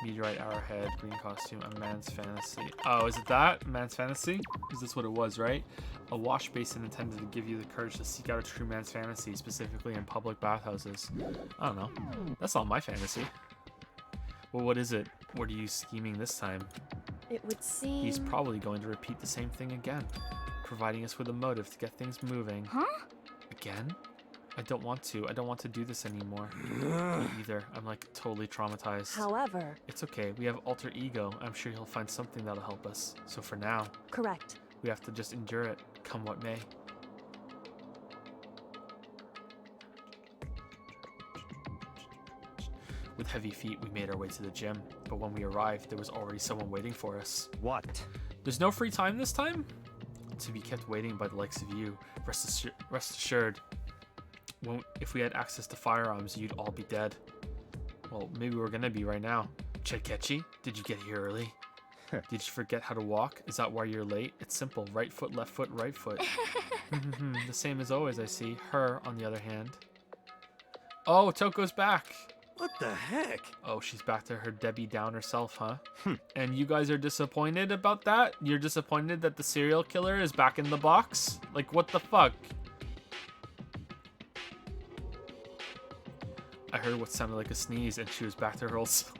Meteorite arrowhead, green costume, a man's fantasy. Oh, is it that? A man's fantasy? Is this what it was, right? A wash basin intended to give you the courage to seek out a true man's fantasy, specifically in public bathhouses. I don't know. That's not my fantasy. Well, what is it? What are you scheming this time? It would seem... He's probably going to repeat the same thing again, providing us with a motive to get things moving. Huh? Again? I don't want to. I don't want to do this anymore. Me either. I'm like totally traumatized. However... It's okay. We have alter ego. I'm sure he'll find something that'll help us. So for now... Correct. We have to just endure it, come what may. With heavy feet, we made our way to the gym, but when we arrived, there was already someone waiting for us. What? There's no free time this time? To be kept waiting by the likes of you. Rest assured, if we had access to firearms, you'd all be dead. Well, maybe we're gonna be right now. Chekechi, did you get here early? Did you forget how to walk? Is that why you're late? It's simple. Right foot, left foot, right foot. The same as always, I see. Her, on the other hand. Oh, Toko's back. What the heck? Oh, she's back to her Debbie Downer self, huh? And you guys are disappointed about that? You're disappointed that the serial killer is back in the box? Like, what the fuck? I heard what sounded like a sneeze, and she was back to her old self.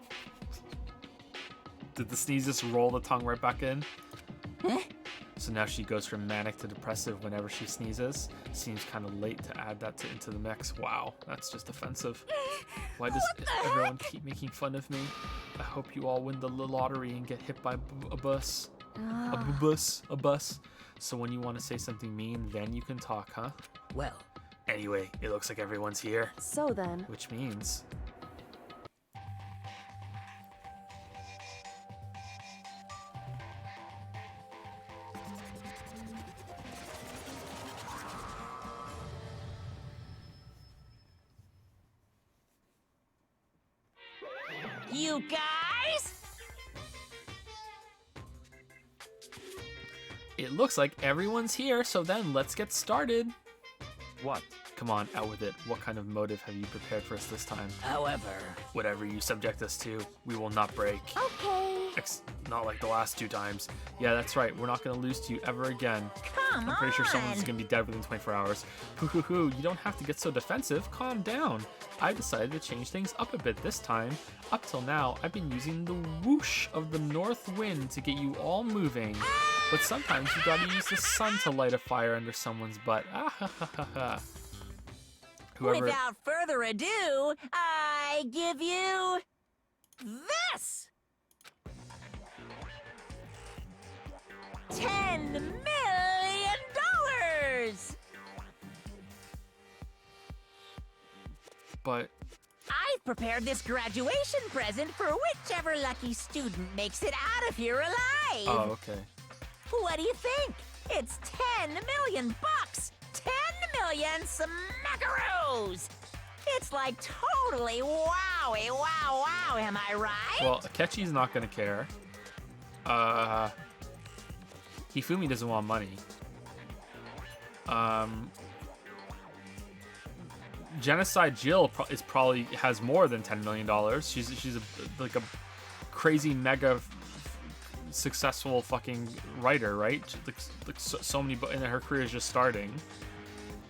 Did the sneeze just roll the tongue right back in? So now she goes from manic to depressive whenever she sneezes. Seems kind of late to add that into the mix. Wow, that's just offensive. Why does everyone keep making fun of me? I hope you all win the lottery and get hit by a bus. A bus. So when you want to say something mean, then you can talk, huh? Well. Anyway, it looks like everyone's here. So then. Which means... You guys? It looks like everyone's here, so then let's get started. What? Come on, out with it. What kind of motive have you prepared for us this time? However... Whatever you subject us to, we will not break. Okay. Not like the last 2 times. Yeah, that's right. We're not going to lose to you ever again. Come I'm pretty sure someone's on. going to be dead within 24 hours. Hoo. You don't have to get so defensive. Calm down. I decided to change things up a bit this time. Up till now, I've been using the whoosh of the north wind to get you all moving. But sometimes you gotta use the sun to light a fire under someone's butt. Whoever... Without further ado, I give you... this! $10 million! But... I've prepared this graduation present for whichever lucky student makes it out of here alive! Oh, okay. What do you think? It's $10 million! 10 million smackaroos! It's like totally wowie, wow, am I right? Well, Akechi's not gonna care. Hifumi doesn't want money. Genocide Jill is probably has more than $10 million. She's like a crazy mega successful fucking writer, right? Like so many, and her career is just starting.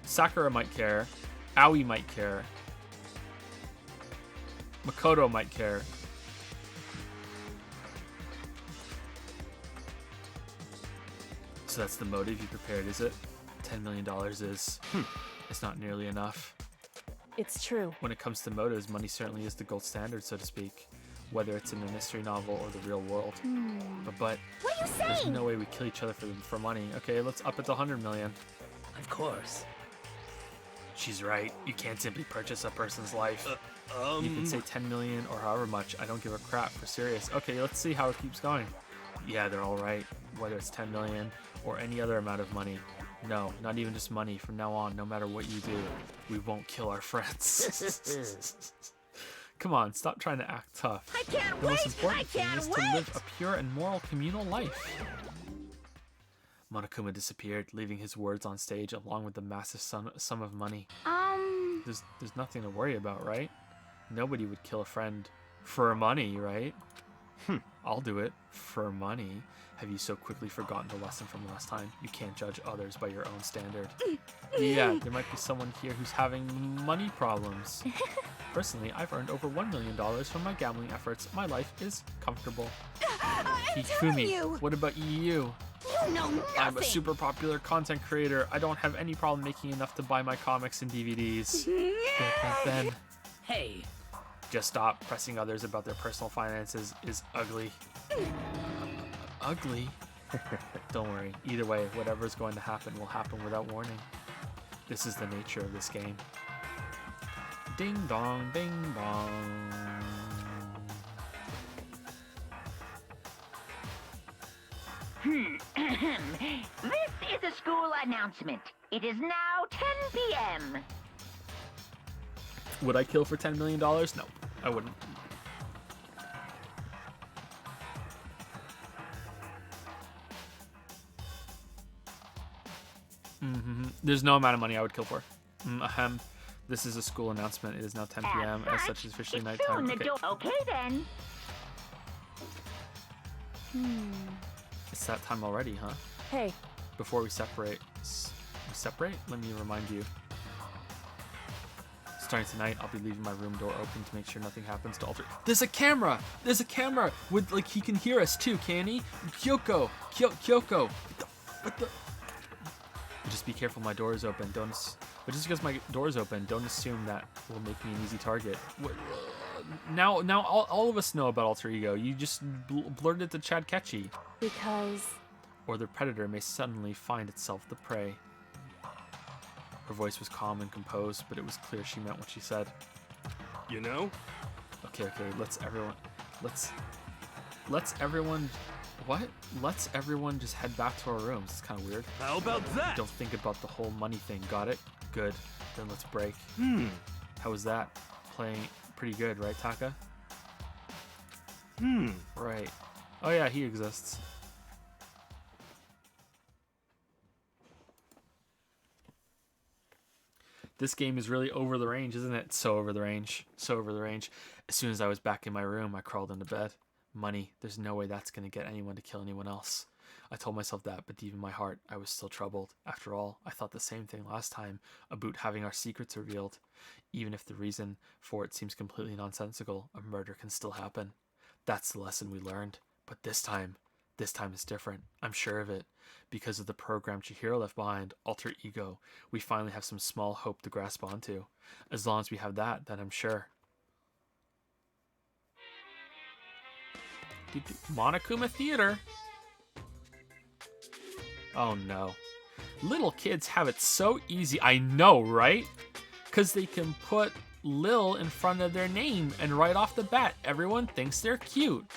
Sakura might care. Aoi might care. Makoto might care. So that's the motive you prepared, is it? $10 million is... It's not nearly enough. It's true. When it comes to motives, money certainly is the gold standard, so to speak. Whether it's in a mystery novel or the real world. But what are you saying? There's no way we kill each other for money. Okay, let's up it to 100 million. Of course. She's right. You can't simply purchase a person's life. You can say 10 million or however much. I don't give a crap. For serious. Okay, let's see how it keeps going. Yeah, they're all right. Whether it's 10 million or any other amount of money. No, not even just money. From now on, no matter what you do, we won't kill our friends. Come on, stop trying to act tough. I can't the wait! most important thing I is can't to wait! live a pure and moral communal life. Monokuma disappeared, leaving his words on stage along with the massive sum of money. There's nothing to worry about, right? Nobody would kill a friend For money, right? I'll do it. For money. Have you so quickly forgotten the lesson from last time? You can't judge others by your own standard. Yeah, there might be someone here who's having money problems. Personally, I've earned over $1 million from my gambling efforts. My life is comfortable. Hifumi, what about you? You know nothing. I'm a super popular content creator. I don't have any problem making enough to buy my comics and DVDs. Then, Hey. just stop. Pressing others about their personal finances is ugly. Ugly? Don't worry. Either way, whatever's going to happen will happen without warning. This is the nature of this game. Ding dong, ding dong. This is a school announcement. It is now 10 p.m. Would I kill for $10 million? No, I wouldn't. There's no amount of money I would kill for. This is a school announcement. It is now 10 p.m. As such, it's officially nighttime. Okay then. It's that time already, huh? Hey. Before we separate. Let me remind you. Starting tonight, I'll be leaving my room door open to make sure nothing happens to alter. There's a camera! There's a camera! With, like, he can hear us too, can he? Kyoko! Kyoko! What the? Just be careful, my door is open. But just because my door is open, don't assume that will make me an easy target. Now all of us know about alter ego. You just blurted it to Chad Ketchy. Because... Or the predator may suddenly find itself the prey. Her voice was calm and composed, but it was clear she meant what she said. You know? Okay, let's everyone just head back to our rooms. It's kind of weird. How about that? Don't think about the whole money thing. Got it? Good. Then let's break. How was that? Playing pretty good, right, Taka? Right. Oh yeah, he exists. This game is really over the range, isn't it? So over the range. So over the range. As soon as I was back in my room, I crawled into bed. Money. There's no way that's going to get anyone to kill anyone else. I told myself that, but deep in my heart, I was still troubled. After all, I thought the same thing last time about having our secrets revealed. Even if the reason for it seems completely nonsensical, a murder can still happen. That's the lesson we learned. But this time is different. I'm sure of it. Because of the program Chihiro left behind, alter ego, we finally have some small hope to grasp onto. As long as we have that, then I'm sure. Monokuma Theater. Oh no. Little kids have it so easy. I know, right? Because they can put Lil in front of their name and right off the bat, everyone thinks they're cute.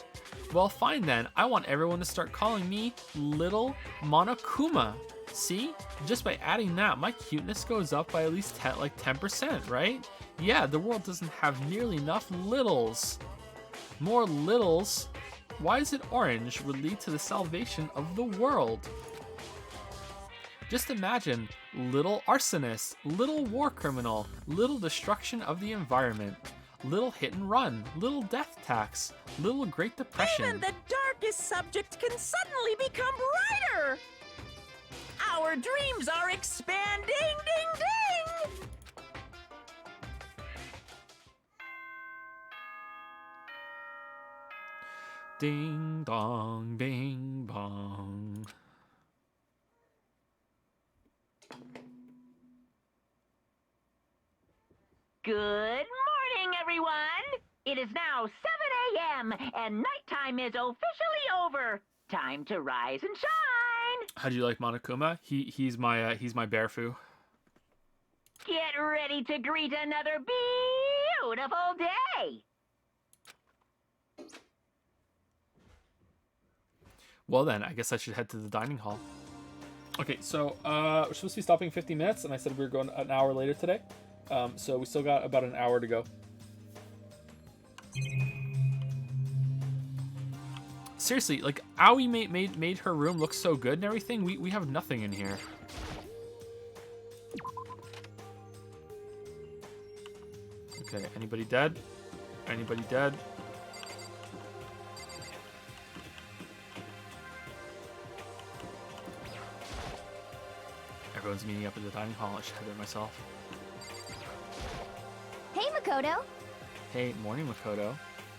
Well, fine then. I want everyone to start calling me Little Monokuma. See? Just by adding that, my cuteness goes up by at least 10%, right? Yeah, the world doesn't have nearly enough littles. More littles. Why is it orange would lead to the salvation of the world? Just imagine little arsonist, little war criminal, little destruction of the environment, little hit and run, little death tax, little Great Depression. Even the darkest subject can suddenly become brighter. Our dreams are expanding, ding ding. Ding dong, bing bong. Good morning, everyone. It is now 7 a.m. and nighttime is officially over. Time to rise and shine. How do you like Monokuma? He's my bear foo. Get ready to greet another beautiful day. Well then, I guess I should head to the dining hall. Okay, so we're supposed to be stopping 50 minutes, and I said we were going an hour later today. So we still got about an hour to go. Seriously, like Aoi made her room look so good and everything. We have nothing in here. Okay, anybody dead? Anybody dead? Everyone's meeting up at the dining hall. I should head there myself. Hey, Makoto. Hey, morning, Makoto.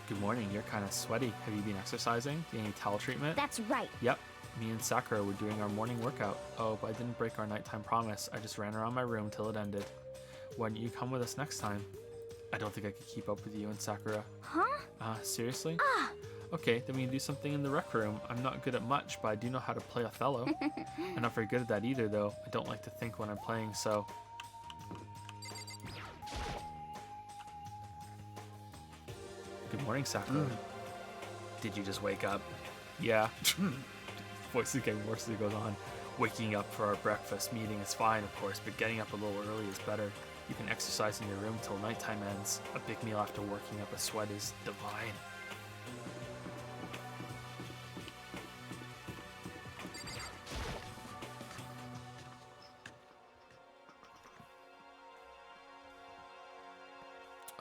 Good morning. You're kind of sweaty. Have you been exercising? Do you need any towel treatment? That's right. Yep. Me and Sakura were doing our morning workout. Oh, but I didn't break our nighttime promise. I just ran around my room till it ended. Why don't you come with us next time? I don't think I could keep up with you and Sakura. Huh? Seriously? Okay, then we can do something in the rec room. I'm not good at much, but I do know how to play Othello. I'm not very good at that either, though. I don't like to think when I'm playing, so... Good morning, Sakura. Did you just wake up? Yeah. Voice is getting worse as it goes on. Waking up for our breakfast meeting is fine, of course, but getting up a little early is better. You can exercise in your room till nighttime ends. A big meal after working up a sweat is divine.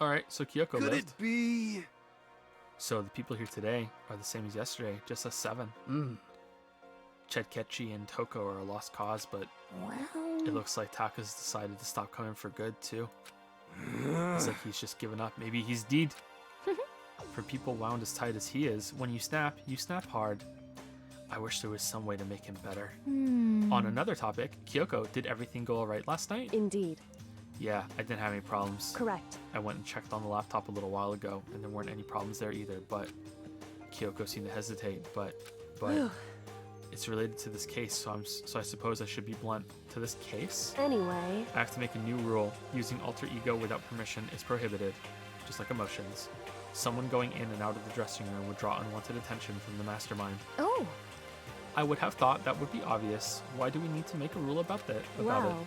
Alright, so Kyoko Could lived. it be? So the people here today are the same as yesterday, just us 7. Chedkechi and Toko are a lost cause, but it looks like Taka's decided to stop coming for good, too. It's like he's just given up. Maybe he's deed. For people wound as tight as he is, when you snap hard. I wish there was some way to make him better. On another topic, Kyoko, did everything go alright last night? Indeed. Yeah, I didn't have any problems. Correct. I went and checked on the laptop a little while ago, and there weren't any problems there either, but Kyoko seemed to hesitate, but it's related to this case, so I suppose I should be blunt. To this case? Anyway. I have to make a new rule. Using alter ego without permission is prohibited, just like emotions. Someone going in and out of the dressing room would draw unwanted attention from the mastermind. Oh. I would have thought that would be obvious. Why do we need to make a rule about that? Wow.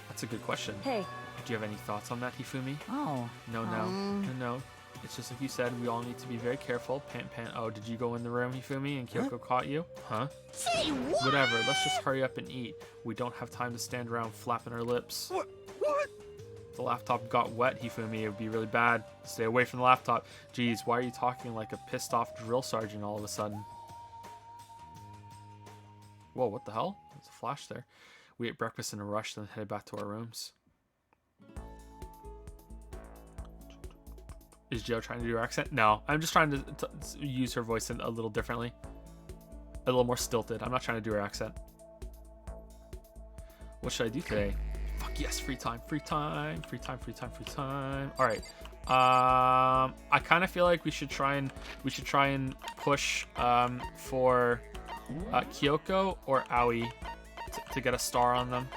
That's a good question. Hey. Do you have any thoughts on that, Hifumi? Oh. No. It's just like you said, we all need to be very careful. Oh, did you go in the room, Hifumi, and Kyoko caught you? Huh? Say what? Whatever, let's just hurry up and eat. We don't have time to stand around flapping our lips. What? If the laptop got wet, Hifumi, it would be really bad. Stay away from the laptop. Geez, why are you talking like a pissed off drill sergeant all of a sudden? Whoa, what the hell? There's a flash there. We ate breakfast in a rush, then headed back to our rooms. Is Joe trying to do her accent? No, I'm just trying to use her voice a little differently. A little more stilted. I'm not trying to do her accent. What should I do today? Fuck yes, free time. All right. I kind of feel like we should try and push for Kyoko or Aoi to get a star on them.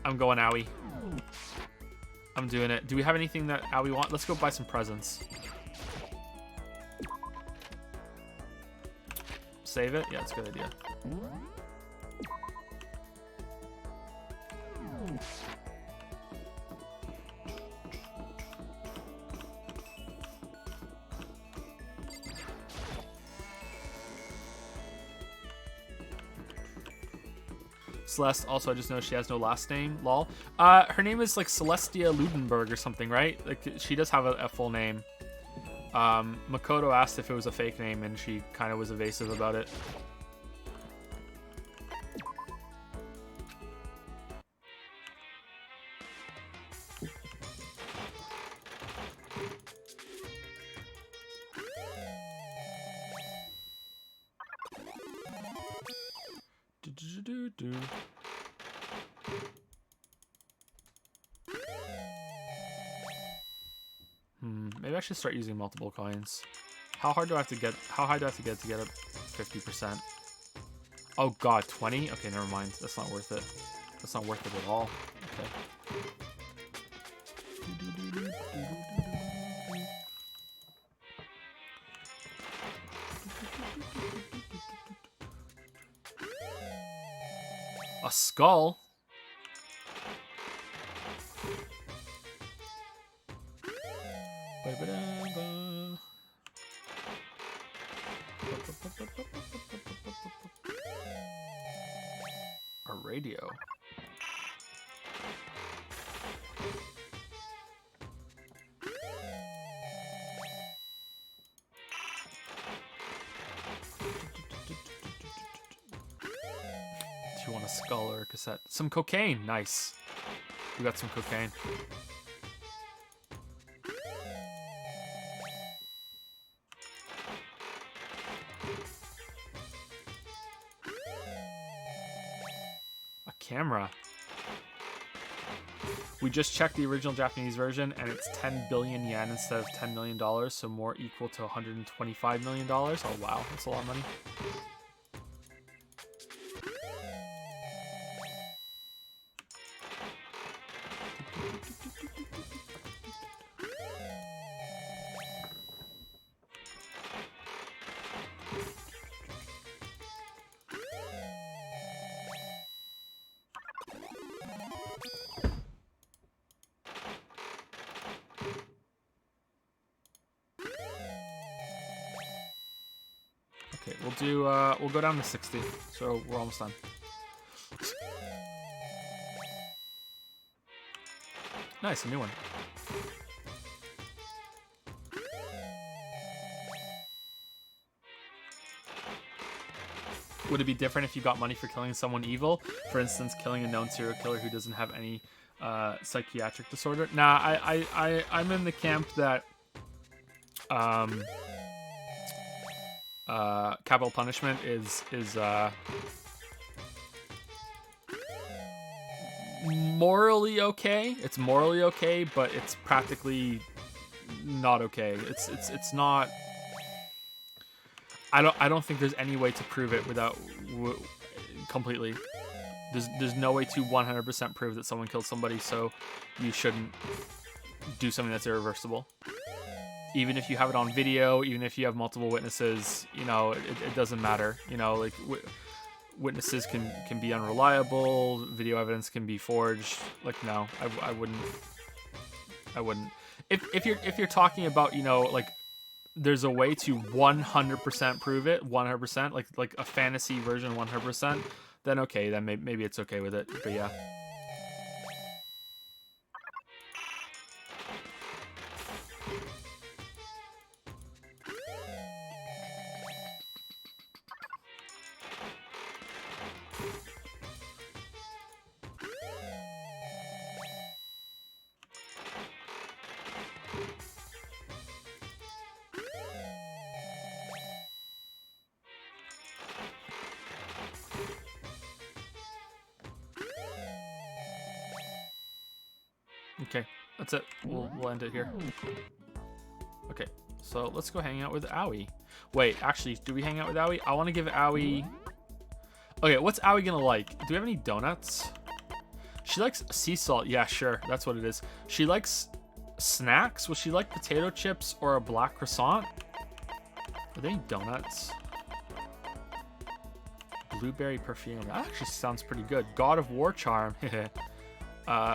I'm going Aoi. I'm doing it. Do we have anything that Aoi wants? Let's go buy some presents. Save it? Yeah, that's a good idea. Celeste, also I just know she has no last name, lol. Her name is like Celestia Ludenberg or something, right? Like she does have a full name. Makoto asked if it was a fake name and she kind of was evasive about it. Maybe I should start using multiple coins. How hard do I have to get? How high do I have to get a 50%? Oh god, 20? Okay, never mind. That's not worth it. That's not worth it at all. Okay. A skull? A radio. want a skull or a cassette. Some cocaine. Nice. We got some cocaine. A camera. We just checked the original Japanese version, and it's 10 billion yen instead of $10 million, so more equal to $125 million. Oh, wow. That's a lot of money. Okay, we'll go down to 60, so we're almost done. Nice, a new one. Would it be different if you got money for killing someone evil? For instance, killing a known serial killer who doesn't have any psychiatric disorder? Nah, I'm in the camp that capital punishment is morally okay. It's morally okay, but it's practically not okay. It's not. I don't think there's any way to prove it without completely. There's no way to 100% prove that someone killed somebody, so you shouldn't do something that's irreversible. Even if you have it on video, even if you have multiple witnesses, you know, it doesn't matter. You know, like witnesses can be unreliable, video evidence can be forged. Like, no, I wouldn't. If you're talking about, you know, like there's a way to 100% prove it, 100%, like a fantasy version 100%, then okay, then maybe it's okay with it. But yeah. Okay, that's it. We'll end it here. Okay, so let's go hang out with Aoi. Wait, actually, do we hang out with Aoi? I want to give Aoi... Okay, what's Aoi gonna like? Do we have any donuts? She likes sea salt. Yeah, sure. That's what it is. She likes snacks. Would she like potato chips or a black croissant? Are there any donuts? Blueberry perfume. That actually sounds pretty good. God of War charm.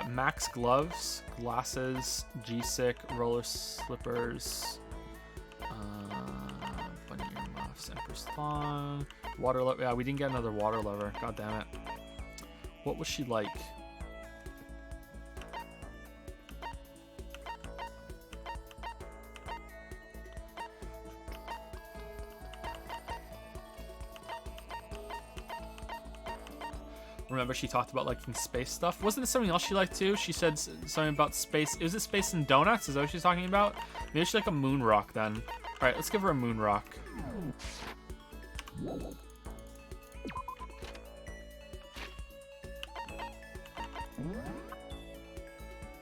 Max gloves, glasses, G-Sick, roller slippers, bunny earmuffs, Empress thong, water lover. Yeah, we didn't get another water lover. God damn it. What was she like? Remember, she talked about liking space stuff. Wasn't there something else she liked too? She said something about space. Was it space and donuts? Is that what she's talking about? Maybe she like a moon rock then. All right, let's give her a moon rock.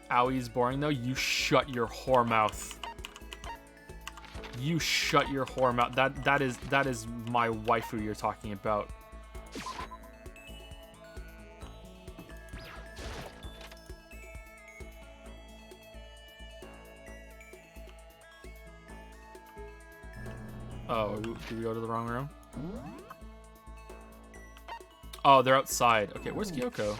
Aoi's boring though. You shut your whore mouth. You shut your whore mouth. That is my waifu you're talking about. Oh, did we go to the wrong room? Oh, they're outside. Okay, where's Kyoko?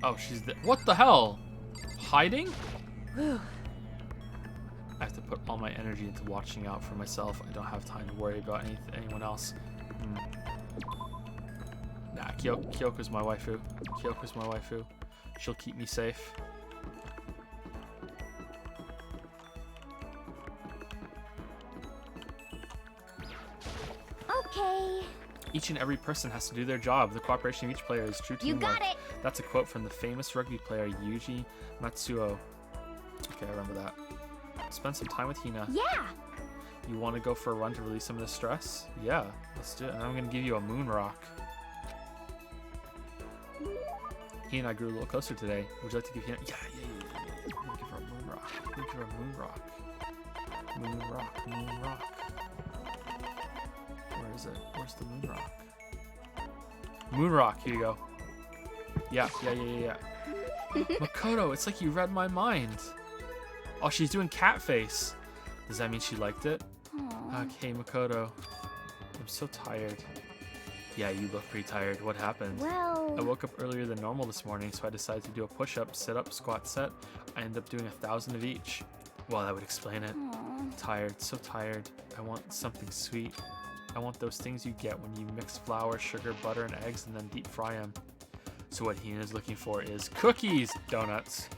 Oh, she's the— what the hell? Hiding? Whew. I have to put all my energy into watching out for myself. I don't have time to worry about anyone else. Nah, Kyoko's my waifu. Kyoko's my waifu. She'll keep me safe. Okay. Each and every person has to do their job. The cooperation of each player is true teamwork. You got it. That's a quote from the famous rugby player Yuji Matsuo. Okay, I remember that. Spend some time with Hina. Yeah. You want to go for a run to release some of the stress? Yeah, let's do it. And I'm going to give you a moon rock. He and I grew a little closer today. Would you like to give Hina? Yeah. I'm going to give her a moon rock. I'm going to give her a moon rock. Moon rock, moon rock. Where is it? Where's the moon rock? Moon rock, here you go. Yeah. Makoto, it's like you read my mind. Oh, she's doing cat face. Does that mean she liked it? Aww. Okay, Makoto. I'm so tired. Yeah, you look pretty tired. What happened? Well... I woke up earlier than normal this morning, so I decided to do a push-up, sit-up, squat set. I ended up doing 1,000 of each. Well, that would explain it. Aww. Tired, so tired. I want something sweet. I want those things you get when you mix flour, sugar, butter, and eggs and then deep fry them. So what Hina's looking for is cookies! Donuts.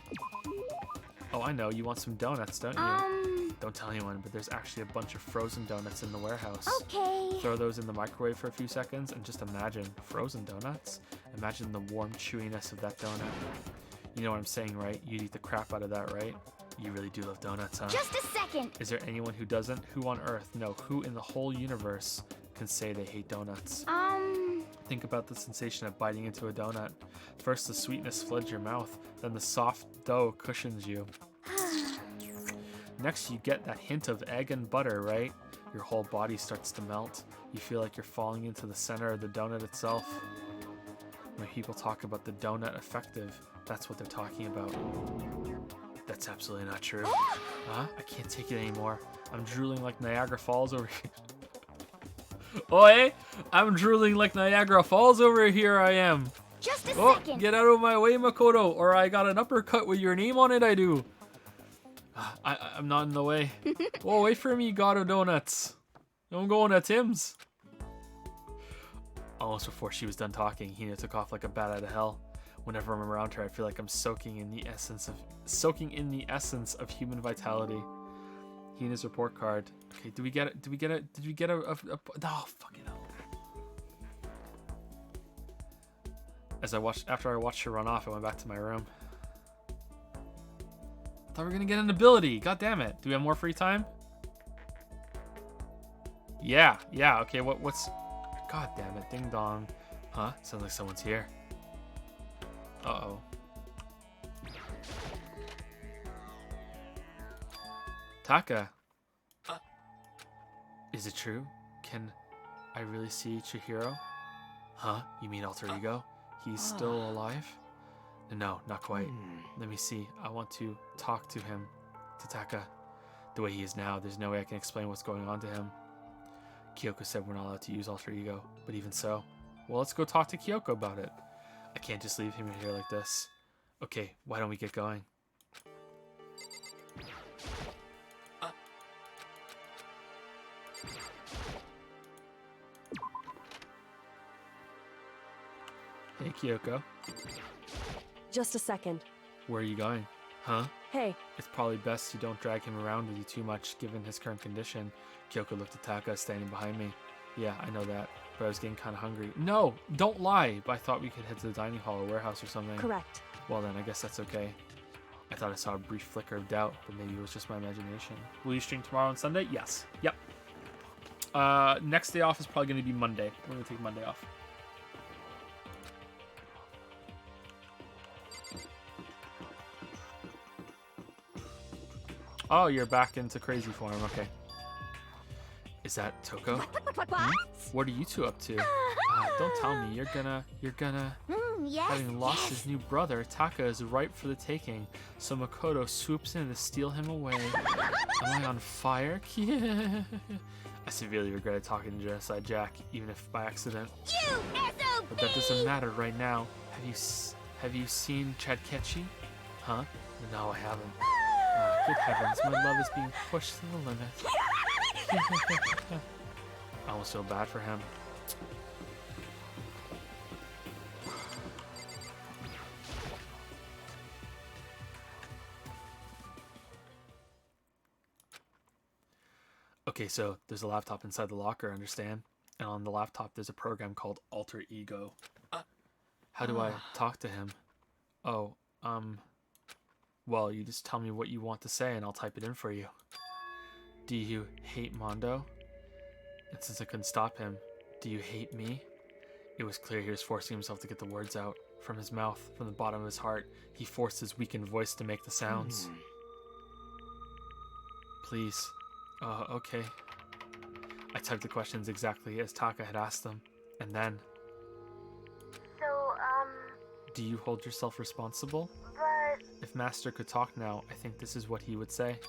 Oh, I know. You want some donuts, don't you? Don't tell anyone, but there's actually a bunch of frozen donuts in the warehouse. Okay. Throw those in the microwave for a few seconds and just imagine frozen donuts. Imagine the warm chewiness of that donut. You know what I'm saying, right? You'd eat the crap out of that, right? You really do love donuts, huh? Just a second. Is there anyone who doesn't? Who on earth? No, who in the whole universe can say they hate donuts? Think about the sensation of biting into a donut. First, the sweetness floods your mouth, then the soft dough cushions you. Next, you get that hint of egg and butter, right? Your whole body starts to melt. You feel like you're falling into the center of the donut itself. When people talk about the donut effective, that's what they're talking about. That's absolutely not true. Huh? I can't take it anymore. I'm drooling like Niagara Falls over here. Oi! I'm drooling like Niagara Falls over here, I am. Just a second. Get out of my way, Makoto, or I got an uppercut with your name on it, I do. I'm not in the way. Oh, wait for me, God of Donuts. I'm going to Tim's. Almost before she was done talking, Hina took off like a bat out of hell. Whenever I'm around her, I feel like I'm soaking in the essence of human vitality. Hina's report card. Okay, did we get it? Did we get a oh, fucking hell. After I watched her run off, I went back to my room. I thought we were gonna get an ability. God damn it. Do we have more free time? Yeah, okay, what's... God damn it, ding dong. Huh? Sounds like someone's here. Uh-oh. Taka. Is it true? Can I really see Chihiro? Huh? You mean alter ego? He's still alive? No, not quite. Let me see. I want to talk to him. To Taka. The way he is now, there's no way I can explain what's going on to him. Kyoko said we're not allowed to use alter ego, but even so. Well, let's go talk to Kyoko about it. I can't just leave him here like this. Okay, why don't we get going? Hey, Kyoko. Just a second. Where are you going? Huh? Hey. It's probably best you don't drag him around with you too much, given his current condition. Kyoko looked at Taka, standing behind me. Yeah, I know that, but I was getting kind of hungry. No, don't lie! But I thought we could head to the dining hall or warehouse or something. Correct. Well then, I guess that's okay. I thought I saw a brief flicker of doubt, but maybe it was just my imagination. Will you stream tomorrow on Sunday? Yes. Yep. Next day off is probably going to be Monday. We're going to take Monday off. Oh, you're back into crazy form. Okay. Is that Toko? What? What are you two up to? Don't tell me. You're gonna... Yes, Having lost his new brother, Taka is ripe for the taking. So Makoto swoops in to steal him away. Am I on fire? I severely regretted talking to Genocide Jack, even if by accident. You SOB! But that doesn't matter right now. Have you seen Chadkechi? Huh? No, I haven't. Good heavens, my love is being pushed to the limit. I almost feel bad for him. Okay, so there's a laptop inside the locker, understand? And on the laptop there's a program called Alter Ego. How do I talk to him? Oh, well, you just tell me what you want to say and I'll type it in for you. Do you hate Mondo? And since I couldn't stop him, do you hate me? It was clear he was forcing himself to get the words out. From his mouth, from the bottom of his heart, he forced his weakened voice to make the sounds. Please. Okay. I typed the questions exactly as Taka had asked them. And then... So, Do you hold yourself responsible? but... If Master could talk now, I think this is what he would say.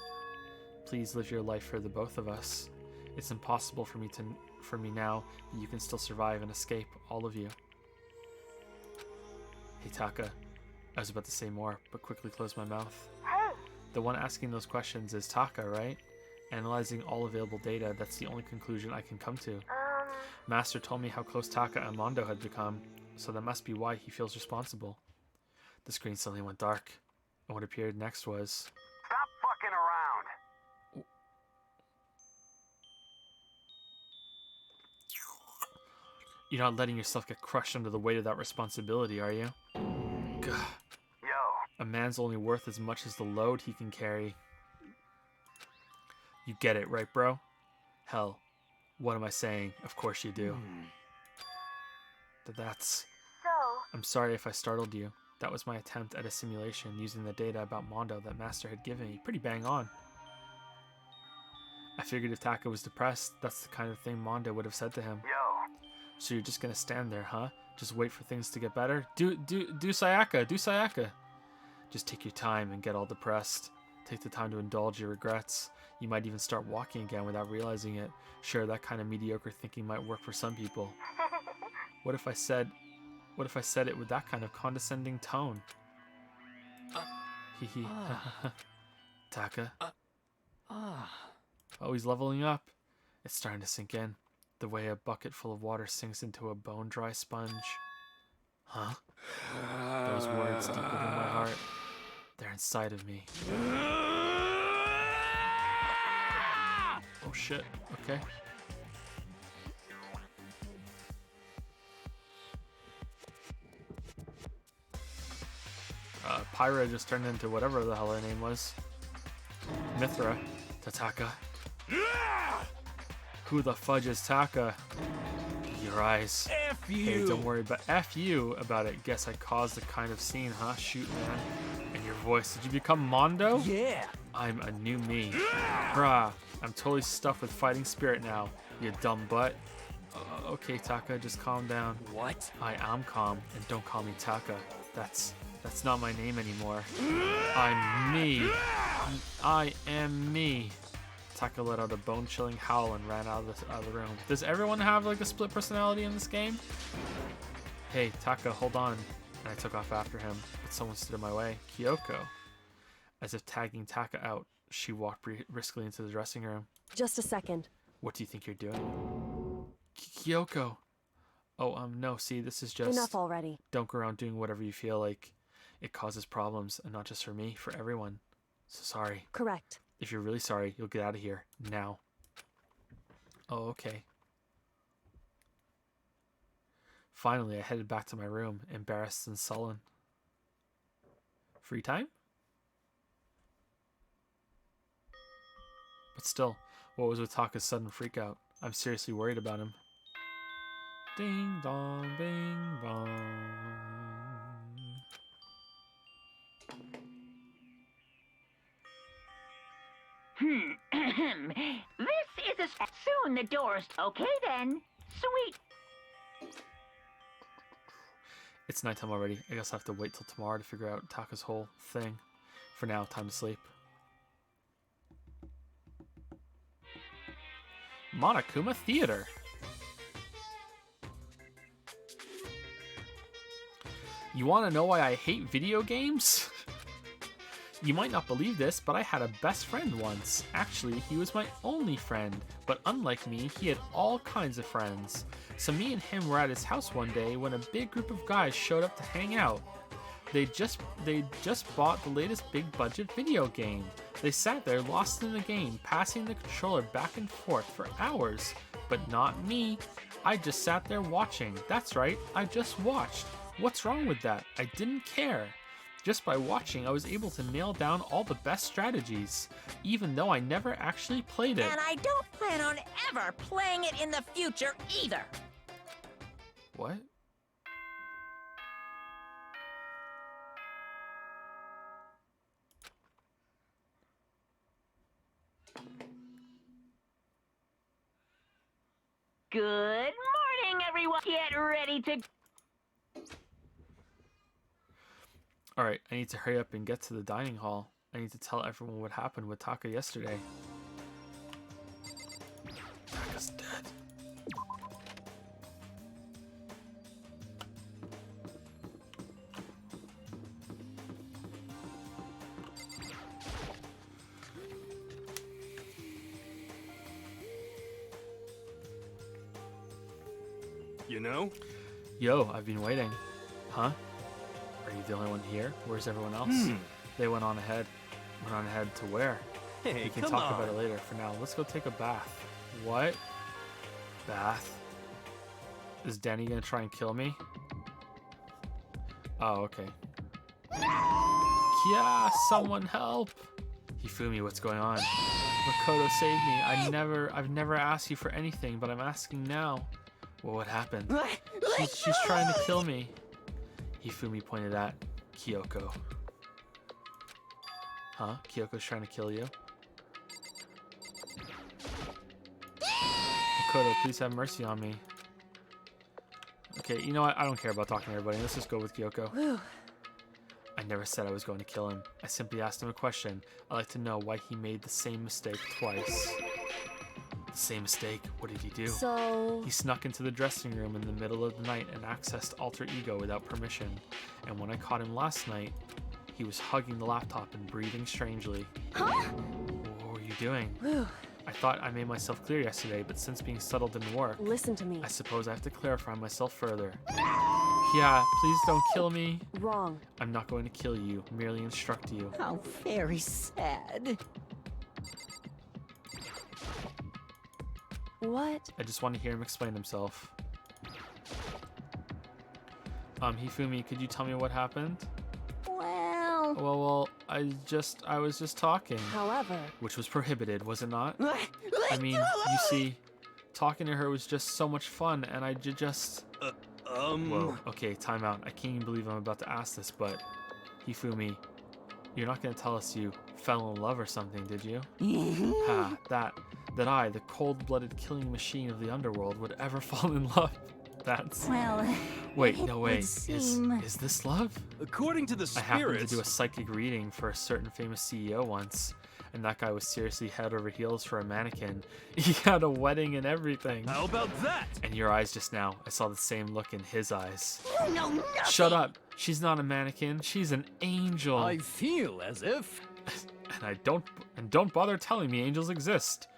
Please live your life for the both of us. It's impossible for me now, but you can still survive and escape, all of you. Hey Taka, I was about to say more, but quickly closed my mouth. Hey! The one asking those questions is Taka, right? Analyzing all available data, that's the only conclusion I can come to. Master told me how close Taka and Mondo had become, so that must be why he feels responsible. The screen suddenly went dark, and what appeared next was... Stop fucking around! You're not letting yourself get crushed under the weight of that responsibility, are you? Gah. Yo. A man's only worth as much as the load he can carry. You get it, right, bro? Hell, what am I saying? Of course you do. That's... So... I'm sorry if I startled you. That was my attempt at a simulation using the data about Mondo that Master had given me. Pretty bang on. I figured if Taka was depressed, that's the kind of thing Mondo would have said to him. Yo. So you're just gonna stand there, huh? Just wait for things to get better? Do Sayaka, do Sayaka. Just take your time and get all depressed. Take the time to indulge your regrets. You might even start walking again without realizing it. Sure, that kind of mediocre thinking might work for some people. What if I said it with that kind of condescending tone? Hee. Taka. Oh, he's leveling up. It's starting to sink in. The way a bucket full of water sinks into a bone-dry sponge. Huh? Those words deep within my heart. They're inside of me. Oh shit, okay. Pyra just turned into whatever the hell her name was. Mithra. Tataka. Who the fudge is Taka? Your eyes. F you! Hey, don't worry about F you about it. Guess I caused the kind of scene, huh? Shoot, man. And your voice. Did you become Mondo? Yeah! I'm a new me. Brah. I'm totally stuffed with fighting spirit now. You dumb butt. Okay, Taka, just calm down. What? I am calm, and don't call me Taka. That's not my name anymore. I'm me. I am me. Taka let out a bone-chilling howl and ran out of the room. Does everyone have like a split personality in this game? Hey, Taka, hold on. And I took off after him, but someone stood in my way. Kyoko. As if tagging Taka out, she walked briskly into the dressing room. Just a second. What do you think you're doing? Kyoko. Oh, no, see, this is just... Enough already. Don't go around doing whatever you feel like. It causes problems, and not just for me, for everyone. So sorry. Correct. If you're really sorry, you'll get out of here. Now. Oh, okay. Finally, I headed back to my room, embarrassed and sullen. Free time? But still, what was with Taka's sudden freakout? I'm seriously worried about him. Ding dong, bing bong. This is soon the doors. Okay then. Sweet. It's nighttime already. I guess I have to wait till tomorrow to figure out Taka's whole thing. For now, time to sleep. Monokuma Theater. You want to know why I hate video games? You might not believe this, but I had a best friend once. Actually, he was my only friend, but unlike me, he had all kinds of friends. So me and him were at his house one day when a big group of guys showed up to hang out. They just bought the latest big budget video game. They sat there lost in the game, passing the controller back and forth for hours. But not me. I just sat there watching. That's right, I just watched. What's wrong with that? I didn't care. Just by watching, I was able to nail down all the best strategies, even though I never actually played it. And I don't plan on ever playing it in the future either. What? Good morning, everyone. Get ready to... Alright, I need to hurry up and get to the dining hall. I need to tell everyone what happened with Taka yesterday. Taka's dead. You know? Yo, I've been waiting. Huh? Are you the only one here? Where's everyone else? They went on ahead. Went on ahead to where? Hey, we can come talk on. about it later. For now, let's go take a bath. What? Bath? Is Danny gonna try and kill me? Oh, okay. Yeah, someone help! Hifumi, what's going on? Makoto saved me. I've never asked you for anything, but I'm asking now. Well, what happened? She's trying to kill me. Hifumi pointed at Kyoko. Huh? Kyoko's trying to kill you? Makoto, please have mercy on me. Okay, you know what? I don't care about talking to everybody. Let's just go with Kyoko. I never said I was going to kill him. I simply asked him a question. I'd like to know why he made the same mistake twice. The same mistake? What did he do? So... He snuck into the dressing room in the middle of the night and accessed Alter Ego without permission. And when I caught him last night, he was hugging the laptop and breathing strangely. Huh? What were you doing? I thought I made myself clear yesterday, but since being subtle didn't work, Listen to me. I suppose I have to clarify myself further. Yeah, please don't kill me. Wrong. I'm not going to kill you, merely instruct you. How very sad. What? I just want to hear him explain himself. Hifumi, could you tell me what happened? Well... Well, I was just talking. However... Which was prohibited, was it not? I mean, you see, talking to her was just so much fun, and I just... Whoa, okay, time out. I can't even believe I'm about to ask this, but... Hifumi, you're not going to tell us you fell in love or something, did you? Ha, that I, the cold-blooded killing machine of the underworld, would ever fall in love. That's... Well... Wait, no way. Is this love? According to the I happened to spirits... do a psychic reading for a certain famous CEO once, and that guy was seriously head over heels for a mannequin. He had a wedding and everything. How about that? And your eyes just now, I saw the same look in his eyes. You know nothing! Shut up! She's not a mannequin, she's an angel. I feel as if... And don't bother telling me angels exist.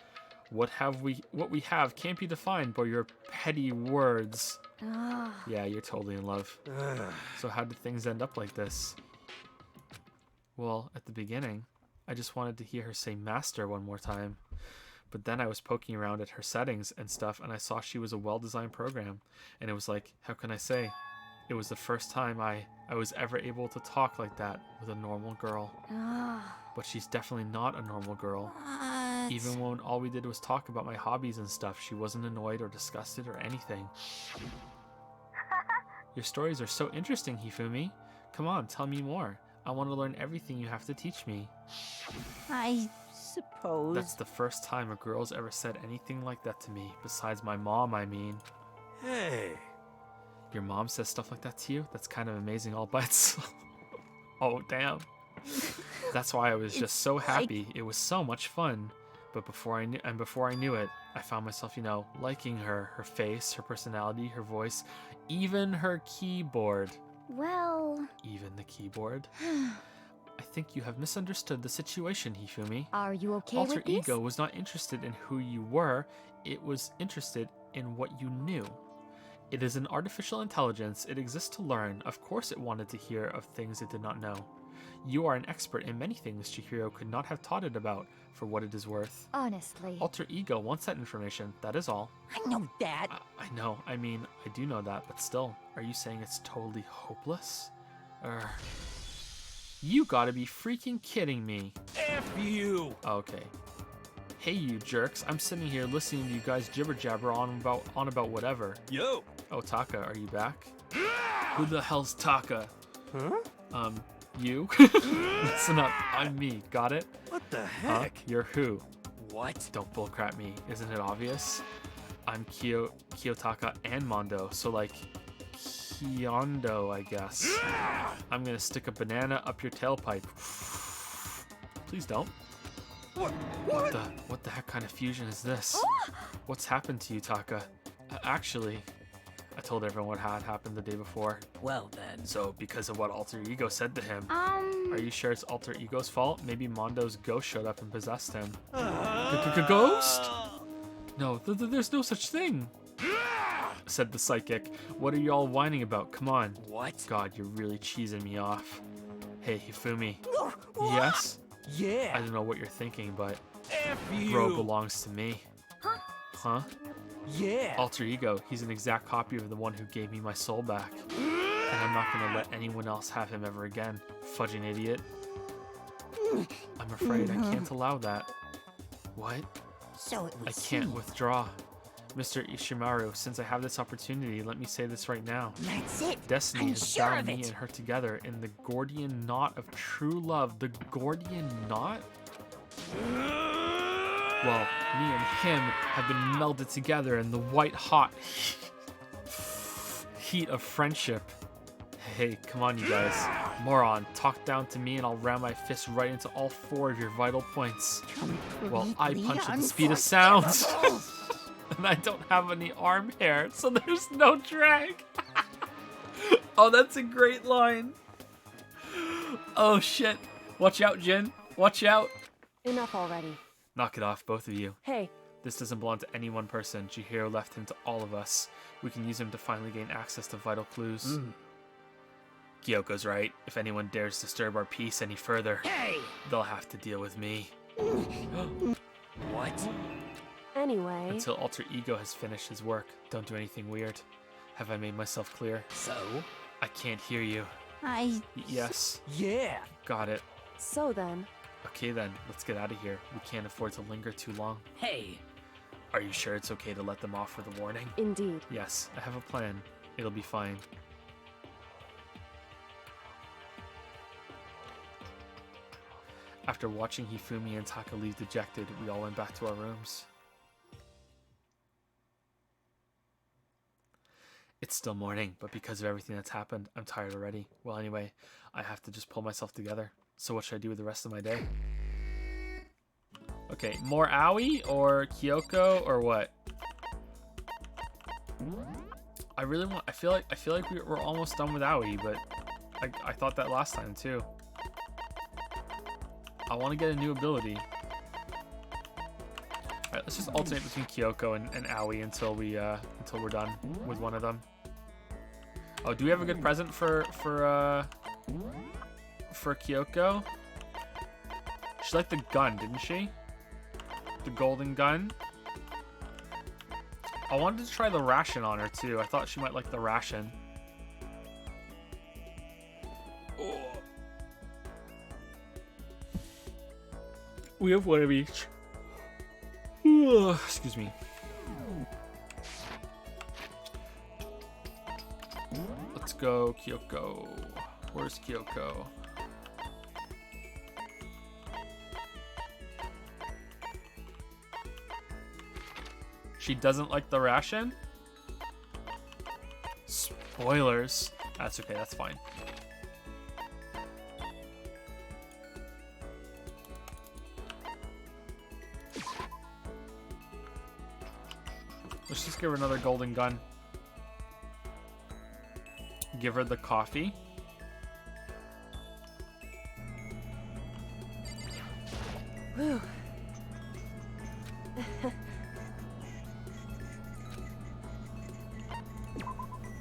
What we have can't be defined by your petty words. Yeah, you're totally in love. So how did things end up like this? Well, at the beginning, I just wanted to hear her say master one more time. But then I was poking around at her settings and stuff, and I saw she was a well-designed program. And it was like, how can I say? It was the first time I was ever able to talk like that with a normal girl. But she's definitely not a normal girl. What? Even when all we did was talk about my hobbies and stuff, she wasn't annoyed or disgusted or anything. Your stories are so interesting, Hifumi. Come on, tell me more. I want to learn everything you have to teach me. I suppose... That's the first time a girl's ever said anything like that to me, besides my mom, I mean. Hey. Your mom says stuff like that to you? That's kind of amazing all by itself. Oh, damn. That's why I was just so happy. It was so much fun. But before I knew it, I found myself, liking her face, her personality, her voice, even her keyboard. Well... Even the keyboard? I think you have misunderstood the situation, Hifumi. Are you okay Alter with this? Ego was not interested in who you were, it was interested in what you knew. It is an artificial intelligence, it exists to learn. Of course it wanted to hear of things it did not know. You are an expert in many things Chihiro could not have taught it about, for what it is worth. Honestly. Alter Ego wants that information, that is all. I know that. I know, I mean, I do know that, but still, are you saying it's totally hopeless? You gotta be freaking kidding me. F you! Okay. Hey you jerks, I'm sitting here listening to you guys jibber jabber on about whatever. Yo! Oh, Taka, are you back? Who the hell's Taka? Huh? You? Listen up, I'm me, got it? What the heck? You're who? What? Don't bullcrap me, isn't it obvious? I'm Kiyotaka and Mondo, so like Kyondo, I guess. I'm gonna stick a banana up your tailpipe. Please don't. What the heck kind of fusion is this? What's happened to you, Taka? Actually, I told everyone what had happened the day before. Well then. So, because of what Alter Ego said to him. Are you sure it's Alter Ego's fault? Maybe Mondo's ghost showed up and possessed him. Ghost? No, there's no such thing. Said the psychic. What are you all whining about? Come on. What? God, you're really cheesing me off. Hey, Hifumi. Yes? Yeah. I don't know what you're thinking, but F you. bro belongs to me. Huh? Yeah. Alter Ego, he's an exact copy of the one who gave me my soul back. And I'm not gonna let anyone else have him ever again. Fudging idiot. I'm afraid I can't allow that. What? So it I was can't withdraw. Mr. Ishimaru, since I have this opportunity, let me say this right now. That's it. Destiny I'm has sure bound of me it. and her together in the Gordian knot of true love. The Gordian knot? Well, me and him have been melded together in the white-hot heat of friendship. Hey, come on, you guys. Moron, talk down to me and I'll ram my fist right into all 4 of your vital points. Well, I punch at the speed of sound. And I don't have any arm hair, so there's no drag. Oh, that's a great line. Oh, shit. Watch out, Jin. Watch out. Enough already. Knock it off, both of you. Hey. This doesn't belong to any one person. Chihiro left him to all of us. We can use him to finally gain access to vital clues. Kyoko's right. If anyone dares disturb our peace any further, they'll have to deal with me. What? Anyway. Until Alter Ego has finished his work, don't do anything weird. Have I made myself clear? So? I can't hear you. Yes. Yeah. Got it. So then. Okay then, let's get out of here. We can't afford to linger too long. Hey. Are you sure it's okay to let them off with a warning? Indeed. Yes, I have a plan. It'll be fine. After watching Hifumi and Taka leave dejected, we all went back to our rooms. It's still morning, but because of everything that's happened, I'm tired already. Well, anyway, I have to just pull myself together. So what should I do with the rest of my day? Okay, more Aoi or Kyoko or what? I really want. I feel like we're almost done with Aoi, but I thought that last time too. I want to get a new ability. Alright, let's just alternate between Kyoko and Aoi until we're done with one of them. Oh, do we have a good present for Kyoko? She liked the gun, didn't she? The golden gun. I wanted to try the ration on her too. I thought she might like the ration. Oh. We have one of each. Excuse me. Let's go, Kyoko. Where's Kyoko? She doesn't like the ration? Spoilers. That's okay, that's fine. Let's just give her another golden gun. Give her the coffee. Whew.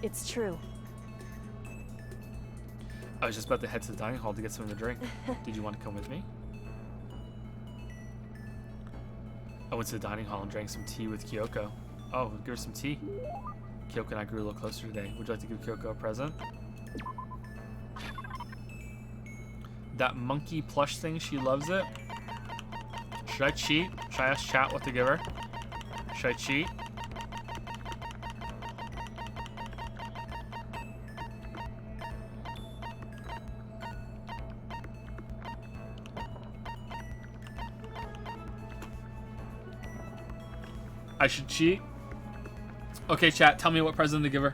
It's true. I was just about to head to the dining hall to get something to drink. Did you want to come with me? I went to the dining hall and drank some tea with Kyoko. Oh, give her some tea. Kyoko and I grew a little closer today. Would you like to give Kyoko a present? That monkey plush thing, she loves it. Should I cheat? Should I ask chat what to give her? Should I cheat? I should cheat? Okay, chat, tell me what present to give her.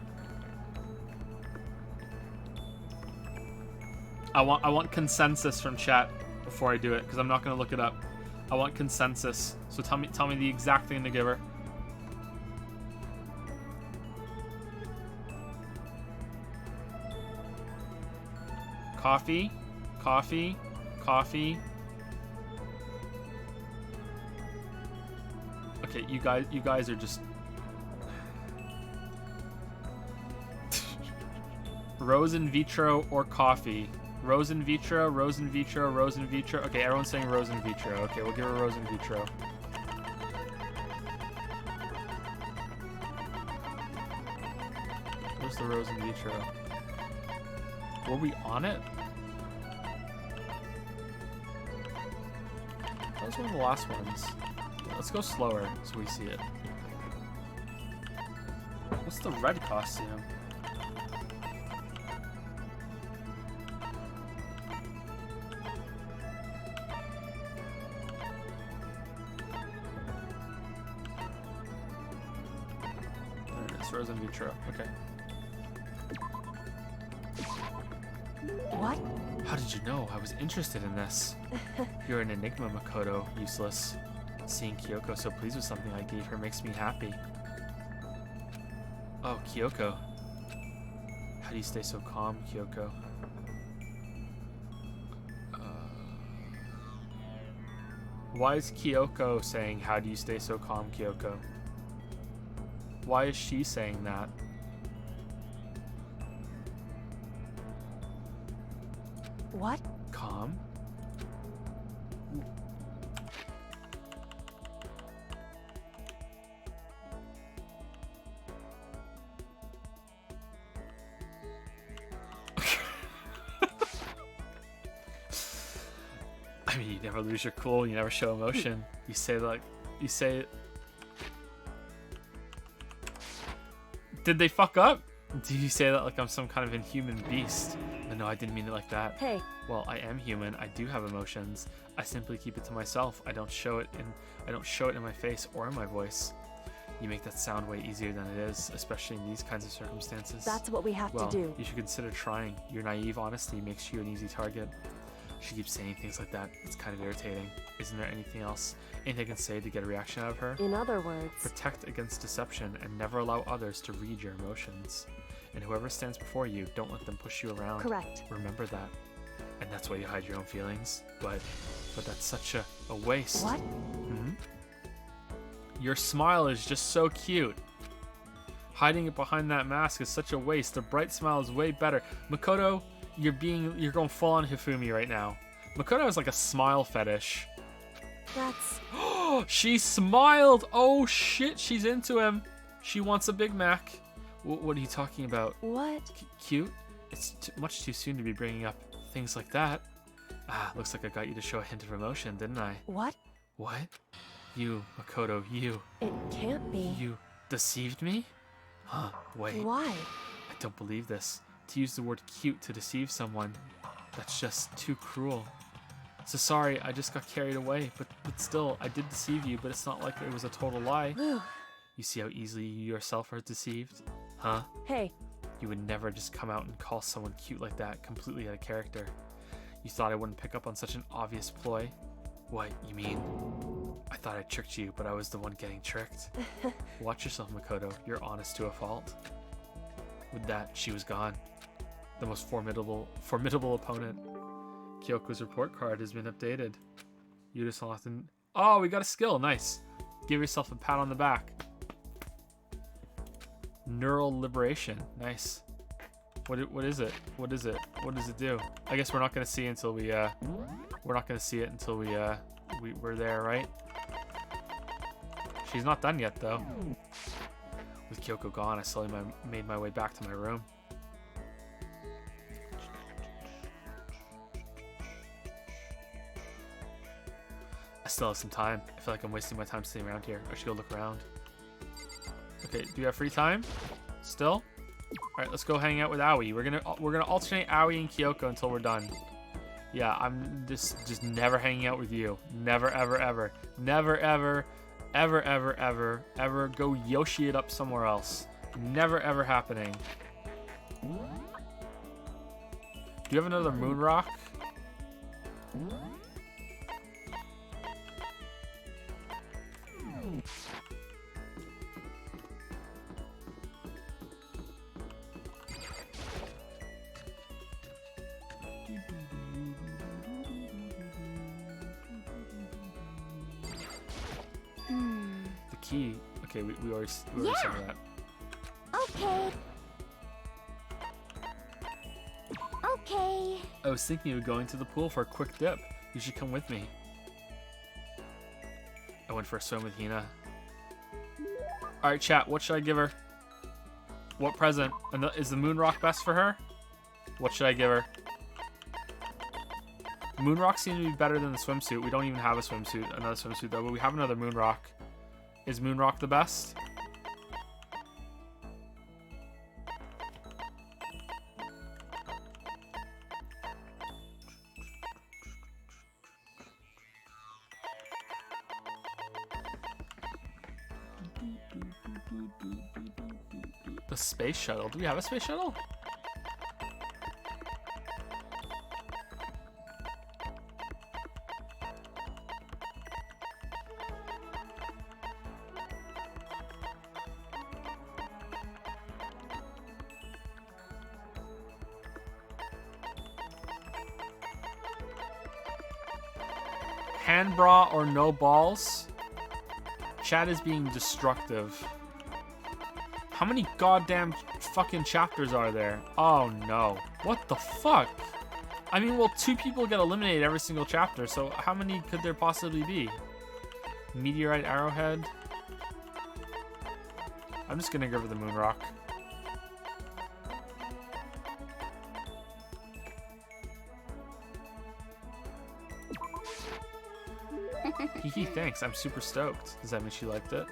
I want consensus from chat before I do it, because I'm not gonna look it up. I want consensus. So tell me the exact thing to give her. Coffee, coffee, coffee. Okay, you guys are just rose in vitro or coffee. Rose in vitro, rose in vitro, rose in vitro. Okay, everyone's saying rose in vitro. Okay, we'll give her rose in vitro. Where's the rose in vitro? Were we on it? That was one of the last ones. Let's go slower so we see it. What's the red costume? There it is, Rose in Vitro. Okay. What? How did you know? I was interested in this. You're an enigma, Makoto. Useless. Seeing Kyoko so pleased with something I gave her makes me happy. Oh, Kyoko. How do you stay so calm, Kyoko? Why is Kyoko saying, how do you stay so calm, Kyoko? Why is she saying that? What? Calm? I mean, you never lose your cool, you never show emotion. You say Did they fuck up? Did you say that like I'm some kind of inhuman beast? No, I didn't mean it like that. Hey. Well, I am human. I do have emotions. I simply keep it to myself. I don't show it in my face or in my voice. You make that sound way easier than it is, especially in these kinds of circumstances. That's what we have to do. You should consider trying. Your naive honesty makes you an easy target. She keeps saying things like that. It's kind of irritating. Isn't there anything else? Anything I can say to get a reaction out of her? In other words, protect against deception and never allow others to read your emotions. And whoever stands before you, don't let them push you around. Correct. Remember that. And that's why you hide your own feelings. But that's such a waste. What? Hmm? Your smile is just so cute. Hiding it behind that mask is such a waste. The bright smile is way better. Makoto, you're going full on Hifumi right now. Makoto has like a smile fetish. That's... She smiled! Oh shit, she's into him. She wants a Big Mac. What are you talking about? What? Cute? It's much too soon to be bringing up things like that. Ah, looks like I got you to show a hint of emotion, didn't I? What? What? You, Makoto, you. It can't be. You deceived me? Huh, wait. Why? I don't believe this. To use the word cute to deceive someone, that's just too cruel. So sorry, I just got carried away, but still, I did deceive you, but it's not like it was a total lie. You see how easily you yourself are deceived? Huh? Hey. You would never just come out and call someone cute like that, completely out of character. You thought I wouldn't pick up on such an obvious ploy? What, you mean? I thought I tricked you, but I was the one getting tricked. Watch yourself, Makoto. You're honest to a fault. With that, she was gone. The most formidable opponent. Kyoko's report card has been updated. You just often... Oh, we got a skill. Nice. Give yourself a pat on the back. Neural liberation. Nice. What is it? What is it? What does it do? I guess we're not gonna see until we we're not gonna see it until we're there, right? She's not done yet though. With Kyoko gone, I slowly made my way back to my room. I still have some time. I feel like I'm wasting my time sitting around here. I should go look around. Okay, do you have free time? Still? Alright, let's go hang out with Aoi. We're gonna alternate Aoi and Kyoko until we're done. Yeah, I'm just never hanging out with you. Never, ever, ever. Never, ever, ever, ever, ever, ever go Yoshi it up somewhere else. Never, ever happening. Do you have another moon rock? The key. Okay, we already saw that. Okay. Okay. I was thinking of going to the pool for a quick dip. You should come with me. I went for a swim with Hina. Alright, chat, what should I give her? What present? Is the moon rock best for her? What should I give her? Moon rock seems to be better than the swimsuit. We don't even have another swimsuit though, but we have another moon rock. Is moon rock the best? The space shuttle. Do we have a space shuttle? Hand bra or no balls? Chat is being destructive. How many goddamn fucking chapters are there? Oh no. What the fuck? I mean, well, 2 people get eliminated every single chapter, so how many could there possibly be? Meteorite arrowhead? I'm just gonna give her the moon rock. Hee thanks. I'm super stoked. Does that mean she liked it?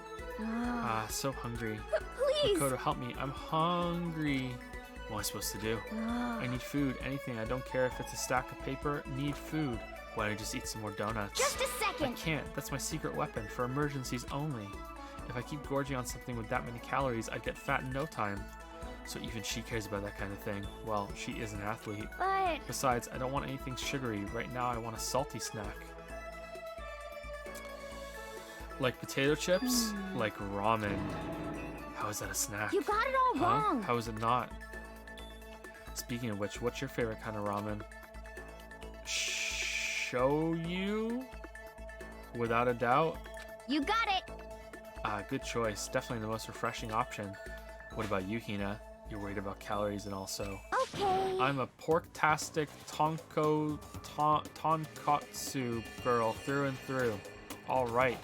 So hungry. Please. Makoto, help me. I'm hungry. What am I supposed to do? I need food. Anything. I don't care if it's a stack of paper. Need food. Why don't I just eat some more donuts? Just a second. I can't. That's my secret weapon for emergencies only. If I keep gorging on something with that many calories, I'd get fat in no time. So even she cares about that kind of thing. Well, she is an athlete. But... Besides, I don't want anything sugary. Right now, I want a salty snack. Like potato chips? Like ramen. How is that a snack? You got it all wrong. How is it not? Speaking of which, what's your favorite kind of ramen? Shoyu? Without a doubt. You got it. Good choice. Definitely the most refreshing option. What about you, Hina? You're worried about calories and also... Okay. I'm a pork-tastic tonkatsu girl through and through. All right.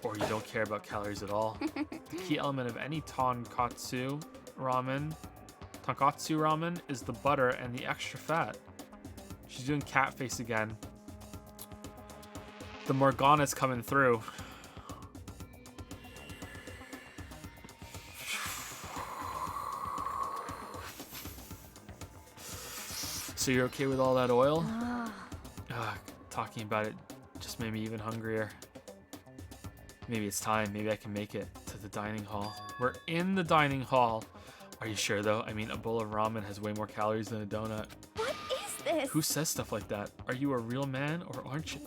Or you don't care about calories at all. The key element of any tonkatsu ramen is the butter and the extra fat. She's doing cat face again. The Morgana's coming through. So you're okay with all that oil? Talking about it just made me even hungrier. Maybe it's time. Maybe I can make it to the dining hall. We're in the dining hall. Are you sure, though? I mean, a bowl of ramen has way more calories than a donut. What is this? Who says stuff like that? Are you a real man or aren't you?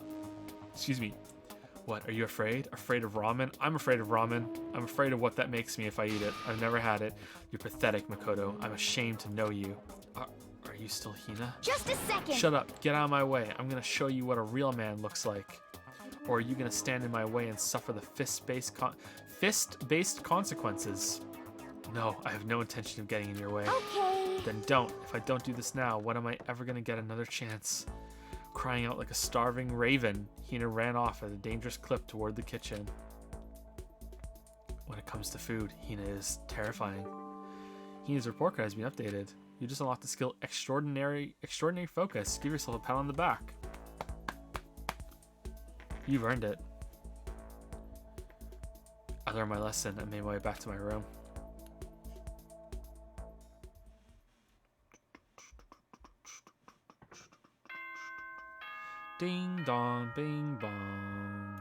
Excuse me. What, are you afraid? Afraid of ramen? I'm afraid of ramen. I'm afraid of what that makes me if I eat it. I've never had it. You're pathetic, Makoto. I'm ashamed to know you. Are you still Hina? Just a second. Shut up. Get out of my way. I'm gonna show you what a real man looks like. Or are you gonna stand in my way and suffer the fist-based consequences? No, I have no intention of getting in your way. Okay. Then don't. If I don't do this now, when am I ever gonna get another chance? Crying out like a starving raven, Hina ran off at a dangerous clip toward the kitchen. When it comes to food, Hina is terrifying. Hina's report card has been updated. You just unlocked the skill Extraordinary Focus. Give yourself a pat on the back. You've earned it. I learned my lesson and made my way back to my room. Ding dong, bing bong.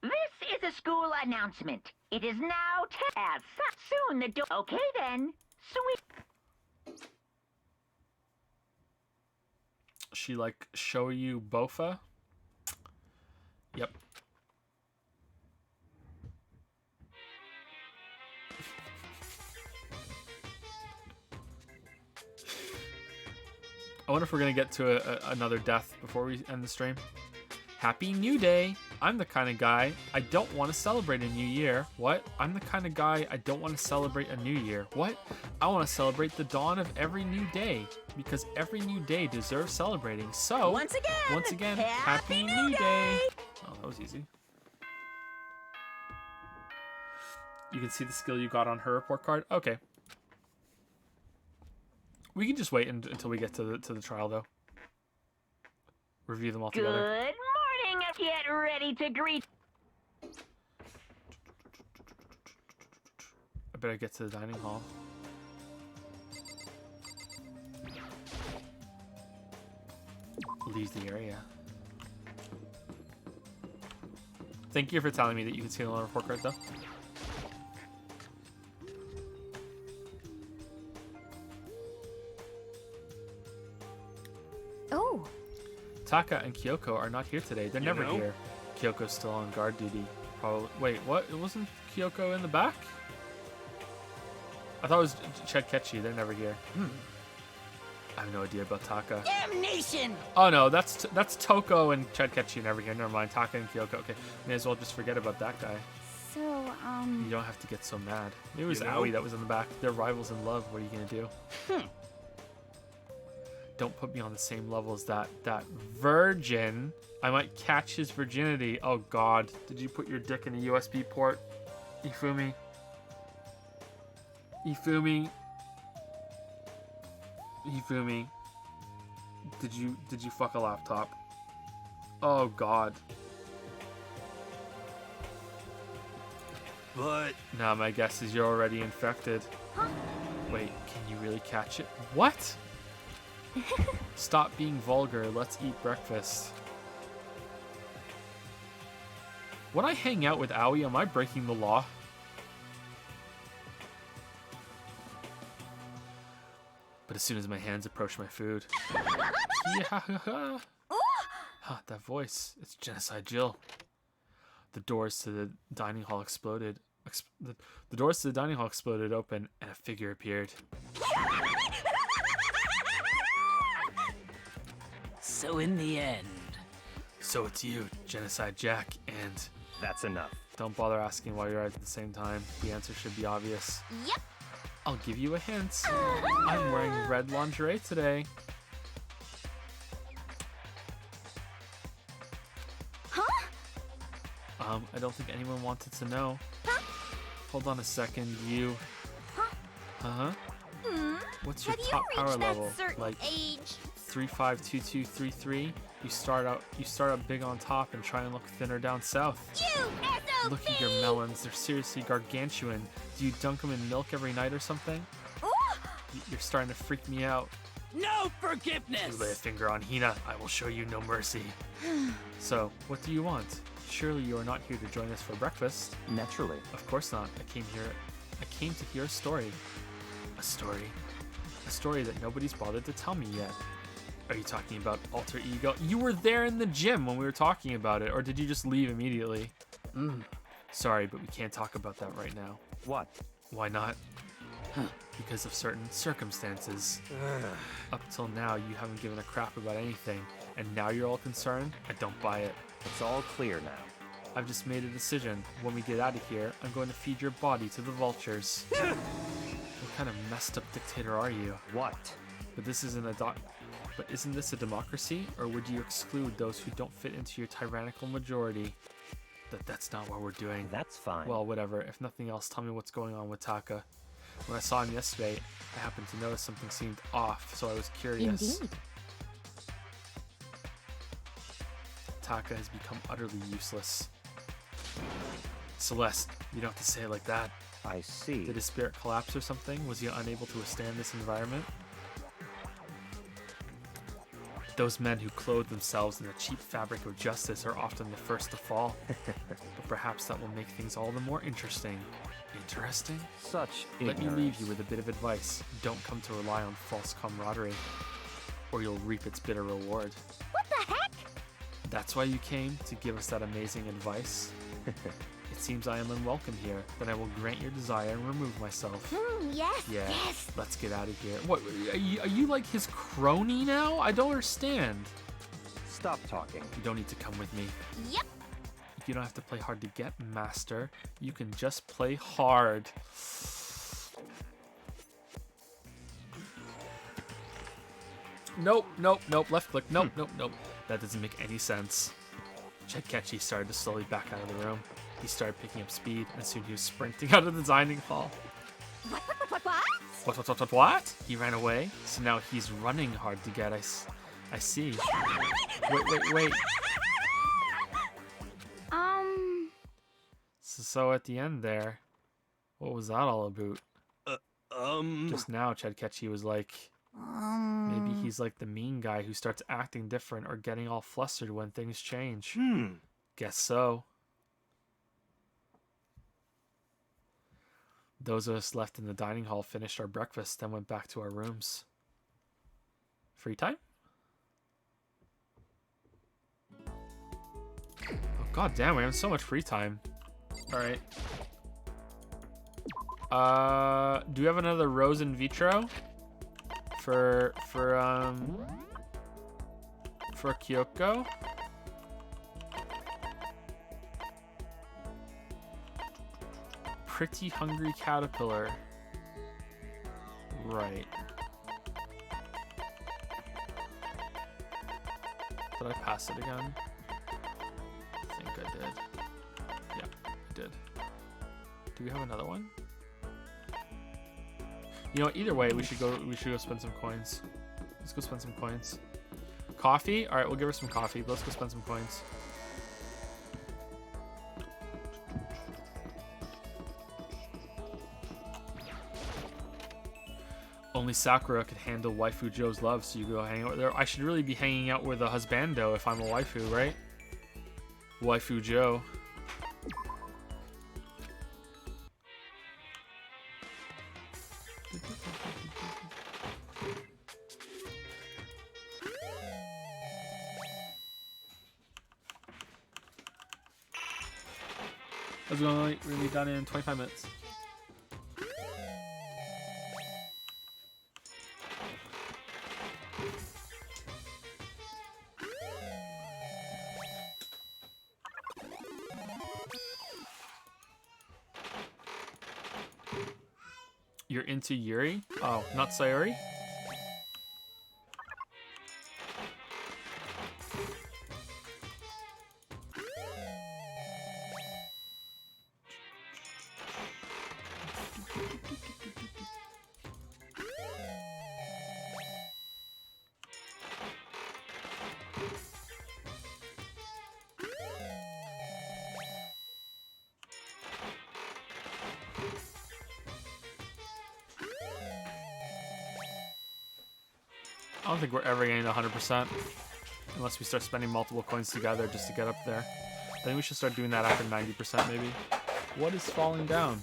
This is a school announcement. It is now soon the door. Okay then. Sweet. She like show you Bofa? Yep. I wonder if we're gonna get to another death before we end the stream. Happy New Day! I'm the kind of guy I don't want to celebrate a new year. What? I'm the kind of guy I don't want to celebrate a new year. What? I want to celebrate the dawn of every new day because every new day deserves celebrating. So once again, Happy New Day! Oh, that was easy. You can see the skill you got on her report card. Okay. We can just wait until we get to the trial, though. Review them all together. Good morning. Get ready to greet. I better get to the dining hall. Leave the area. Thank you for telling me that you can see the report card, though. Oh. Taka and Kyoko are not here today. They're never here. Kyoko's still on guard duty. Probably. Wait, what? It wasn't Kyoko in the back? I thought it was Chedkechi. They're never here. I have no idea about Taka. Damnation! Oh no, that's Toko and Chedkechi never here. Never mind. Taka and Kyoko. Okay, may as well just forget about that guy. So, You don't have to get so mad. Maybe it was Aoi that was in the back. They're rivals in love. What are you gonna do? Don't put me on the same level as that virgin. I might catch his virginity. Oh God, did you put your dick in a USB port? Ifumi. Ifumi. Ifumi. Did you fuck a laptop? Oh God. But Nah, my guess is you're already infected. Huh? Wait, can you really catch it? What? Stop being vulgar. Let's eat breakfast. When I hang out with Aoi, am I breaking the law? But as soon as my hands approach my food... Yeah. Huh, that voice. It's Genocide Jill. The doors to the dining hall exploded. The doors to the dining hall exploded open, and a figure appeared. So in the end... So it's you, Genocide Jack, and... That's enough. Don't bother asking why you're at the same time. The answer should be obvious. Yep. I'll give you a hint. I'm wearing red lingerie today. Huh? I don't think anyone wanted to know. Huh? Hold on a second, you... Huh? What's your Have top you power reached level? that certain Like age? 352233? You start out big on top and try and look thinner down south. You SOB! Look at your melons, they're seriously gargantuan. Do you dunk them in milk every night or something? Ooh! You're starting to freak me out. No forgiveness! You lay a finger on Hina, I will show you no mercy. So, what do you want? Surely you are not here to join us for breakfast. Naturally. Of course not. I came to hear a story. A story? A story that nobody's bothered to tell me yet. Are you talking about alter ego? You were there in the gym when we were talking about it, or did you just leave immediately? Sorry, but we can't talk about that right now. What? Why not? Because of certain circumstances. Up till now, you haven't given a crap about anything, and now you're all concerned? I don't buy it. It's all clear now. I've just made a decision. When we get out of here, I'm going to feed your body to the vultures. What kind of messed up dictator are you? What? But isn't this a democracy? Or would you exclude those who don't fit into your tyrannical majority? That's not what we're doing. That's fine. Well, whatever. If nothing else, tell me what's going on with Taka. When I saw him yesterday, I happened to notice something seemed off, so I was curious. Indeed. Taka has become utterly useless. Celeste, you don't have to say it like that. I see. Did his spirit collapse or something? Was he unable to withstand this environment? Those men who clothe themselves in the cheap fabric of justice are often the first to fall. But perhaps that will make things all the more interesting. Interesting? Such Let me ignorance. leave you with a bit of advice. Don't come to rely on false camaraderie, or you'll reap its bitter reward. What the heck? That's why you came to give us that amazing advice? It seems I am unwelcome here. Then I will grant your desire and remove myself. Yes, Yeah, yes. let's get out of here. What, are you like his crony now? I don't understand. Stop talking. You don't need to come with me. Yep. You don't have to play hard to get, master. You can just play hard. Nope, nope, nope. Left click. Nope, nope, nope. That doesn't make any sense. Chetkechi started to slowly back out of the room. He started picking up speed, and soon he was sprinting out of the dining hall. What? What? He ran away? So now he's running hard to get. I see. Wait. So at the end there, what was that all about? Just now, Chetkechi was like, maybe he's like the mean guy who starts acting different or getting all flustered when things change. Guess so. Those of us left in the dining hall finished our breakfast, then went back to our rooms. Free time? Oh, god damn, we have so much free time. Alright. Do we have another rose in vitro? For Kyoko? Pretty hungry caterpillar. Right. Did I pass it again? I think I did. Yeah, I did. Do we have another one? You know, either way, we should go spend some coins. Let's go spend some coins. Coffee? Alright, we'll give her some coffee. Let's go spend some coins. Only Sakura could handle waifu Joe's love, so you go hang out with her. I should really be hanging out with a husbando if I'm a waifu, right? Waifu Joe. We're going to be done in 25 minutes. You're into Yuri? Oh, not Sayori? I don't think we're ever getting to 100% unless we start spending multiple coins together just to get up there. I think we should start doing that after 90% maybe. What is falling down?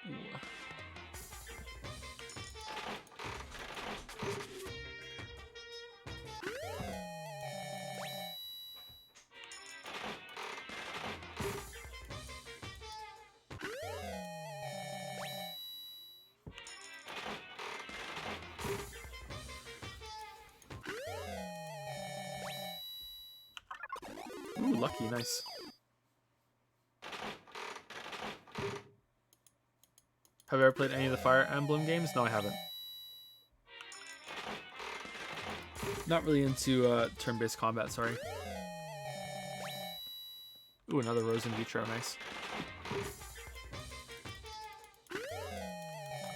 Ooh. Ooh, lucky, nice. Have you ever played any of the Fire Emblem games? No, I haven't. Not really into turn-based combat, sorry. Ooh, another rose in vitro, nice.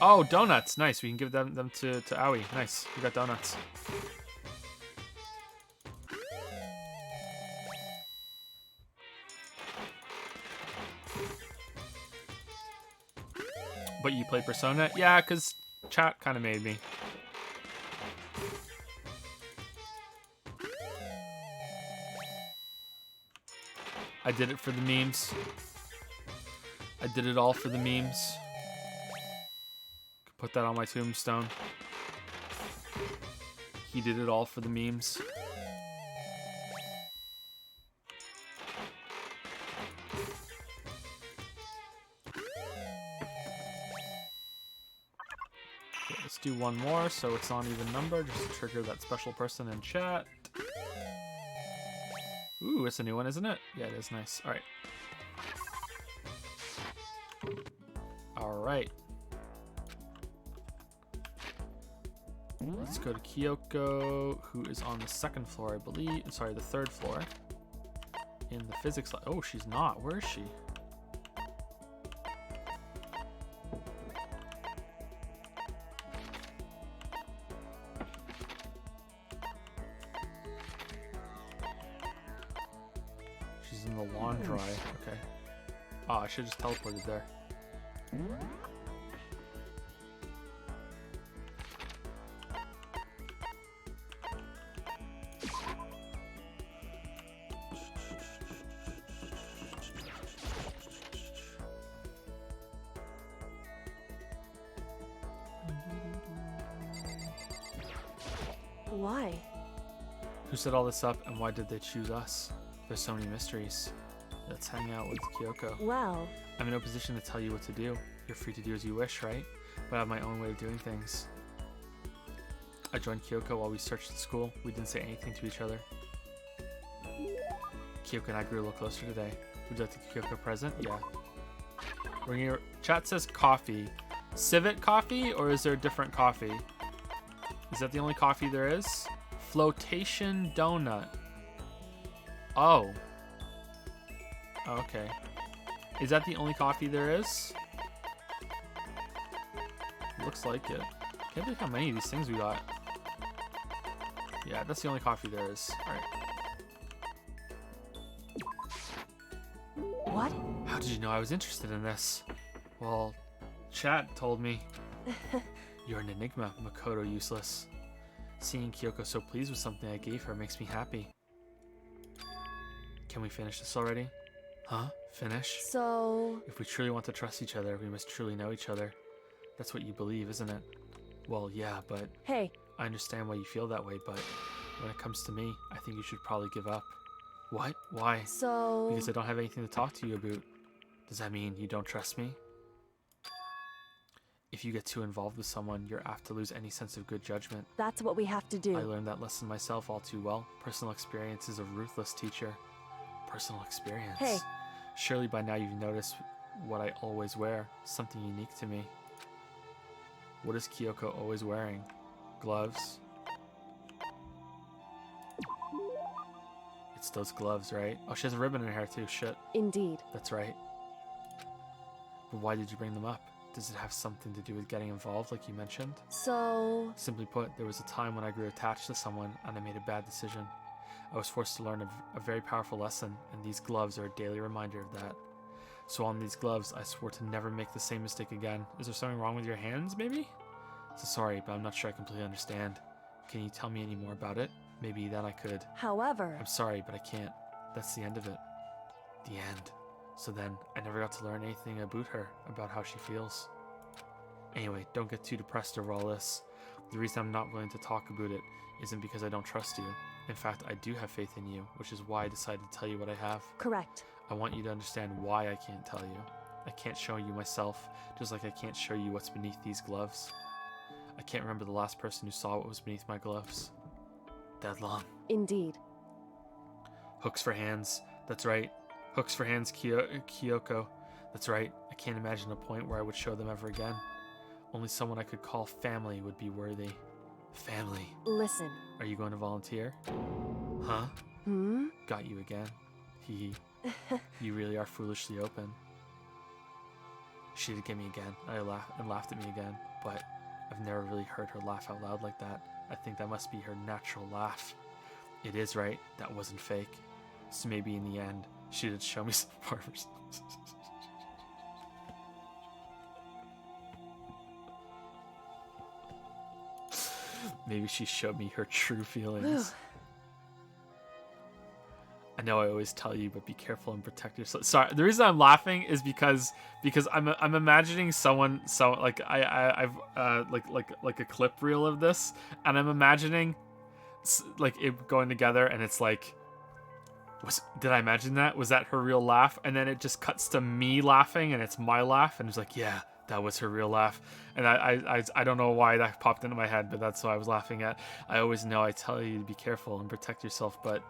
Oh, donuts, nice. We can give them to Aoi. Nice, we got donuts. But you played Persona? Yeah, because chat kind of made me. I did it for the memes. I did it all for the memes. Could put that on my tombstone. He did it all for the memes. Okay, let's do one more so it's on even number, just to trigger that special person in chat. Ooh, it's a new one, isn't it? Yeah, it is. Nice. All right. All right. Let's go to Kyoko, who is on the second floor, I believe. Sorry, the third floor. In the physics lab. Oh, she's not. Where is she? She's in the laundry. Okay. Oh, I should have just teleported there. Why? Who set all this up and why did they choose us? There's so many mysteries. Let's hang out with Kyoko. Well, I'm in no position to tell you what to do. You're free to do as you wish, right? But I have my own way of doing things. I joined Kyoko while we searched the school. We didn't say anything to each other. Kyoko and I grew a little closer today. Would you like the Kyoko present? Yeah. Bring your chat says coffee. Civet coffee, or is there a different coffee? Is that the only coffee there is? Flotation donut. Oh. Okay. Is that the only coffee there is? Looks like it. Can't believe how many of these things we got. Yeah, that's the only coffee there is. Alright. what? How did you know I was interested in this? Well, chat told me. You're an enigma, Makoto useless. Seeing Kyoko so pleased with something I gave her makes me happy. Can we finish this already? Huh? Finish? So... If we truly want to trust each other, we must truly know each other. That's what you believe, isn't it? Well, yeah, but... Hey. I understand why you feel that way, but when it comes to me, I think you should probably give up. What? Why? So... Because I don't have anything to talk to you about. Does that mean you don't trust me? If you get too involved with someone, you're apt to lose any sense of good judgment. That's what we have to do. I learned that lesson myself all too well. Personal experience is a ruthless teacher. Personal experience. Hey. Surely by now you've noticed what I always wear. Something unique to me. What is Kyoko always wearing? Gloves? It's those gloves, right? Oh, she has a ribbon in her hair too. Shit. Indeed. That's right. But why did you bring them up? Does it have something to do with getting involved, like you mentioned? So... Simply put, there was a time when I grew attached to someone and I made a bad decision. I was forced to learn a very powerful lesson, and these gloves are a daily reminder of that. So on these gloves, I swore to never make the same mistake again. Is there something wrong with your hands, maybe? So sorry, but I'm not sure I completely understand. Can you tell me any more about it? Maybe then I could. However... I'm sorry, but I can't. That's the end of it. The end. So then, I never got to learn anything about her, about how she feels. Anyway, don't get too depressed over all this. The reason I'm not willing to talk about it isn't because I don't trust you. In fact, I do have faith in you, which is why I decided to tell you what I have. Correct. I want you to understand why I can't tell you. I can't show you myself, just like I can't show you what's beneath these gloves. I can't remember the last person who saw what was beneath my gloves. That long. Indeed. Hooks for hands. That's right. Hooks for hands, Kyoko. That's right. I can't imagine a point where I would show them ever again. Only someone I could call family would be worthy. Family. Listen. Are you going to volunteer? Huh? Got you again. Hee hee. You really are foolishly open. She did get me again. And laughed at me again, but I've never really heard her laugh out loud like that. I think that must be her natural laugh. It is right. That wasn't fake. So maybe in the end, she did show me some barbers. Maybe she showed me her true feelings. I know I always tell you, but be careful and protect yourself. Sorry, the reason I'm laughing is because I'm imagining someone like I've like a clip reel of this, and I'm imagining like it going together, and it's like, did I imagine that? Was that her real laugh? And then it just cuts to me laughing, and it's my laugh, and it's like, yeah, that was her real laugh. And I don't know why that popped into my head, but that's what I was laughing at. I always know I tell you to be careful and protect yourself, but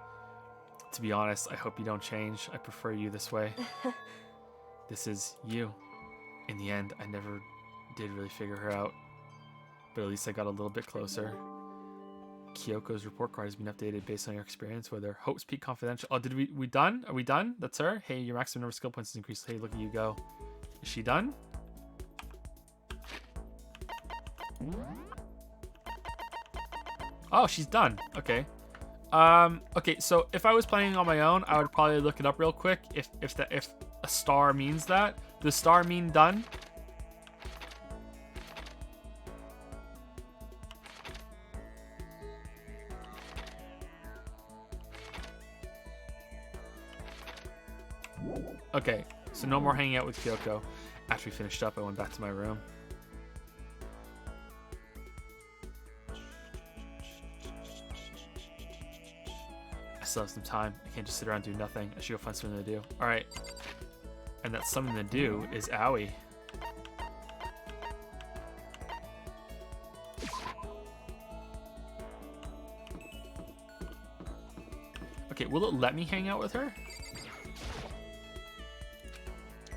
to be honest, I hope you don't change. I prefer you this way. This is you. In the end, I never did really figure her out, but at least I got a little bit closer. Kyoko's report card has been updated based on your experience with her. Hope's Peak Confidential. Oh, did we done? Are we done? That's her? Hey, your maximum number of skill points is increased. Hey, look at you go. Is she done? Oh, she's done. Okay. Okay, so if I was playing on my own, I would probably look it up real quick. If a star means that. Does star mean done? Okay, so no more hanging out with Kyoko. After we finished up, I went back to my room. I still have some time. I can't just sit around and do nothing. I should go find something to do. Alright. And that something to do is Owie. Okay, will it let me hang out with her?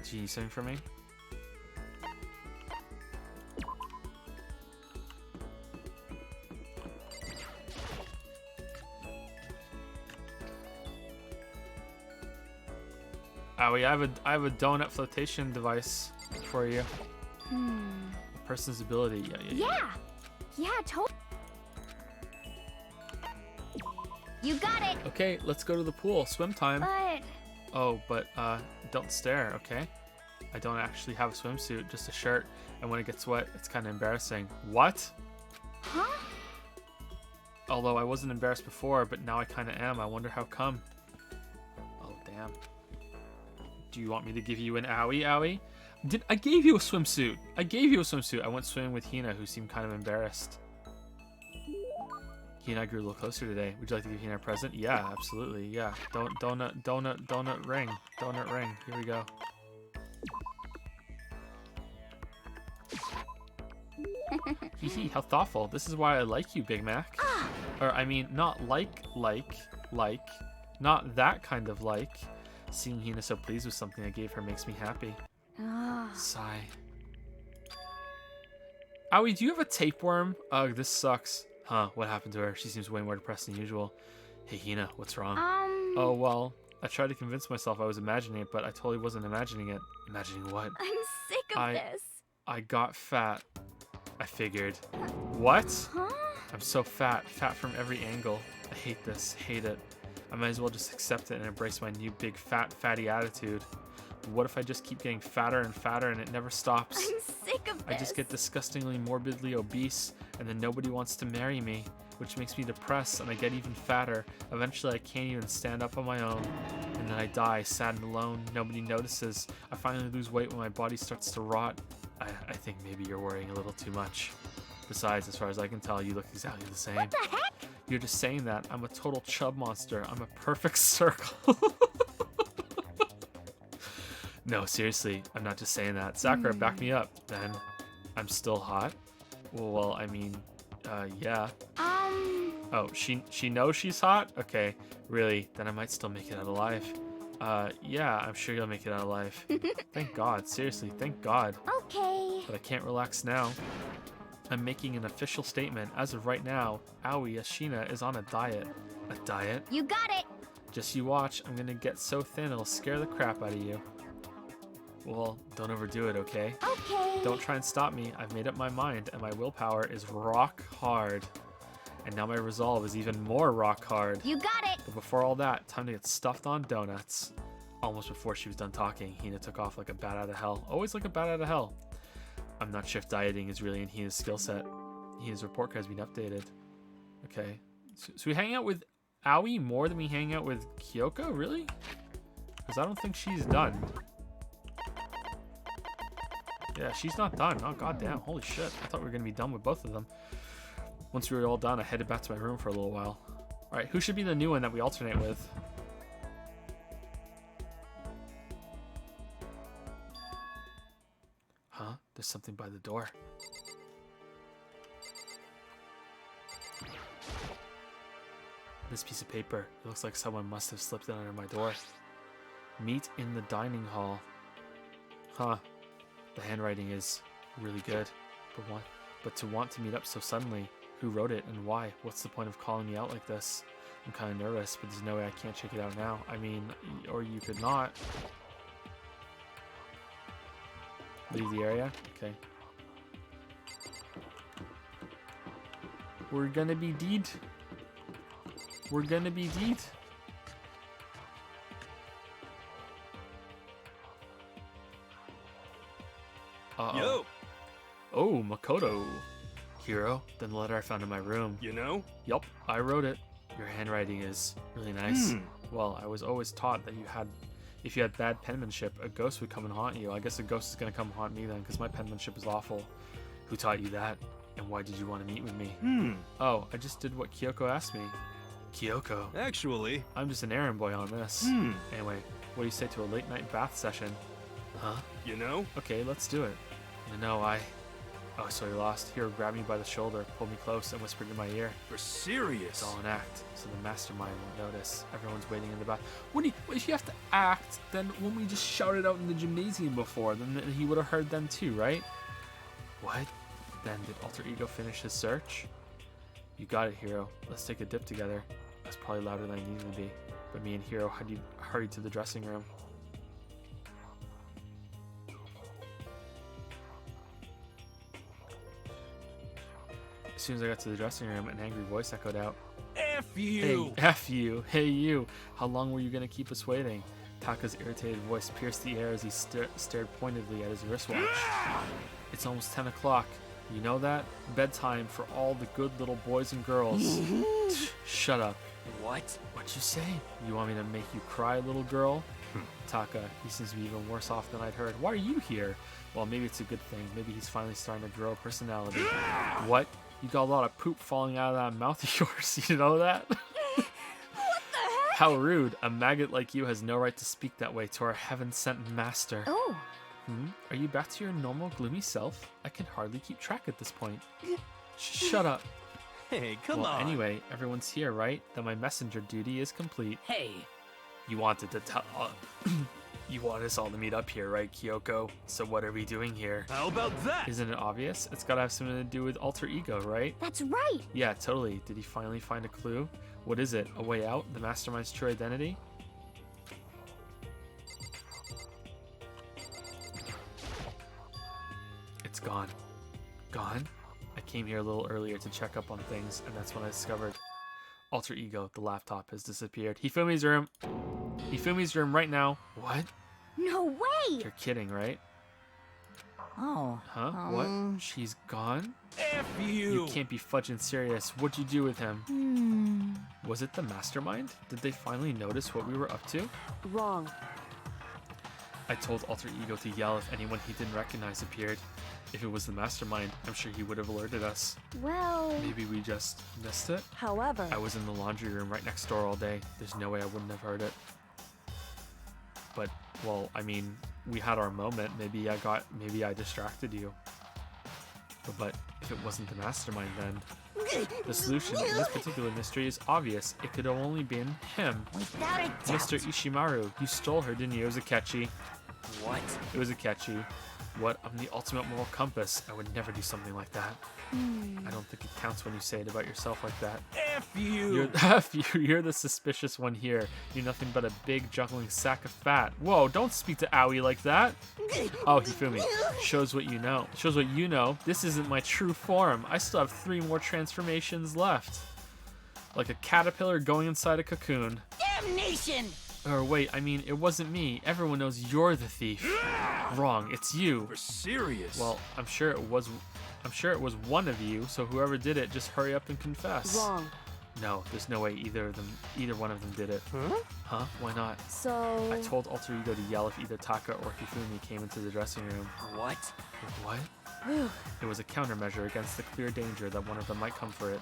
Do you need something from me? Owie, I have a donut flotation device for you. A person's ability. Yeah, totally. You got it. Okay, let's go to the pool. Swim time. But Oh, but don't stare, okay? I don't actually have a swimsuit, just a shirt, and when it gets wet, it's kind of embarrassing. What? Huh? Although I wasn't embarrassed before, but now I kind of am. I wonder how come. Oh, damn. Do you want me to give you an owie? I gave you a swimsuit. I went swimming with Hina, who seemed kind of embarrassed. He and I grew a little closer today. Would you like to give Hina a present? Yeah, absolutely. Yeah. Donut ring. Donut ring. Here we go. Hee, how thoughtful. This is why I like you, Big Mac. Or, I mean, not like. Not that kind of like. Seeing Hina so pleased with something I gave her makes me happy. Sigh. Owie, do you have a tapeworm? Ugh, this sucks. Huh, what happened to her? She seems way more depressed than usual. Hey, Hina, what's wrong? Oh, well, I tried to convince myself I was imagining it, but I totally wasn't imagining it. Imagining what? I'm sick of this. I got fat. I figured. What? Huh? I'm so fat. Fat from every angle. I hate this. Hate it. I might as well just accept it and embrace my new big fatty attitude. What if I just keep getting fatter and fatter and it never stops? I'm sick of this. I just get disgustingly morbidly obese and then nobody wants to marry me, which makes me depressed and I get even fatter. Eventually I can't even stand up on my own. And then I die, sad and alone. Nobody notices. I finally lose weight when my body starts to rot. I think maybe you're worrying a little too much. Besides, as far as I can tell, you look exactly the same. What the heck? You're just saying that. I'm a total chub monster. I'm a perfect circle. No, seriously, I'm not just saying that. Sakura, back me up. Then, I'm still hot? Well, I mean, yeah. Oh, she knows she's hot? Okay, really, then I might still make it out alive. Yeah, I'm sure you'll make it out alive. Thank God, seriously, thank God. Okay. But I can't relax now. I'm making an official statement. As of right now, Aoi Ashina is on a diet. A diet? You got it. Just you watch, I'm gonna get so thin it'll scare the crap out of you. Well, don't overdo it, okay? Okay. Don't try and stop me. I've made up my mind, and my willpower is rock hard. And now my resolve is even more rock hard. You got it. But before all that, time to get stuffed on donuts. Almost before she was done talking, Hina took off like a bat out of hell. Always like a bat out of hell. I'm not sure if dieting is really in Hina's skill set. Hina's report card has been updated. Okay. So we hang out with Aoi more than we hang out with Kyoko? Really? Because I don't think she's done. Yeah, she's not done. Oh, goddamn. Holy shit. I thought we were going to be done with both of them. Once we were all done, I headed back to my room for a little while. Alright, who should be the new one that we alternate with? Huh? There's something by the door. This piece of paper. It looks like someone must have slipped it under my door. Meet in the dining hall. Huh. The handwriting is really good. But to want to meet up so suddenly, who wrote it and why? What's the point of calling me out like this? I'm kind of nervous, but there's no way I can't check it out now. I mean, or you could not. Leave the area? Okay. We're gonna be deed. We're gonna be deed. Uh-oh. Yo! Oh, Makoto. Hiro, then the letter I found in my room. You know? Yup, I wrote it. Your handwriting is really nice. Well, I was always taught that if you had bad penmanship, a ghost would come and haunt you. I guess a ghost is gonna come haunt me then, because my penmanship is awful. Who taught you that? And why did you want to meet with me? Oh, I just did what Kyoko asked me. Kyoko? Actually, I'm just an errand boy on this. Anyway, what do you say to a late night bath session? Huh? You know? Okay, let's do it. No, Oh, so you're lost. Hiro grabbed me by the shoulder, pulled me close, and whispered in my ear. You're serious? It's all an act, so the mastermind won't notice. Everyone's waiting in the bath. If you have to act, then when we just shouted out in the gymnasium before, then he would have heard them too, right? What? Then did Alter Ego finish his search? You got it, Hiro. Let's take a dip together. That's probably louder than I needed to be. But me and Hiro hurried to the dressing room. As soon as I got to the dressing room, an angry voice echoed out. F you! Hey, F you! Hey, you! How long were you gonna keep us waiting? Taka's irritated voice pierced the air as he stared pointedly at his wristwatch. It's almost 10 o'clock. You know that? Bedtime for all the good little boys and girls. Shut up. What? What'd you say? You want me to make you cry, little girl? Taka, he seems to be even worse off than I'd heard. Why are you here? Well, maybe it's a good thing. Maybe he's finally starting to grow a personality. What? You got a lot of poop falling out of that mouth of yours. You know that? What the heck? How rude. A maggot like you has no right to speak that way to our heaven-sent master. Oh. Are you back to your normal gloomy self? I can hardly keep track at this point. Shut up. Hey, come on. Anyway, everyone's here, right? Then my messenger duty is complete. Hey. You wanted to tell... you want us all to meet up here, right, Kyoko? So what are we doing here? How about that? Isn't it obvious? It's gotta have something to do with Alter Ego, right? That's right. Yeah, totally. Did he finally find a clue? What is it? A way out? The mastermind's true identity? It's gone. Gone? I came here a little earlier to check up on things, and that's when I discovered Alter Ego, the laptop, has disappeared. Hifumi's room. Hifumi's room right now. What? No way! You're kidding, right? Oh. Huh? What? She's gone? F you! You can't be fudging serious. What'd you do with him? Was it the mastermind? Did they finally notice what we were up to? Wrong. I told Alter Ego to yell if anyone he didn't recognize appeared. If it was the mastermind, I'm sure he would have alerted us. Well... Maybe we just missed it? However... I was in the laundry room right next door all day. There's no way I wouldn't have heard it. But, well, I mean, we had our moment. Maybe I distracted you. But if it wasn't the mastermind then? The solution to this particular mystery is obvious. It could have only been him. Without a doubt. Mr. Ishimaru, you stole her, didn't you? It was a catchy. What? It was a catchy. What? I'm the ultimate moral compass. I would never do something like that. I don't think it counts when you say it about yourself like that. F you! You're, F you! You're the suspicious one here. You're nothing but a big juggling sack of fat. Whoa, don't speak to Aoi like that. Oh, Hifumi. Shows what you know. Shows what you know. This isn't my true form. I still have 3 more transformations left. Like a caterpillar going inside a cocoon. Damnation! Or wait, I mean, it wasn't me. Everyone knows you're the thief. Wrong, it's you. You're serious? Well, I'm sure it was one of you, so whoever did it, just hurry up and confess. Wrong. No, there's no way either one of them did it. Huh? Huh? Why not? So... I told Alter Ego to yell if either Taka or Hifumi came into the dressing room. What? What? It was a countermeasure against the clear danger that one of them might come for it.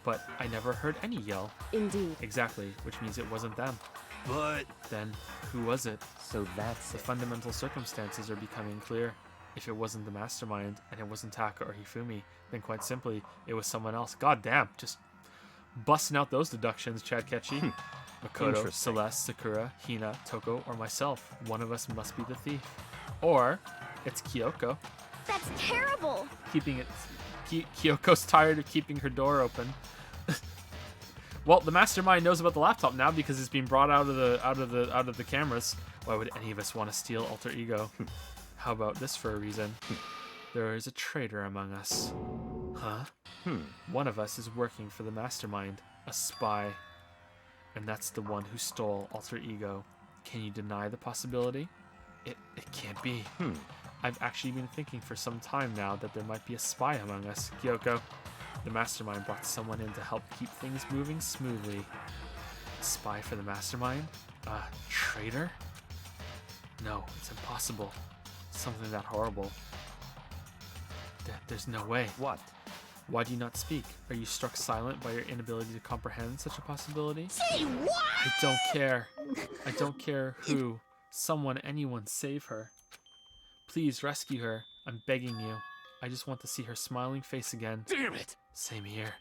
But I never heard any yell. Indeed. Exactly, which means it wasn't them. But... Then, who was it? So that's the fundamental circumstances are becoming clear. If it wasn't the mastermind, and it wasn't Taka or Hifumi, then quite simply, it was someone else. God damn, just busting out those deductions, Chad Ketchy. Makoto, Celeste, Sakura, Hina, Toko, or myself. One of us must be the thief. Or, it's Kyoko. That's terrible! Kyoko's tired of keeping her door open. Well, the mastermind knows about the laptop now because it's been brought out of the cameras. Why would any of us want to steal Alter Ego? How about this for a reason? There is a traitor among us. Huh? One of us is working for the mastermind, a spy. And that's the one who stole Alter Ego. Can you deny the possibility? It can't be. I've actually been thinking for some time now that there might be a spy among us, Kyoko. The mastermind brought someone in to help keep things moving smoothly. A spy for the mastermind? A traitor? No, it's impossible. Something that horrible. There's no way. What? Why do you not speak? Are you struck silent by your inability to comprehend such a possibility? Say what? I don't care. I don't care who. Someone, anyone, save her. Please rescue her. I'm begging you. I just want to see her smiling face again. Damn it! Same here.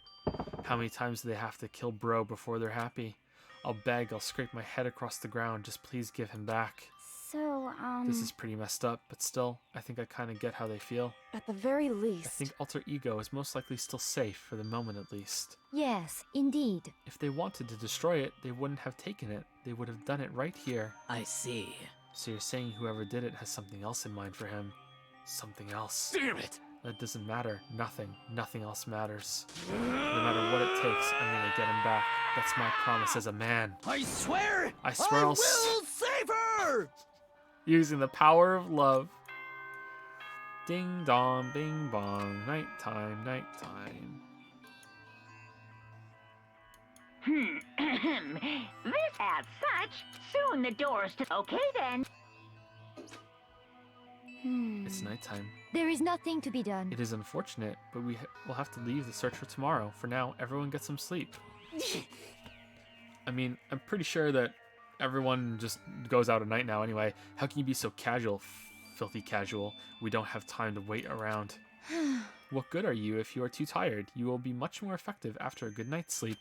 How many times do they have to kill bro before they're happy? I'll beg, I'll scrape my head across the ground. Just please give him back. So, This is pretty messed up, but still, I think I kind of get how they feel. At the very least... I think Alter Ego is most likely still safe, for the moment at least. Yes, indeed. If they wanted to destroy it, they wouldn't have taken it. They would have done it right here. I see. So you're saying whoever did it has something else in mind for him? Something else. Damn it! That doesn't matter. Nothing else matters. No matter what it takes, I'm gonna get him back. That's my promise as a man. I swear I will save her! Using the power of love. Ding dong, bing bong, nighttime, nighttime. This as such. Soon the doors to... Okay then. It's nighttime. There is nothing to be done. It is unfortunate, but we'll have to leave the search for tomorrow. For now, everyone get some sleep. I mean, I'm pretty sure that everyone just goes out at night now anyway. How can you be so casual, filthy casual? We don't have time to wait around. What good are you if you are too tired? You will be much more effective after a good night's sleep.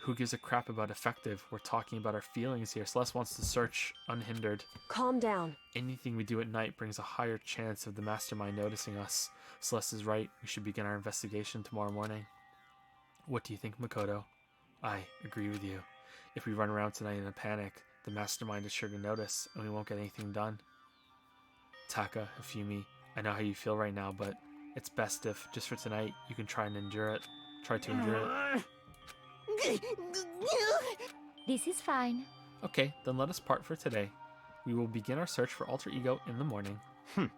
Who gives a crap about effective? We're talking about our feelings here. Celeste wants to search unhindered. Calm down. Anything we do at night brings a higher chance of the mastermind noticing us. Celeste is right. We should begin our investigation tomorrow morning. What do you think, Makoto? I agree with you. If we run around tonight in a panic, the mastermind is sure to notice, and we won't get anything done. Taka, Hifumi, I know how you feel right now, but it's best if, just for tonight, you can try to endure it. This is fine. Okay, then let us part for today. We will begin our search for Alter Ego in the morning. And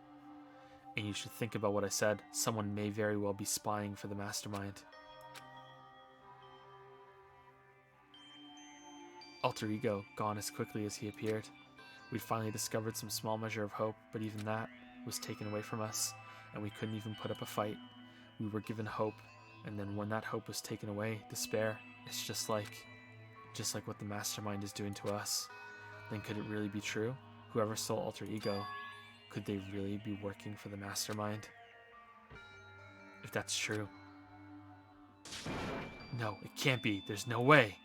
you should think about what I said. Someone may very well be spying for the mastermind. Alter Ego gone as quickly as he appeared. We'd finally discovered some small measure of hope, but even that was taken away from us, and we couldn't even put up a fight. We were given hope, and then when that hope was taken away, despair. It's just like what the mastermind is doing to us. Then could it really be true? Whoever stole Alter Ego, could they really be working for the mastermind? if that's true. No, it can't be. There's no way.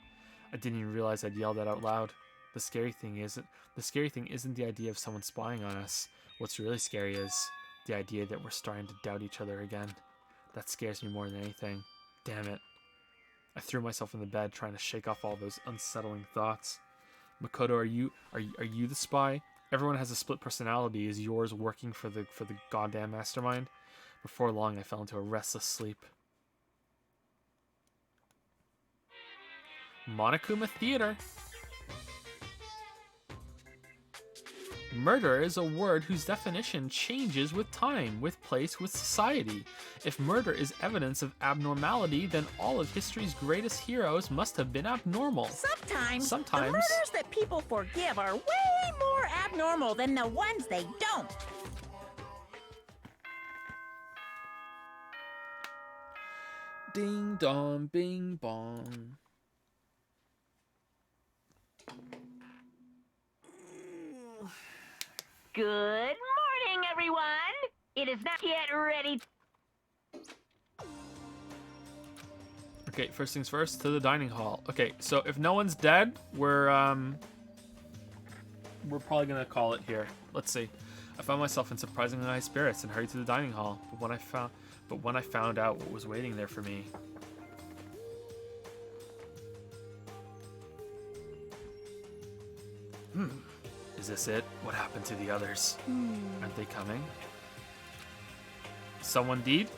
I didn't even realize I'd yelled that out loud. The scary thing isn't the idea of someone spying on us. What's really scary is the idea that we're starting to doubt each other again. That scares me more than anything. Damn it. I threw myself in the bed trying to shake off all those unsettling thoughts. Makoto, are you the spy? Everyone has a split personality. Is yours working for the goddamn mastermind? Before long, I fell into a restless sleep. Monokuma Theater. Murder is a word whose definition changes with time, with place, with society. If murder is evidence of abnormality, then all of history's greatest heroes must have been abnormal. Sometimes the murders that people forgive are way more abnormal than the ones they don't. Ding dong, bing bong. Good morning, everyone. It is not yet ready. Okay, first things first, to the dining hall. Okay, so if no one's dead, we're probably gonna call it here. Let's see. I found myself in surprisingly high spirits and hurried to the dining hall. But when I found out what was waiting there for me, is this it? What happened to the others? Aren't they coming? Someone deed?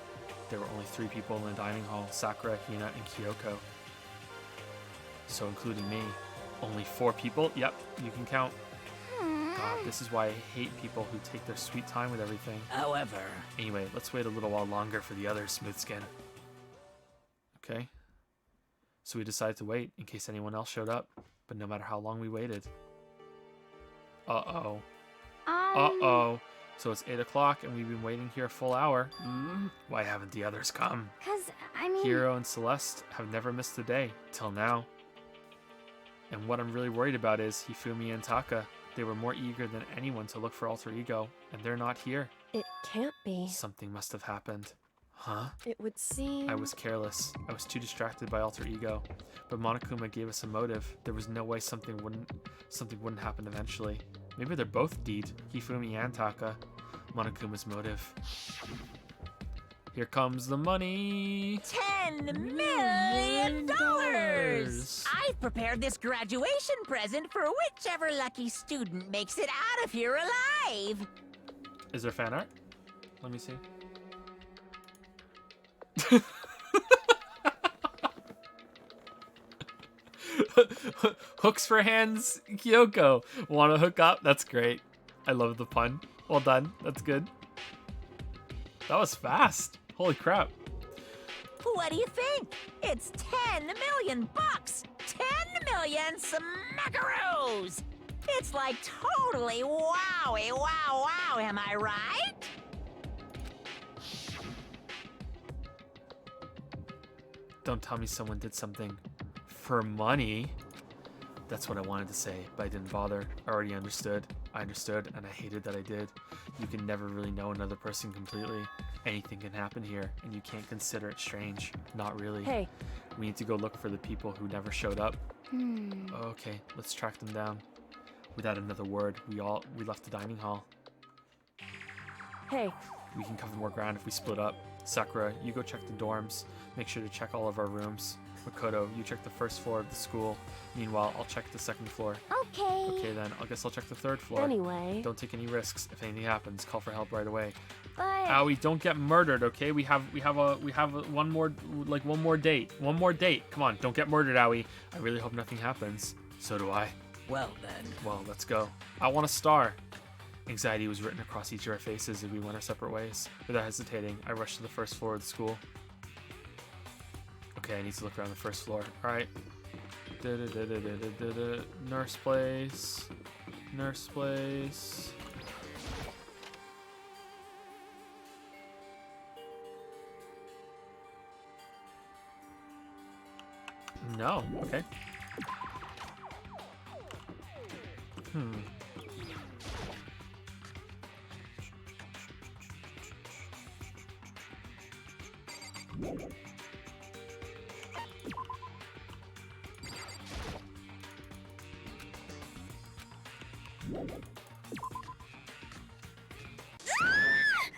There were only 3 people in the dining hall, Sakura, Hina, and Kyoko. So including me. Only 4 people? Yep, you can count. God, this is why I hate people who take their sweet time with everything. However... Anyway, let's wait a little while longer for the others, Smooth Skin. Okay. So we decided to wait in case anyone else showed up. But no matter how long we waited... Uh-oh. Uh-oh. So it's 8 o'clock and we've been waiting here a full hour. Why haven't the others come? 'Cause, I mean... Hiro and Celeste have never missed a day, till now. And what I'm really worried about is Hifumi and Taka. They were more eager than anyone to look for Alter Ego, and they're not here. It can't be. Something must have happened. Huh? It would seem... I was careless. I was too distracted by Alter Ego. But Monokuma gave us a motive. There was no way something wouldn't happen eventually. Maybe they're both deed, Hifumi and Taka. Monokuma's motive. Here comes the money. $10 million! I've prepared this graduation present for whichever lucky student makes it out of here alive. Is there fan art? Let me see. Hooks for hands, Kyoko. Want to hook up? That's great. I love the pun. Well done. That's good. That was fast. Holy crap. What do you think? It's $10 million bucks. 10 million smackaroos. It's like totally wowie, wow, wow. Am I right? Don't tell me someone did something for money. That's what I wanted to say, but I didn't bother. I already understood. I understood, and I hated that I did. You can never really know another person completely. Anything can happen here, and you can't consider it strange. Not really. Hey. We need to go look for the people who never showed up. Okay, let's track them down. Without another word, we left the dining hall. Hey. We can cover more ground if we split up. Sakura, you go check the dorms. Make sure to check all of our rooms. Makoto, you check the first floor of the school. Meanwhile, I'll check the second floor. Okay. Okay then, I guess I'll check the third floor. Anyway. Don't take any risks. If anything happens, call for help right away. But... Owie, don't get murdered, okay? We have one more date. One more date. Come on, don't get murdered, Owie. I really hope nothing happens. So do I. Well then. Well, let's go. I want a star. Anxiety was written across each of our faces as we went our separate ways. Without hesitating, I rushed to the first floor of the school. Okay, I need to look around the first floor. Alright. Nurse place. Nurse place. No. Okay.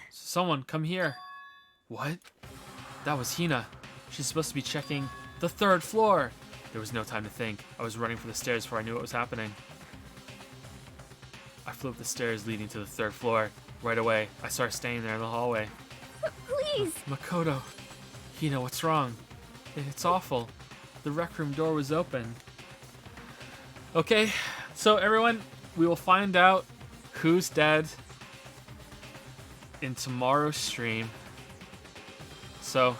Someone, come here. What? That was Hina. She's supposed to be checking the 3rd floor. There was no time to think. I was running for the stairs before I knew what was happening. I flew up the stairs leading to the 3rd floor. Right away, I started staying there in the hallway. Please! Makoto. Hina, what's wrong? It's awful. The rec room door was open. Okay, so everyone, we will find out who's dead in tomorrow's stream. So,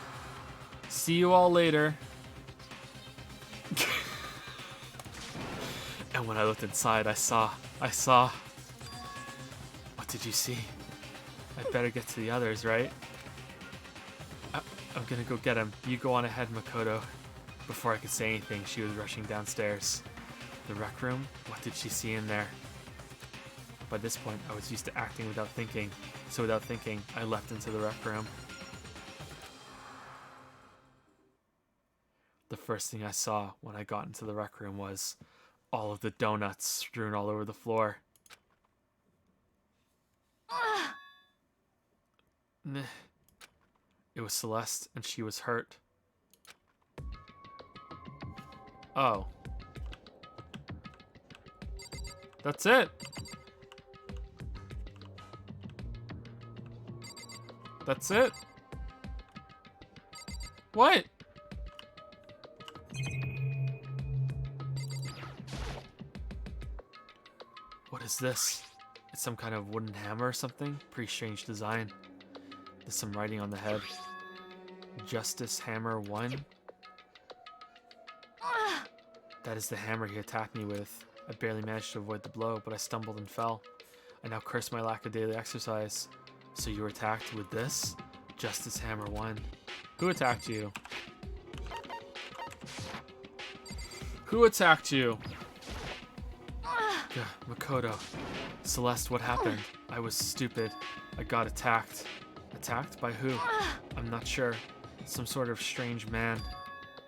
see you all later. And when I looked inside, I saw. What did you see? I better get to the others, right? I'm gonna go get him. You go on ahead, Makoto. Before I could say anything, she was rushing downstairs. The rec room? What did she see in there? By this point, I was used to acting without thinking. So without thinking, I leapt into the rec room. The first thing I saw when I got into the rec room was all of the donuts strewn all over the floor. It was Celeste, and she was hurt. Oh. That's it. That's it. What? What is this? It's some kind of wooden hammer or something? Pretty strange design. There's some writing on the head. Justice Hammer 1. That is the hammer he attacked me with. I barely managed to avoid the blow, but I stumbled and fell. I now curse my lack of daily exercise. So you were attacked with this? Justice Hammer 1. Who attacked you? Who attacked you? Makoto. Celeste, what happened? I was stupid. I got attacked. Attacked by who? I'm not sure. Some sort of strange man.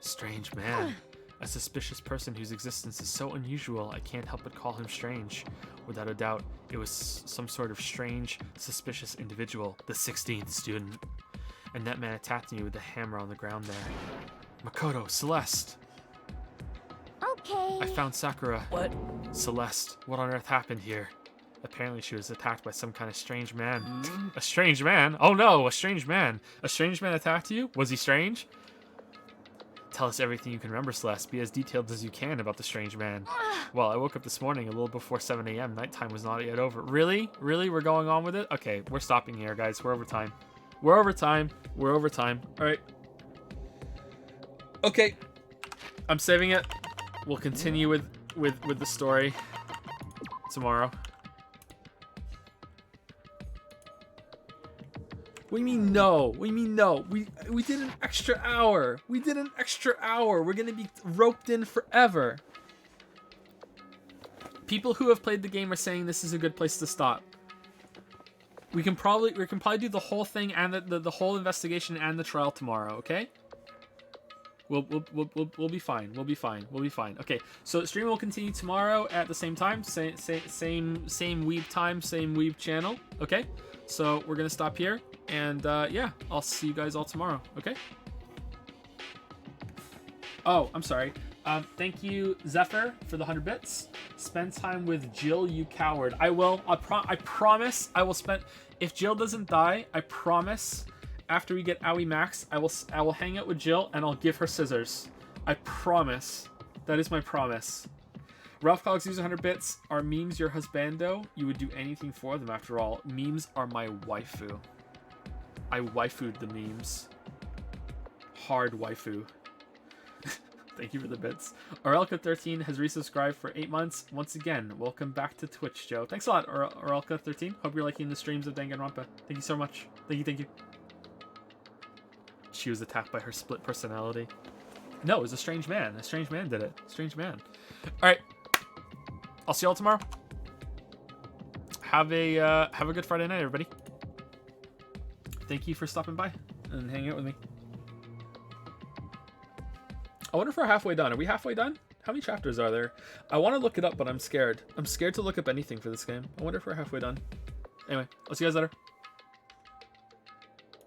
Strange man? A suspicious person whose existence is so unusual, I can't help but call him strange. Without a doubt, it was some sort of strange, suspicious individual, the 16th student. And that man attacked me with the hammer on the ground there. Makoto, Celeste! Okay. I found Sakura. What? Celeste, what on earth happened here? Apparently she was attacked by some kind of strange man. A strange man? Oh no, a strange man. A strange man attacked you? Was he strange? Tell us everything you can remember, Celeste. Be as detailed as you can about the strange man. Well, I woke up this morning a little before 7 a.m. Nighttime was not yet over. Really? Really? We're going on with it? Okay, we're stopping here, guys. We're over time. We're over time. We're over time. All right. Okay. I'm saving it. We'll continue with the story tomorrow. What do you mean no? What do you mean no? We did an extra hour. We did an extra hour. We're gonna be roped in forever. People who have played the game are saying this is a good place to stop. We can probably do the whole thing and the whole investigation and the trial tomorrow. Okay. We'll be fine. We'll be fine. We'll be fine. Okay, so the stream will continue tomorrow at the same time, same weeb time, same weeb channel. Okay, so we're gonna stop here, and yeah, I'll see you guys all tomorrow. Okay. Oh, I'm sorry. Thank you, Zephyr, for the 100 bits. Spend time with Jill, you coward. I will. I promise. I will spend. If Jill doesn't die, I promise. After we get Aoi Max, I will hang out with Jill and I'll give her scissors. I promise. That is my promise. Ralph Cogs uses 100 bits. Are memes your husbando? You would do anything for them after all. Memes are my waifu. I waifu'd the memes. Hard waifu. Thank you for the bits. Orelka13 has resubscribed for 8 months. Once again, welcome back to Twitch, Joe. Thanks a lot, Orelka13. Hope you're liking the streams of Danganronpa. Thank you so much. Thank you. She was attacked by her split personality. No, it was a strange man. A strange man did it. Strange man. All right. I'll see y'all tomorrow. Have a good Friday night, everybody. Thank you for stopping by and hanging out with me. I wonder if we're halfway done. Are we halfway done? How many chapters are there? I want to look it up, but I'm scared. I'm scared to look up anything for this game. I wonder if we're halfway done. Anyway, I'll see you guys later.